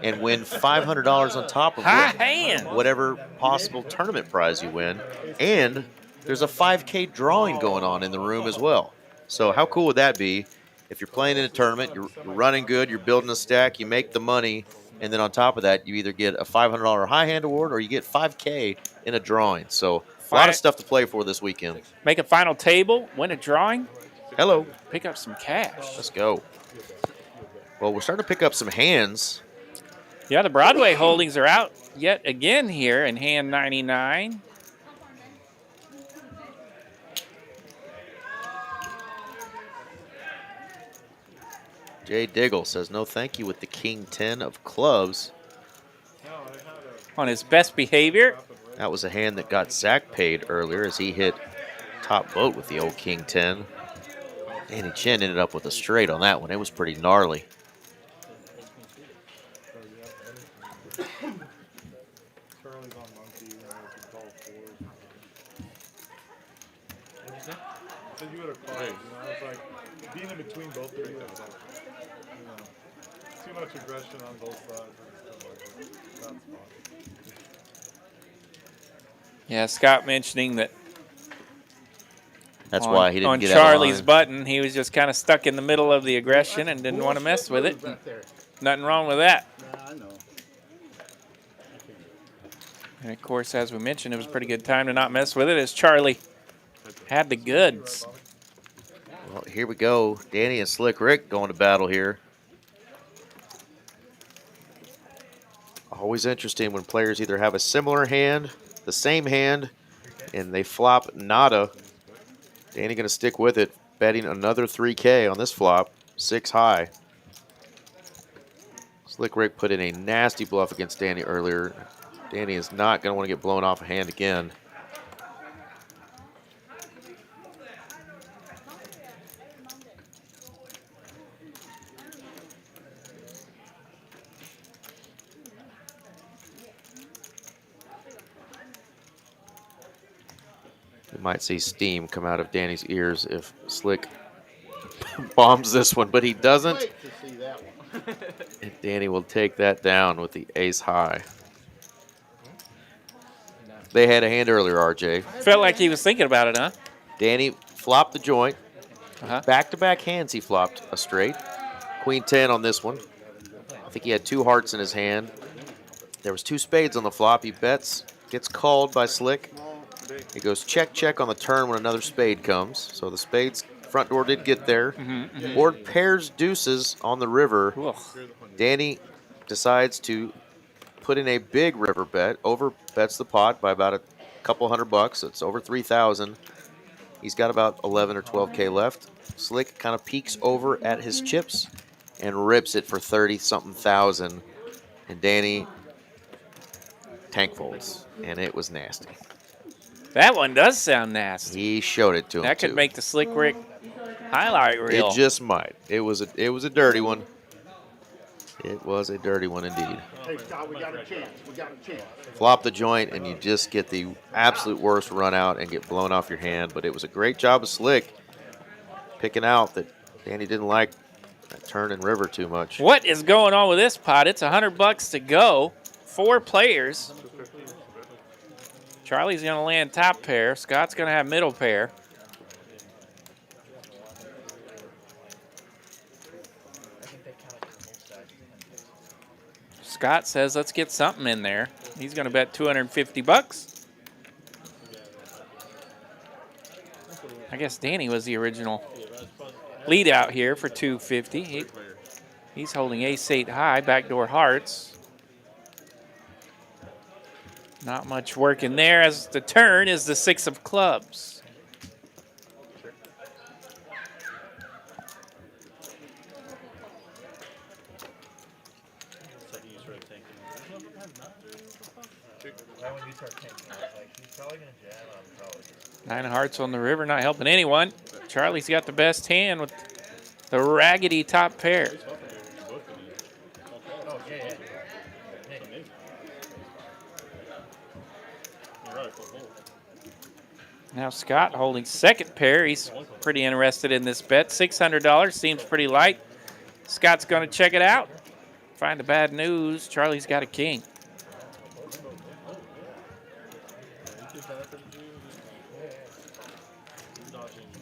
and win $500 on top of whatever possible tournament prize you win. And there's a 5K drawing going on in the room as well. So how cool would that be? If you're playing in a tournament, you're running good, you're building a stack, you make the money, and then on top of that, you either get a $500 high hand award or you get 5K in a drawing. So a lot of stuff to play for this weekend. Make a final table, win a drawing. Hello. Pick up some cash. Let's go. Well, we're starting to pick up some hands. Yeah, the Broadway holdings are out yet again here in hand 99. Jay Diggle says no thank you with the King 10 of clubs. On his best behavior. That was a hand that got Zack paid earlier as he hit top boat with the old King 10. Danny Chin ended up with a straight on that one. It was pretty gnarly. So you would have called, it's like being in between both of you is like, too much aggression on both sides. That's fun. Yeah, Scott mentioning that. That's why he didn't get on out of Charlie's line. button. He was just kind of stuck in the middle of the aggression and didn't want to mess with it. Nothing wrong with that. I know. And of course, as we mentioned, it was a pretty good time to not mess with it as Charlie had the goods. Well, here we go. Danny and Slick Rick going to battle here. Always interesting when players either have a similar hand, the same hand, and they flop nada. Danny going to stick with it, betting another 3K on this flop, 6 high. Slick Rick put in a nasty bluff against Danny earlier. Danny is not going to want to get blown off a hand again. You might see steam come out of Danny's ears if Slick bombs this one, but he doesn't. And Danny will take that down with the ace high. They had a hand earlier, RJ. Felt like he was thinking about it, huh? Danny flopped the joint. Back-to-back hands he flopped a straight. Queen 10 on this one. I think he had 2 hearts in his hand. There was 2 spades on the flop. He bets, gets called by Slick. He goes check, check on the turn when another spade comes. So the spades front door did get there. Board pairs deuces on the river. Danny decides to put in a big river bet. Over bets the pot by about a couple $100. It's over 3,000. He's got about 11 or 12K left. Slick kind of peeks over at his chips and rips it for 30-something thousand. And Danny tank folds, and it was nasty. That one does sound nasty. He showed it to him. That could make the Slick Rick highlight reel. It just might. It was a dirty one. It was a dirty one indeed. Hey, Scott, we got a chance. We got a chance. Flop the joint, and you just get the absolute worst run out and get blown off your hand. But it was a great job of Slick picking out that Danny didn't like that turn and river too much. What is going on with this pot? It's $100 to go. 4 players. Charlie's going to land top pair. Scott's going to have middle pair. Scott says, let's get something in there. He's going to bet $250. I guess Danny was the original lead out here for $250. He's holding ace-8 high, backdoor hearts. Not much work in there as the turn is the 6 of clubs. Right when you start thinking, I was like, he's probably gonna jam. I'm probably. 9 of hearts on the river, not helping anyone. Charlie's got the best hand with the raggedy top pair. Oh yeah. Now Scott holding second pair. He's pretty interested in this bet. $600 seems pretty light. Scott's going to check it out. Find the bad news. Charlie's got a king.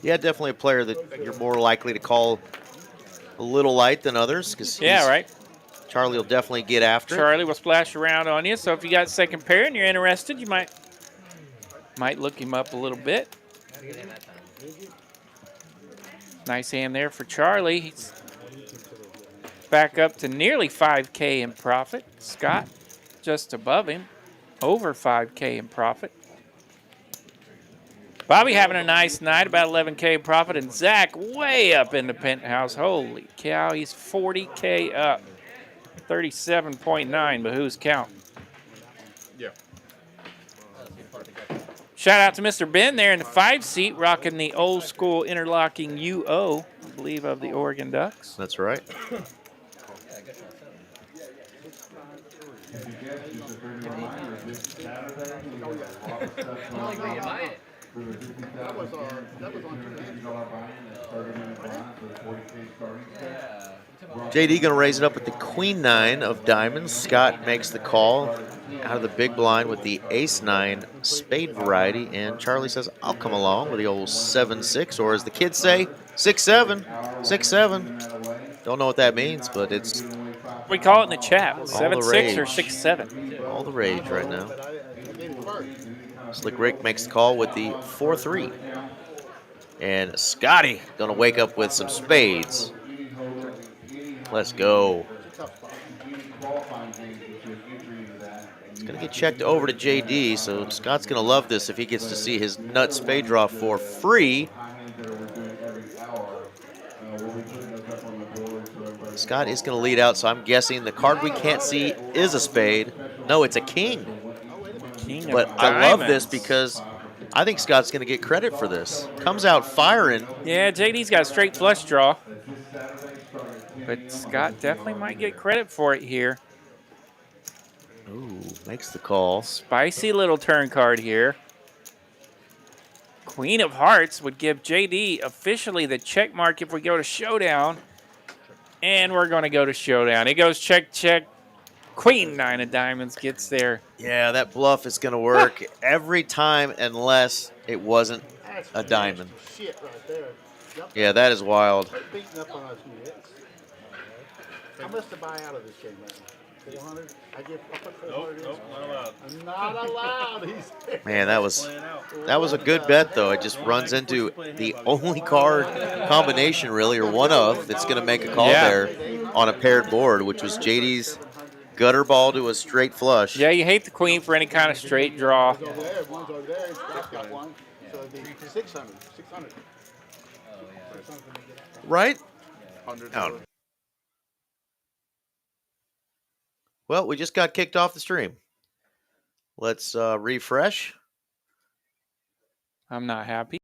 Yeah, definitely a player that you're more likely to call a little light than others. Because yeah, right. Charlie will definitely get after Charlie will splash around on you. So if you got second pair and you're interested, you might look him up a little bit. Nice hand there for Charlie. He's back up to nearly 5K in profit. Scott just above him, over 5K in profit. Bobby having a nice night, about 11K in profit, and Zack way up in the penthouse. Holy cow, he's 40K up. 37.9, but who's counting? Yeah. Shout out to Mr. Ben there in the 5 seat, rocking the old school interlocking UO, I believe, of the Oregon Ducks. That's right. JD going to raise it up with the queen 9 of diamonds. Scott makes the call out of the big blind with the ace 9 spade variety. And Charlie says, I'll come along with the old 7-6, or as the kids say, 6-7. 6-7. Don't know what that means, but it's... We call it in the chat, 7-6 or 6-7. All the rage right now. Slick Rick makes the call with the 4-3. And Scotty going to wake up with some spades. Let's go. It's going to get checked over to JD, so Scott's going to love this if he gets to see his nut spade draw for free. Scott is going to lead out, so I'm guessing the card we can't see is a spade. No, it's a king. But I love this because I think Scott's going to get credit for this. Comes out firing. Yeah, JD's got a straight flush draw. But Scott definitely might get credit for it here. Ooh, makes the call. Spicy little turn card here. Queen of Hearts would give JD officially the check mark if we go to showdown. And we're going to go to showdown. It goes check, check. Queen 9 of diamonds gets there. Yeah, that bluff is going to work every time unless it wasn't a diamond. Shit right there. Yeah, that is wild. Beating up on us nits. How much to buy out of this game, man? 400? I put 400 Nope, not allowed. I'm not allowed. Man, that was a good bet, though. It just runs into the only card combination, really, or one of, that's going to make a call there on a paired board, which was JD's gutter ball to a straight flush. Yeah, you hate the queen for any kind of straight draw. One's over there. Scott's got one. So it'd be 600. 600. Right? Oh. Well, we just got kicked off the stream. Let's refresh. I'm not happy.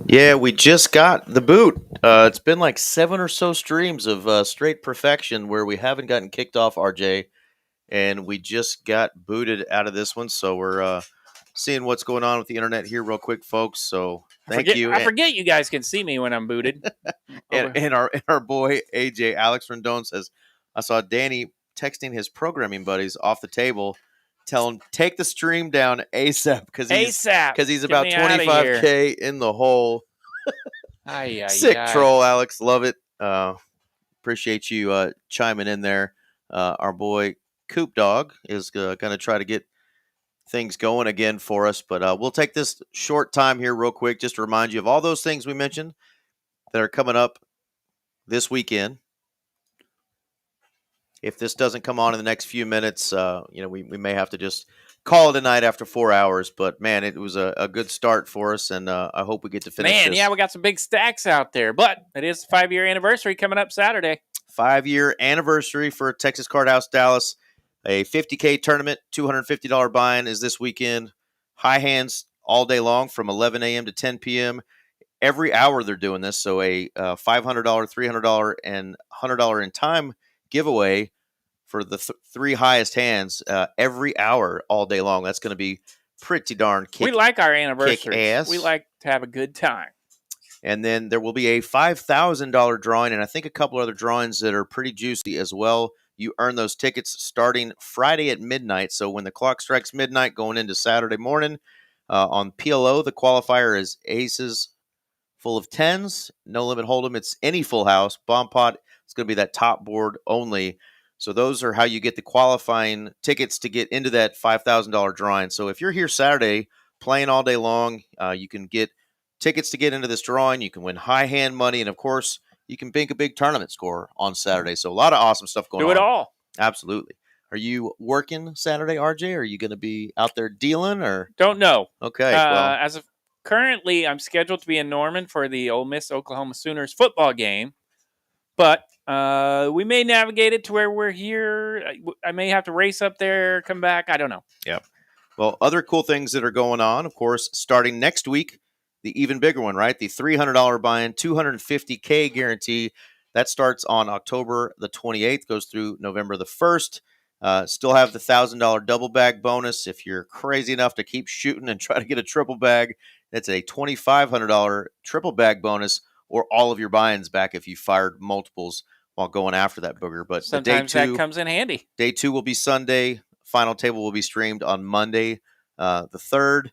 Yeah, we just got the boot. It's been like 7 or so streams of straight perfection where we haven't gotten kicked off, RJ, and we just got booted out of this one. So we're seeing what's going on with the internet here real quick, folks. So thank you. I forget you guys can see me when I'm booted. And our boy AJ Alex Rendon says, I saw Danny texting his programming buddies off the table, tell him take the stream down ASAP because he's about 25K in the hole. Sick troll, Alex. Love it. Appreciate you chiming in there. Our boy Coop Dog is going to try to get things going again for us, but we'll take this short time here real quick just to remind you of all those things we mentioned that are coming up this weekend. If this doesn't come on in the next few minutes, we may have to just call it a night after 4 hours. But, man, it was a good start for us, and I hope we get to finish this. Yeah, we got some big stacks out there. But it is the 5-year anniversary coming up Saturday. 5-year anniversary for Texas Card House Dallas. A $50K tournament, $250 buy-in is this weekend. High hands all day long from 11 a.m. to 10 p.m. Every hour they're doing this. So a $500, $300, and $100 in time giveaway for the three highest hands every hour all day long. That's going to be pretty darn we like our anniversaries. We like to have a good time. And then there will be a $5,000 drawing and I think a couple other drawings that are pretty juicy as well. You earn those tickets starting Friday at midnight. So when the clock strikes midnight going into Saturday morning, on PLO, the qualifier is aces full of tens, no limit hold'em. It's any full house. Bomb pot, it's going to be that top board only. So those are how you get the qualifying tickets to get into that $5,000 drawing. So if you're here Saturday playing all day long, you can get tickets to get into this drawing. You can win high hand money. And, of course, you can bank a big tournament score on Saturday. So a lot of awesome stuff going on. Do it all. Absolutely. Are you working Saturday, RJ? Are you going to be out there dealing? Or don't know. Okay. Well, as of currently, I'm scheduled to be in Norman for the Ole Miss Oklahoma Sooners football game. But we may navigate it to where we're here. I may have to race up there, come back. I don't know. Yeah. Well, other cool things that are going on, of course, starting next week, the even bigger one, right? The $300 buy-in, $250K guarantee. That starts on October the 28th, goes through November the 1st. Still have the $1,000 double bag bonus. If you're crazy enough to keep shooting and try to get a triple bag, that's a $2,500 triple bag bonus, or all of your buy-ins back if you fired multiples while going after that booger. But sometimes that comes in handy. Day 2 will be Sunday. Final table will be streamed on Monday, the 3rd.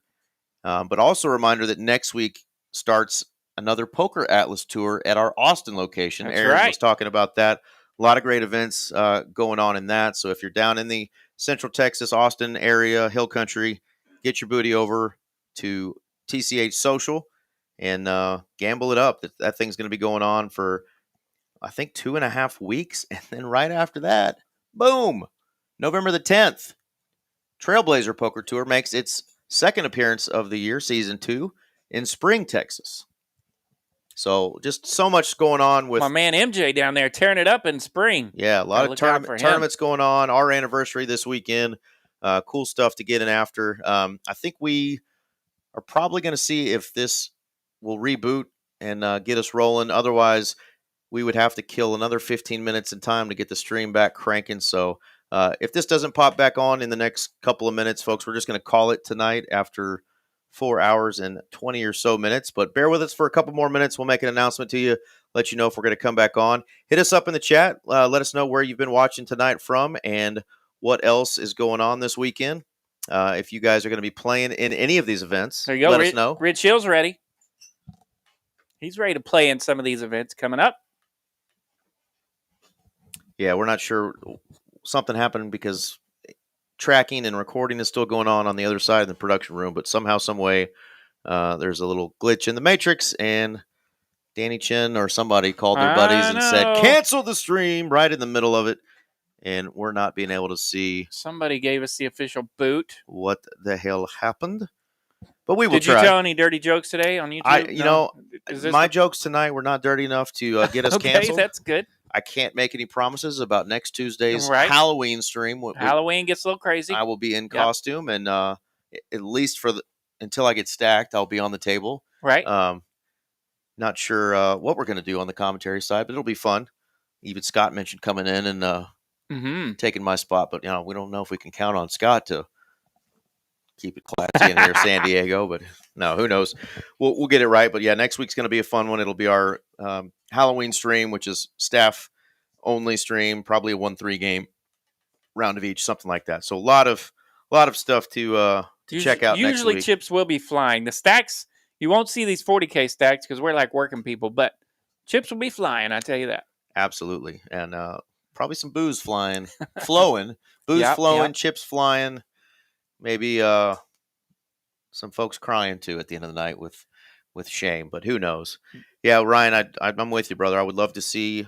But also a reminder that next week starts another Poker Atlas tour at our Austin location. That's Aaron right. was talking about that. A lot of great events going on in that. So if you're down in the Central Texas, Austin area, Hill Country, get your booty over to TCH Social and gamble it up. That thing's going to be going on for, I think, 2.5 weeks. And then right after that, boom, November the 10th, Trailblazer Poker Tour makes its second appearance of the year, season 2, in Spring, Texas. So just so much going on with my man MJ down there tearing it up in Spring. Yeah, a lot of tournaments going on. Our anniversary this weekend. Cool stuff to get in after. I think we are probably going to see if this will reboot and get us rolling. Otherwise, we would have to kill another 15 minutes in time to get the stream back cranking. So if this doesn't pop back on in the next couple of minutes, folks, we're just going to call it tonight after 4 hours and 20 or so minutes. But bear with us for a couple more minutes. We'll make an announcement to you, let you know if we're going to come back on. Hit us up in the chat. Let us know where you've been watching tonight from and what else is going on this weekend. If you guys are going to be playing in any of these events, there you go. Let us know. Rich Hill's ready. He's ready to play in some of these events coming up. Yeah, we're not sure. Something happened because tracking and recording is still going on the other side of the production room, but somehow, some way, there's a little glitch in the matrix, and Danny Chin or somebody called their buddies and said, cancel the stream right in the middle of it, and we're not being able to see. Somebody gave us the official boot. What the hell happened? But we will try. Did you tell any dirty jokes today on YouTube? My jokes tonight were not dirty enough to get us canceled. Okay, that's good. I can't make any promises about next Tuesday's Halloween stream. Halloween gets a little crazy. I will be in costume, and at least until I get stacked, I'll be on the table. Right. Not sure what we're going to do on the commentary side, but it'll be fun. Even Scott mentioned coming in and taking my spot, but we don't know if we can count on Scott to keep it classy in here, San Diego. But no, who knows? We'll get it right. But yeah, next week's going to be a fun one. It'll be our Halloween stream, which is staff only stream, probably a 1-3 game, round of each, something like that. So a lot of stuff to check out. Usually next week. chips will be flying. The stacks, you won't see these 40K stacks because we're like working people, but chips will be flying. I tell you that. Absolutely, and probably some booze flowing, booze flowing, chips flying. Maybe some folks crying too at the end of the night with shame, but who knows? Yeah, Ryan, I'm with you, brother. I would love to see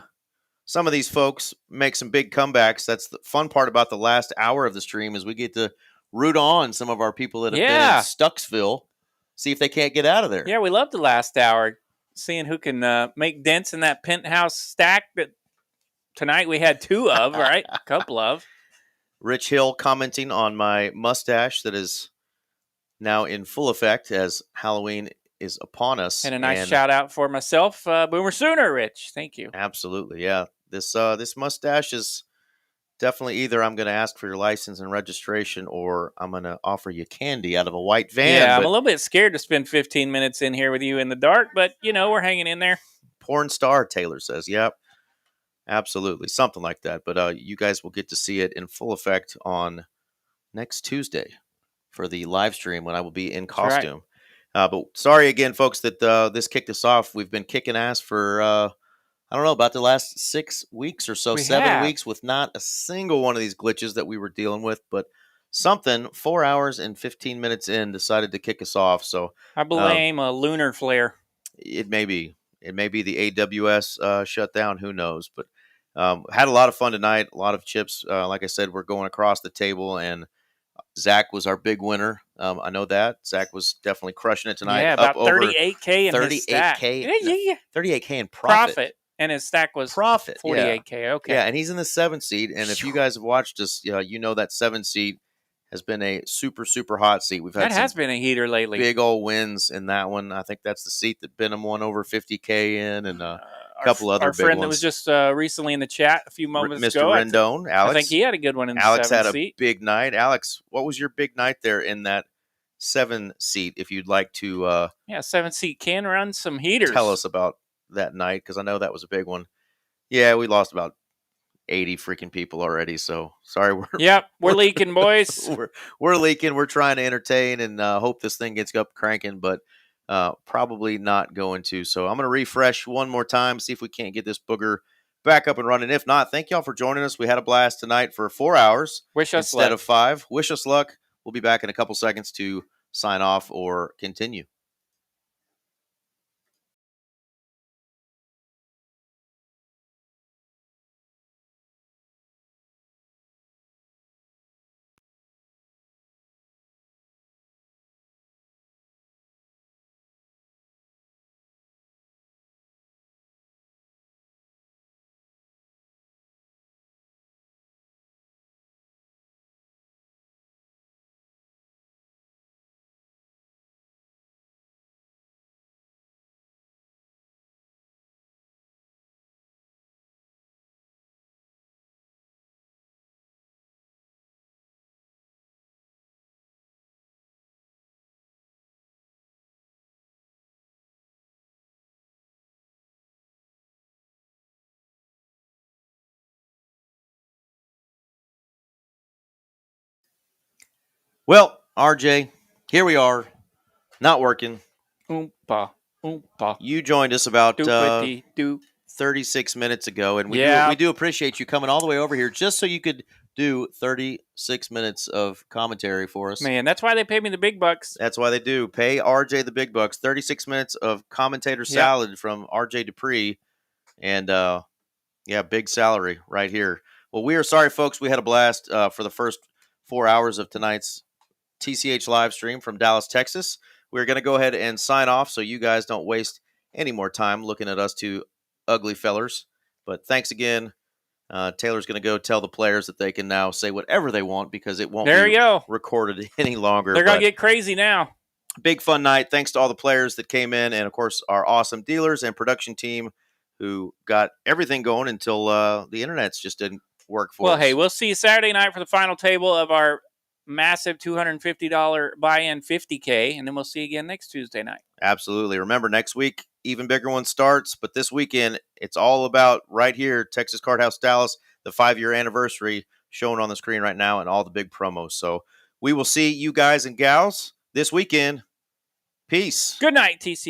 some of these folks make some big comebacks. That's the fun part about the last hour of the stream is we get to root on some of our people that have been in Stucksville, see if they can't get out of there. Yeah, we love the last hour, seeing who can make dents in that penthouse stack that tonight we had 2 of, right? A couple of. Rich Hill commenting on my mustache that is now in full effect as Halloween is upon us. And a nice shout out for myself, Boomer Sooner, Rich. Thank you. Absolutely, yeah. This mustache is definitely either I'm going to ask for your license and registration or I'm going to offer you candy out of a white van. Yeah, I'm a little bit scared to spend 15 minutes in here with you in the dark, but, we're hanging in there. Porn star, Taylor says. Yep, absolutely. Something like that. But you guys will get to see it in full effect on next Tuesday for the live stream when I will be in costume. Right. But sorry again, folks, that this kicked us off. We've been kicking ass for... I don't know, about the last 6 weeks or so, 7 weeks with not a single one of these glitches that we were dealing with, but something 4 hours and 15 minutes in decided to kick us off. So I blame a lunar flare. It may be the AWS shutdown. Who knows? But had a lot of fun tonight. A lot of chips. Like I said, we're going across the table, and Zack was our big winner. I know that. Zack was definitely crushing it tonight. Yeah, about 38K in his stack. 38K in profit. And his stack was profit. 48K. Yeah. Okay. Yeah, and he's in the 7th seat. And if you guys have watched us, you know that 7th seat has been a super, super hot seat. We've had has been a heater lately. Big old wins in that one. I think that's the seat that Benham won over 50K in, and a couple other big ones. Our friend that was just recently in the chat a few moments ago. Mr. Rendon, Alex. I think he had a good one in the 7th seat. Alex had a big night. Alex, what was your big night there in that 7 seat? If you'd like to 7 seat can run some heaters. Tell us about that night, because I know that was a big one. Yeah, we lost about 80 freaking people already, so sorry. We're leaking, boys. We're leaking. We're trying to entertain and hope this thing gets up cranking, but probably not going to. So I'm going to refresh one more time, see if we can't get this booger back up and running. If not, thank y'all for joining us. We had a blast tonight for 4 hours instead of 5. Wish us luck. We'll be back in a couple seconds to sign off or continue. Well, RJ, here we are, not working. Oompa. You joined us about 36 minutes ago, and we do appreciate you coming all the way over here just so you could do 36 minutes of commentary for us. Man, that's why they pay me the big bucks. That's why they do. Pay RJ the big bucks. 36 minutes of commentator salad from RJ Dupree, and big salary right here. Well, we are sorry, folks. We had a blast for the first 4 hours of tonight's TCH live stream from Dallas, Texas. We're going to go ahead and sign off so you guys don't waste any more time looking at us two ugly fellers. But thanks again. Taylor's going to go tell the players that they can now say whatever they want because it won't be recorded any longer. They're going to get crazy now. big fun night. Thanks to all the players that came in, and of course our awesome dealers and production team who got everything going until the internet's just didn't work for us. Well, hey, we'll see you Saturday night for the final table of our massive $250 buy-in 50K, and then we'll see you again next Tuesday night. Absolutely. Remember, next week, even bigger one starts, but this weekend, it's all about right here, Texas Card House Dallas, the 5-year anniversary shown on the screen right now and all the big promos. So we will see you guys and gals this weekend. Peace. Good night, TC.